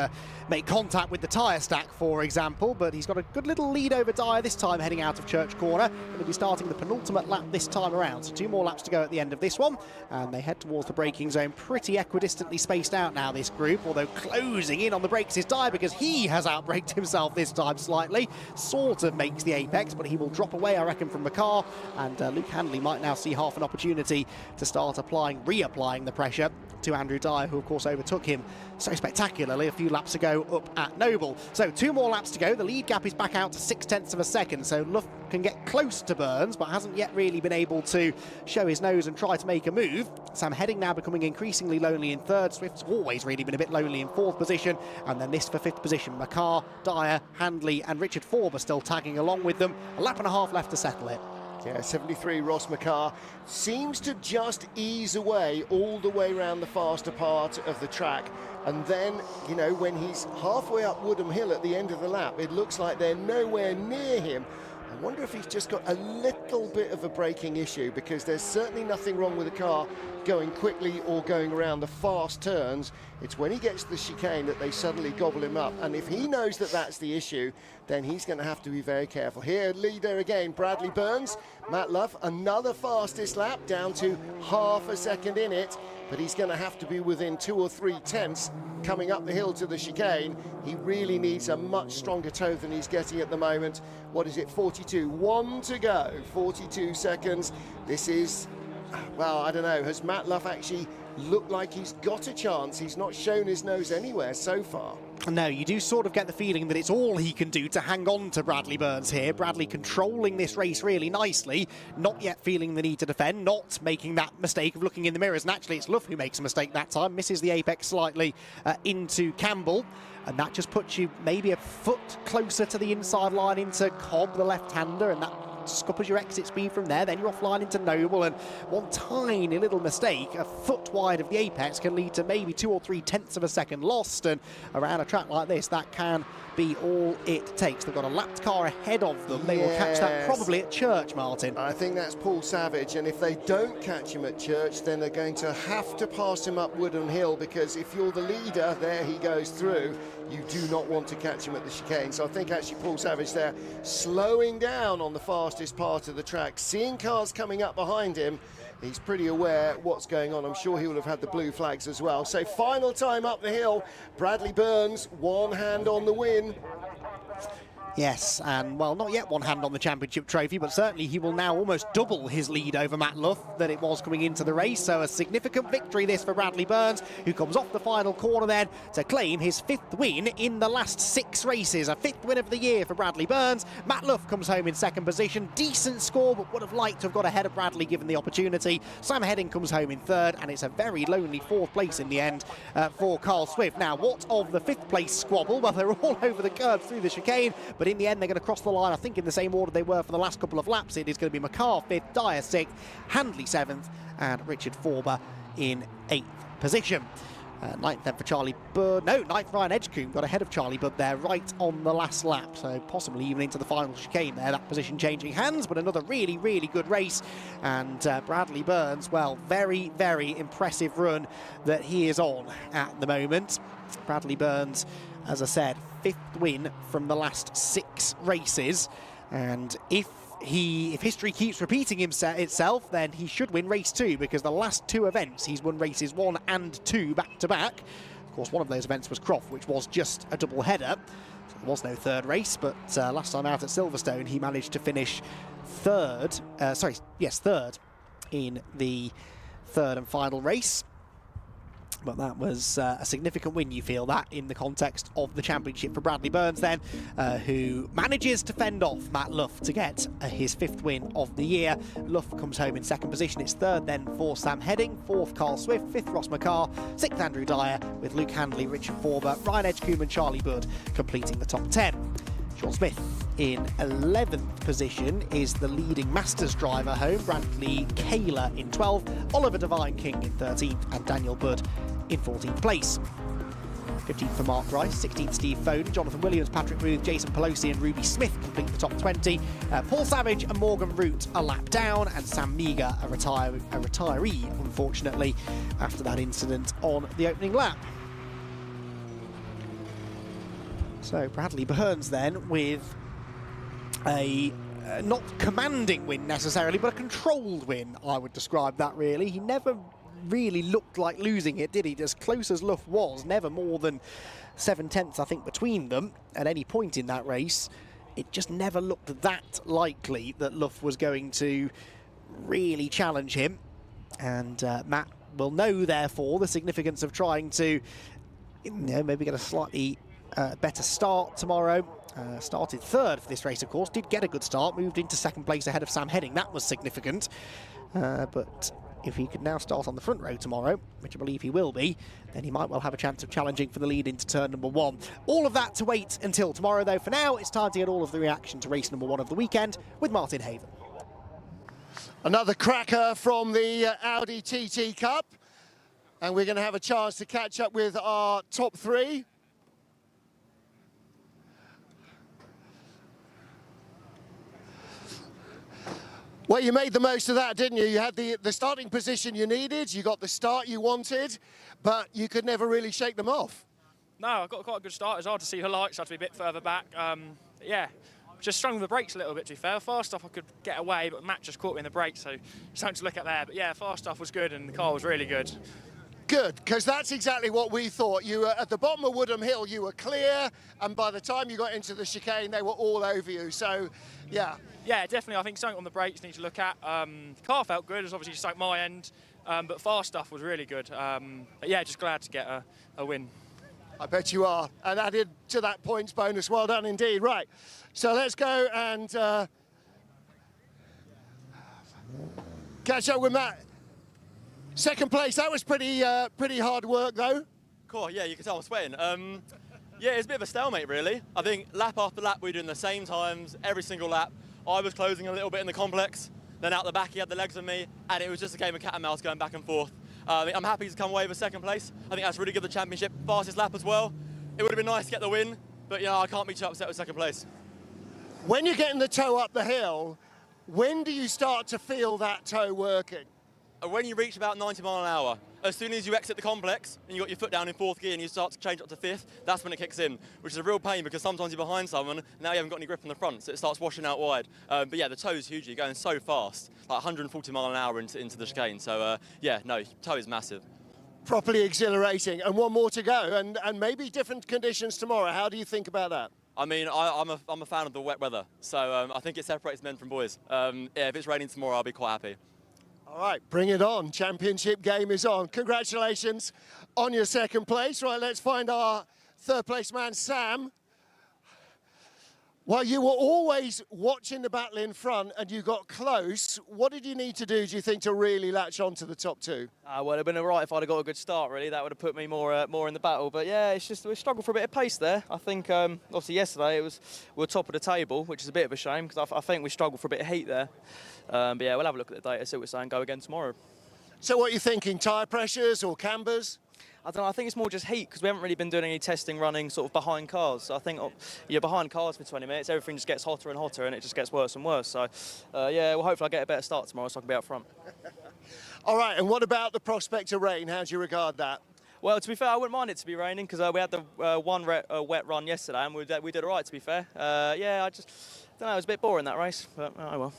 make contact with the tyre stack, for example. But he's got a good little lead over Dyer this time, heading out of Church Corner. Going to be starting the penultimate lap this time around. So 2 more laps to go at the end of this one. And they head towards the braking zone, pretty equidistantly spaced out now, this group. Although closing in on the brakes is Dyer, because he has outbraked himself this time slightly. Sort of makes the apex, but he will drop away, I reckon, from McCarr. And Luke Handley might now see half an opportunity to start reapplying the pressure to Andrew Dyer, who of course overtook him so spectacularly a few laps ago up at Noble. So 2 more laps to go. The lead gap is back out to 0.6 of a second, so Luff can get close to Burns, but hasn't yet really been able to show his nose and try to make a move. Sam Heading now becoming increasingly lonely in 3rd. Swift's always really been a bit lonely in 4th position, and then this for 5th position. McCarr, Dyer, Handley and Richard Forbes are still tagging along with them. A lap and a half left to settle it. Yeah, 73 Ross McCarr seems to just ease away all the way around the faster part of the track. And then, you know, when he's halfway up Woodham Hill at the end of the lap, it looks like they're nowhere near him. I wonder if he's just got a little bit of a braking issue, because there's certainly nothing wrong with the car going quickly or going around the fast turns. It's when he gets to the chicane that they suddenly gobble him up. And if he knows that that's the issue, then he's going to have to be very careful. Here, leader again, Bradley Burns. Matt Luff, another fastest lap, down to half a second in it. But he's going to have to be within 2 or 3 tenths coming up the hill to the chicane. He really needs a much stronger toe than he's getting at the moment. What is it, 42? 1 to go, 42 seconds. This is, well, I don't know. Has Matt Luff actually looked like he's got a chance? He's not shown his nose anywhere so far. No, you do sort of get the feeling that it's all he can do to hang on to Bradley Burns here. Bradley controlling this race really nicely, not yet feeling the need to defend, not making that mistake of looking in the mirrors. And actually, it's Luff who makes a mistake that time, misses the apex slightly into Campbell. And that just puts you maybe a foot closer to the inside line into Cobb, the left-hander, and that scuppers your exit speed from there. Then you're offline into Noble, and one tiny little mistake, a foot wide of the apex, can lead to maybe 2 or 3 tenths of a second lost. And around a track like this, that can be all it takes. They've got a lapped car ahead of them. They will catch that probably at Church, Martin. I think that's Paul Savage, and if they don't catch him at Church, then they're going to have to pass him up Woodham Hill, because if you're the leader, there he goes through. You do not want to catch him at the chicane. So I think actually Paul Savage there slowing down on the fastest part of the track, seeing cars coming up behind him. He's pretty aware what's going on. I'm sure he will have had the blue flags as well. So final time up the hill, Bradley Burns, one hand on the win. Yes, and well, not yet one hand on the championship trophy, but certainly he will now almost double his lead over Matt Luff that it was coming into the race. So a significant victory this for Bradley Burns, who comes off the final corner then to claim his 5th win in the last 6 races. A 5th win of the year for Bradley Burns. Matt Luff comes home in 2nd position. Decent score, but would have liked to have got ahead of Bradley given the opportunity. Sam Heading comes home in 3rd, and it's a very lonely 4th place in the end for Carl Swift. Now, what of the 5th place squabble? Well, they're all over the curb through the chicane, but in the end they're going to cross the line, I think, in the same order they were for the last couple of laps. It is going to be McCarr 5th, Dyer 6th, Handley 7th, and Richard Forber in 8th position. 9th then for Charlie Budd. No, 9th Ryan Edgecombe got ahead of Charlie Budd there right on the last lap, so possibly even into the final chicane there, that position changing hands. But another really, really good race, and Bradley Burns, well, very, very impressive run that he is on at the moment. Bradley Burns, as I said, 5th win from the last 6 races, and if history keeps repeating itself, then he should win race 2, because the last 2 events he's won races 1 and 2 back to back. Of course, one of those events was Croft, which was just a double header. So there was no 3rd race, but last time out at Silverstone he managed to finish 3rd in the 3rd and final race. But that was a significant win, you feel that, in the context of the championship for Bradley Burns then, who manages to fend off Matt Luff to get his 5th win of the year. Luff comes home in 2nd position. It's 3rd then for Sam Heading, 4th Carl Swift, 5th Ross McCarr, 6th Andrew Dyer, with Luke Handley, Richard Forber, Ryan Edgecombe and Charlie Budd completing the top 10. Sean Smith in 11th position is the leading Masters driver home. Bradley Kaler in 12th, Oliver Devine King in 13th, and Daniel Budd in 14th place. 15th for Mark Rice, 16th Steve Foden, Jonathan Williams, Patrick Booth, Jason Pelosi and Ruby Smith complete the top 20. Paul Savage and Morgan Root a lap down, and Sam Meager a retiree, unfortunately, after that incident on the opening lap. So Bradley Burns then with a not commanding win necessarily, but a controlled win, I would describe that really. He never really looked like losing it, did he? As close as Luff was, never more than 7 tenths, I think, between them at any point in that race. It just never looked that likely that Luff was going to really challenge him. And Matt will know, therefore, the significance of trying to, maybe get a slightly better start tomorrow. Started 3rd for this race, of course. Did get a good start, moved into 2nd place ahead of Sam Heading. That was significant. But if he could now start on the front row tomorrow, which I believe he will be, then he might well have a chance of challenging for the lead into turn number 1. All of that to wait until tomorrow, though. For now, it's time to get all of the reaction to race number 1 of the weekend with Martin Haven. Another cracker from the Audi TT Cup. And we're going to have a chance to catch up with our top three. Well, you made the most of that, didn't you? You had the starting position you needed, you got the start you wanted, but you could never really shake them off. No, I got quite a good start. It was hard to see her lights, I had to be a bit further back. Yeah, just strung with the brakes a little bit, to be fair. Fast stuff I could get away, but Matt just caught me in the brakes, so something to look at there. But yeah, fast stuff was good and the car was really good. Good, because that's exactly what we thought. You were at the bottom of Woodham Hill, you were clear, and by the time you got into the chicane, they were all over you. So, yeah. Yeah, definitely. I think something on the brakes need to look at. The car felt good. It was obviously just like my end, but fast stuff was really good. But yeah, just glad to get a win. I bet you are. And added to that points bonus. Well done indeed. Right. So let's go and catch up with Matt. Second place. That was pretty hard work, though. Cool. Yeah, you can tell I'm sweating. Yeah, it's a bit of a stalemate, really. I think lap after lap we were doing the same times every single lap. I was closing a little bit in the complex. Then out the back he had the legs of me, and it was just a game of cat and mouse going back and forth. I'm happy to come away with second place. I think that's really good for the championship. Fastest lap as well. It would have been nice to get the win, but you know, I can't be too upset with second place. When you're getting the toe up the hill, when do you start to feel that toe working? When you reach about 90 miles an hour. As soon as you exit the complex and you got your foot down in fourth gear and you start to change up to fifth, that's when it kicks in, which is a real pain because sometimes you're behind someone and now you haven't got any grip on the front, so it starts washing out wide. But yeah, the toe is huge. You're going so fast, like 140 miles an hour into the chicane. So yeah, no, toe is massive. Properly exhilarating, and one more to go, and maybe different conditions tomorrow. How do you think about that? I mean, I'm a fan of the wet weather, so I think it separates men from boys. Yeah, if it's raining tomorrow, I'll be quite happy. All right, bring it on. Championship game is on. Congratulations on your second place. Right, let's find our third place man, Sam. Well, you were always watching the battle in front and you got close. What did you need to do you think, to really latch on to the top two? Well, it'd have been all right if I'd have got a good start, really. That would have put me more in the battle. But yeah, it's just we struggled for a bit of pace there. I think, obviously, yesterday we were top of the table, which is a bit of a shame because I think we struggled for a bit of heat there. But yeah, we'll have a look at the data, see what we're saying, go again tomorrow. So what are you thinking, tyre pressures or cambers? I don't know, I think it's more just heat because we haven't really been doing any testing running sort of behind cars. So I think you're behind cars for 20 minutes, everything just gets hotter and hotter and it just gets worse and worse. So yeah, well, hopefully I'll get a better start tomorrow so I can be up front. All right, and what about the prospect of rain? How do you regard that? Well, to be fair, I wouldn't mind it to be raining because we had the one wet run yesterday and we did all right, to be fair. Yeah, I just don't know, it was a bit boring that race, but oh well.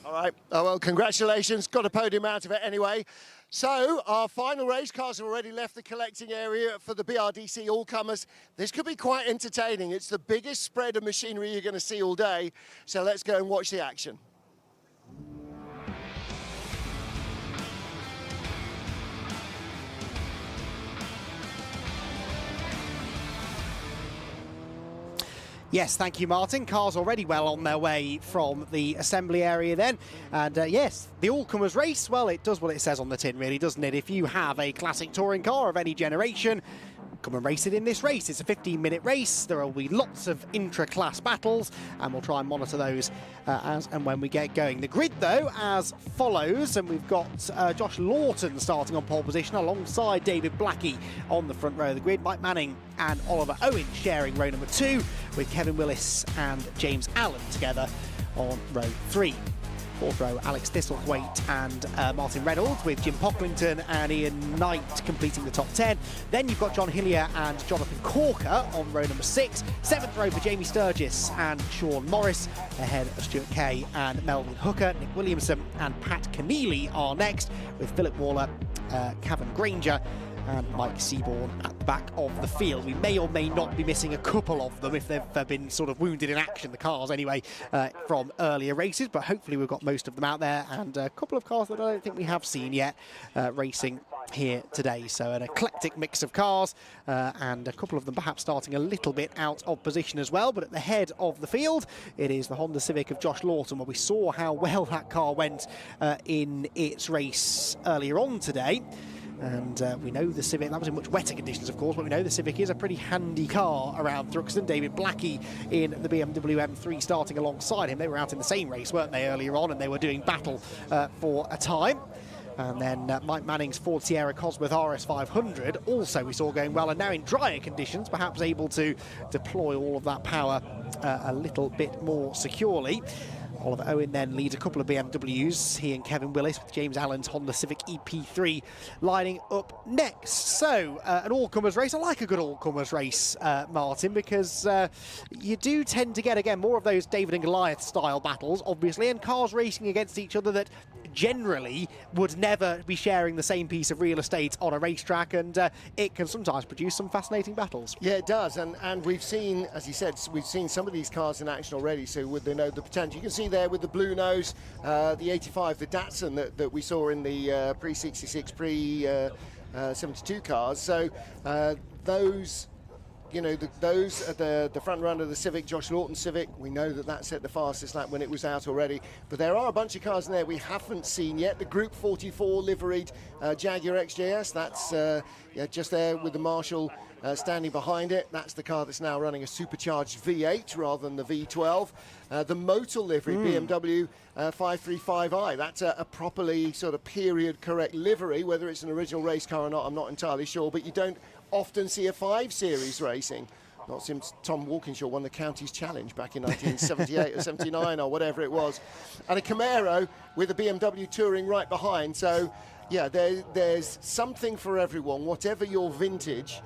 All right, oh, well, congratulations. Got a podium out of it anyway. So, our final race, cars have already left the collecting area for the BRDC all-comers. This could be quite entertaining. It's the biggest spread of machinery you're going to see all day. So let's go and watch the action. Yes, thank you, Martin. Cars already well on their way from the assembly area then. And yes, the all-comers race, well, it does what it says on the tin, really, doesn't it? If you have a classic touring car of any generation, come and race it in this race. It's a 15-minute race. There will be lots of intra-class battles, and we'll try and monitor those as and when we get going. The grid, though, as follows, and we've got Josh Lawton starting on pole position alongside David Blackie on the front row of the grid. Mike Manning and Oliver Owen sharing row number 2, with Kevin Willis and James Allen together on row 3. Fourth row, Alex Thistlethwaite and Martin Reynolds, with Jim Pocklington and Ian Knight completing the top 10. Then you've got John Hillier and Jonathan Corker on row number 6. Seventh row for Jamie Sturgis and Sean Morris, ahead of Stuart Kay and Melvin Hooker. Nick Williamson and Pat Keneally are next, with Philip Waller, Cavan Granger and Mike Seaborn at the back of the field. We may or may not be missing a couple of them if they've been sort of wounded in action, the cars anyway, from earlier races, but hopefully we've got most of them out there, and a couple of cars that I don't think we have seen yet racing here today. So an eclectic mix of cars, and a couple of them perhaps starting a little bit out of position as well. But at the head of the field, it is the Honda Civic of Josh Lawton, where we saw how well that car went in its race earlier on today. And we know the Civic, that was in much wetter conditions, of course, but we know the Civic is a pretty handy car around Thruxton. David Blackie in the BMW M3 starting alongside him. They were out in the same race, weren't they, earlier on, and they were doing battle for a time. And then Mike Manning's Ford Sierra Cosworth RS500 also we saw going well, and now in drier conditions, perhaps able to deploy all of that power a little bit more securely. Oliver Owen then leads a couple of BMWs, he and Kevin Willis, with James Allen's Honda Civic EP3 lining up next. So, an all-comers race. I like a good all-comers race, Martin, because you do tend to get, again, more of those David and Goliath style battles, obviously, and cars racing against each other that generally would never be sharing the same piece of real estate on a racetrack, and it can sometimes produce some fascinating battles. Yeah, it does, and we've seen, as you said, we've seen some of these cars in action already, so would they know the potential? You can see there with the blue nose, the 85, the Datsun that we saw in the pre-66, pre-72 cars. So those, you know, those are the front runner, the Civic, Josh Lawton Civic. We know that set the fastest lap when it was out already. But there are a bunch of cars in there we haven't seen yet. The Group 44 liveried Jaguar XJS, that's yeah, just there with the Marshall standing behind it. That's the car that's now running a supercharged V8 rather than the V12. The Motul livery BMW 535i, that's a properly sort of period correct livery. Whether it's an original race car or not, I'm not entirely sure, but you don't often see a 5 Series racing. Not since Tom Walkinshaw won the Counties Challenge back in 1978 or 79 or whatever it was. And a Camaro with a BMW Touring right behind. So, yeah, there's something for everyone. Whatever your vintage,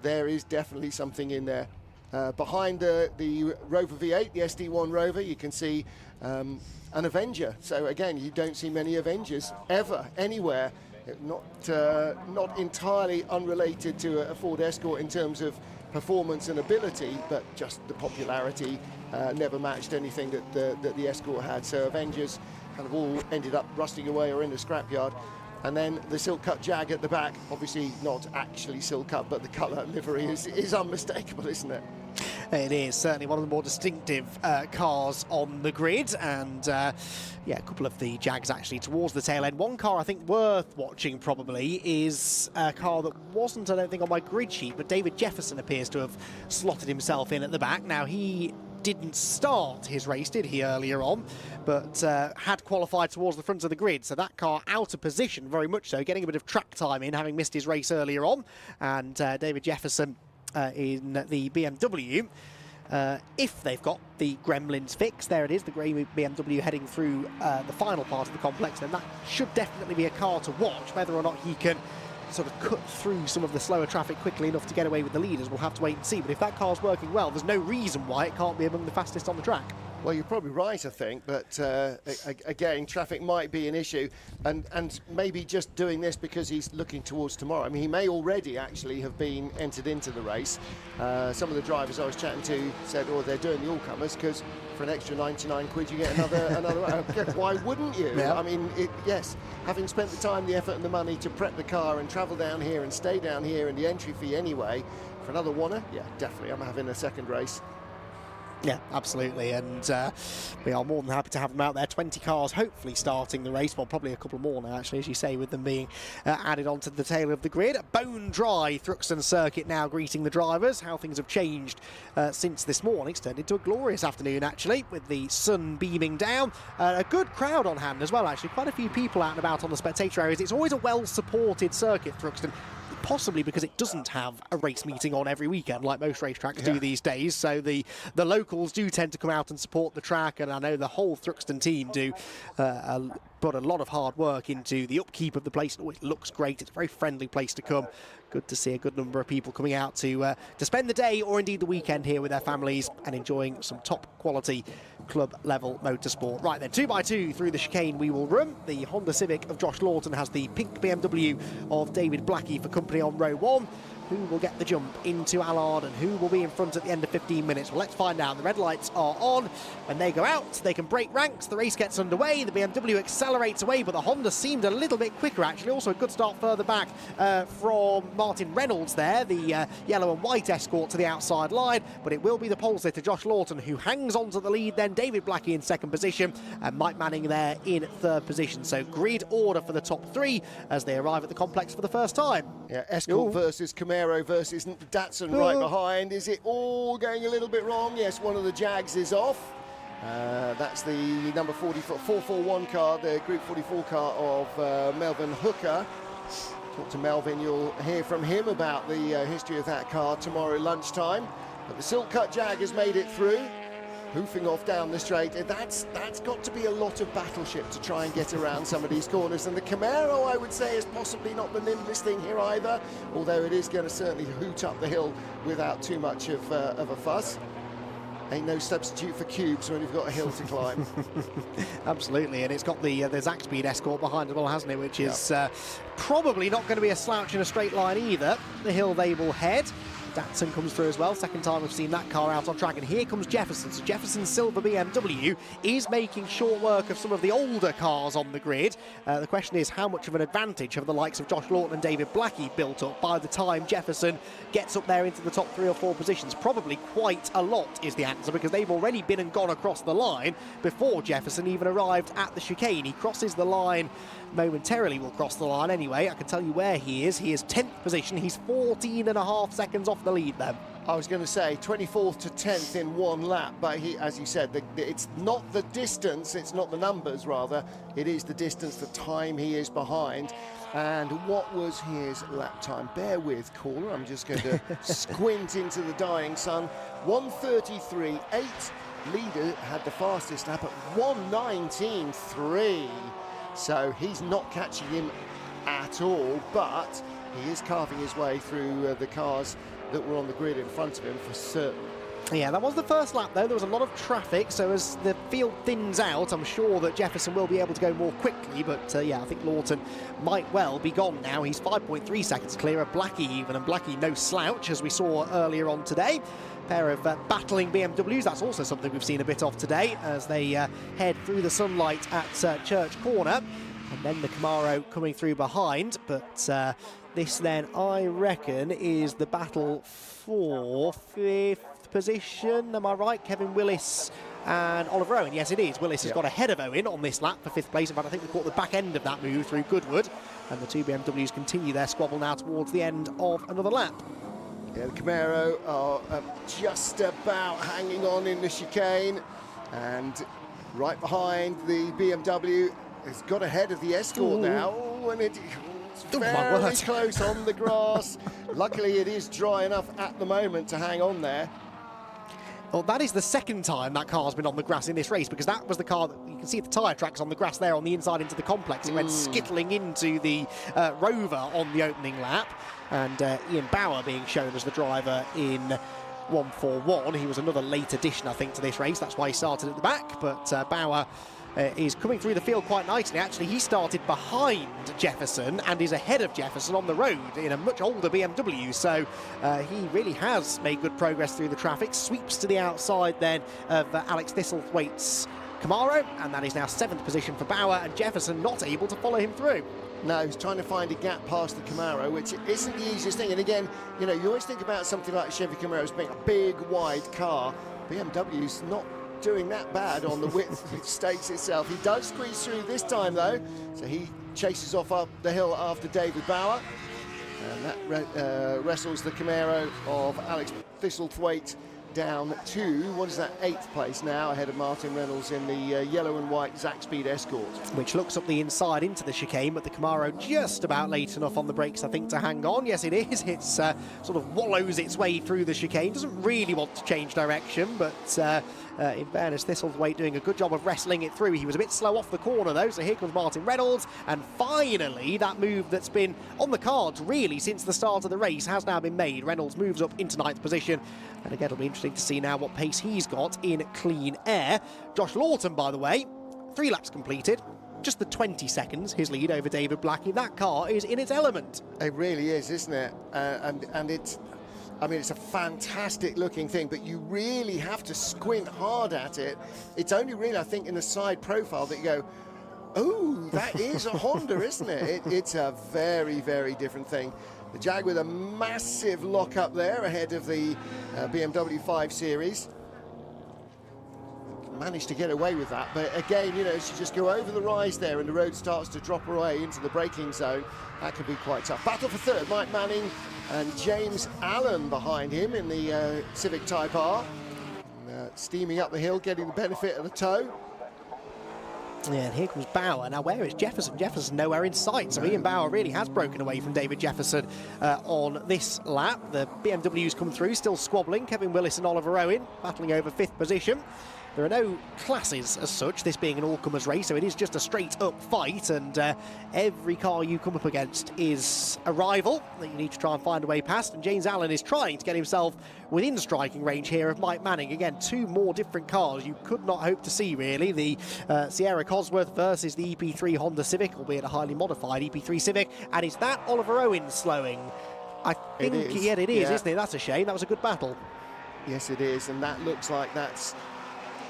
there is definitely something in there. Behind the Rover V8, the SD1 Rover, you can see an Avenger. So, again, you don't see many Avengers ever, anywhere. Not entirely unrelated to a Ford Escort in terms of performance and ability, but just the popularity never matched anything that the Escort had. So Avengers kind of all ended up rusting away or in the scrapyard. And then the silk cut Jag at the back, obviously not actually silk cut, but the colour livery is unmistakable, isn't it? It is certainly one of the more distinctive cars on the grid, and yeah, a couple of the Jags actually towards the tail end. One car I think worth watching probably is a car that wasn't, I don't think, on my grid sheet, but David Jefferson appears to have slotted himself in at the back. Now, he didn't start his race, did he, earlier on, but had qualified towards the front of the grid, so that car out of position, very much so, getting a bit of track time in, having missed his race earlier on, and David Jefferson in the BMW. If they've got the Gremlins fixed, there it is, the grey BMW heading through the final part of the complex, then that should definitely be a car to watch. Whether or not he can sort of cut through some of the slower traffic quickly enough to get away with the leaders, we'll have to wait and see. But if that car's working well, there's no reason why it can't be among the fastest on the track. Well, you're probably right, I think, but again, traffic might be an issue, and maybe just doing this because he's looking towards tomorrow. I mean, he may already actually have been entered into the race. Some of the drivers I was chatting to said, oh, they're doing the all-comers because for an extra 99 quid you get another why wouldn't you? Yeah. I mean, yes, having spent the time, the effort and the money to prep the car and travel down here and stay down here and the entry fee anyway, for another oneer, yeah, definitely, I'm having a second race. Yeah, absolutely, and we are more than happy to have them out there. 20 cars hopefully starting the race, well, probably a couple more now, actually, as you say, with them being added onto the tail of the grid. Bone dry Thruxton circuit now greeting the drivers. How things have changed since this morning. It's turned into a glorious afternoon, actually, with the sun beaming down. A good crowd on hand as well, actually. Quite a few people out and about on the spectator areas. It's always a well-supported circuit, Thruxton. Possibly because it doesn't have a race meeting on every weekend like most racetracks do these days, so the locals do tend to come out and support the track, and I know the whole Thruxton team do put a lot of hard work into the upkeep of the place. It always looks great. It's a very friendly place to come. Good to see a good number of people coming out to spend the day or indeed the weekend here with their families and enjoying some top quality club level motorsport. Right then, 2x2 through the chicane we will run. The Honda Civic of Josh Lawton has the pink BMW of David Blackie for company on row 1. Who will get the jump into Allard and who will be in front at the end of 15 minutes? Well, let's find out. The red lights are on. When they go out, they can break ranks. The race gets underway. The BMW accelerates away, but the Honda seemed a little bit quicker, actually. Also a good start further back from Martin Reynolds there, the yellow and white Escort to the outside line, but it will be the pole sitter, Josh Lawton, who hangs on to the lead. Then David Blackie in second position and Mike Manning there in third position. So grid order for the top 3 as they arrive at the complex for the first time. Yeah, Escort versus Camaro versus Datsun right behind. Is it all going a little bit wrong? Yes, one of the Jags is off. That's the number 441 car, the Group 44 car of Melvin Hooker. Talk to Melvin, you'll hear from him about the history of that car tomorrow lunchtime. But the Silk Cut Jag has made it through, hoofing off down the straight. That's got to be a lot of battleship to try and get around some of these corners. And the Camaro, I would say, is possibly not the nimblest thing here either, although it is going to certainly hoot up the hill without too much of a fuss. Ain't no substitute for cubes when you've got a hill to climb. Absolutely, and it's got the Zaxpeed Escort behind it all, hasn't it, which is probably not going to be a slouch in a straight line either. The hill they will head. Datsun comes through as well. Second time we've seen that car out on track. And here comes Jefferson. So Jefferson's silver BMW is making short work of some of the older cars on the grid. The question is, how much of an advantage have the likes of Josh Lawton and David Blackie built up by the time Jefferson gets up there into the top 3 or 4 positions? Probably quite a lot is the answer, because they've already been and gone across the line before Jefferson even arrived at the chicane. He crosses the line momentarily, will cross the line anyway. I can tell you where he is. He is 10th position. He's 14.5 seconds off the lead then. I was going to say 24th to 10th in one lap, but he, as you said, it's not the distance, it's not the numbers rather, it is the distance, the time he is behind. And what was his lap time? Bear with, caller, I'm just going to squint into the dying sun. 1:33.8. Leader had the fastest lap at 1:19.3. So he's not catching him at all, but he is carving his way through the cars that were on the grid in front of him for certain. Yeah, that was the first lap though. There was a lot of traffic, so as the field thins out, I'm sure that Jefferson will be able to go more quickly, but yeah, I think Lawton might well be gone now. He's 5.3 seconds clear of Blackie even, and Blackie no slouch, as we saw earlier on today. Pair of battling BMWs, that's also something we've seen a bit of today as they head through the sunlight at Church Corner. And then the Camaro coming through behind, but this then, I reckon, is the battle for 5th position. Am I right? Kevin Willis and Oliver Owen. Yes, it is. Willis has got ahead of Owen on this lap for 5th place. In fact, I think we caught the back end of that move through Goodwood. And the two BMWs continue their squabble now towards the end of another lap. Yeah, the Camaro are just about hanging on in the chicane, and right behind the BMW has got ahead of the Escort now. Oh, and it's very close on the grass. Luckily, it is dry enough at the moment to hang on there. Well, that is the second time that car's been on the grass in this race, because that was the car that you can see the tyre tracks on the grass there on the inside into the complex. It went skittling into the Rover on the opening lap, and Ian Bauer being shown as the driver in 141. He was another late addition, I think, to this race. That's why he started at the back, but Bauer is coming through the field quite nicely. Actually, he started behind Jefferson and is ahead of Jefferson on the road in a much older BMW, so he really has made good progress through the traffic. Sweeps to the outside then of Alex Thistlethwaite's Camaro, and that is now 7th position for Bauer, and Jefferson not able to follow him through. No, he's trying to find a gap past the Camaro, which isn't the easiest thing. And again, you know, you always think about something like Chevy Camaro as being a big, wide car. BMW's not doing that bad on the width it stakes itself. He does squeeze through this time though, so he chases off up the hill after David Bauer, and that wrestles the Camaro of Alex Thistlethwaite down to, what is that, 8th place now, ahead of Martin Reynolds in the yellow and white Zaxpeed Escort. Which looks up the inside into the chicane, but the Camaro just about late enough on the brakes, I think, to hang on. Yes, it is. It's sort of wallows its way through the chicane. Doesn't really want to change direction, but in fairness, Thistlethwaite doing a good job of wrestling it through. He was a bit slow off the corner, though, so here comes Martin Reynolds, and finally, that move that's been on the cards, really, since the start of the race has now been made. Reynolds moves up into 9th position, and again, it'll be interesting to see now what pace he's got in clean air. Josh Lawton, by the way, 3 laps completed, just the 20 seconds, his lead over David Blackie. That car is in its element. It really is, isn't it? And it's, I mean, it's a fantastic looking thing, but you really have to squint hard at it. It's only really, I think, in the side profile that you go, oh, that is a Honda, isn't it? It's a very, very different thing. The Jag with a massive lock up there ahead of the BMW 5 Series. Managed to get away with that, but again, you know, as you just go over the rise there and the road starts to drop away into the braking zone, that could be quite tough. Battle for 3rd, Mike Manning and James Allen behind him in the Civic Type R. steaming up the hill, getting the benefit of the toe. Yeah, and here comes Bauer. Now, where is Jefferson? Jefferson nowhere in sight, so Ian Bauer really has broken away from David Jefferson on this lap. The BMWs come through, still squabbling. Kevin Willis and Oliver Owen battling over 5th position. There are no classes as such, this being an all-comers race, so it is just a straight-up fight, and every car you come up against is a rival that you need to try and find a way past, and James Allen is trying to get himself within striking range here of Mike Manning. Again, 2 more different cars you could not hope to see, really. The Sierra Cosworth versus the EP3 Honda Civic, albeit a highly modified EP3 Civic, and is that Oliver Owen slowing? I think, it is, isn't it? That's a shame. That was a good battle. Yes, it is, and that looks like that's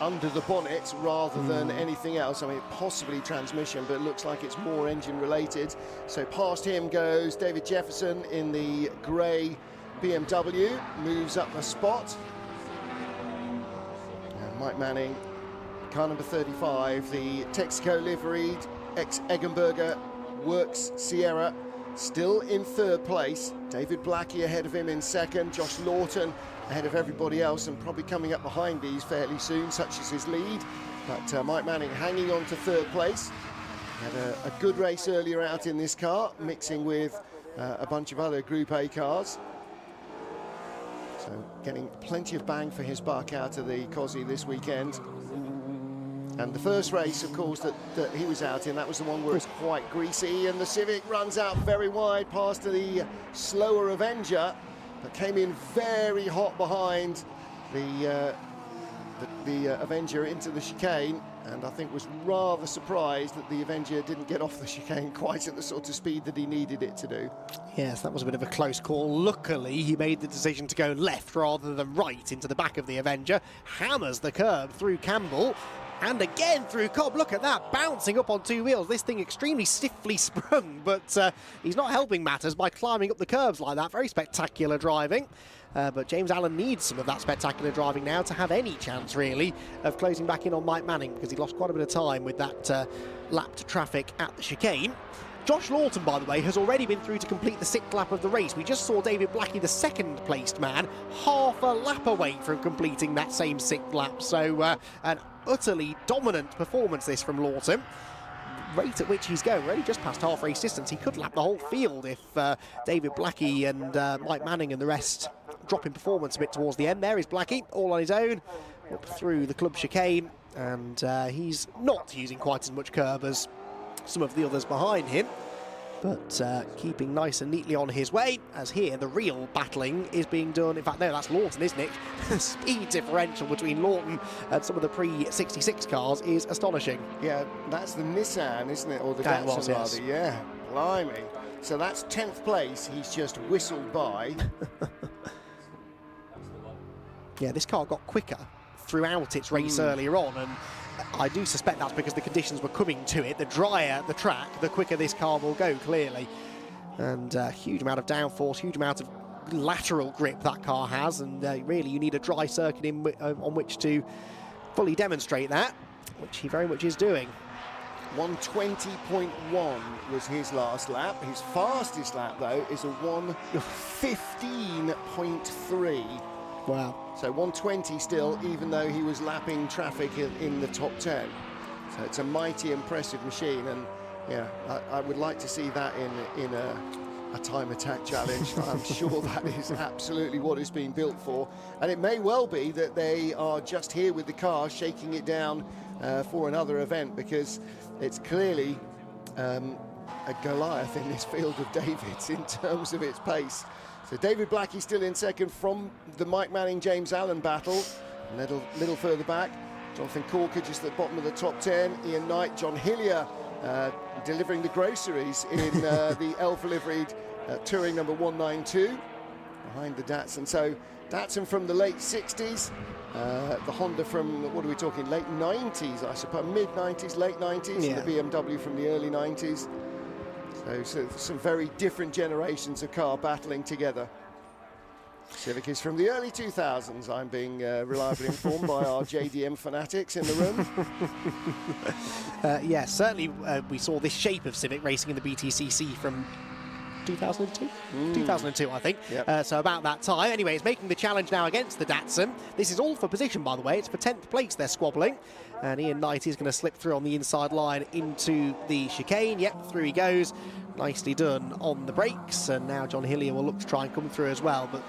under the bonnet rather than anything else. I mean, possibly transmission, but it looks like it's more engine related. So past him goes David Jefferson in the grey BMW, moves up a spot. And Mike Manning, car number 35, the Texaco liveried ex-Eggenberger Works Sierra, still in 3rd place. David Blackie ahead of him in 2nd. Josh Lawton ahead of everybody else, and probably coming up behind these fairly soon, such as his lead. But Mike Manning hanging on to 3rd place. Had a good race earlier out in this car, mixing with a bunch of other Group A cars. So getting plenty of bang for his buck out of the Cosy this weekend. And the first race, of course, that he was out in, that was the one where it's quite greasy, and the Civic runs out very wide past the slower Avenger, but came in very hot behind the Avenger into the chicane, and I think was rather surprised that the Avenger didn't get off the chicane quite at the sort of speed that he needed it to do. Yes, that was a bit of a close call. Luckily, he made the decision to go left rather than right into the back of the Avenger, hammers the curb through Campbell, and again through Cobb. Look at that, bouncing up on 2 wheels. This thing extremely stiffly sprung, but he's not helping matters by climbing up the curbs like that. Very spectacular driving. But James Allen needs some of that spectacular driving now to have any chance, really, of closing back in on Mike Manning, because he lost quite a bit of time with that lap to traffic at the chicane. Josh Lawton, by the way, has already been through to complete the 6th lap of the race. We just saw David Blackie, the 2nd placed man, half a lap away from completing that same 6th lap. So an utterly dominant performance this from Lawton. Rate at which he's going, really just past half race distance. He could lap the whole field if David Blackie and Mike Manning and the rest drop in performance a bit towards the end. There is Blackie, all on his own, up through the club chicane, and he's not using quite as much curb as some of the others behind him, but keeping nice and neatly on his way, as here the real battling is being done. In fact, no, that's Lawton, isn't it? The speed differential between Lawton and some of the pre-66 cars is astonishing. Yeah, that's the Nissan, isn't it? Or the Datsun, rather. Yeah, blimey. So that's 10th place. He's just whistled by. Yeah, this car got quicker throughout its race earlier on, and I do suspect that's because the conditions were coming to it. The drier the track, the quicker this car will go, clearly. And huge amount of downforce, huge amount of lateral grip that car has, and really you need a dry circuit on which to fully demonstrate that, which he very much is doing. 120.1 was his last lap. His fastest lap, though, is a 1:15.3. Wow. So 120 still, even though he was lapping traffic in the top 10. So it's a mighty impressive machine, and yeah, I would like to see that in a time attack challenge. I'm sure that is absolutely what it's been built for, and it may well be that they are just here with the car shaking it down for another event, because it's clearly a Goliath in this field of David's in terms of its pace. So David Blackie still in 2nd from the Mike Manning James Allen battle. A little further back, Jonathan Corker just at the bottom of the top 10. Ian Knight, John Hillier delivering the groceries in the Elf liveried Touring number 192 behind the Datsun. So Datsun from the late 60s, the Honda from, what are we talking, late 90s, I suppose, mid 90s, late 90s, yeah. And the BMW from the early 90s. So some very different generations of car battling together. Civic is from the early 2000s, I'm being reliably informed by our JDM fanatics in the room. Yeah, certainly we saw this shape of Civic racing in the BTCC from 2002? 2002, I think. Yep. So about that time. Anyway, it's making the challenge now against the Datsun. This is all for position, by the way. It's for 10th place they're squabbling. And Ian Knight is going to slip through on the inside line into the chicane. Yep, through he goes. Nicely done on the brakes, and now John Hillier will look to try and come through as well, but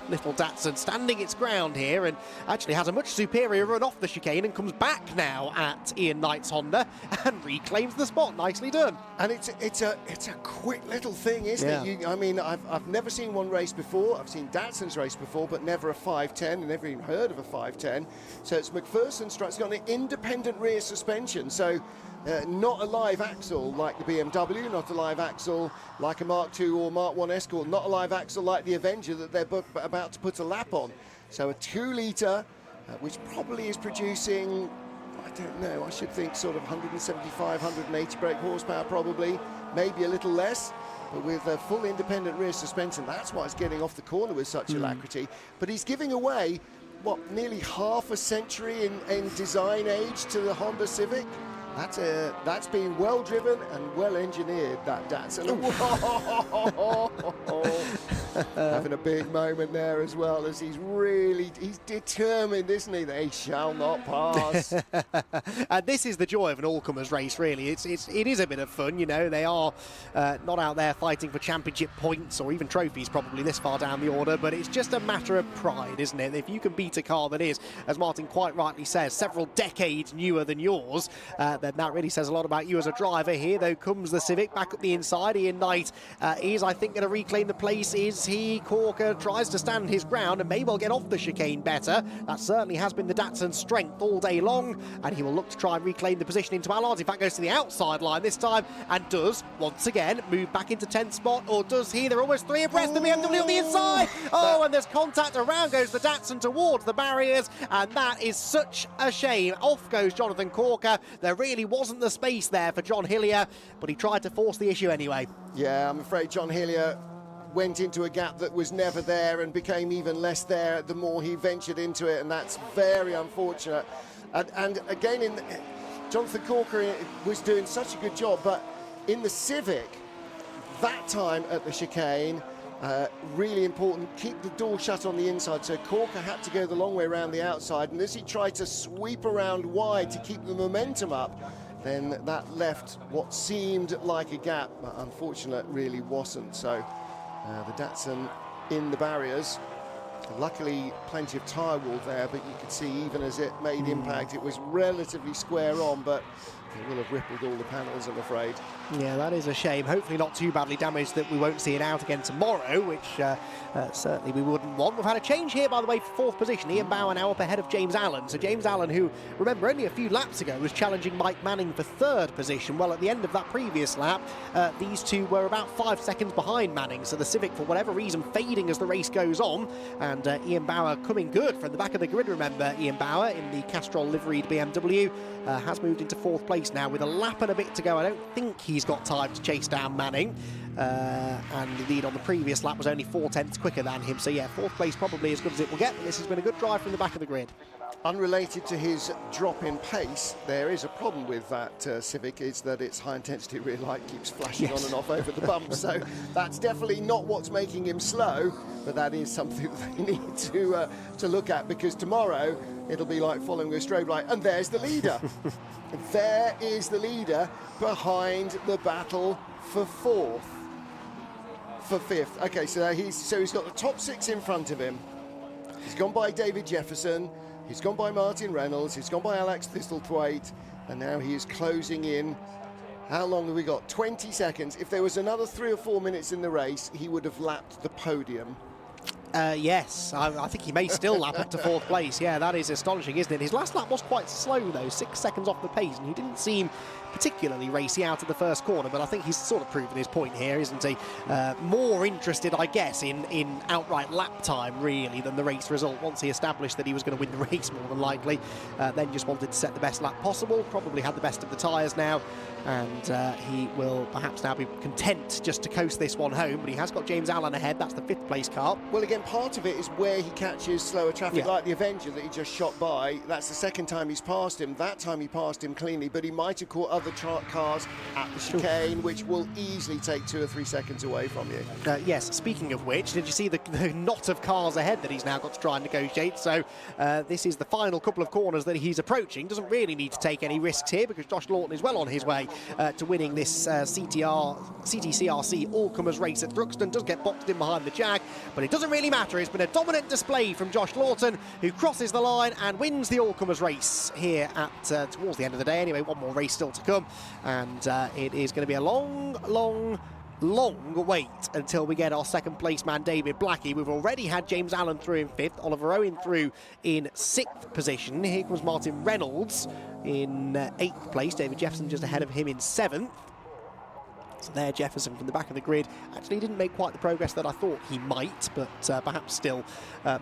little Datsun standing its ground here and actually has a much superior run off the chicane and comes back now at Ian Knight's Honda and reclaims the spot. Nicely done. And it's a quick little thing, isn't it? I mean, I've never seen one race before. I've seen Datsuns race before, but never a 510, and never even heard of a 510. So it's McPherson's truck. It's got an independent rear suspension, so not a live axle like the BMW, not a live axle like a Mark II or Mark I Escort, not a live axle like the Avenger that they're about to put a lap on. So a 2-litre, which probably is producing, I don't know, I should think sort of 175, 180 brake horsepower probably, maybe a little less. But with a full independent rear suspension, that's why it's getting off the corner with such alacrity. But he's giving away, what, nearly half a century in design age to the Honda Civic. That's been well driven and well engineered, that Datsun. Having a big moment there as well, as he's determined, isn't he? They shall not pass. And this is the joy of an all-comers race, really. It is a bit of fun, you know. They are not out there fighting for championship points or even trophies probably this far down the order, but it's just a matter of pride, isn't it? If you can beat a car that is, as Martin quite rightly says, several decades newer than yours, then that really says a lot about you as a driver. Here, though, comes the Civic back up the inside. Ian Knight is, I think, going to reclaim the place. Is he? Corker tries to stand his ground and may well get off the chicane better. That certainly has been the Datsun's strength all day long, and he will look to try and reclaim the position into Allards. In fact, goes to the outside line this time and does, once again, move back into 10th spot, or does he? They're almost 3 abreast, the BMW on the inside. Oh, and there's contact. Around goes the Datsun towards the barriers, and that is such a shame. Off goes Jonathan Corker. There really wasn't the space there for John Hillier, but he tried to force the issue anyway. Yeah, I'm afraid John Hillier went into a gap that was never there and became even less there the more he ventured into it, and that's very unfortunate. And again, Jonathan Corker was doing such a good job, but in the Civic, that time at the chicane, really important, keep the door shut on the inside, so Corker had to go the long way around the outside, and as he tried to sweep around wide to keep the momentum up, then that left what seemed like a gap, but unfortunately really wasn't. So the Datsun in the barriers. Luckily, plenty of tyre wall there, but you could see even as it made impact, it was relatively square on, but it will have rippled all the panels, I'm afraid. Yeah, that is a shame. Hopefully not too badly damaged that we won't see it out again tomorrow, which certainly we wouldn't want. We've had a change here, by the way, for 4th position. Ian Bauer now up ahead of James Allen. So James Allen, who, remember, only a few laps ago was challenging Mike Manning for 3rd position. Well, at the end of that previous lap, these two were about 5 seconds behind Manning. So the Civic, for whatever reason, fading as the race goes on. And Ian Bauer coming good from the back of the grid, remember. Ian Bauer in the Castrol liveried BMW has moved into 4th place now with a lap and a bit to go. I don't think he's got time to chase down Manning. And indeed on the previous lap was only 4/10 quicker than him. So yeah, 4th place probably as good as it will get, but this has been a good drive from the back of the grid. Unrelated to his drop in pace, there is a problem with that Civic, is that its high intensity rear light keeps flashing on and off over the bumps. So that's definitely not what's making him slow, but that is something that they need to look at, because tomorrow it'll be like following a strobe light. And there's the leader. There is the leader behind the battle for 5th. Okay, so he's got the top 6 in front of him. He's gone by David Jefferson. He's gone by Martin Reynolds. He's gone by Alex Thistlethwaite. And now he is closing in. How long have we got? 20 seconds. If there was another 3 or 4 minutes in the race, he would have lapped the podium. Yes, I think he may still lap up to 4th place. Yeah, that is astonishing, isn't it? His last lap was quite slow, though, 6 seconds off the pace, and he didn't seem particularly racy out of the first corner, but I think he's sort of proven his point here, isn't he? More interested, I guess, in outright lap time, really, than the race result. Once he established that he was going to win the race, more than likely, then just wanted to set the best lap possible, probably had the best of the tyres now, and he will perhaps now be content just to coast this one home, but he has got James Allen ahead. That's the 5th place car. Well, again, again, part of it is where he catches slower traffic, Yeah. like the Avenger that he just shot by. That's the second time he's passed him. That time he passed him cleanly, but he might have caught other cars at the chicane, which will easily take 2 or 3 seconds away from you. Yes, speaking of which, did you see the knot of cars ahead that he's now got to try and negotiate? So this is the final couple of corners that he's approaching. Doesn't really need to take any risks here because Josh Lawton is well on his way to winning this CTCRC all-comers race at Thruxton. Does get boxed in behind the Jag, but it doesn't really matter. It's been a dominant display from Josh Lawton, who crosses the line and wins the all-comers race here at towards the end of the day. Anyway, one more race still to come, and it is going to be a long wait until we get our second place man David Blackie. We've already had James Allen through in 5th, Oliver Owen through in 6th position. Here comes Martin Reynolds in 8th place, David Jefferson just ahead of him in 7th. So there, Jefferson from the back of the grid actually didn't make quite the progress that I thought he might, but perhaps still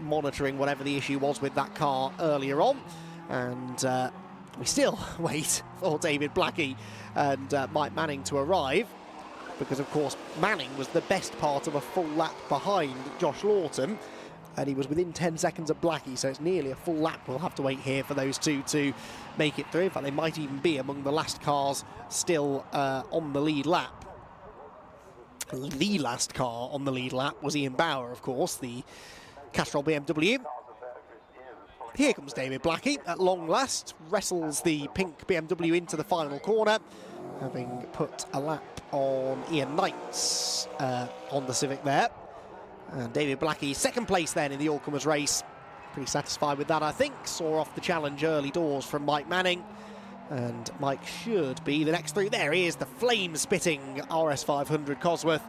monitoring whatever the issue was with that car earlier on. And we still wait for David Blackie and Mike Manning to arrive, because of course Manning was the best part of a full lap behind Josh Lawton, and he was within 10 seconds of Blackie, so it's nearly a full lap we'll have to wait here for those two to make it through. In fact, they might even be among the last cars still on the lead lap. The last car on the lead lap was Ian Bauer, of course, the Castrol BMW. Here comes David Blackie at long last, wrestles the pink BMW into the final corner, having put a lap on Ian Knight's on the Civic there. And David Blackie, second place then in the all-comers race. Pretty satisfied with that, I think. Saw off the challenge early doors from Mike Manning. And Mike should be the next through. There he is, the flame-spitting RS500 Cosworth.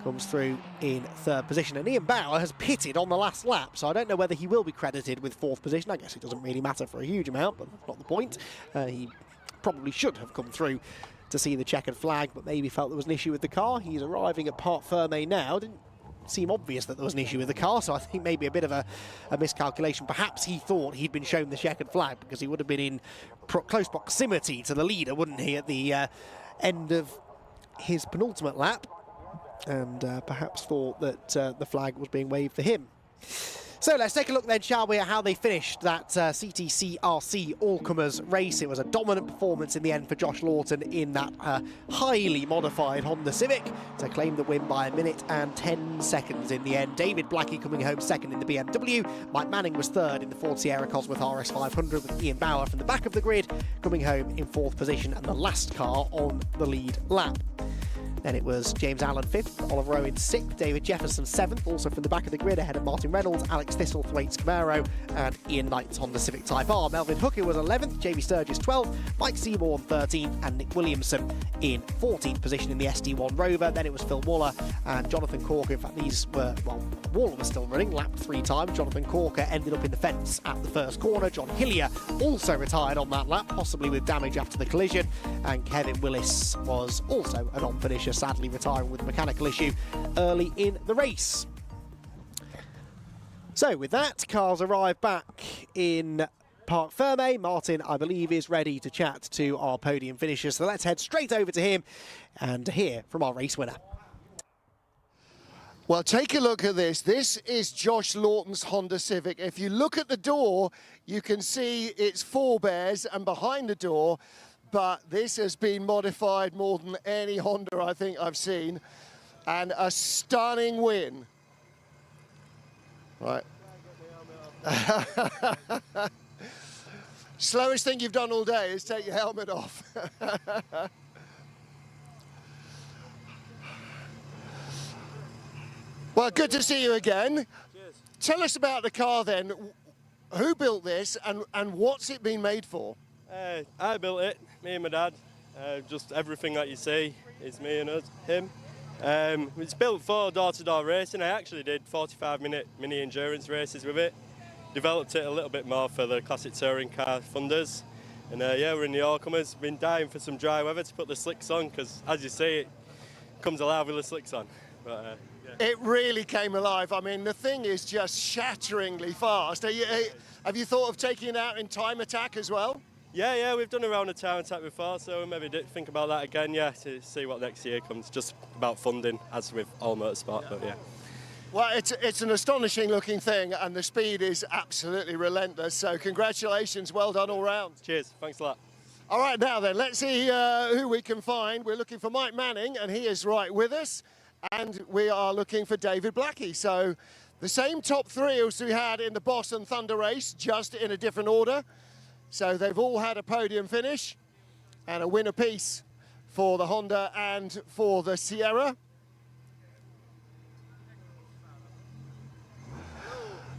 Comes through in 3rd position. And Ian Bauer has pitted on the last lap, so I don't know whether he will be credited with 4th position. I guess it doesn't really matter for a huge amount, but that's not the point. He probably should have come through to see the checkered flag, but maybe felt there was an issue with the car. He's arriving at Parc Fermé now. Didn't seem obvious that there was an issue with the car, so I think maybe a bit of a miscalculation. Perhaps he thought he'd been shown the checkered flag because he would have been in close proximity to the leader, wouldn't he, at the end of his penultimate lap, and perhaps thought that the flag was being waved for him. So let's take a look then, shall we, at how they finished that CTCRC all-comers race. It was a dominant performance in the end for Josh Lawton in that highly modified Honda Civic to claim the win by 1 minute and 10 seconds in the end. David Blackie coming home second in the BMW. Mike Manning was third in the Ford Sierra Cosworth RS500, with Ian Bauer from the back of the grid coming home in 4th position and the last car on the lead lap. Then it was James Allen 5th, Oliver Owen 6th, David Jefferson 7th, also from the back of the grid ahead of Martin Reynolds, Alex Thistlethwaite's Camaro, and Ian Knight's Honda Civic Type R. Melvin Hooker was 11th, Jamie Sturgis 12th, Mike Seymour 13th, and Nick Williamson in 14th position in the SD1 Rover. Then it was Phil Waller and Jonathan Corker. In fact, these were, well, Waller was still running, lapped 3 times. Jonathan Corker ended up in the fence at the first corner. John Hillier also retired on that lap, possibly with damage after the collision. And Kevin Willis was also a non-finisher, sadly retiring with a mechanical issue early in the race. So with that, cars arrive back in Parc Fermé. Martin, I believe, is ready to chat to our podium finishers. So let's head straight over to him and hear from our race winner. Well, take a look at this. This is Josh Lawton's Honda Civic. If you look at the door, you can see it's forebears and behind the door, but this has been modified more than any Honda I think I've seen, and a stunning win. Right. Slowest thing you've done all day is take your helmet off. Well, good to see you again. Cheers. Tell us about the car then. Who built this and what's it been made for? I built it, me and my dad. Just everything that you see is me and him. It's built for door-to-door racing. I actually did 45-minute mini endurance races with it. Developed it a little bit more for the classic touring car funders. And yeah, we're in the all-comers. Been dying for some dry weather to put the slicks on, because as you see, it comes alive with the slicks on. But, yeah. It really came alive. I mean, the thing is just shatteringly fast. Have you thought of taking it out in time attack as well? Yeah, we've done a round of time attack before, so maybe think about that again, yeah, to see what next year comes. Just about funding, as with all motorsport, but yeah. Well, it's an astonishing looking thing, and the speed is absolutely relentless. So congratulations, well done all round. Cheers, thanks a lot. All right, now then, let's see who we can find. We're looking for Mike Manning, and he is right with us. And we are looking for David Blackie. So the same top three as we had in the Boss and Thunder race, just in a different order. So they've all had a podium finish and a win apiece for the Honda and for the Sierra.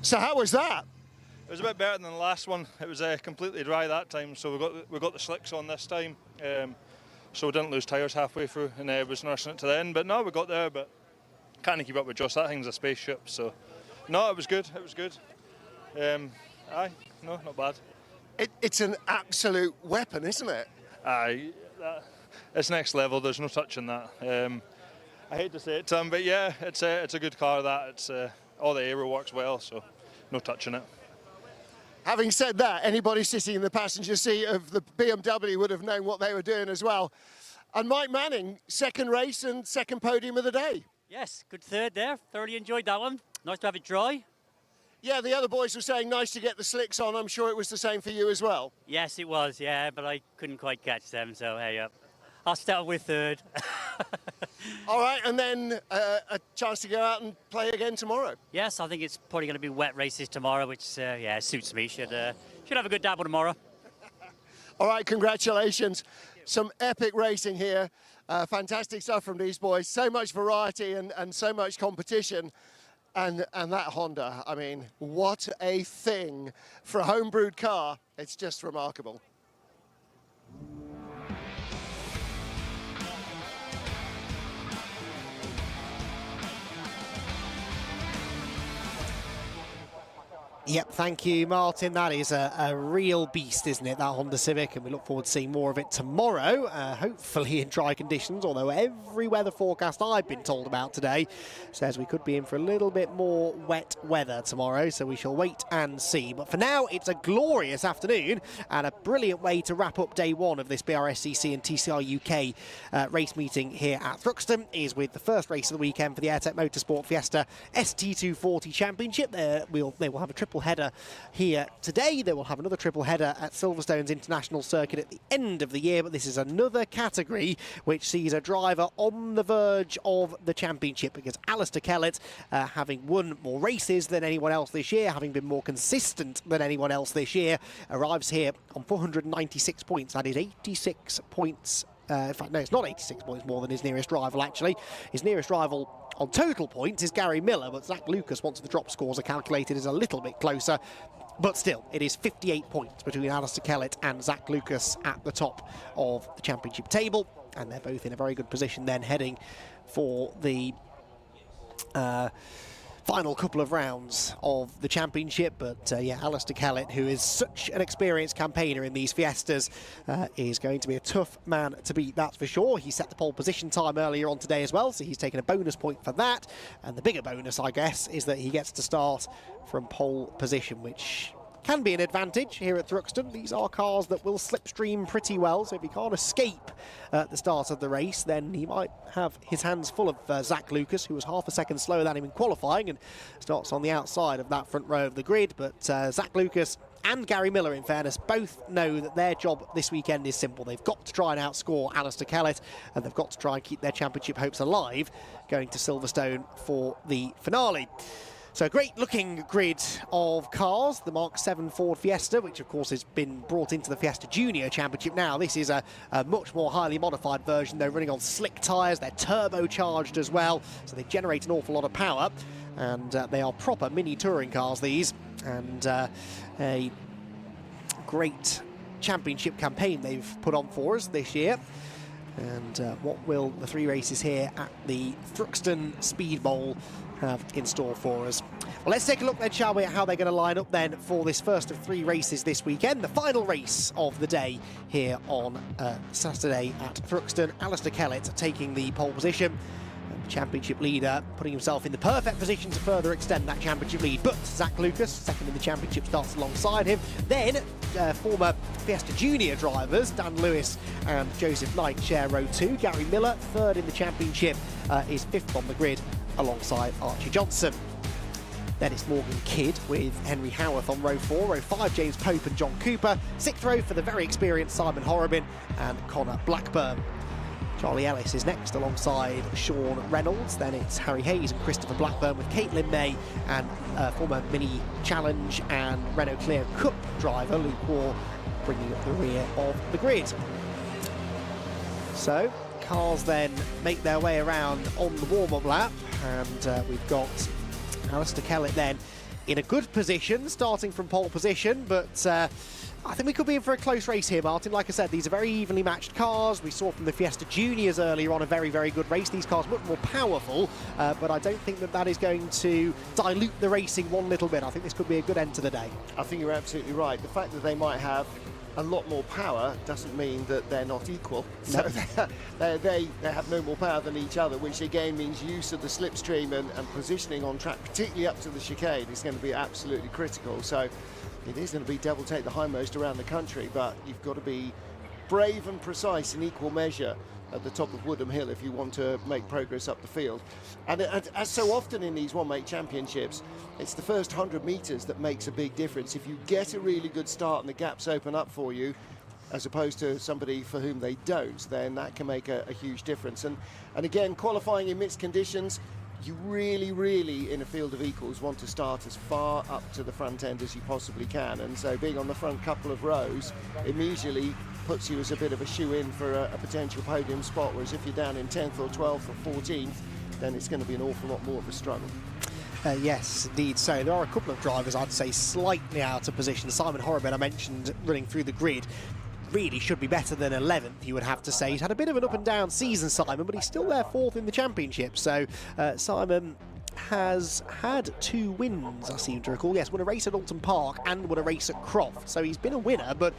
So how was that? It was a bit better than the last one. It was completely dry that time, so we got the slicks on this time. So we didn't lose tyres halfway through, and was nursing it to the end. But no, we got there, but can't keep up with Josh. That thing's a spaceship. So no, it was good. It was good. Aye, no, not bad. It's an absolute weapon, isn't it? Aye, it's next level. There's no touching that. I hate to say it, Tom, but yeah, it's a good car. That it's all the aero works well, so no touching it. Having said that, anybody sitting in the passenger seat of the BMW would have known what they were doing as well. And Mike Manning, second race and second podium of the day. Yes, good third there. Thoroughly enjoyed that one. Nice to have it dry. Yeah, the other boys were saying nice to get the slicks on. I'm sure it was the same for you as well. Yes, it was, yeah, but I couldn't quite catch them, so hey, I'll start with third. All right, and then a chance to go out and play again tomorrow. Yes, I think it's probably going to be wet races tomorrow, which yeah, suits me. Should have a good dabble tomorrow. All right, congratulations. Some epic racing here. Fantastic stuff from these boys. So much variety and so much competition. And that Honda, I mean, what a thing for a homebrewed car. It's just remarkable. Yep, thank you, Martin. That is a real beast, isn't it, that Honda Civic? And we look forward to seeing more of it tomorrow, hopefully in dry conditions, although every weather forecast I've been told about today says we could be in for a little bit more wet weather tomorrow, so we shall wait and see. But for now, it's a glorious afternoon and a brilliant way to wrap up day one of this Brscc and TCR UK race meeting here at Thruxton is with the first race of the weekend for the Airtech Motorsport Fiesta ST240 Championship. They will have a triple header here today. They will have another triple header at Silverstone's International Circuit at the end of the year, but this is another category which sees a driver on the verge of the championship because Alistair Kellett, having won more races than anyone else this year, having been more consistent than anyone else this year, arrives here on 496 points. That is 86 points. In fact, no, it's not 86 points more than his nearest rival, actually. His nearest rival on total points is Gary Miller, but Zach Lucas, once the drop scores are calculated, is a little bit closer. But still, it is 58 points between Alistair Kellett and Zach Lucas at the top of the championship table. And they're both in a very good position then, heading for the final couple of rounds of the championship. But yeah, Alistair Kellett, who is such an experienced campaigner in these Fiestas, is going to be a tough man to beat, that's for sure. He set the pole position time earlier on today as well, so he's taken a bonus point for that. And the bigger bonus, I guess, is that he gets to start from pole position, which can be an advantage here at Thruxton. These are cars that will slipstream pretty well, so if he can't escape at the start of the race, then he might have his hands full of Zach Lucas, who was half a second slower than him in qualifying and starts on the outside of that front row of the grid. But Zach Lucas and Gary Miller, in fairness, both know that their job this weekend is simple. They've got to try and outscore Alistair Kellett, and they've got to try and keep their championship hopes alive going to Silverstone for the finale. So a great looking grid of cars, the Mark 7 Ford Fiesta, which of course has been brought into the Fiesta Junior Championship now. This is a much more highly modified version. They're running on slick tyres, they're turbocharged as well, so they generate an awful lot of power. And they are proper mini touring cars, these, and a great championship campaign they've put on for us this year. And what will the three races here at the Thruxton Speed Bowl have in store for us? Well, let's take a look then, shall we, at how they're going to line up then for this first of three races this weekend. The final race of the day here on Saturday at Thruxton. Alistair Kellett taking the pole position. Championship leader putting himself in the perfect position to further extend that championship lead. But Zach Lucas, second in the championship, starts alongside him. Then former Fiesta Junior drivers Dan Lewis and Joseph Knight share row two. Gary Miller, third in the championship, is fifth on the grid alongside Archie Johnson. Then it's Morgan Kidd with Henry Howarth on row 4. Row 5, James Pope and John Cooper. 6th row for the very experienced Simon Horrobin and Connor Blackburn. Charlie Ellis is next alongside Sean Reynolds. Then it's Harry Hayes and Christopher Blackburn with Caitlin May and former Mini Challenge and Renault Clio Cup driver Luke Waugh bringing up the rear of the grid. So cars then make their way around on the warm-up lap, and we've got Alistair Kellett then in a good position, starting from pole position, but I think we could be in for a close race here, Martin. Like I said, these are very evenly matched cars. We saw from the Fiesta Juniors earlier on a very, very good race. These cars much more powerful, but I don't think that is going to dilute the racing one little bit. I think this could be a good end to the day. I think you're absolutely right. The fact that they might have a lot more power doesn't mean that they're not equal. So they have no more power than each other, which again means use of the slipstream and positioning on track, particularly up to the chicane, is going to be absolutely critical. So it is going to be devil take the hindmost around the country, but you've got to be brave and precise in equal measure at the top of Woodham Hill if you want to make progress up the field. And as so often in these one-make championships, it's the first 100 metres that makes a big difference. If you get a really good start and the gaps open up for you, as opposed to somebody for whom they don't, then that can make a huge difference. And again, qualifying in mixed conditions, you really, in a field of equals, want to start as far up to the front end as you possibly can. And so being on the front couple of rows immediately puts you as a bit of a shoe-in for a potential podium spot, whereas if you're down in 10th or 12th or 14th, then it's going to be an awful lot more of a struggle. Yes, indeed. So there are a couple of drivers, I'd say, slightly out of position. Simon Horrobin, I mentioned, running through the grid, really should be better than 11th, you would have to say. He's had a bit of an up and down season, Simon, but he's still there 4th in the championship. So Simon has had 2 wins, I seem to recall. Yes, won a race at Alton Park and won a race at Croft. So he's been a winner, but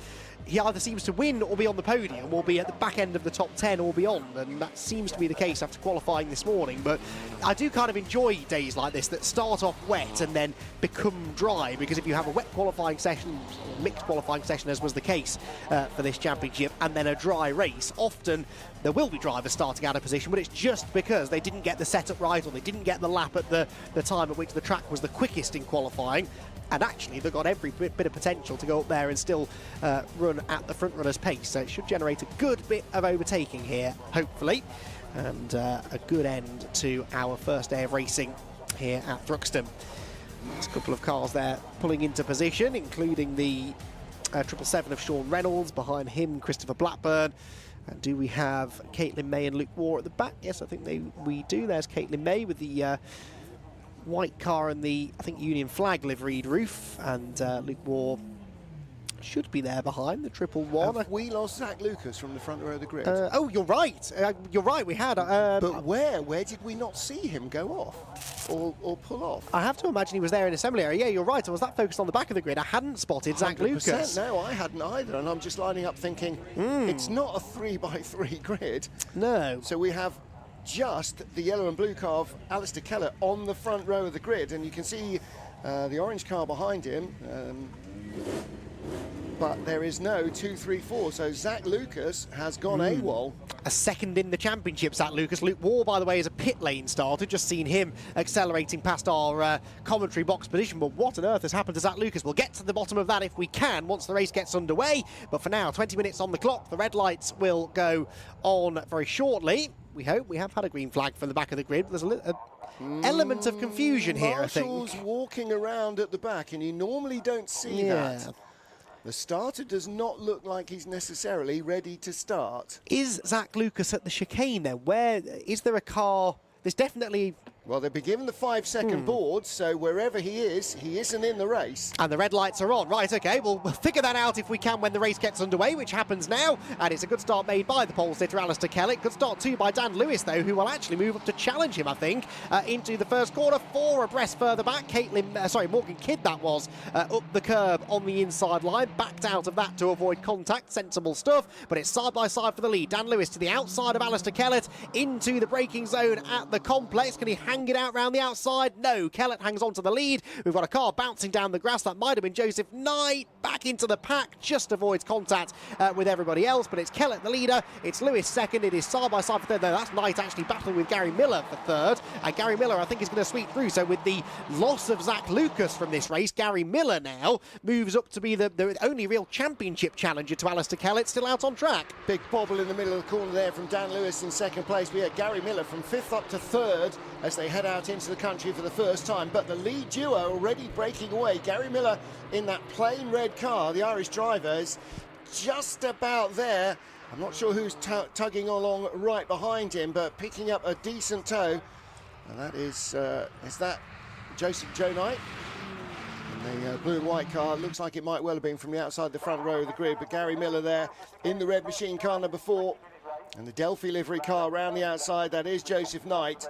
he either seems to win or be on the podium or be at the back end of the top 10 or beyond, and that seems to be the case after qualifying this morning. But I do kind of enjoy days like this that start off wet and then become dry, because if you have a wet qualifying session, mixed qualifying session as was the case for this championship, and then a dry race, often there will be drivers starting out of position, but it's just because they didn't get the setup right or they didn't get the lap at the time at which the track was the quickest in qualifying. And actually, they've got every bit of potential to go up there and still run at the front runner's pace. So it should generate a good bit of overtaking here, hopefully, and a good end to our first day of racing here at Thruxton. There's a couple of cars there pulling into position, including the 777 of Sean Reynolds. Behind him, Christopher Blackburn. And do we have Caitlin May and Luke Waugh at the back? Yes, I think we do. There's Caitlin May with the white car and the, I think, Union flag liveried roof, and Luke Waugh should be there behind the 111. Have we lost Zach Lucas from the front row of the grid? Oh, you're right. You're right, we had. But where? Where did we not see him go off or pull off? I have to imagine he was there in assembly area. Yeah, you're right. I was that focused on the back of the grid. I hadn't spotted Zach Lucas. No, I hadn't either. And I'm just lining up thinking, it's not a 3x3 grid. No. So we have just the yellow and blue car of Alistair Kellett on the front row of the grid, and you can see the orange car behind him, but there is no 2, 3, 4, so Zach Lucas has gone AWOL. A second in the championship, Zach Lucas. Luke Waugh, by the way, is a pit lane starter. Just seen him accelerating past our commentary box position, but what on earth has happened to Zach Lucas? We'll get to the bottom of that if we can once the race gets underway, but for now, 20 minutes on the clock. The red lights will go on very shortly. We hope. We have had a green flag from the back of the grid. There's an element of confusion here, I think. Marshall's walking around at the back, and you normally don't see that. The starter does not look like he's necessarily ready to start. Is Zach Lucas at the chicane then? Where is there a car? There's definitely... Well, they've been given the 5-second board, so wherever he isn't in the race. And the red lights are on. Right, OK, we'll figure that out if we can when the race gets underway, which happens now. And it's a good start made by the pole sitter, Alistair Kellett. Good start too by Dan Lewis, though, who will actually move up to challenge him, I think, into the first corner. 4 abreast further back. Morgan Kidd, that was, up the curb on the inside line. Backed out of that to avoid contact. Sensible stuff. But it's side by side for the lead. Dan Lewis to the outside of Alistair Kellett into the braking zone at the complex. Can he hang bang it out round the outside? No, Kellett hangs on to the lead. We've got a car bouncing down the grass. That might have been Joseph Knight. Back into the pack, just avoids contact with everybody else, but it's Kellett the leader. It's Lewis second. It is side by side for third. No, that's Knight actually battling with Gary Miller for third. And Gary Miller, I think, is going to sweep through. So with the loss of Zach Lucas from this race, Gary Miller now moves up to be the only real championship challenger to Alistair Kellett, still out on track. Big bobble in the middle of the corner there from Dan Lewis in second place. We had Gary Miller from 5th up to 3rd as they head out into the country for the first time. But the lead duo already breaking away. Gary Miller in that plain red car, the Irish driver, is just about there. I'm not sure who's tugging along right behind him, but picking up a decent tow. And that is that Joe Knight? And the blue and white car looks like it might well have been from the outside the front row of the grid, but Gary Miller there in the red machine car number 4. And the Delphi livery car around the outside, that is Joseph Knight.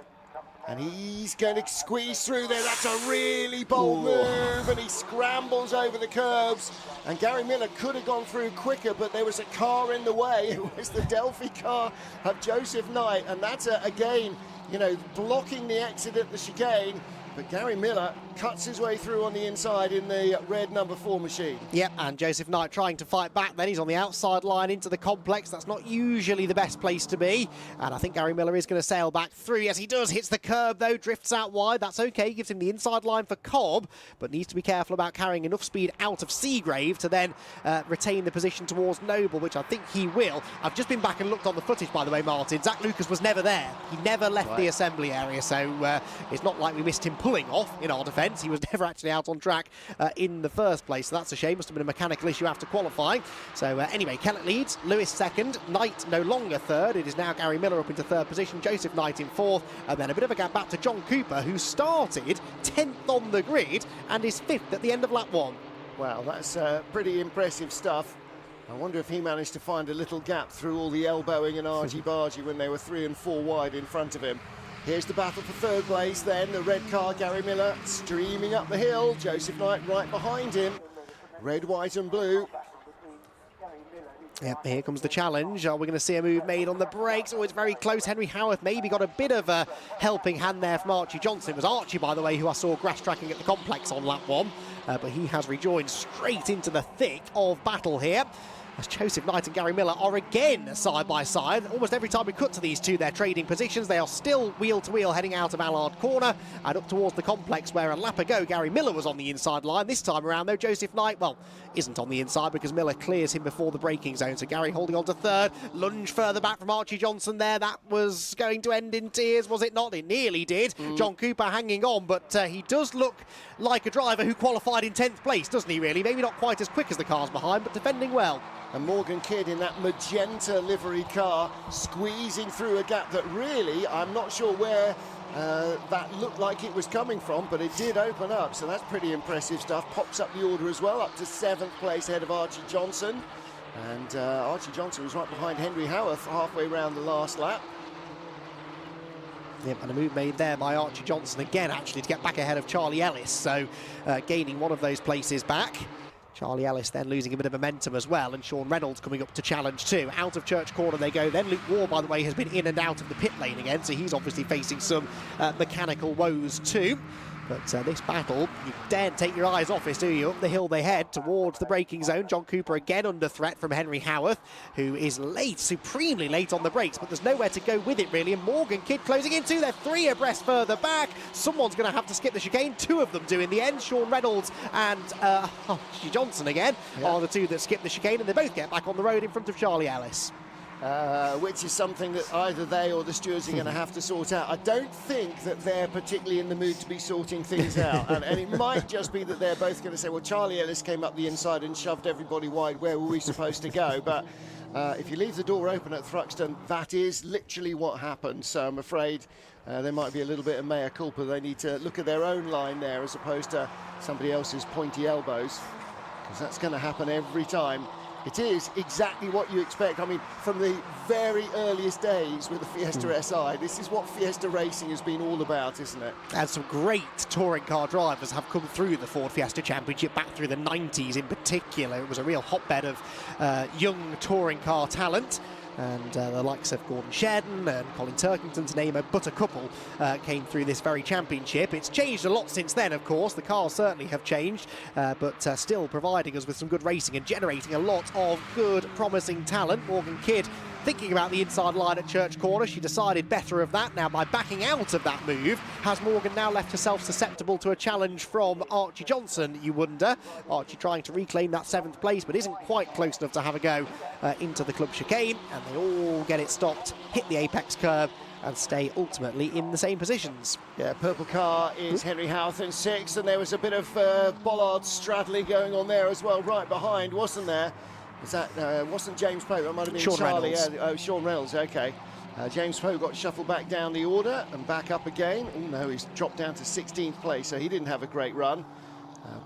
And he's going to squeeze through there. That's a really bold move, and he scrambles over the curbs. And Gary Miller could have gone through quicker, but there was a car in the way. It was the Delphi car of Joseph Knight, and that's, again, you know, blocking the exit at the chicane. But Gary Miller cuts his way through on the inside in the red number 4 machine. Yep, and Joseph Knight trying to fight back then. He's on the outside line into the complex. That's not usually the best place to be. And I think Gary Miller is going to sail back through. Yes, he does. Hits the curb, though. Drifts out wide. That's okay. Gives him the inside line for Cobb, but needs to be careful about carrying enough speed out of Seagrave to then retain the position towards Noble, which I think he will. I've just been back and looked on the footage, by the way, Martin. Zach Lucas was never there. He never left the assembly area, so it's not like we missed him pulling off in our defence. He was never actually out on track in the first place, so that's a shame. Must have been a mechanical issue after qualifying. So anyway, Kellett leads, Lewis second, Knight no longer third. It is now Gary Miller up into third position, Joseph Knight in 4th, and then a bit of a gap back to John Cooper, who started 10th on the grid and is 5th at the end of lap 1. Wow, that's pretty impressive stuff. I wonder if he managed to find a little gap through all the elbowing and argy-bargy when they were 3 and 4 wide in front of him. Here's the battle for third place then. The red car, Gary Miller, streaming up the hill. Joseph Knight right behind him. Red, white and blue. Yep, here comes the challenge. Are we going to see a move made on the brakes? Oh, it's very close. Henry Howarth maybe got a bit of a helping hand there from Archie Johnson. It was Archie, by the way, who I saw grass tracking at the complex on lap 1. But he has rejoined straight into the thick of battle here, as Joseph Knight and Gary Miller are again side by side. Almost every time we cut to these two, they're trading positions. They are still wheel to wheel heading out of Allard Corner and up towards the complex, where a lap ago Gary Miller was on the inside line. This time around, though, Joseph Knight, well, isn't on the inside because Miller clears him before the braking zone. So Gary holding on to third. Lunge further back from Archie Johnson there. That was going to end in tears, was it not? It nearly did. John Cooper hanging on, but he does look like a driver who qualified in 10th place, doesn't he, really? Maybe not quite as quick as the cars behind, but defending well. And Morgan Kidd in that magenta livery car, squeezing through a gap that really, I'm not sure where that looked like it was coming from, but it did open up, so that's pretty impressive stuff. Pops up the order as well, up to 7th place ahead of Archie Johnson. And Archie Johnson was right behind Henry Howarth halfway round the last lap. Yep, and a move made there by Archie Johnson again, actually, to get back ahead of Charlie Ellis, so gaining one of those places back. Charlie Ellis then losing a bit of momentum as well, and Sean Reynolds coming up to challenge too. Out of Church Corner they go then. Luke Waugh, by the way, has been in and out of the pit lane again, so he's obviously facing some mechanical woes too. But this battle, you daren't take your eyes off it, do you? Up the hill they head towards the braking zone. John Cooper again under threat from Henry Howarth, who is late, supremely late on the brakes, but there's nowhere to go with it really. And Morgan Kidd closing in too. They're 3 abreast further back. Someone's going to have to skip the chicane. 2 of them do in the end. Sean Reynolds and Archie Johnson again are the 2 that skip the chicane, and they both get back on the road in front of Charlie Ellis. Which is something that either they or the stewards are going to have to sort out. I don't think that they're particularly in the mood to be sorting things out, and it might just be that they're both going to say, well, Charlie Ellis came up the inside and shoved everybody wide, where were we supposed to go? But if you leave the door open at Thruxton, that is literally what happened. So I'm afraid there might be a little bit of mea culpa. They need to look at their own line there as opposed to somebody else's pointy elbows, because that's going to happen every time. It is exactly what you expect. I mean, from the very earliest days with the Fiesta SI, this is what Fiesta racing has been all about, isn't it? And some great touring car drivers have come through the Ford Fiesta Championship back through the 90s in particular. It was a real hotbed of young touring car talent. And the likes of Gordon Sheridan and Colin Turkington, to name but a couple, came through this very championship. It's changed a lot since then, of course. The cars certainly have changed, but still providing us with some good racing and generating a lot of good, promising talent. Morgan Kidd thinking about the inside line at Church Corner. She decided better of that. Now, by backing out of that move, has Morgan now left herself susceptible to a challenge from Archie Johnson, you wonder? Archie trying to reclaim that 7th place, but isn't quite close enough to have a go into the club chicane, and they all get it stopped, hit the apex curve, and stay ultimately in the same positions. Yeah, purple car is Henry Howarth in 6th, and there was a bit of bollard straddling going on there as well, right behind, wasn't there? Is that, wasn't James Pope, that might have been Sean Charlie. Reynolds. Oh, Sean Reynolds, okay. James Pope got shuffled back down the order and back up again. Oh no, he's dropped down to 16th place, so he didn't have a great run.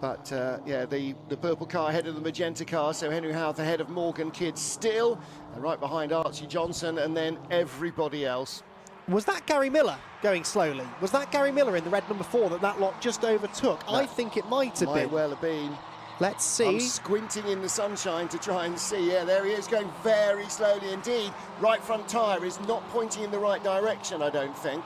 Yeah, the purple car ahead of the magenta car, so Henry Howarth ahead of Morgan Kidd still, right behind Archie Johnson, and then everybody else. Was that Gary Miller going slowly? Was that Gary Miller in the red number 4 that lot just overtook? I think it might have been. Might well have been. Let's see. I'm squinting in the sunshine to try and see. Yeah, there he is, going very slowly indeed. Right front tyre is not pointing in the right direction, I don't think.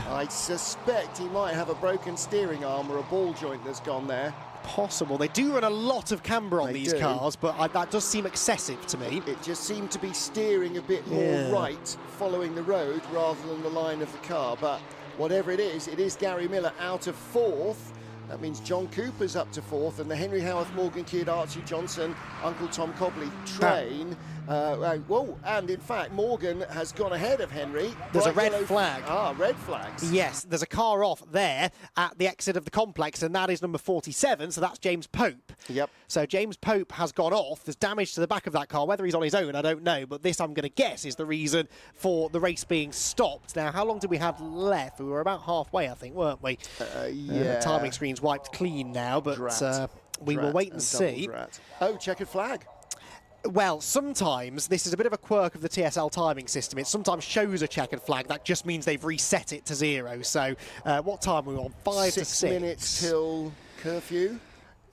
I suspect he might have a broken steering arm or a ball joint that's gone there. Possible. They do run a lot of camber on these cars, but that does seem excessive to me. It just seemed to be steering a bit more right, following the road rather than the line of the car. But whatever it is Gary Miller out of 4th. That means John Cooper's up to 4th, and the Henry Howarth, Morgan Kidd, Archie Johnson, Uncle Tom Cobley train. Whoa, and in fact, Morgan has gone ahead of Henry. There's a red flag. Ah, red flags. Yes, there's a car off there at the exit of the complex, and that is number 47, so that's James Pope. Yep. So James Pope has gone off. There's damage to the back of that car. Whether he's on his own, I don't know, but this, I'm going to guess, is the reason for the race being stopped. Now, how long did we have left? We were about halfway, I think, weren't we? Yeah. The timing screen's wiped clean now, but we will wait and see. Oh, checkered flag. Well, sometimes this is a bit of a quirk of the TSL timing system. It sometimes shows a checkered flag. That just means they've reset it to 0. So what time are we on? 5 to 6. 6 minutes till curfew.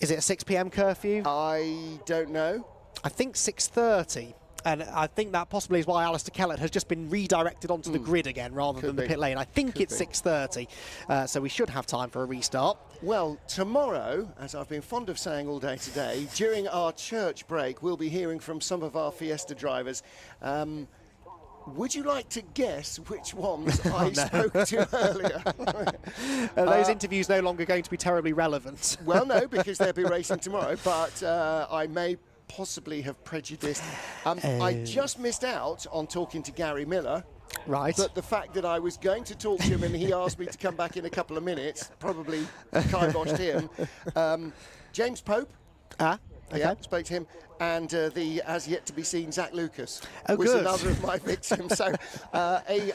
Is it a 6 p.m. curfew? I don't know. I think 6:30. And I think that possibly is why Alistair Kellett has just been redirected onto the grid again rather than the pit lane. I think it's 6:30, so we should have time for a restart. Well, tomorrow, as I've been fond of saying all day today, during our church break, we'll be hearing from some of our Fiesta drivers. Would you like to guess which ones I spoke to earlier? Are those interviews no longer going to be terribly relevant? Well, no, because they'll be racing tomorrow, but I may possibly have prejudiced. I just missed out on talking to Gary Miller. Right. But the fact that I was going to talk to him and he asked me to come back in a couple of minutes probably kiboshed him. James Pope. Okay. Yeah, spoke to him. And the as-yet-to-be-seen Zach Lucas was good. another of my victims. So a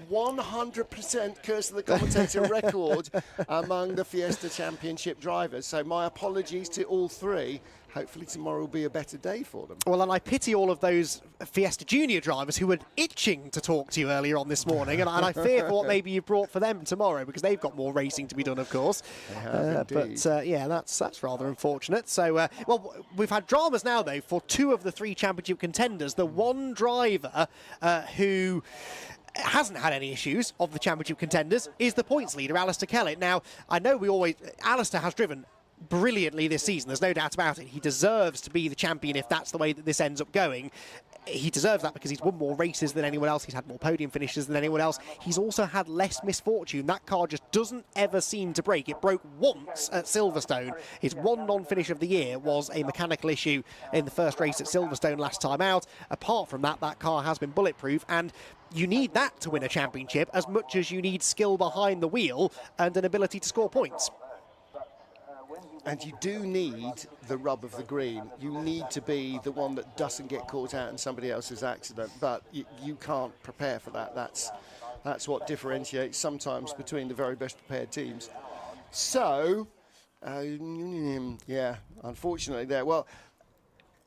100% curse of the commentator record among the Fiesta Championship drivers. So my apologies to all three. Hopefully tomorrow will be a better day for them. Well, and I pity all of those Fiesta Junior drivers who were itching to talk to you earlier on this morning, and I fear for what maybe you've brought for them tomorrow, because they've got more racing to be done, of course. They have, but yeah, that's rather unfortunate. So, well, we've had dramas now, though, for 2 of the 3 championship contenders. The one driver who hasn't had any issues of the championship contenders is the points leader, Alistair Kellett. Now, I know Alistair has driven brilliantly this season, there's no doubt about it. He deserves to be the champion if that's the way that this ends up going. He deserves that because he's won more races than anyone else. He's had more podium finishes than anyone else. He's also had less misfortune. That car just doesn't ever seem to break. It broke once at Silverstone. His one non-finish of the year was a mechanical issue in the first race at Silverstone last time out. Apart from that, that car has been bulletproof, and you need that to win a championship as much as you need skill behind the wheel and an ability to score points. And you do need the rub of the green. You need to be the one that doesn't get caught out in somebody else's accident. But you can't prepare for that. That's what differentiates sometimes between the very best prepared teams. So, yeah, unfortunately there. Well,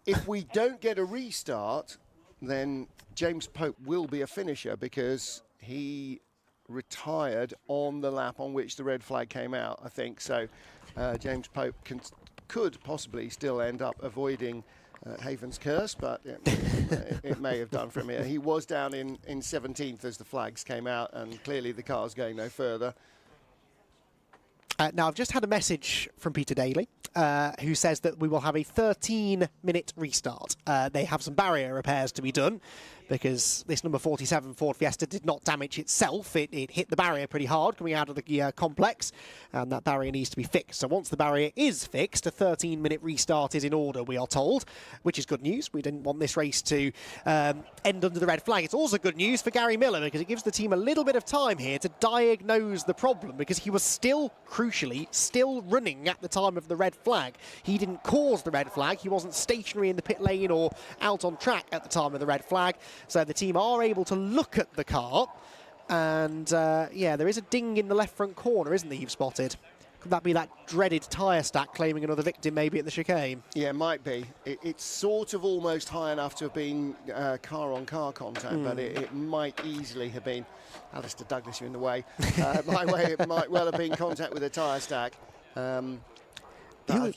if we don't get a restart, then James Pope will be a finisher because he retired on the lap on which the red flag came out, I think. So James Pope could possibly still end up avoiding Haven's curse, but it may have done for him. He was down in 17th as the flags came out, and clearly the car's going no further. Now, I've just had a message from Peter Daly, who says that we will have a 13-minute restart. They have some barrier repairs to be done, because this number 47 Ford Fiesta did not damage itself. It hit the barrier pretty hard coming out of the complex, and that barrier needs to be fixed. So once the barrier is fixed, a 13-minute restart is in order, we are told, which is good news. We didn't want this race to end under the red flag. It's also good news for Gary Miller, because it gives the team a little bit of time here to diagnose the problem, because he was still, crucially, still running at the time of the red flag. He didn't cause the red flag. He wasn't stationary in the pit lane or out on track at the time of the red flag. So the team are able to look at the car, and yeah, there is a ding in the left front corner, isn't there, you've spotted? Could that be that dreaded tyre stack claiming another victim maybe at the chicane? Yeah, it might be. It's sort of almost high enough to have been car-on-car contact, but it might easily have been, Alistair Douglas, you're in the way, my way, it might well have been contact with a tyre stack.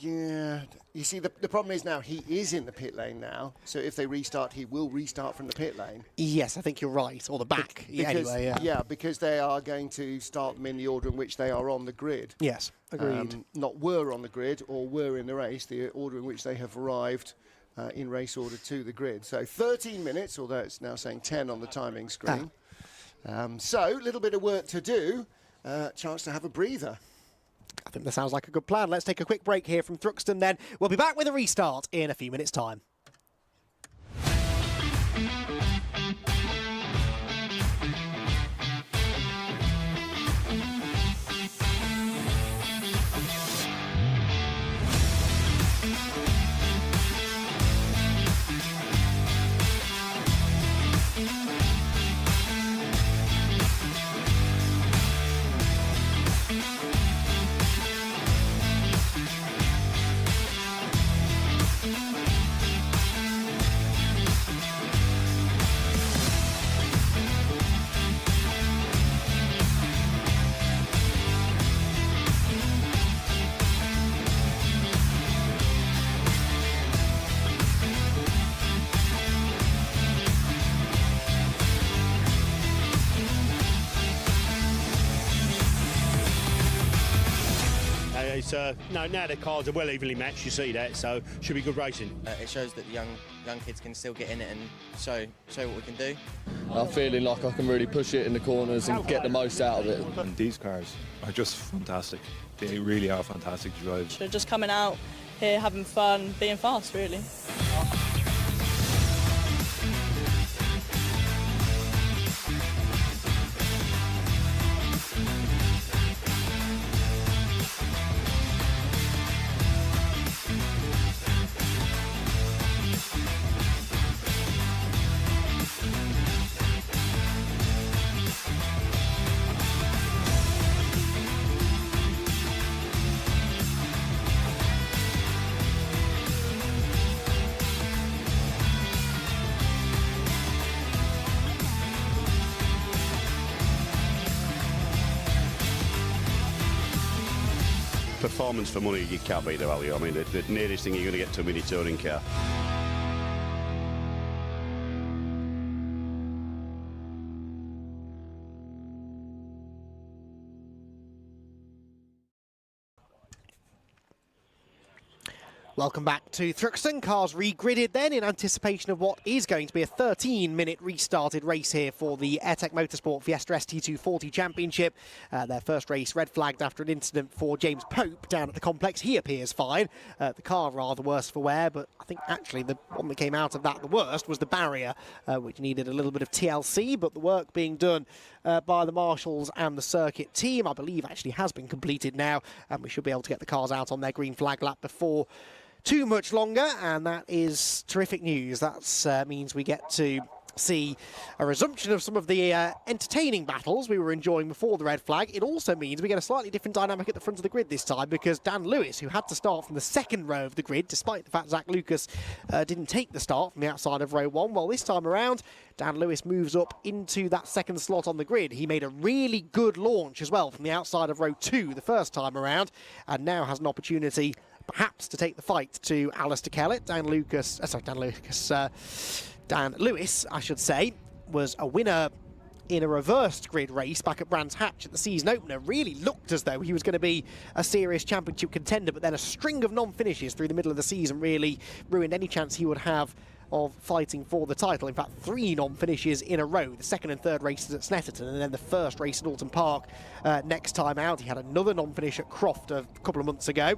Yeah, you see, the problem is now he is in the pit lane now, so if they restart, he will restart from the pit lane. Yes, I think you're right, or the back, anyway, yeah. Yeah, because they are going to start them in the order in which they are on the grid. Yes, agreed. Not were on the grid or were in the race, the order in which they have arrived in race order to the grid. So 13 minutes, although it's now saying 10 on the timing screen. So, a little bit of work to do, chance to have a breather. I think that sounds like a good plan. Let's take a quick break here from Thruxton then. We'll be back with a restart in a few minutes' time. Now the cars are well evenly matched, you see that, so should be good racing. It shows that the young kids can still get in it and show what we can do. I'm feeling like I can really push it in the corners and get the most out of it. And these cars are just fantastic. They really are fantastic to drive. So just coming out here, having fun, being fast, really. Performance for money, you can't beat the value. I mean, the nearest thing you're going to get to a mini touring car. Welcome back to Thruxton. Cars regridded then in anticipation of what is going to be a 13-minute restarted race here for the Airtech Motorsport Fiesta ST240 Championship. Their first race red flagged after an incident for James Pope down at the complex. He appears fine. The car rather worse for wear, but I think actually the one that came out of that the worst was the barrier, which needed a little bit of TLC, but the work being done by the marshals and the circuit team, I believe, actually has been completed now, and we should be able to get the cars out on their green flag lap before too much longer, and that is terrific news. That means we get to see a resumption of some of the entertaining battles we were enjoying before the red flag. It also means we get a slightly different dynamic at the front of the grid this time, because Dan Lewis, who had to start from the second row of the grid, despite the fact Zach Lucas didn't take the start from the outside of row one, well, this time around, Dan Lewis moves up into that second slot on the grid. He made a really good launch as well from the outside of row two the first time around, and now has an opportunity perhaps to take the fight to Alistair Kellett. Dan Lewis, I should say, was a winner in a reversed grid race back at Brands Hatch at the season opener. Really looked as though he was going to be a serious championship contender, but then a string of non-finishes through the middle of the season really ruined any chance he would have of fighting for the title. In fact, 3 non-finishes in a row. The second and third races at Snetterton, and then the first race at Alton Park next time out. He had another non-finish at Croft a couple of months ago,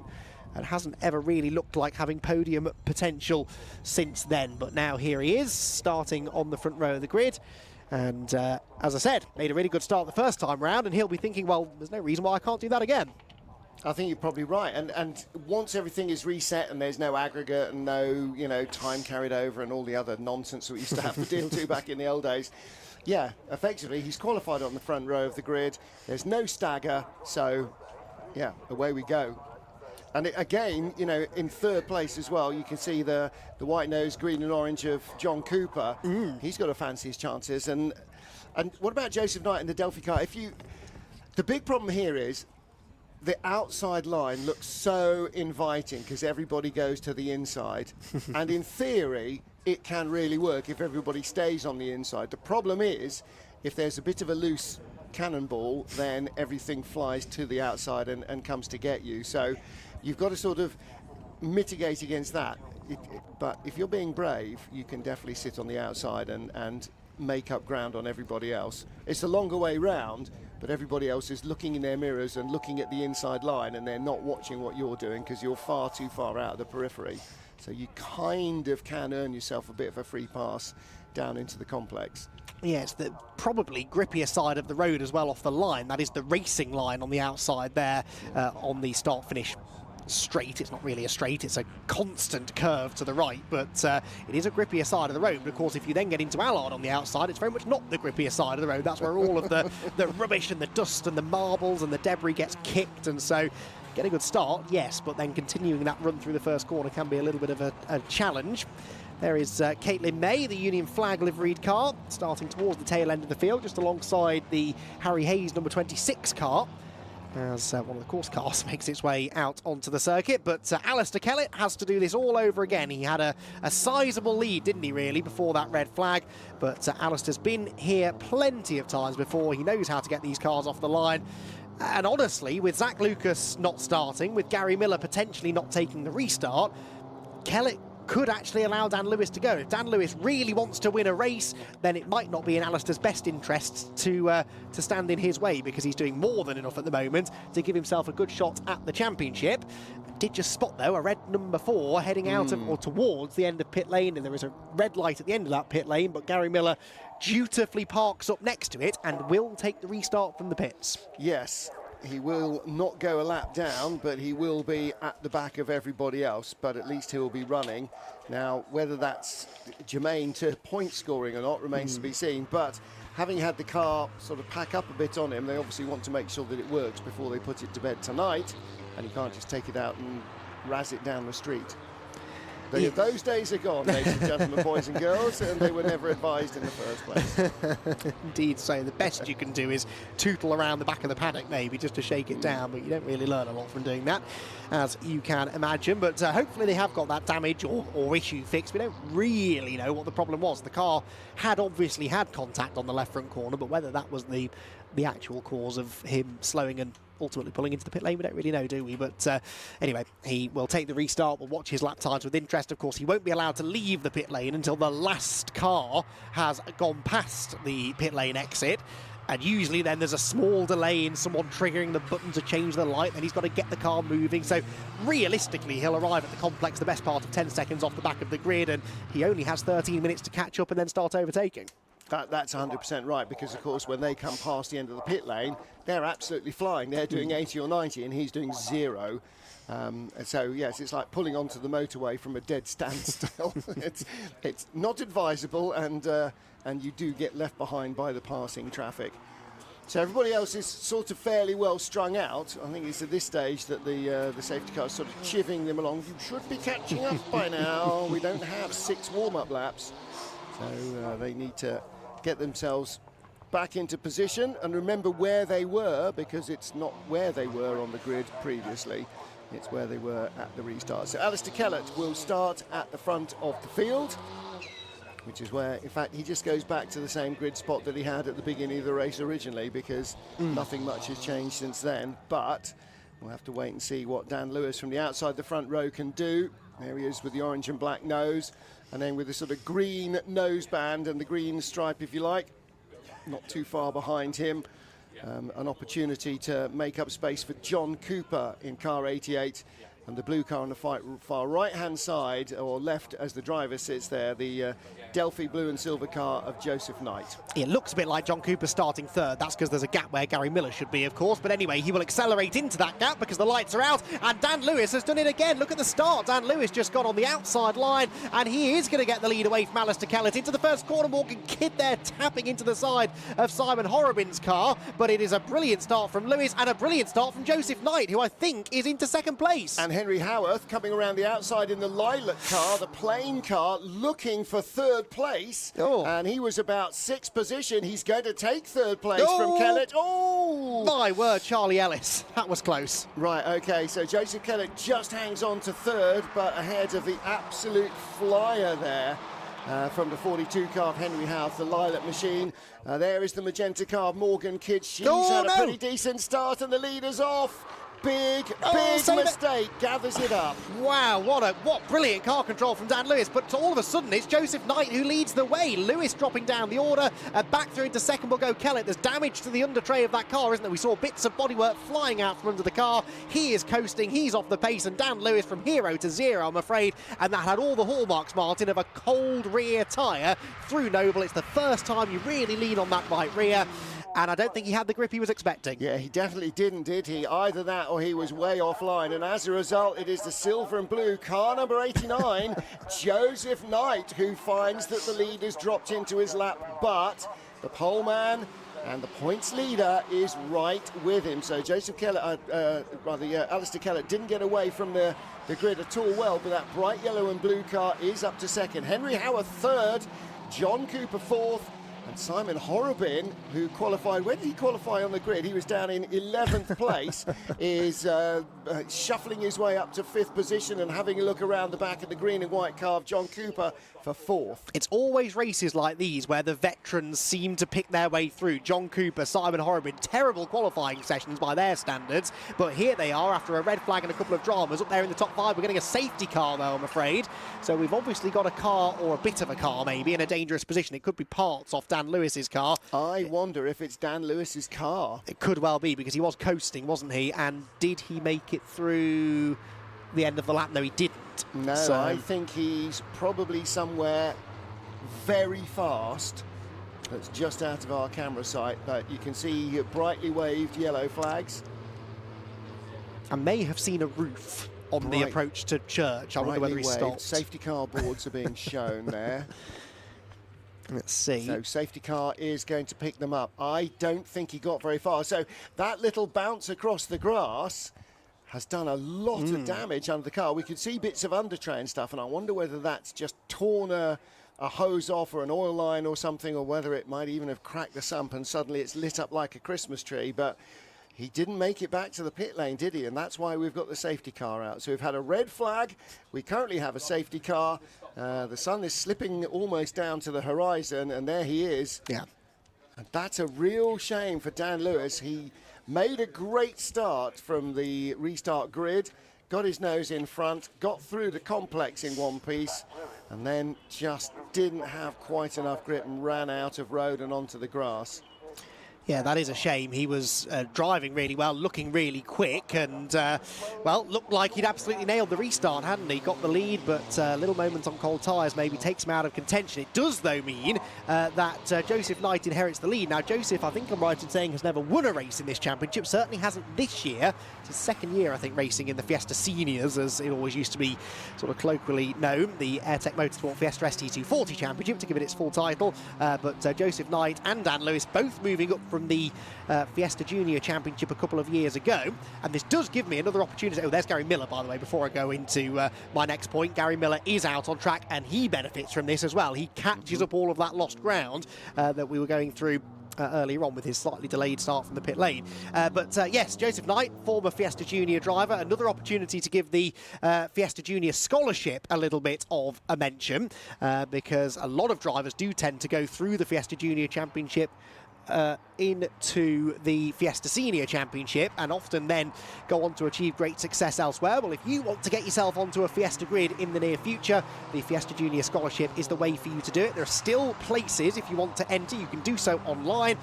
and hasn't ever really looked like having podium potential since then. But now here he is, starting on the front row of the grid. And as I said, made a really good start the first time round, and he'll be thinking, well, there's no reason why I can't do that again. I think you're probably right. And once everything is reset and there's no aggregate and no, time carried over and all the other nonsense we used to have to deal to back in the old days, yeah, effectively, he's qualified on the front row of the grid. There's no stagger, so, yeah, away we go. And again, in third place as well, you can see the white nose, green and orange of John Cooper. He's got to fancy his chances. And what about Joseph Knight in the Delphi car? The big problem here is the outside line looks so inviting because everybody goes to the inside. And in theory, it can really work if everybody stays on the inside. The problem is, if there's a bit of a loose cannonball, then everything flies to the outside and comes to get you. So you've got to sort of mitigate against that. But if you're being brave, you can definitely sit on the outside and make up ground on everybody else. It's a longer way round, but everybody else is looking in their mirrors and looking at the inside line, and they're not watching what you're doing because you're far too far out of the periphery. So you kind of can earn yourself a bit of a free pass down into the complex. Yeah, it's the probably grippier side of the road as well off the line. That is the racing line on the outside there on the start-finish straight. It's not really a straight, it's a constant curve to the right, but it is a grippier side of the road. But of course, if you then get into Allard on the outside, it's very much not the grippier side of the road. That's where all of the rubbish and the dust and the marbles and the debris gets kicked, and so get a good start, yes, but then continuing that run through the first corner can be a little bit of a challenge. There is Caitlin May, the Union Flag liveried car, starting towards the tail end of the field, just alongside the Harry Hayes number 26 car, as one of the course cars makes its way out onto the circuit. But Alistair Kellett has to do this all over again. He had a sizable lead, didn't he, really, before that red flag. But Alistair's been here plenty of times before. He knows how to get these cars off the line. And honestly, with Zach Lucas not starting, with Gary Miller potentially not taking the restart, Kellett could actually allow Dan Lewis to go. If Dan Lewis really wants to win a race, then it might not be in Alistair's best interest to stand in his way, because he's doing more than enough at the moment to give himself a good shot at the championship. Did just spot, though, a red number 4 heading out of or towards the end of pit lane, and there is a red light at the end of that pit lane, but Gary Miller dutifully parks up next to it and will take the restart from the pits. Yes. He will not go a lap down, but he will be at the back of everybody else, but at least he'll be running. Now, whether that's germane to point scoring or not remains to be seen, but having had the car sort of pack up a bit on him, they obviously want to make sure that it works before they put it to bed tonight, and you can't just take it out and razz it down the street. Those days are gone, ladies and gentlemen, boys and girls, and they were never advised in the first place. Indeed, so the best you can do is tootle around the back of the paddock, maybe, just to shake it down, but you don't really learn a lot from doing that, as you can imagine. But hopefully they have got that damage or issue fixed. We don't really know what the problem was. The car had obviously had contact on the left front corner, but whether that was the actual cause of him slowing and ultimately pulling into the pit lane, we don't really know, do we? But anyway, he will take the restart. We'll watch his lap times with interest. Of course, he won't be allowed to leave the pit lane until the last car has gone past the pit lane exit. And usually then there's a small delay in someone triggering the button to change the light, then he's got to get the car moving. So realistically, he'll arrive at the complex the best part of 10 seconds off the back of the grid, and he only has 13 minutes to catch up and then start overtaking. That's 100% right, because of course when they come past the end of the pit lane, they're absolutely flying. They're doing 80 or 90 and he's doing 0. And so yes, it's like pulling onto the motorway from a dead standstill. it's not advisable, and you do get left behind by the passing traffic. So everybody else is sort of fairly well strung out. I think it's at this stage that the safety car is sort of chivvying them along. You should be catching up by now. We don't have 6 warm-up laps. So they need to get themselves back into position and remember where they were, because it's not where they were on the grid previously. It's where they were at the restart. So Alistair Kellett will start at the front of the field, which is where, in fact, he just goes back to the same grid spot that he had at the beginning of the race originally, because nothing much has changed since then. But we'll have to wait and see what Dan Lewis from the outside the front row can do. There he is with the orange and black nose, and then with the sort of green noseband and the green stripe, if you like, not too far behind him. An opportunity to make up space for John Cooper in car 88, and the blue car on the far right-hand side, or left as the driver sits there, the Delphi blue and silver car of Joseph Knight. It looks a bit like John Cooper starting third. That's because there's a gap where Gary Miller should be, of course. But anyway, he will accelerate into that gap because the lights are out. And Dan Lewis has done it again. Look at the start. Dan Lewis just got on the outside line, and he is going to get the lead away from Alistair Kellett into the first corner. Morgan Kidd there tapping into the side of Simon Horrobin's car. But it is a brilliant start from Lewis and a brilliant start from Joseph Knight, who I think is into second place. And Henry Howarth coming around the outside in the lilac car, the plain car, looking for third place. And he was about 6th position. He's going to take third place from Kellett. Oh! My word, Charlie Ellis. That was close. Right, OK, so Joseph Kellett just hangs on to third, but ahead of the absolute flyer there. From the 42 car of Henry Howarth, the lilac machine. There is the magenta car of Morgan Kidd. She's had a pretty decent start, and the leader's off. Big mistake, gathers it up. Wow, what brilliant car control from Dan Lewis, but all of a sudden it's Joseph Knight who leads the way. Lewis dropping down the order, back through into second will go Kellett. There's damage to the under tray of that car, isn't there? We saw bits of bodywork flying out from under the car. He is coasting, he's off the pace, and Dan Lewis from hero to zero, I'm afraid, and that had all the hallmarks, Martin, of a cold rear tyre through Noble. It's the first time you really lean on that right rear. And I don't think he had the grip he was expecting. Yeah, he definitely didn't, did he? Either that or he was way offline. And as a result, it is the silver and blue car number 89, Joseph Knight, who finds that the lead has dropped into his lap. But the pole man and the points leader is right with him. So Joseph Kellett, Alistair Kellett didn't get away from the grid at all well, but that bright yellow and blue car is up to second. Henry Howarth third, John Cooper fourth, and Simon Horrobin, who qualified, when did he qualify on the grid? He was down in 11th place, is shuffling his way up to 5th position and having a look around the back of the green and white car of John Cooper for 4th. It's always races like these where the veterans seem to pick their way through. John Cooper, Simon Horrobin, terrible qualifying sessions by their standards, but here they are after a red flag and a couple of dramas up there in the top 5. We're getting a safety car though, I'm afraid. So we've obviously got a car, or a bit of a car maybe, in a dangerous position. It could be parts off Dan Lewis's car. I wonder if it's Dan Lewis's car. It could well be, because he was coasting, wasn't he? And did he make it through the end of the lap? No, he didn't. No, so I think he's probably somewhere very fast. That's just out of our camera sight, but you can see brightly waved yellow flags. I may have seen a roof on the approach to church. I wonder whether he stopped. Safety car boards are being shown there. Let's see. So safety car is going to pick them up. I don't think he got very far. So that little bounce across the grass has done a lot of damage under the car. We could see bits of undertray and stuff, and I wonder whether that's just torn a hose off or an oil line or something, or whether it might even have cracked the sump and suddenly it's lit up like a Christmas tree. But he didn't make it back to the pit lane, did he? And that's why we've got the safety car out. So we've had a red flag. We currently have a safety car. The sun is slipping almost down to the horizon, and there he is. Yeah. And that's a real shame for Dan Lewis. He made a great start from the restart grid, got his nose in front, got through the complex in one piece, and then just didn't have quite enough grip and ran out of road and onto the grass. Yeah, that is a shame. He was driving really well, looking really quick, and, well, looked like he'd absolutely nailed the restart, hadn't he? Got the lead, but a little moment on cold tyres maybe takes him out of contention. It does, though, mean that Joseph Knight inherits the lead. Now, Joseph, I think I'm right in saying, has never won a race in this championship, certainly hasn't this year. It's his second year, I think, racing in the Fiesta Seniors, as it always used to be sort of colloquially known, the Airtech Motorsport Fiesta ST240 Championship, to give it its full title. But Joseph Knight and Dan Lewis both moving up from the Fiesta Junior Championship a couple of years ago, and this does give me another opportunity. Oh, there's Gary Miller, by the way, before I go into my next point. Gary Miller is out on track, and he benefits from this as well. He catches up all of that lost ground that we were going through earlier on with his slightly delayed start from the pit lane. But yes, Joseph Knight, former Fiesta Junior driver, another opportunity to give the Fiesta Junior scholarship a little bit of a mention, because a lot of drivers do tend to go through the Fiesta Junior Championship into the Fiesta Senior Championship and often then go on to achieve great success elsewhere. Well, if you want to get yourself onto a Fiesta grid in the near future, the Fiesta Junior Scholarship is the way for you to do it. There are still places if you want to enter. You can do so online.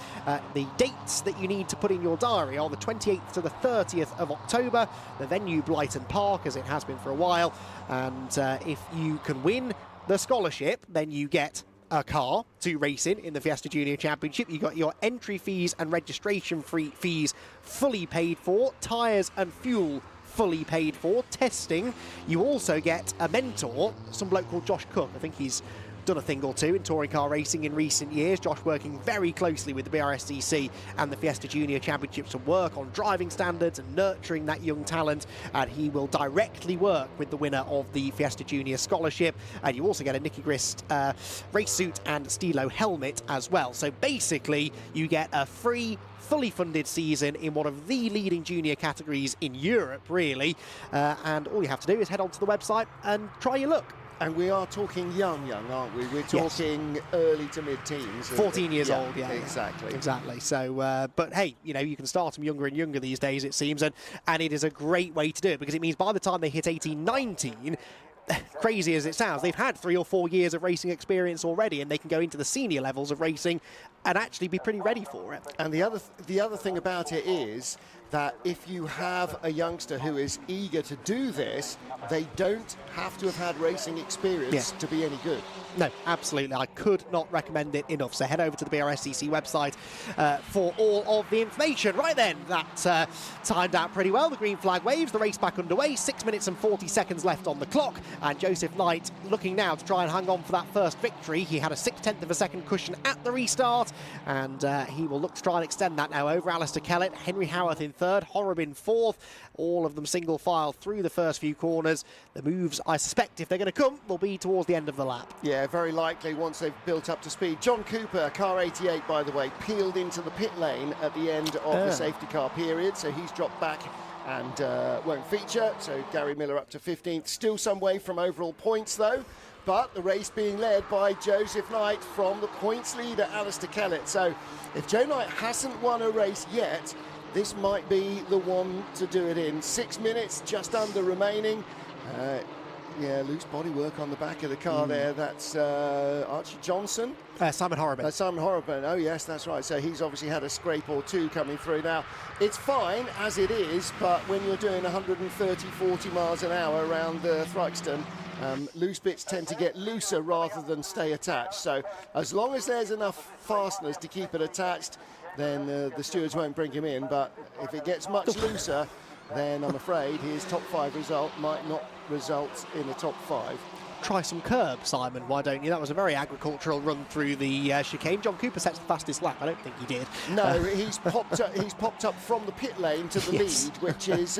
The dates that you need to put in your diary are the 28th to the 30th of October. The venue, Blighton Park, as it has been for a while. And if you can win the scholarship, then you get a car to race in the Fiesta Junior Championship. You got your entry fees and registration fees fully paid for, tyres and fuel fully paid for, testing. You also get a mentor, some bloke called Josh Cook. I think he's done a thing or two in touring car racing in recent years. Josh working very closely with the Brscc and the Fiesta Junior Championships to work on driving standards and nurturing that young talent, and he will directly work with the winner of the Fiesta Junior Scholarship. And you also get a Nicky Grist race suit and Stilo helmet as well. So basically you get a free, fully funded season in one of the leading junior categories in Europe, really. And all you have to do is head onto the website and try your luck. And we are talking young, aren't we? We're talking early to mid-teens. 14 years old, yeah. Exactly. Exactly. So, but hey, you know, you can start them younger and younger these days, it seems, and it is a great way to do it, because it means by the time they hit 18, 19, crazy as it sounds, they've had 3 or 4 years of racing experience already, and they can go into the senior levels of racing and actually be pretty ready for it. And the other thing about it is that if you have a youngster who is eager to do this, they don't have to have had racing experience to be any good. No, absolutely. I could not recommend it enough. So head over to the Brscc website for all of the information. Right then, that timed out pretty well. The green flag waves, the race back underway. 6 minutes and 40 seconds left on the clock. And Joseph Knight looking now to try and hang on for that first victory. He had a 0.6 of a second cushion at the restart, and he will look to try and extend that now over Alistair Kellett, Henry Howarth in third, Horrobin fourth. All of them single file through the first few corners. The moves, I suspect, if they're going to come, will be towards the end of the lap. Yeah, very likely once they've built up to speed. John Cooper, car 88, by the way, peeled into the pit lane at the end of the safety car period, so he's dropped back and won't feature. So Gary Miller up to 15th. Still some way from overall points, though. But the race being led by Joseph Knight from the points leader, Alistair Kellett. So if Joe Knight hasn't won a race yet, this might be the one to do it in. 6 minutes just under remaining. Yeah, loose bodywork on the back of the car there. That's Archie Johnson. Simon Horrobin. Simon Horrobin. Oh, yes, that's right. So he's obviously had a scrape or two coming through. Now, it's fine as it is, but when you're doing 130, 40 miles an hour around Thruxton, loose bits tend to get looser rather than stay attached. So as long as there's enough fasteners to keep it attached, then the stewards won't bring him in. But if it gets much looser, then I'm afraid his top 5 result might not result in the top 5. Try some curb, Simon, why don't you? That was a very agricultural run through the chicane. John Cooper sets the fastest lap. I don't think he did. No, he's popped up from the pit lane to the lead, which is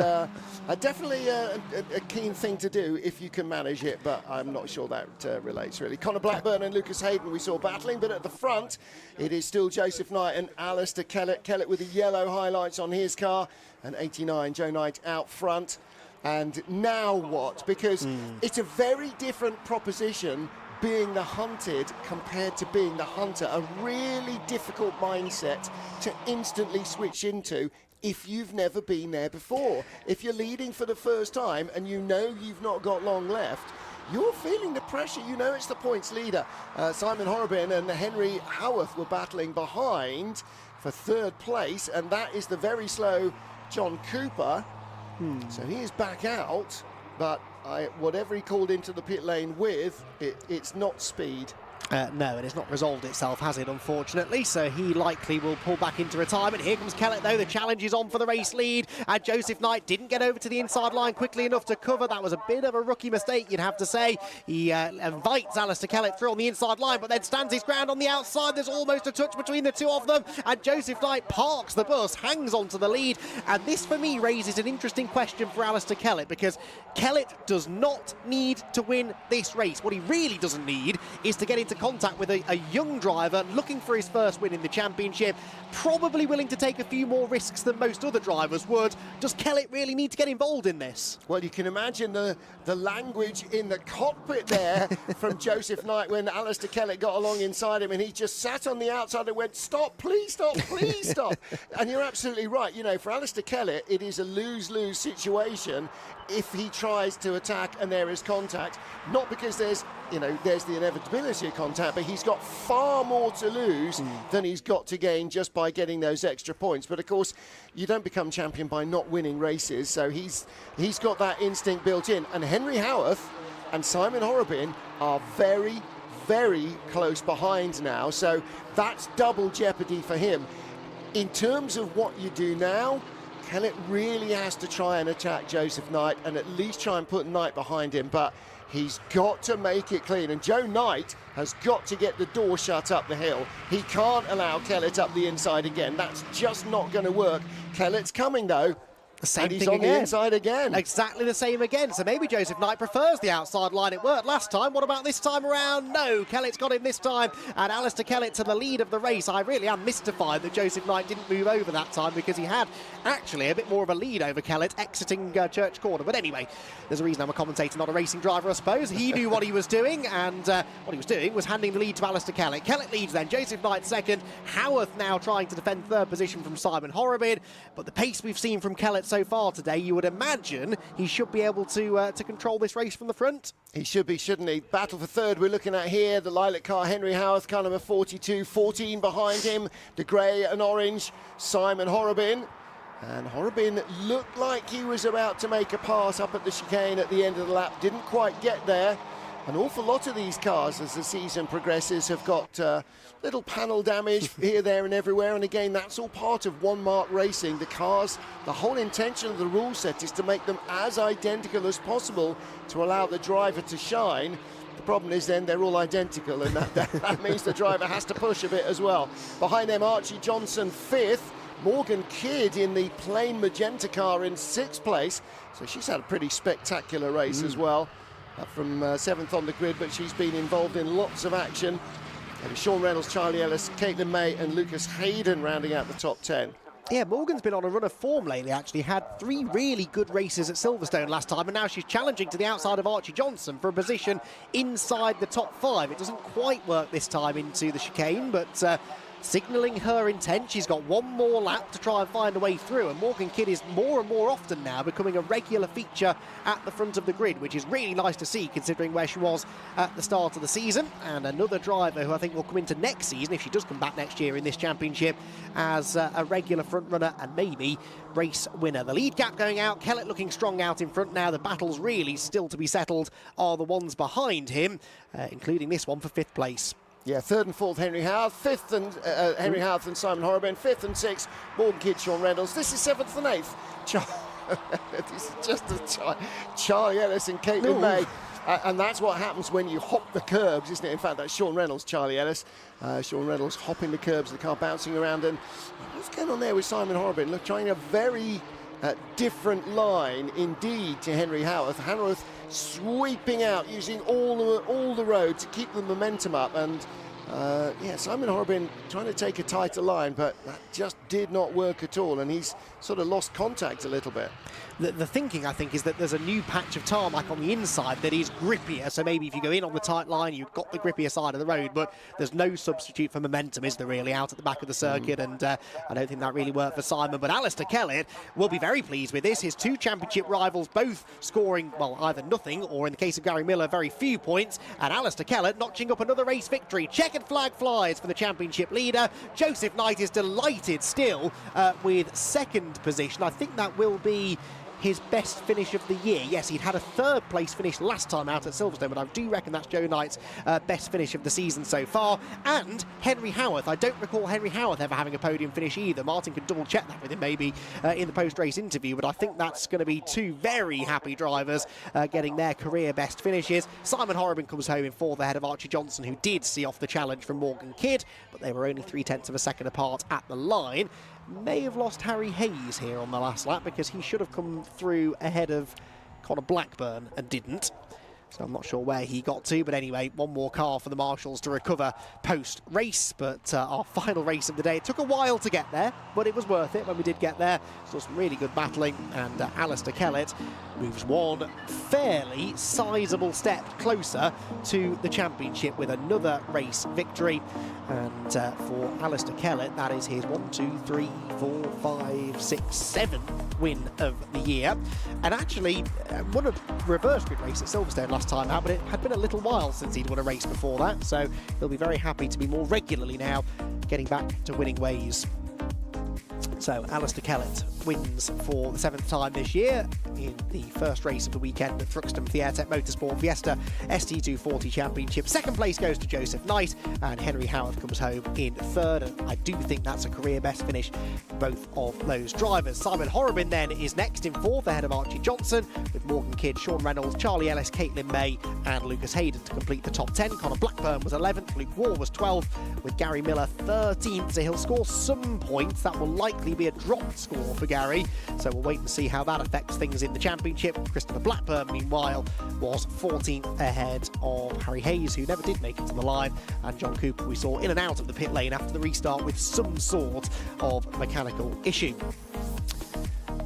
definitely a keen thing to do if you can manage it, but I'm not sure that relates really. Connor Blackburn and Lucas Hayden we saw battling, but at the front it is still Joseph Knight and Alistair Kellett. Kellett with the yellow highlights on his car, and 89 Joe Knight out front. And now what? Because it's a very different proposition being the hunted compared to being the hunter. A really difficult mindset to instantly switch into if you've never been there before. If you're leading for the first time and you know you've not got long left, you're feeling the pressure. You know it's the points leader. Simon Horrobin and Henry Howarth were battling behind for third place, and that is the very slow John Cooper. So he is back out, but whatever he called into the pit lane with, it's not speed. No, and it's not resolved itself, has it, unfortunately? So he likely will pull back into retirement. Here comes Kellett, though. The challenge is on for the race lead. And Joseph Knight didn't get over to the inside line quickly enough to cover. That was a bit of a rookie mistake, you'd have to say. He invites Alistair Kellett through on the inside line, but then stands his ground on the outside. There's almost a touch between the two of them. And Joseph Knight parks the bus, hangs on to the lead. And this, for me, raises an interesting question for Alistair Kellett, because Kellett does not need to win this race. What he really doesn't need is to get into contact with a young driver looking for his first win in the championship, probably willing to take a few more risks than most other drivers would. Does Kellett really need to get involved in this? Well, you can imagine the language in the cockpit there from Joseph Knight when Alistair Kellett got along inside him, and he just sat on the outside and went, stop, please stop, please stop. And you're absolutely right. You know, for Alistair Kellett, it is a lose-lose situation if he tries to attack and there is contact. Not because there's the inevitability of contact, but he's got far more to lose than he's got to gain just by getting those extra points. But of course, you don't become champion by not winning races, so he's got that instinct built in. And Henry Howarth and Simon Horrobin are very, very close behind now, so that's double jeopardy for him. In terms of what you do now, Kellett really has to try and attack Joseph Knight and at least try and put Knight behind him, but he's got to make it clean, and Joe Knight has got to get the door shut up the hill. He can't allow Kellett up the inside again. That's just not going to work. Kellett's coming though. The same and he's thing on again. the inside again. Exactly the same again. So maybe Joseph Knight prefers the outside line. It worked last time. What about this time around? No, Kellett's got him this time. And Alistair Kellett to the lead of the race. I really am mystified that Joseph Knight didn't move over that time, because he had actually a bit more of a lead over Kellett exiting Church Corner. But anyway, there's a reason I'm a commentator, not a racing driver, I suppose. He knew what he was doing, and what he was doing was handing the lead to Alistair Kellett. Kellett leads then. Joseph Knight second. Howarth now trying to defend third position from Simon Horrobin. But the pace we've seen from Kellett so far today, you would imagine he should be able to control this race from the front. He should be, shouldn't he? Battle for third we're looking at here. The lilac car, Henry Howarth, car number 42, 14 behind him. The grey and orange, Simon Horrobin. And Horrobin looked like he was about to make a pass up at the chicane at the end of the lap. Didn't quite get there. An awful lot of these cars, as the season progresses, have got little panel damage here, there and everywhere. And again, that's all part of one-mark racing. The cars, the whole intention of the rule set is to make them as identical as possible to allow the driver to shine. The problem is then they're all identical, and that means the driver has to push a bit as well. Behind them, Archie Johnson, 5th. Morgan Kidd in the plain magenta car in 6th place. So she's had a pretty spectacular race as well. From 7th on the grid, but she's been involved in lots of action. And Sean Reynolds, Charlie Ellis, Caitlin May and Lucas Hayden rounding out the top 10. Yeah, Morgan's been on a run of form lately, actually. Had 3 really good races at Silverstone last time, and now she's challenging to the outside of Archie Johnson for a position inside the top 5. It doesn't quite work this time into the chicane, but signalling her intent. She's got one more lap to try and find a way through, and Morgan Kidd is more and more often now becoming a regular feature at the front of the grid, which is really nice to see considering where she was at the start of the season. And another driver who I think will come into next season, if she does come back next year in this championship, as a regular front runner and maybe race winner. The lead gap going out, Kellett looking strong out in front now. The battles really still to be settled are the ones behind him, including this one for 5th place. Yeah, 3rd and 4th, Henry Howarth. 5th and Henry Howarth and Simon Horrobin. 5th and 6th, Morgan Kidd, Sean Reynolds. This is 7th and 8th. This is just Charlie Ellis and Caitlin May. And that's what happens when you hop the curbs, isn't it? In fact, that's Sean Reynolds, Charlie Ellis. Sean Reynolds hopping the curbs, the car bouncing around. And what's going on there with Simon Horrobin? Look, trying a very different line indeed to Henry Howarth. Howarth sweeping out, using all the road to keep the momentum up, and yeah, Simon Horrobin trying to take a tighter line, but that just did not work at all, and he's sort of lost contact a little bit. The thinking, I think, is that there's a new patch of tarmac on the inside that is grippier, so maybe if you go in on the tight line, you've got the grippier side of the road, but there's no substitute for momentum, is there really, out at the back of the circuit, and I don't think that really worked for Simon. But Alistair Kellett will be very pleased with this. His 2 championship rivals both scoring, well, either nothing, or in the case of Gary Miller, very few points, and Alistair Kellett notching up another race victory. Checkered flag flies for the championship leader. Joseph Knight is delighted still with 2nd position. I think that will be his best finish of the year. Yes, he'd had a 3rd place finish last time out at Silverstone, but I do reckon that's Joe Knight's best finish of the season so far. And Henry Howarth. I don't recall Henry Howarth ever having a podium finish either. Martin could double check that with him maybe in the post-race interview, but I think that's going to be 2 very happy drivers getting their career best finishes. Simon Horrobin comes home in 4th ahead of Archie Johnson, who did see off the challenge from Morgan Kidd, but they were only 0.3 of a second apart at the line. May have lost Harry Hayes here on the last lap because he should have come through ahead of Connor Blackburn and didn't. So I'm not sure where he got to, but anyway, one more car for the Marshals to recover post-race. But our final race of the day, it took a while to get there, but it was worth it when we did get there. Saw some really good battling, and Alistair Kellett moves one fairly sizable step closer to the championship with another race victory. And for Alistair Kellett, that is his 7th win of the year. And actually won a reverse grid race at Silverstone last time out, but it had been a little while since he'd won a race before that, so he'll be very happy to be more regularly now getting back to winning ways. So Alistair Kellett wins for the 7th time this year in the first race of the weekend at Thruxton Theatech Motorsport Fiesta ST240 Championship. Second place goes to Joseph Knight, and Henry Howard comes home in third, and I do think that's a career best finish for both of those drivers. Simon Horrobin then is next in fourth ahead of Archie Johnson, with Morgan Kidd, Sean Reynolds, Charlie Ellis, Caitlin May and Lucas Hayden to complete the top 10. Connor Blackburn was 11th, Luke Wall was 12th, with Gary Miller 13th, so he'll score some points. That will likely be a dropped score for Gary, so we'll wait and see how that affects things in the championship. Christopher Blackburn, meanwhile, was 14th ahead of Harry Hayes, who never did make it to the line, and John Cooper we saw in and out of the pit lane after the restart with some sort of mechanical issue.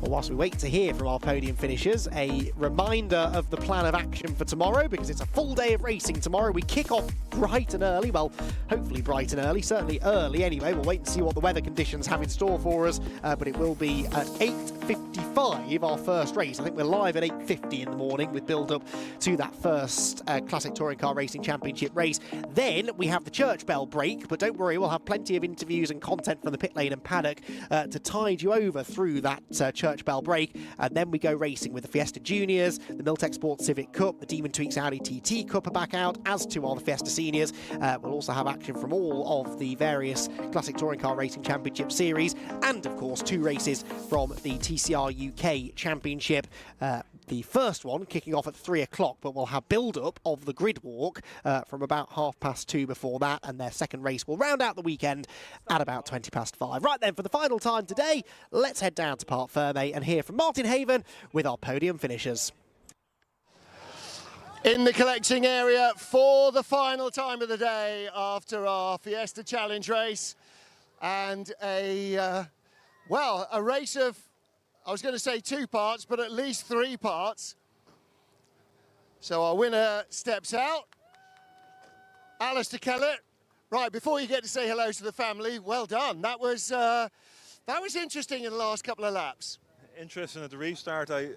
Well, whilst we wait to hear from our podium finishers, a reminder of the plan of action for tomorrow, because it's a full day of racing tomorrow. We kick off bright and early, well, hopefully bright and early, certainly early anyway. We'll wait and see what the weather conditions have in store for us, but it will be at 8:55 our first race. I think we're live at 8:50 in the morning with build-up to that first Classic Touring Car Racing Championship race. Then we have the church bell break, but don't worry, we'll have plenty of interviews and content from the pit lane and paddock to tide you over through that church bell break, and then we go racing with the Fiesta Juniors, the Miltech Sports Civic Cup, the Demon Tweaks Audi TT Cup are back out, as to are the Fiesta Seniors. We'll also have action from all of the various Classic Touring Car Racing Championship series, and of course 2 races from the TCR UK Championship. The first one kicking off at 3 o'clock, but we'll have build-up of the grid walk from about 2:30 before that, and their second race will round out the weekend at about 5:20. Right then, for the final time today, let's head down to Parc Fermé and hear from Martin Haven with our podium finishers. In the collecting area for the final time of the day after our Fiesta Challenge race, and a race of, I was going to say 2 parts, but at least 3 parts. So our winner steps out, Alistair Kellett. Right, before you get to say hello to the family, well done. That was interesting in the last couple of laps. Interesting at the restart. I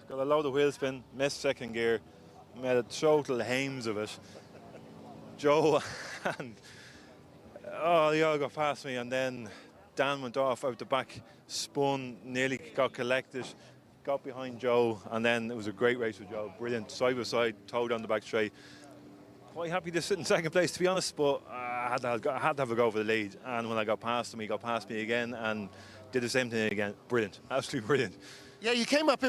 got a load of wheel spin, missed second gear, made a total hames of it. Joe and they all got past me, and then Dan went off out the back, spun, nearly got collected, got behind Joe, and then it was a great race with Joe. Brilliant, side by side, toe down the back straight. Quite happy to sit in second place, to be honest, but I had to have a go for the lead. And when I got past him, he got past me again and did the same thing again. Brilliant, absolutely brilliant. Yeah, you came up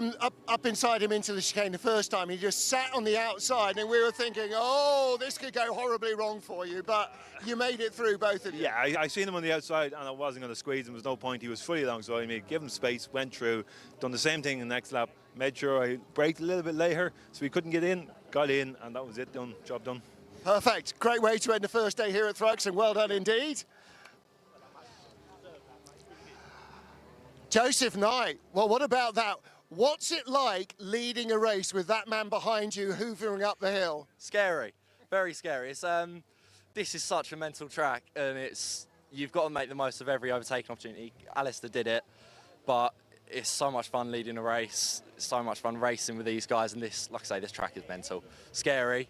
inside him into the chicane the first time. He just sat on the outside, and we were thinking, oh, this could go horribly wrong for you, but you made it through, both of you. Yeah, I seen him on the outside, and I wasn't going to squeeze him. There was no point. He was fully alongside me. Give him space, went through, done the same thing in the next lap, made sure I braked a little bit later, so he couldn't get in, got in, and that was it, done, job done. Perfect. Great way to end the first day here at Thruxton. Well done indeed. Joseph Knight, well, what about that? What's it like leading a race with that man behind you hoovering up the hill? Scary, very scary. It's this is such a mental track, and you've got to make the most of every overtaking opportunity. Alistair did it, but it's so much fun leading a race. It's so much fun racing with these guys, and this, like I say, this track is mental, scary.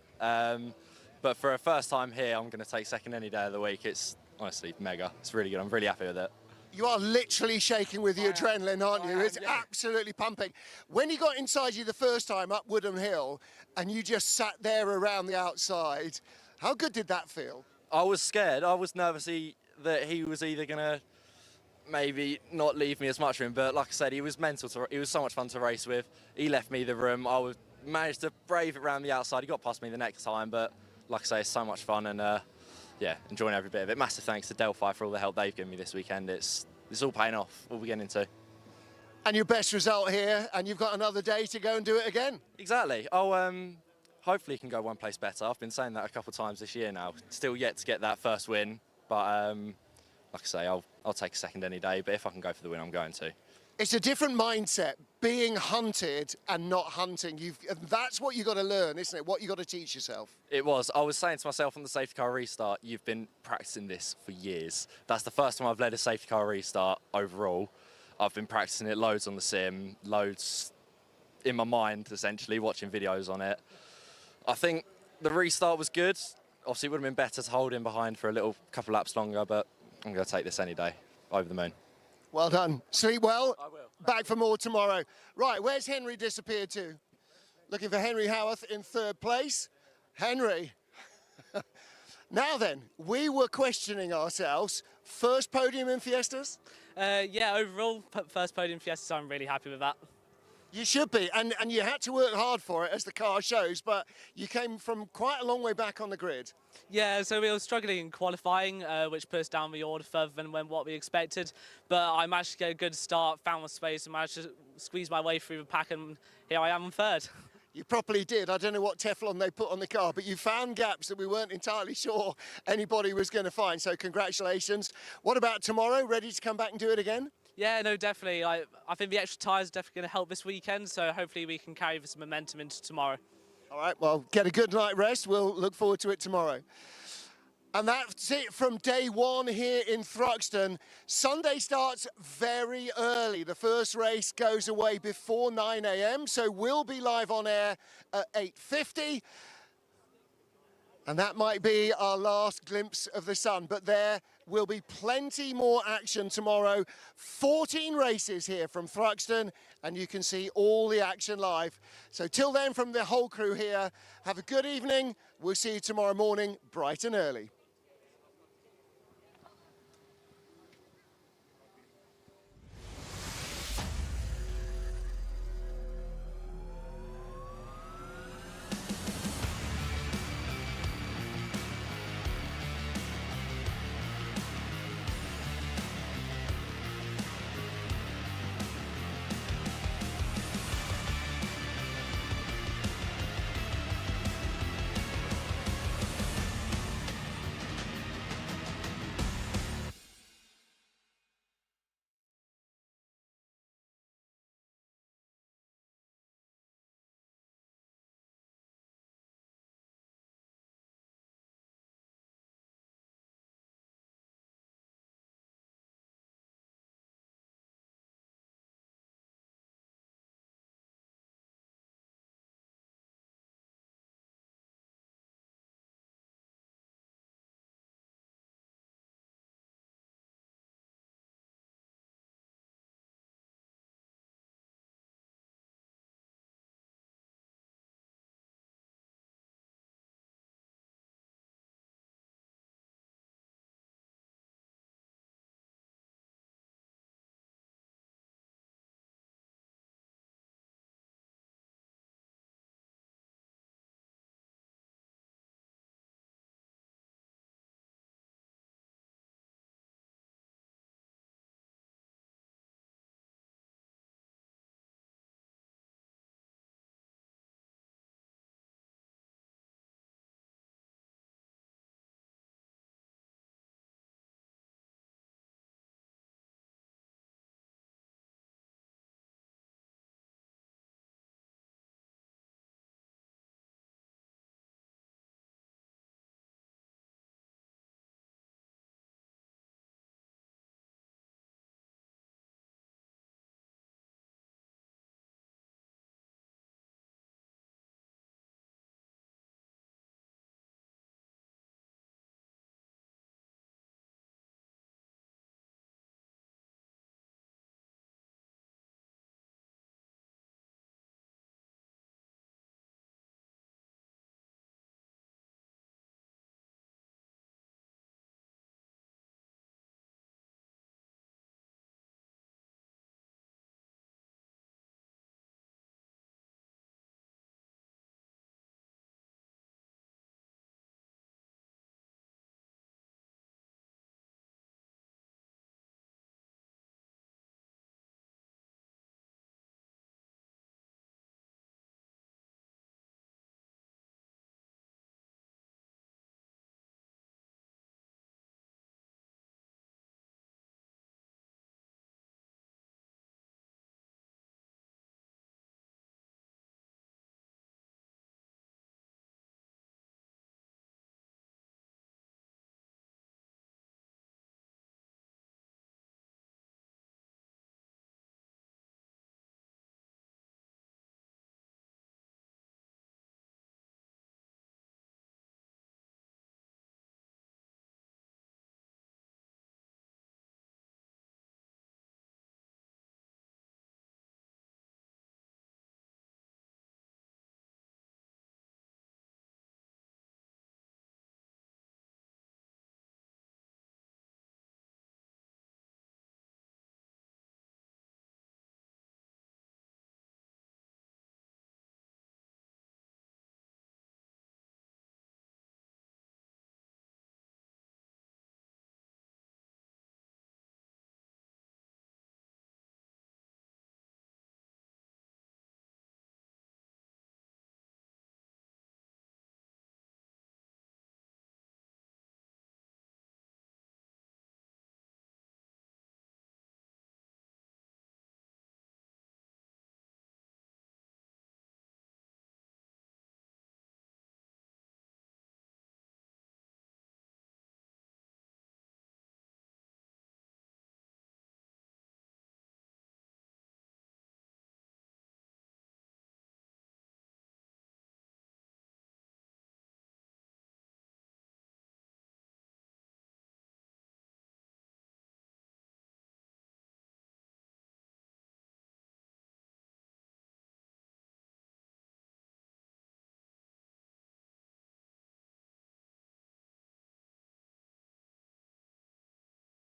But for a first time here, I'm going to take second any day of the week. It's honestly mega. It's really good. I'm really happy with it. You are literally shaking with your adrenaline, aren't you? It's absolutely pumping. When you got inside you the first time up Woodham Hill and you just sat there around the outside, how good did that feel? I was scared. I was nervous that he was either going to maybe not leave me as much room, but like I said, he was he was so much fun to race with. He left me the room. I managed to brave it around the outside. He got past me the next time, but like I say, it's so much fun, and yeah, enjoying every bit of it. Massive thanks to Delphi for all the help they've given me this weekend. It's all paying off, all we're getting into. And your best result here, and you've got another day to go and do it again. Exactly. hopefully he can go one place better. I've been saying that a couple of times this year now. Still yet to get that first win, but like I say, I'll take a second any day, but if I can go for the win, I'm going to. It's a different mindset, being hunted and not hunting. That's what you've got to learn, isn't it? What you've got to teach yourself. It was. I was saying to myself on the safety car restart, you've been practicing this for years. That's the first time I've led a safety car restart overall. I've been practicing it loads on the sim, loads in my mind, essentially, watching videos on it. I think the restart was good. Obviously, it would have been better to hold him behind for a couple laps longer, but I'm going to take this any day. Over the moon. Well done. Sleep well. I will. Back for more tomorrow. Right, where's Henry disappeared to? Looking for Henry Howarth in third place. Henry. Now then, we were questioning ourselves. First podium in Fiestas? Yeah, overall, first podium in Fiestas, I'm really happy with that. You should be, and you had to work hard for it, as the car shows, but you came from quite a long way back on the grid. Yeah, so we were struggling in qualifying, which pushed down the order further than what we expected. But I managed to get a good start, found my space, and managed to squeeze my way through the pack, and here I am in third. You properly did. I don't know what Teflon they put on the car, but you found gaps that we weren't entirely sure anybody was going to find, so congratulations. What about tomorrow? Ready to come back and do it again? Yeah, no, definitely. I think the extra tyres are definitely going to help this weekend, so hopefully we can carry some momentum into tomorrow. All right, well, get a good night rest. We'll look forward to it tomorrow. And that's it from day one here in Thruxton. Sunday starts very early. The first race goes away before 9 a.m, so we'll be live on air at 8:50. And that might be our last glimpse of the sun, but there will be plenty more action tomorrow. 14 races here from Thruxton, and you can see all the action live. So till then, from the whole crew here, have a good evening. We'll see you tomorrow morning, bright and early.